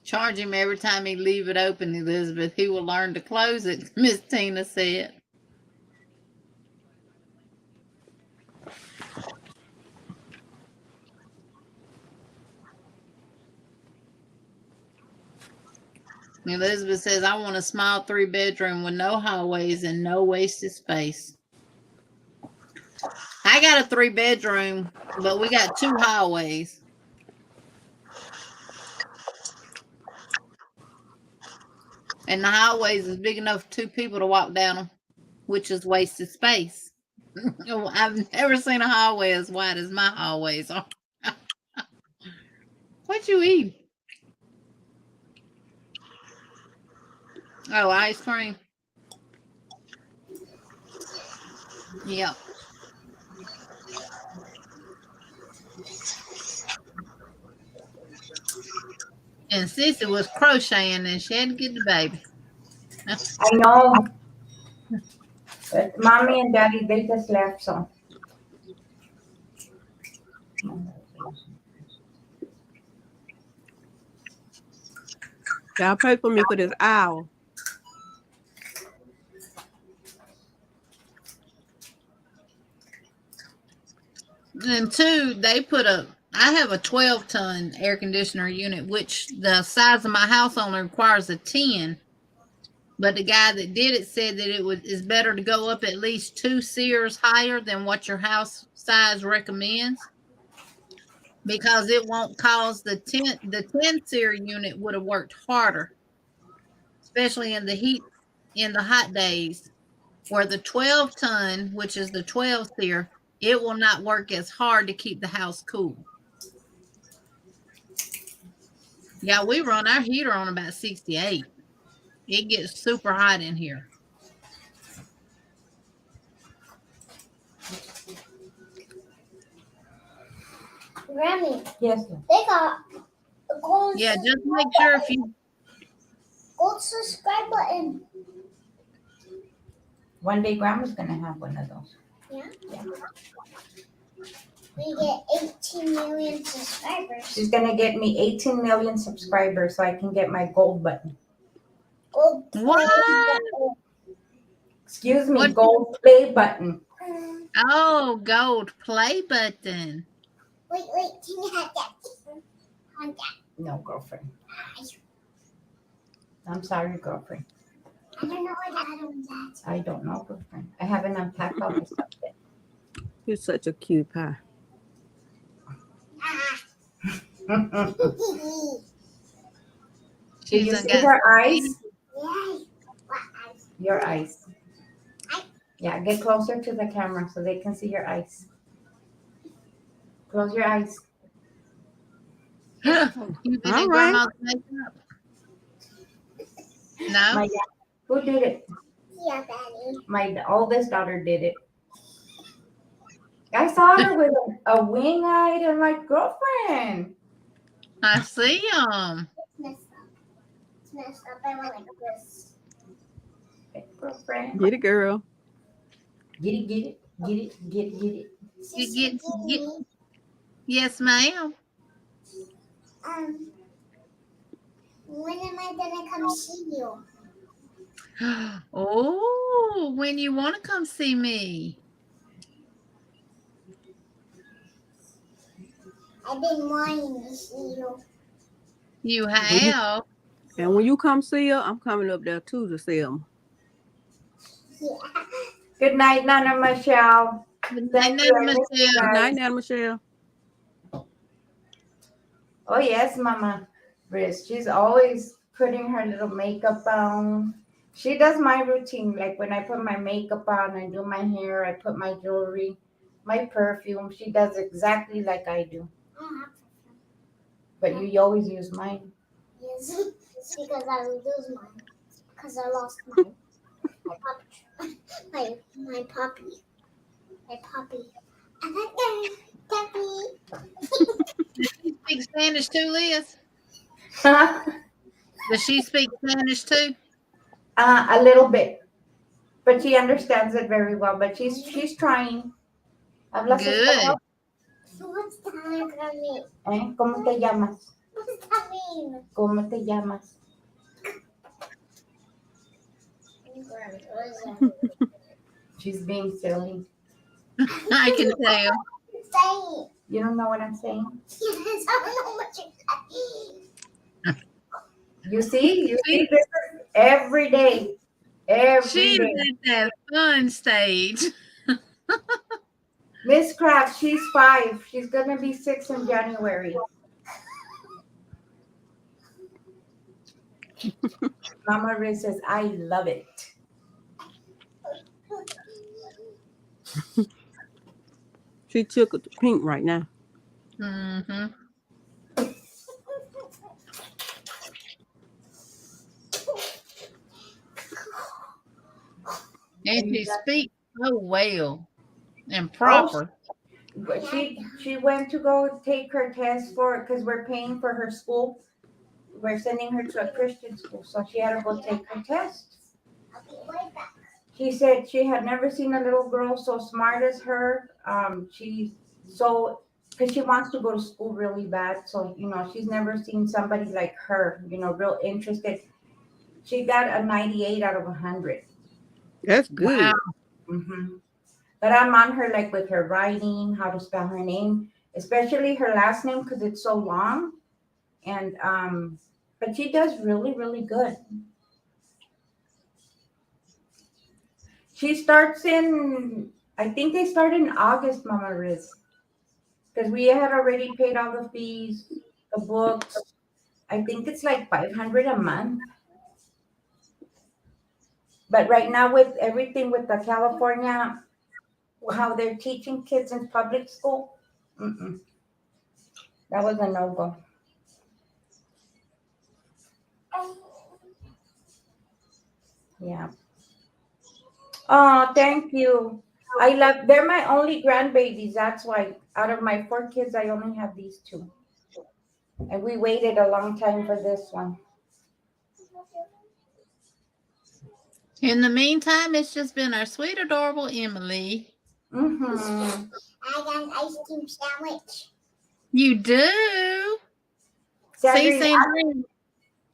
Charge him every time he leave it open, Elizabeth. He will learn to close it, Miss Tina said. Elizabeth says, I want a small 3-bedroom with no hallways and no wasted space. I got a 3-bedroom, but we got 2 hallways. And the hallways is big enough for 2 people to walk down them, which is wasted space. I've never seen a hallway as wide as my hallways are. What you eat? Oh, ice cream. Yep. And Sissy was crocheting and she had to get the baby. I know. But mommy and daddy, they just left, so. Y'all pray for me for this hour. And 2, they put I have a 12-ton air conditioner unit, which the size of my house only requires a 10. But the guy that did it said that is better to go up at least 2 sears higher than what your house size recommends, because it won't cause the 10 sear unit would have worked harder, especially in the heat in the hot days, where the 12-ton, which is the 12 sear, it will not work as hard to keep the house cool. Yeah, we run our heater on about 68. It gets super hot in here. Grammy, Yes. they got a gold. Yeah, just make sure if you gold subscribe button. One day grandma's gonna have one of those. Yeah. We get 18 million subscribers. She's gonna get me 18 million subscribers so I can get my gold button. Gold What? button. Excuse me, What? gold play button. Oh, gold play button. Wait, can you have that? On that. No, girlfriend. I'm sorry, girlfriend. I don't know what the other one's at. I don't know, girlfriend. I haven't unpacked all my stuff yet. You're such a cute pie. Did you see her eyes? Yeah. What eyes? Your eyes. Eye. Yeah, get closer to the camera so they can see your eyes. Close your eyes. You been in grandma's makeup? No? Who did it? Yeah, Daddy. My oldest daughter did it. I saw her with a wing eye and my girlfriend. I see them. It's messed up. It's messed up. I want like this. Hey, girlfriend. Get it, girl. Get it, get it, get it, get it, get it. Get. Yes, ma'am. When am I gonna come see you? Oh, when you want to come see me. I I've been wanting to see you. You have. And when you come see her, I'm coming up there too to see them. Yeah. Good night, Nana Michelle. Good Thank night, you. I miss you Michelle. Good night, guys. Nana Michelle. Oh yes, Mama Riz. She's always putting her little makeup on. She does my routine. Like when I put my makeup on, I do my hair, I put my jewelry, my perfume. She does exactly like I do. But you always use mine. Yes, it's because I lose mine. Because I lost mine. My puppy. My puppy. My puppy. And then puppy. Does she speak Spanish too, Liz? A Does she speak Spanish too? little bit. But she understands it very well. But she's trying. Hablas Good. español? So what's that gonna mean? ¿Cómo te llamas? What does that mean? ¿Cómo te llamas? She's being silly. I can tell. Say You don't know what I'm saying? yes, I don't know what you're saying. You see this is every day. Every She's day. at that fun stage. Miss Kraft, she's 5. She's gonna be 6 in January. Mama Riz says, I love it. She took it to pink right now. Mm-hmm. And she speaks so well and proper. But she went to go take her test for it because we're paying for her school. We're sending her to a Christian school, so she had to go take her test. I'll be right back. She said she had never seen a little girl so smart as her. She's so because she wants to go to school really bad. So she's never seen somebody like her. Real interested. She got a 98 out of 100. That's good. Wow. Mm-hmm. But I'm on her like with her writing, how to spell her name, especially her last name because it's so long. And but she does really, really good. She starts I think they start in August, Mama Riz. Because we had already paid all the fees, the books. I think it's like 500 a month. But right now with everything with the California, how they're teaching kids in public school, that was a no-go. Yeah. Oh, thank you. They're my only grandbabies. That's why out of my 4 kids, I only have these 2. And we waited a long time for this one. In the meantime, it's just been our sweet, adorable Emily. Mm-hmm. I got an ice cream sandwich. You do? Sandrine,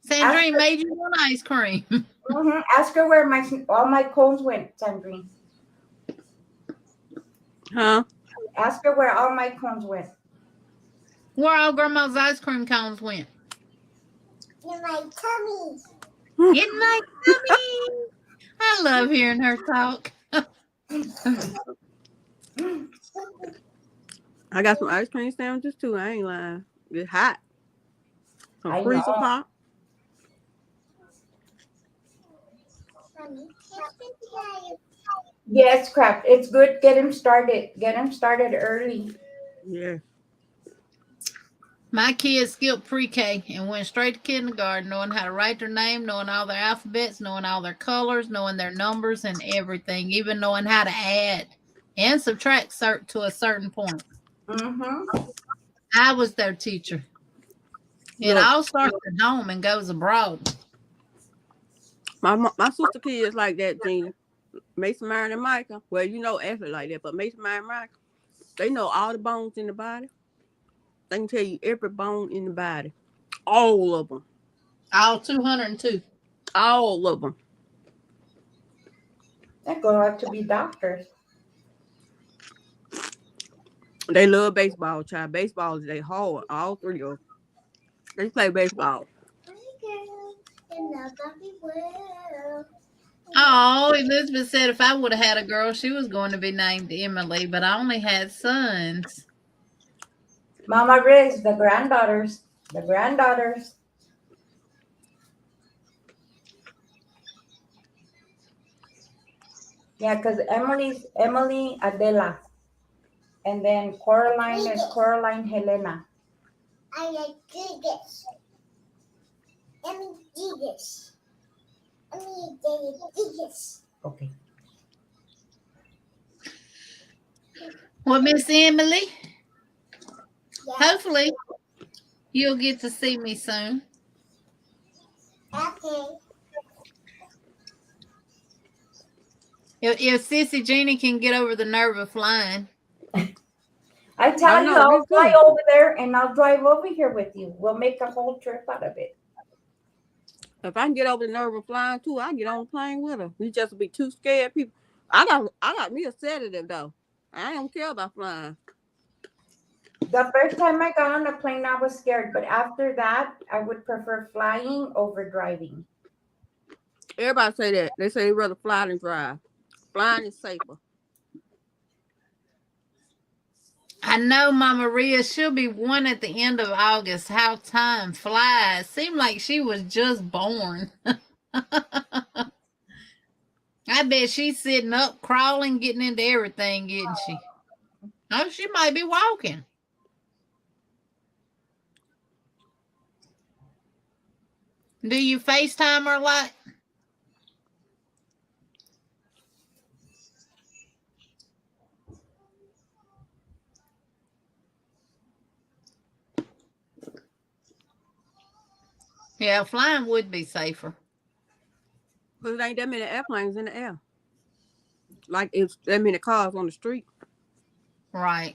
See, Sandrine made you want ice cream. ask her where all my cones went, Sandrine. Huh? Ask her where all my cones went. Where all Grandma's ice cream cones went? In my tummy. In my tummy. I love hearing her talk. I got some ice cream sandwiches too. I ain't lying. It's hot. Some I freezer know. pop. Mommy, Yes, crap. It's good. Get him started. Get him started early. Yeah. My kids skipped pre-K and went straight to kindergarten, knowing how to write their name, knowing all their alphabets, knowing all their colors, knowing their numbers and everything, even knowing how to add and subtract to a certain point. Mm-hmm. I was their teacher. It Look, all starts at home and goes abroad. my sister kids like that, Gina. Mason, Myron, and Micah. Well, Ashley like that, but Mason, Myron, and Micah, they know all the bones in the body. They can tell you every bone in the body. All of them. All 202. All of them. They go out to be doctors. They love baseball, child. Baseball is they hard. All three of them. They play baseball. Oh, Elizabeth said if I would have had a girl, she was going to be named Emily, but I only had sons. Mama Riz, the granddaughters. The granddaughters. Yeah, because Emily's Emily Adela. And then Coraline is Coraline Helena. I like do this. Let me do this. Let me do this. Okay. Well, Miss Emily, Yeah. hopefully you'll get to see me soon. Okay. If Sissy Jeannie can get over the nerve of flying. I tell you, know, me I'll fly too. over there and I'll drive over here with you. We'll make a whole trip out of it. If I can get over the nerve of flying too, I get on the plane with her. We just be too scared people. I got me a sedative though. I don't care about flying. The first time I got on a plane, I was scared, but after that, I would prefer flying over driving. Everybody say that. They say they rather fly than drive. Flying is safer. I know Mama Maria, she'll be 1 at the end of August. How time flies. Seemed like she was just born. I bet she's sitting up, crawling, getting into everything, isn't she? Oh, she might be walking. Do you FaceTime her a lot? Yeah, flying would be safer. Because there ain't that many airplanes in the air. Like it's that many cars on the street. Right.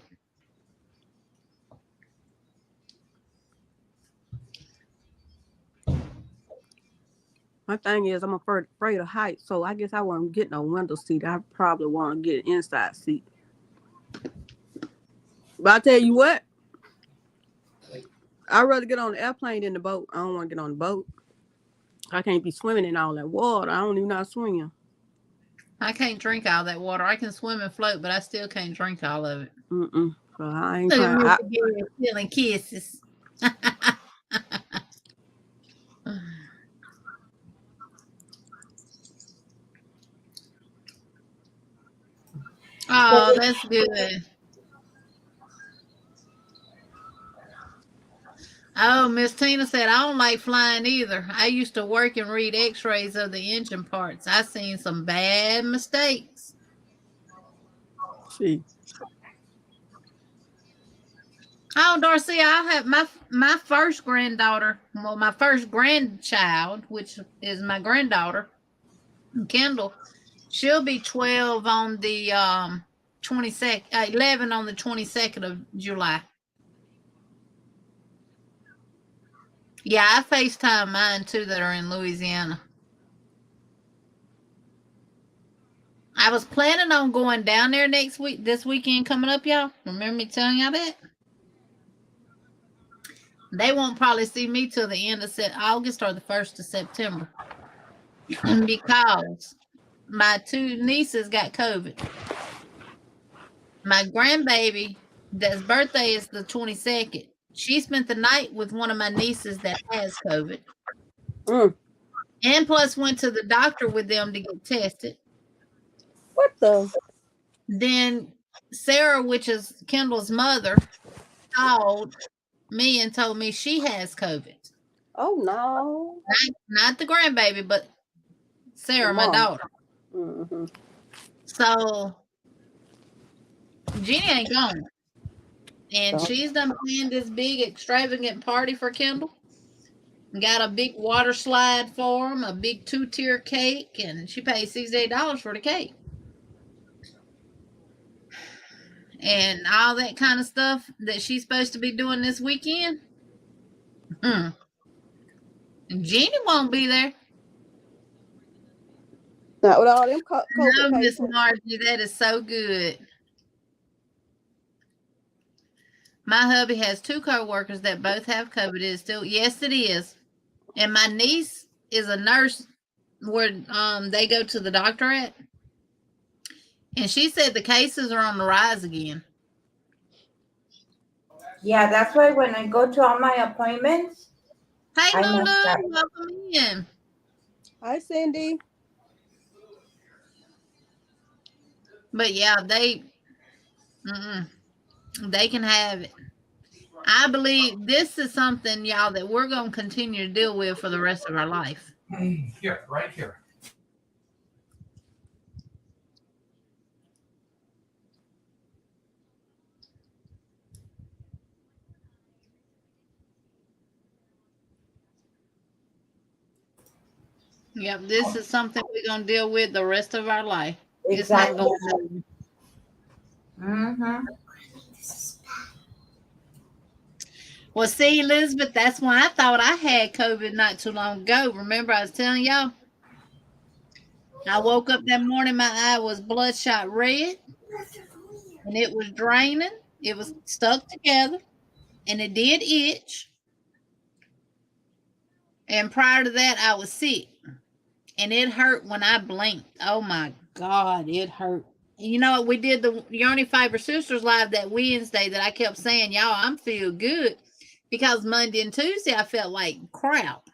My thing is, I'm afraid of heights, so I guess I won't get no window seat. I probably want to get an inside seat. But I tell you what, I'd rather get on the airplane than the boat. I don't want to get on the boat. I can't be swimming in all that water. I don't even know how to swim. I can't drink all that water. I can swim and float, but I still can't drink all of it. So I ain't Look at trying. me feeling kisses. Oh, that's good. Oh, Miss Tina said, I don't like flying either. I used to work and read x-rays of the engine parts. I seen some bad mistakes. See. Oh, Darcy, I have my first granddaughter, well, my first grandchild, which is my granddaughter, Kendall. She'll be 12 on the 22nd, 11 on the 22nd of July. Yeah, I FaceTime mine too that are in Louisiana. I was planning on going down there this weekend coming up, y'all. Remember me telling y'all that? They won't probably see me till the end of August or the 1st of September. Because my 2 nieces got COVID. My grandbaby, that's birthday is the 22nd. She spent the night with one of my nieces that has COVID. And plus went to the doctor with them to get tested. What the? Then Sarah, which is Kendall's mother, called me and told me she has COVID. Oh, no. Not the grandbaby, but Sarah, my daughter. Mm-hmm. So Jeannie ain't gone. And she's done planned this big extravagant party for Kendall. Got a big water slide for him, a big 2-tier cake, and she paid $68 for the cake. And all that kind of stuff that she's supposed to be doing this weekend. Jeannie won't be there. Not with all them COVID No, Miss patients. Margie, that is so good. My hubby has 2 co-workers that both have COVID. It is still, yes, it is. And my niece is a nurse where they go to the doctor at, and she said the cases are on the rise again. Yeah, that's why when I go to all my appointments, Hey, I must start. Lulu, welcome in. Hi, Cindy. But yeah, they can have it. I believe this is something, y'all, that we're going to continue to deal with for the rest of our life. Here, right here. Yep, this is something we're going to deal with the rest of our life. It's not Exactly. going nowhere. Mm-hmm. Well, see, Elizabeth, that's why I thought I had COVID not too long ago. Remember, I was telling y'all? I woke up that morning, my eye was bloodshot red, and it was draining. It was stuck together, and it did itch. And prior to that, I was sick, and it hurt when I blinked. Oh my God, it hurt. You know, we did the Yarny Fiber Sisters live that Wednesday that I kept saying, y'all, I'm feel good, because Monday and Tuesday I felt like crap.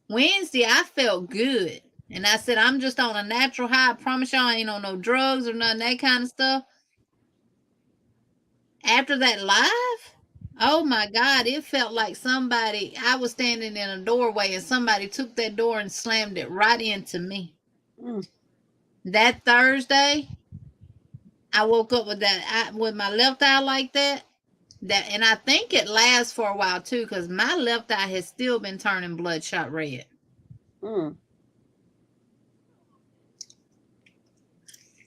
Wednesday I felt good, and I said, I'm just on a natural high. I promise y'all I ain't on no drugs or none of that kind of stuff. After that live, oh my God, it felt like somebody, I was standing in a doorway and somebody took that door and slammed it right into me. Mm. That Thursday, I woke up with that, with my left eye like that. And I think it lasts for a while too, because my left eye has still been turning bloodshot red. Mm.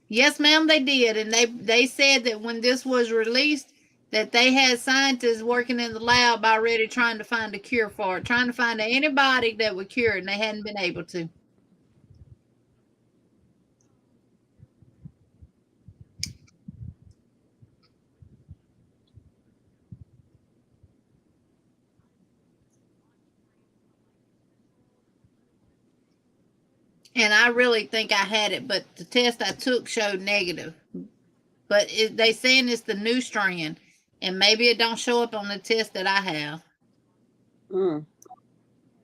Yes, ma'am, they did. And they said that when this was released, that they had scientists working in the lab already trying to find a cure for it, trying to find anybody that would cure it, and they hadn't been able to. And I really think I had it, but the test I took showed negative. But they saying it's the new strand, and maybe it don't show up on the test that I have. Mm.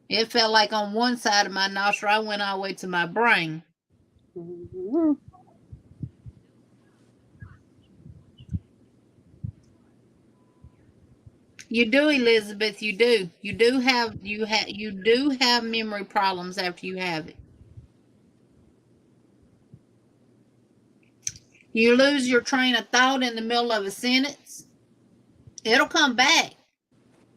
It felt like on one side of my nostril, I went all the way to my brain. Mm-hmm. You do, Elizabeth. You do. You do have memory problems after you have it. You lose your train of thought in the middle of a sentence. It'll come back,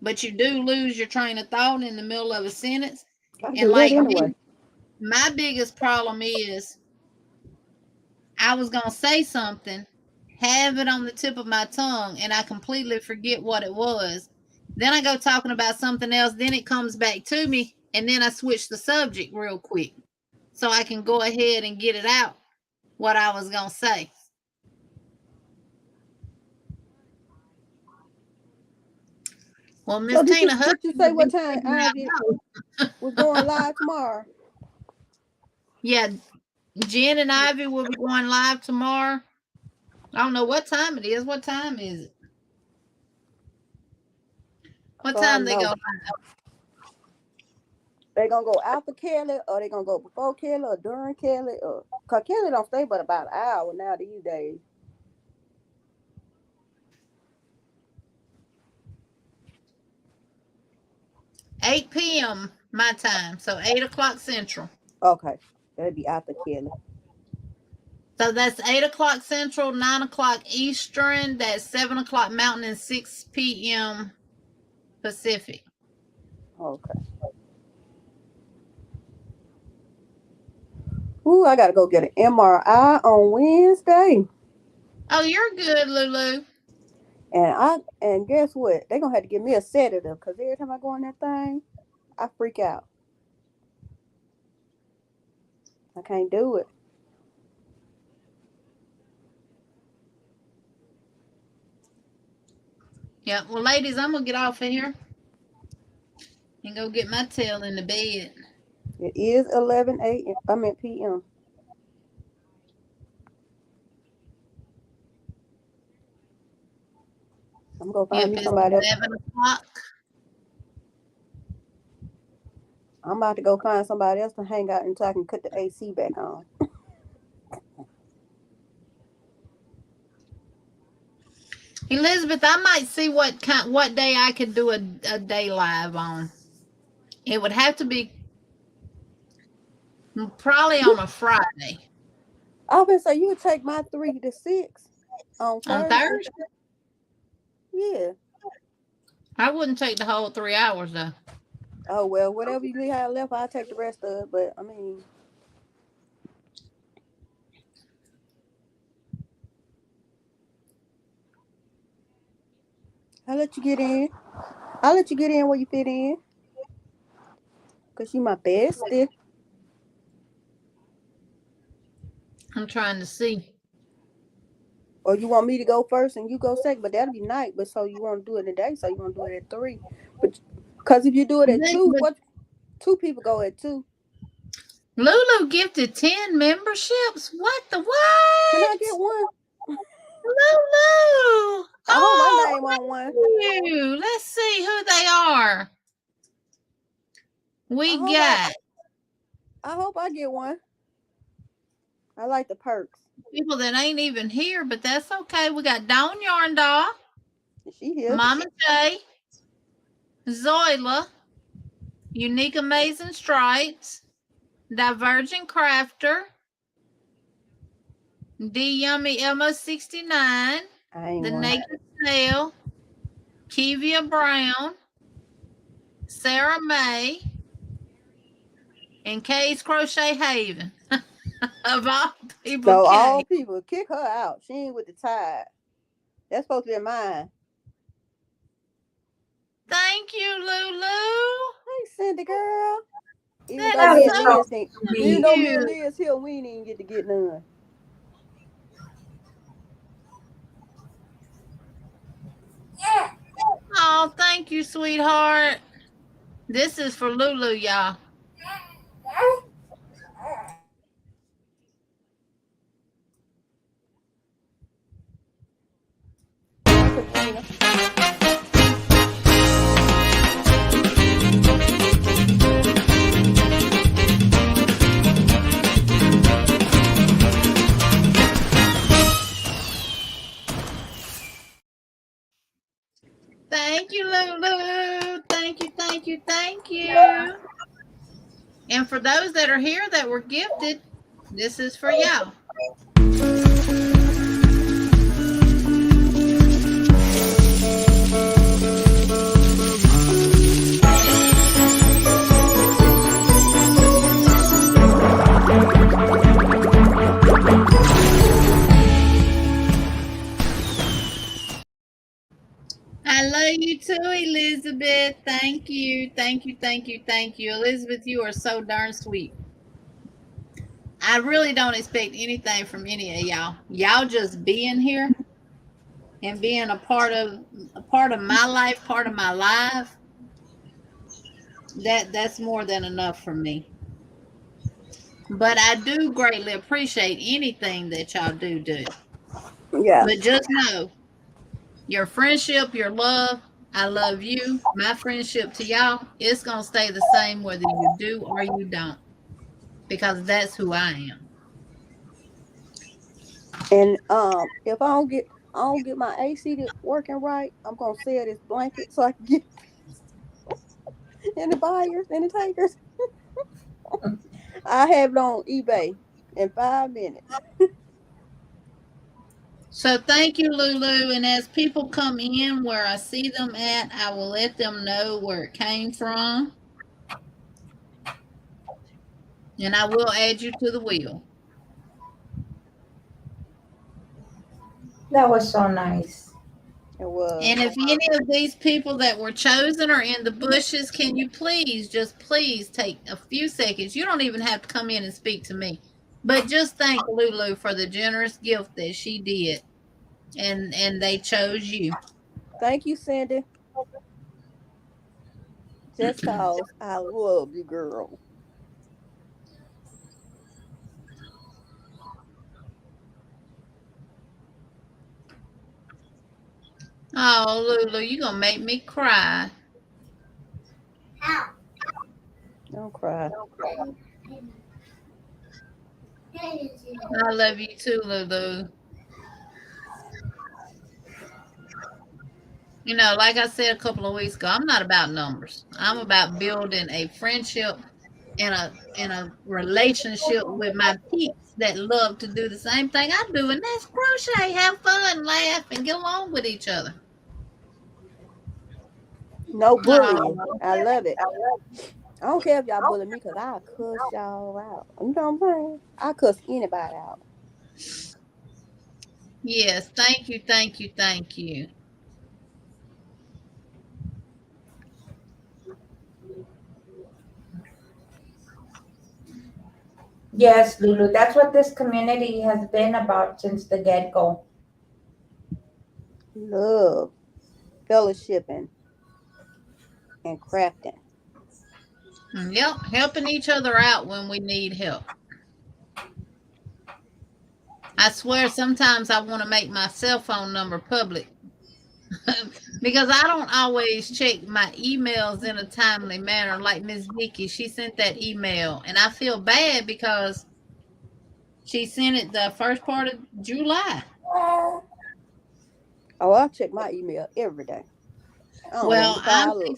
but you do lose your train of thought in the middle of a sentence. I And do that like anyway. me, my biggest problem is I was gonna say something, have it on the tip of my tongue, and I completely forget what it was. Then I go talking about something else, then it comes back to me, and then I switch the subject real quick so I can go ahead and get it out what I was gonna say. Well, Miss So Tina did you Hudson say would be what time figuring out Ivy no. was going live tomorrow? Yeah, Jen and Ivy will be going live tomorrow. I don't know what time it is. What time is it? What So I time they go know. live? They gonna go after Kelly, or they gonna go before Kelly, or during Kelly, or cause Kelly don't stay but about an hour now these days. 8 p.m. my time, so 8 o'clock Central. Okay, that'd be after Kelly. So that's 8 o'clock Central, 9 o'clock Eastern, that's 7 o'clock Mountain, and 6 p.m. Pacific. Okay. Ooh, I gotta go get an MRI on Wednesday. Oh, you're good, Lulu. And guess what? They gonna have to give me a sedative because every time I go on that thing, I freak out. I can't do it. Yeah. Well, ladies, I'm gonna get off of here and go get my tail in the bed. It is 11 a.m. I mean p.m. I'm gonna find Yep, me it's somebody else. 11 o'clock. I'm about to go find somebody else to hang out until I can cut the AC back on. Elizabeth, I might see what day I could do a day live on. It would have to be probably on a Friday. I was gonna say you would take my 3 to 6 on On Thursday. Thursday? Yeah. I wouldn't take the whole 3 hours though. Oh well, whatever you have left, I'll take the rest of it. But I mean, I'll let you get in. I'll let you get in where you fit in. Cause you my bestie. I'm trying to see. Or you want me to go first and you go second, but that'll be night. But so you want to do it today, so you want to do it at 3. But cause if you do it at 2, what 2 people go at 2? Lulu gifted 10 memberships. What the what? Can I get one? Lulu. I hope my name on one. You. Let's see who they are. I hope I get one. I like the perks. People that ain't even here, but that's okay. We got Dawn Yarn Doll. She here. Mama J. Zoila. Unique Amazing Stripes. Divergent Crafter. D Yummy Emma 69. The Naked Snail. Kevia Brown. Sarah May. And Kay's Crochet Haven. Of all people. So all people kick her out. She ain't with the tide. That's supposed to be mine. Thank you, Lulu. Hey, Cindy girl. Even That is though so me and Liz here, we ain't even get to get none. Oh, thank you, sweetheart. This is for Lulu, y'all. Thank you, Lulu. Thank you, thank you, thank you. And for those that are here that were gifted, this is for y'all. I love you too, Elizabeth. Thank you. Thank you. Thank you. Thank you. Elizabeth, you are so darn sweet. I really don't expect anything from any of y'all. Y'all just being here and being a part of my life, part of my life. That's more than enough for me. But I do greatly appreciate anything that y'all do. Yeah. But just know your friendship, your love, I love you. My friendship to y'all, it's going to stay the same whether you do or you don't. Because that's who I am. And if I don't get my AC working right, I'm gonna sell this blanket so I can get any buyers, any takers. I have it on eBay in 5 minutes. So thank you, Lulu. And as people come in where I see them at, I will let them know where it came from. And I will add you to the wheel. That was so nice. It was. And if any of these people that were chosen are in the bushes, can you please take a few seconds? You don't even have to come in and speak to me. But just thank Lulu for the generous gift that she did. And they chose you. Thank you, Cindy. Just cause I love you, girl. Oh, Lulu, you gonna make me cry. How? Don't cry. I love you too, Lulu. You know, like I said a couple of weeks ago, I'm not about numbers. I'm about building a friendship and a relationship with my peeps that love to do the same thing I do, and that's crochet. Have fun, laugh, and get along with each other. No bullying. Oh, I love it. I don't care if y'all bully me because I'll cuss y'all out. You know what I'm saying? I cuss anybody out. yes, thank you, thank you, thank you. Yes, Lulu, that's what this community has been about since the get go. Love, fellowshipping, and crafting. Yep, helping each other out when we need help. I swear sometimes I want to make my cell phone number public because I don't always check my emails in a timely manner. Like Miss Vicky, she sent that email, and I feel bad because she sent it the first part of July. Oh, I check my email every day. I don't want Well, to pile up.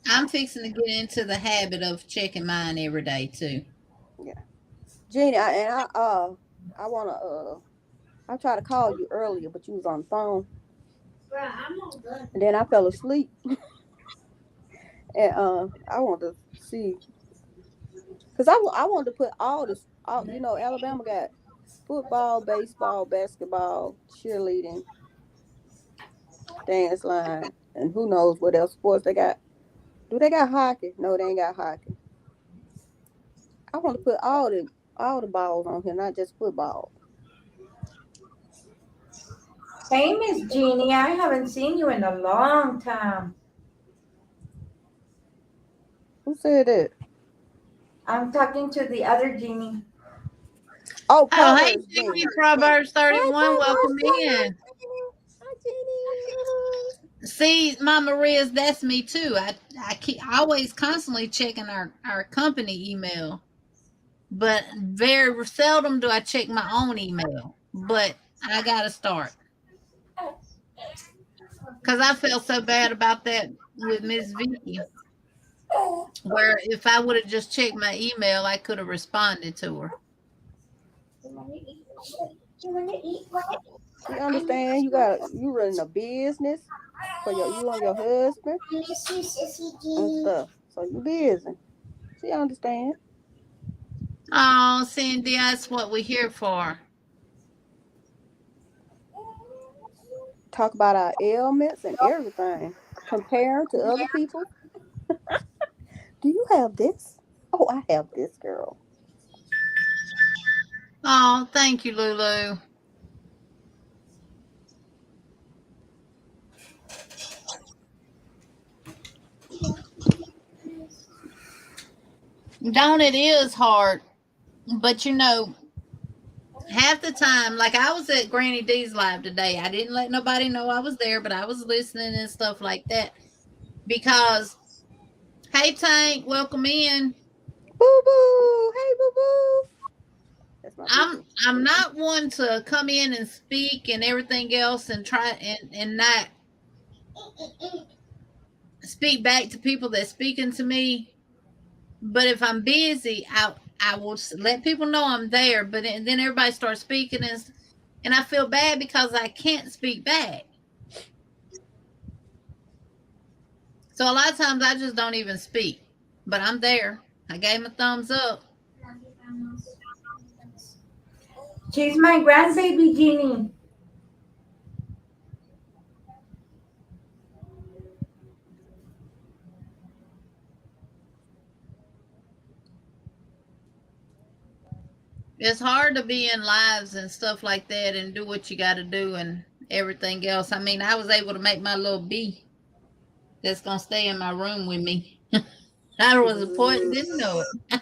I'm fixing to get into the habit of checking mine every day too. Yeah, Jeannie, I wanna I tried to call you earlier, but you was on the phone, Bruh, I'm all done. and then I fell asleep. And I want to see, cause I wanted to put all this, all you know, Alabama got football, baseball, basketball, cheerleading, dance line, and who knows what else sports they got. Do they got hockey? No, they ain't got hockey. I want to put all the balls on here, not just football. Hey, Miss Jeannie, I haven't seen you in a long time. Who said that? I'm talking to the other Jeannie. Oh, Oh, hey, Proverbs Jeannie, Jeannie. Proverbs Hi, 31, Proverbs welcome Jeannie. in. Hi, Jeannie. See, Mama Riz, that's me too. I keep always constantly checking our company email, but very seldom do I check my own email. But I gotta start because I felt so bad about that with Miss Vicky. Where if I would have just checked my email, I could have responded to her. You wanna eat? You wanna eat what? She I miss understand you running a business for you and your husband you, Sissy and Jeannie. stuff. So you busy. She understand. Oh, Cindy, that's what we're here for. Talk about our ailments and everything. Compare to other people. Do you have this? Oh, I have this, girl. Oh, thank you, Lulu. Don't it is hard, but you know, half the time, like I was at Granny D's live today. I didn't let nobody know I was there, but I was listening and stuff like that. Because, hey Tank, welcome in. Boo boo. Hey, boo boo. That's my boo I'm boo. I'm not one to come in and speak and everything else and try and not speak back to people that's speaking to me. But if I'm busy, I will let people know I'm there. But then everybody starts speaking and I feel bad because I can't speak back. So a lot of times I just don't even speak. But I'm there. I gave him a thumbs up. She's my grandbaby Jeannie. It's hard to be in lives and stuff like that and do what you got to do everything else. I mean, I was able to make my little bee that's gonna stay in my room with me. I was important, didn't know it.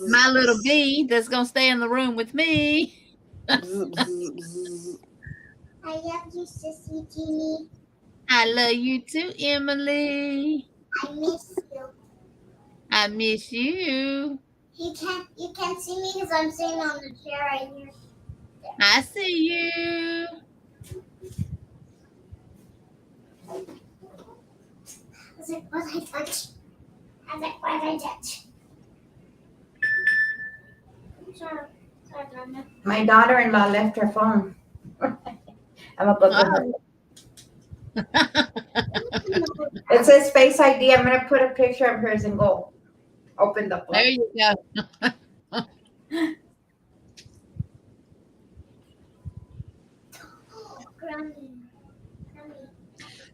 My little bee that's gonna stay in the room with me. I love you, Sissy Jeannie. I love you too, Emily. I miss you. I miss you. You can't see me because I'm sitting on the chair right here. I see you. How's it what I touch? How's it what I touch? Sorry, Brenda. My daughter-in-law left her phone. I'm gonna put her. It says Face ID. I'm gonna put a picture of hers and go open the There phone. you go. Granny.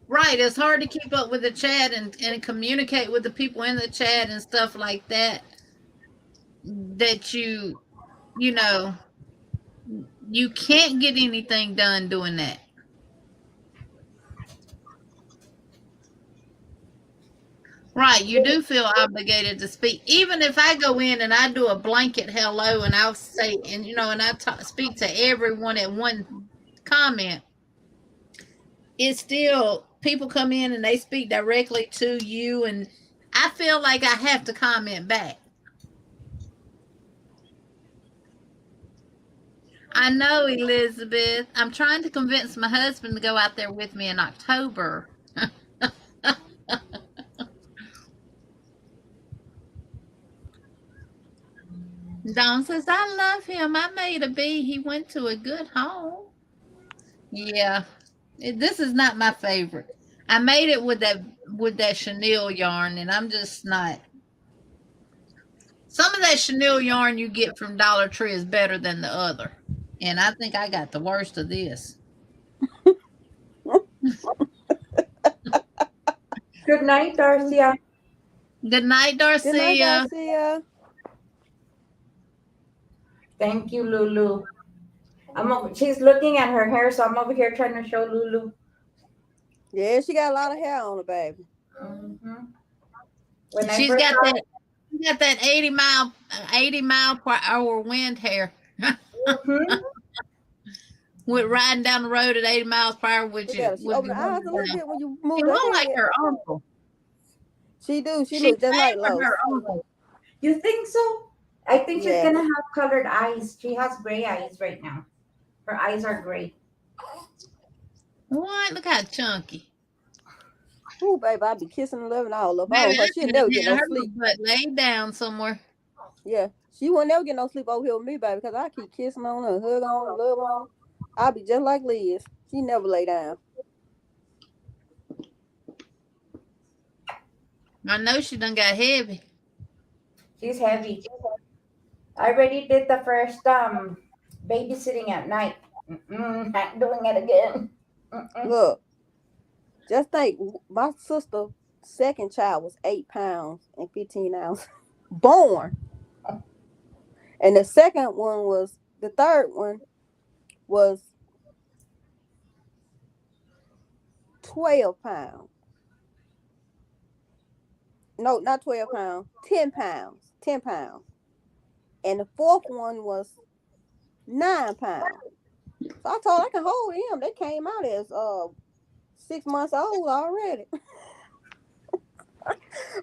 Right, it's hard to keep up with the chat and communicate with the people in the chat and stuff like that. That you know, you can't get anything done doing that. Right, you do feel obligated to speak. Even if I go in and I do a blanket hello and I'll say, and and I speak to everyone at one comment, it's still people come in and they speak directly to you, and I feel like I have to comment back. I know, Elizabeth. I'm trying to convince my husband to go out there with me in October. Dawn says, I love him. I made a bee. He went to a good home. Yeah. This is not my favorite. I made it with that chenille yarn, and I'm just not. Some of that chenille yarn you get from Dollar Tree is better than the other. And I think I got the worst of this. Good night, Darcia. Good night, Darcia. Good night, Darcia. Thank you, Lulu. She's looking at her hair, so I'm over here trying to show Lulu. Yeah, she got a lot of hair on her, baby. Mm-hmm. She's got that 80 mile per hour wind hair. Mm-hmm. With riding down the road at 80 miles per hour, which She open her eyes a little bit when you move she her look head. like her uncle. She do. She look just like Lois. Her uncle. You think so? I think she's gonna have colored eyes. She has gray eyes right now. Her eyes are gray. What? Look how chunky. Ooh, baby, I be kissing and loving all of her. Baby, She'll never get no sleep. But lay down somewhere. Yeah, she won't never get no sleep over here with me, baby, because I keep kissing on her, hug on her, love on her. I'll be just like Liz. She never lay down. I know she done got heavy. She's heavy. I already did the first babysitting at night. Not doing it again. Look, just think, my sister's second child was 8 pounds and 15 ounces born. And the third one was 12 pounds. No, not 12 pounds, 10 pounds. 10 pounds. And the fourth one was 9 pounds. So I told her I can hold him. They came out as 6 months old already.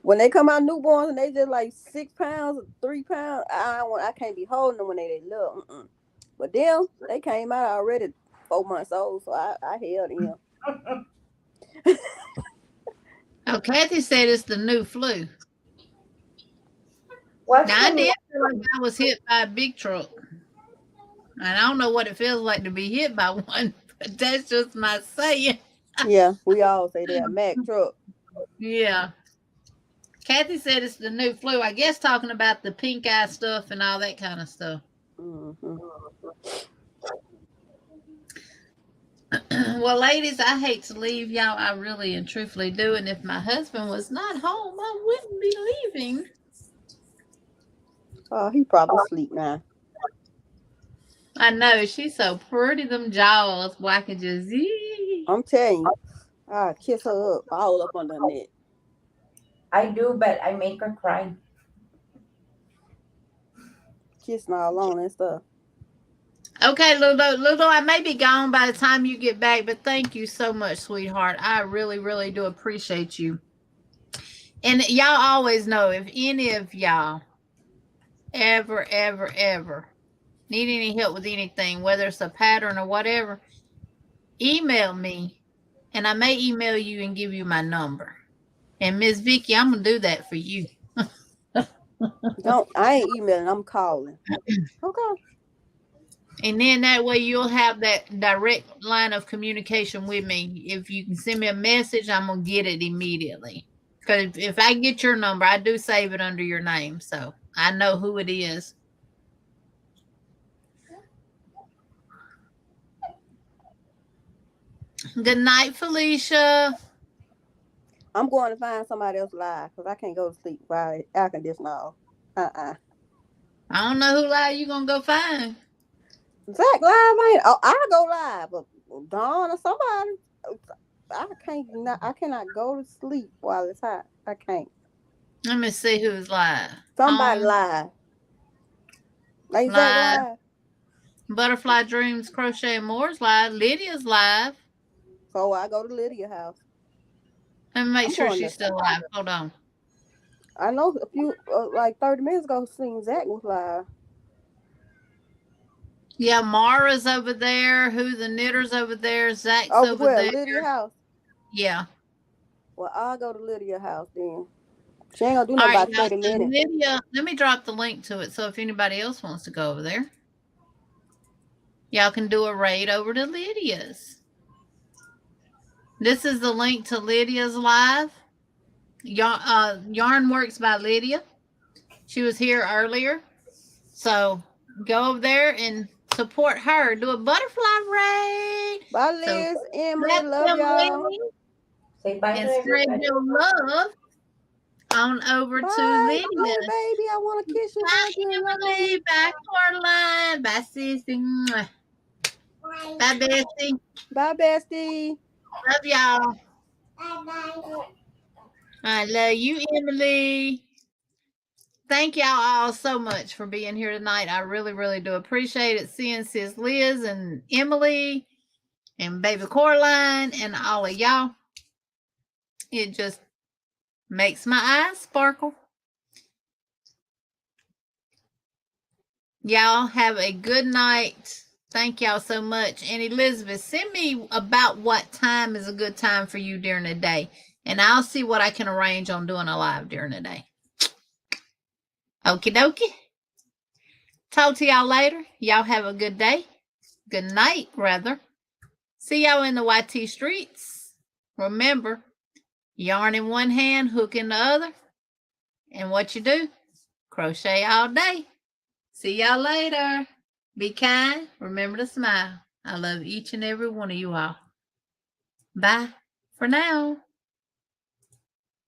When they come out newborns and they just like 6 pounds, 3 pounds, I can't be holding them when they little. But them, they came out already 4 months old, so I held him. Oh, Kathy said it's the new flu. Now, I did feel like I was hit by a big truck. And I don't know what it feels like to be hit by one, but that's just my saying. Yeah, we all say that. Mack truck. Yeah. Kathy said it's the new flu. I guess talking about the pink eye stuff and all that kind of stuff. Mm-hmm. Well, ladies, I hate to leave y'all. I really and truthfully do. And if my husband was not home, I wouldn't be leaving. Oh, he probably asleep now. I know. She's so pretty. Them jaws. Boy, I can just see. I'm telling you. I kiss her up, all up on the neck. I do, but I make her cry. Kissing all on and stuff. Okay, Ludo, I may be gone by the time you get back, but thank you so much, sweetheart. I really, really do appreciate you. And y'all always know if any of y'all ever need any help with anything, whether it's a pattern or whatever, email me, and I may email you and give you my number. And Miss Vicky, I'm gonna do that for you. Don't, I ain't emailing, I'm calling. Okay. And then that way you'll have that direct line of communication with me. If you can send me a message, I'm gonna get it immediately. Because if I get your number, I do save it under your name, so I know who it is. Good night, Felicia. I'm going to find somebody else live because I can't go to sleep while air conditioner off. I don't know who live you gonna go find. Zach live ain't. Oh, I'll go live, but Dawn or somebody. I cannot go to sleep while it's hot. I can't. Let me see who's live. Somebody live. Like Zach live. Butterfly Dreams Crochet and More's live. Lydia's live. So I go to Lydia's house. Let me make sure she's still live. Hold on. I know a few, like 30 minutes ago, seeing Zach was live. Yeah, Mara's over there. Who the Knitter's over there. Zach's over where? there. Lydia's house? Yeah. Well, I'll go to Lydia's house then. She ain't gonna do nothing about 30 minutes. Lydia, let me drop the link to it so if anybody else wants to go over there, y'all can do a raid over to Lydia's. This is the link to Lydia's live. Yarn Works by Lydia. She was here earlier. So go over there and support her. Do a butterfly raid. Bye, Liz. Emily, love y'all. Say bye and to spread everybody. your love on over to Lydia. Bye, baby. I want to kiss you. Bye, Emily. Bye, Coraline. Bye, Sissy. Bye, Bessie. Bye, bestie. Love y'all. Bye-bye. I love you, Emily. Thank y'all all so much for being here tonight. I really, really do appreciate it. Seeing Sis Liz and Emily and baby Coraline and all of y'all. It just makes my eyes sparkle. Y'all have a good night. Thank y'all so much. And Elizabeth, send me about what time is a good time for you during the day. And I'll see what I can arrange on doing a live during the day. Okie dokie. Talk to y'all later. Y'all have a good day. Good night, rather. See y'all in the YT streets. Remember, yarn in one hand, hook in the other. And what you do? Crochet all day. See y'all later. Be kind. Remember to smile. I love each and every one of you all. Bye for now.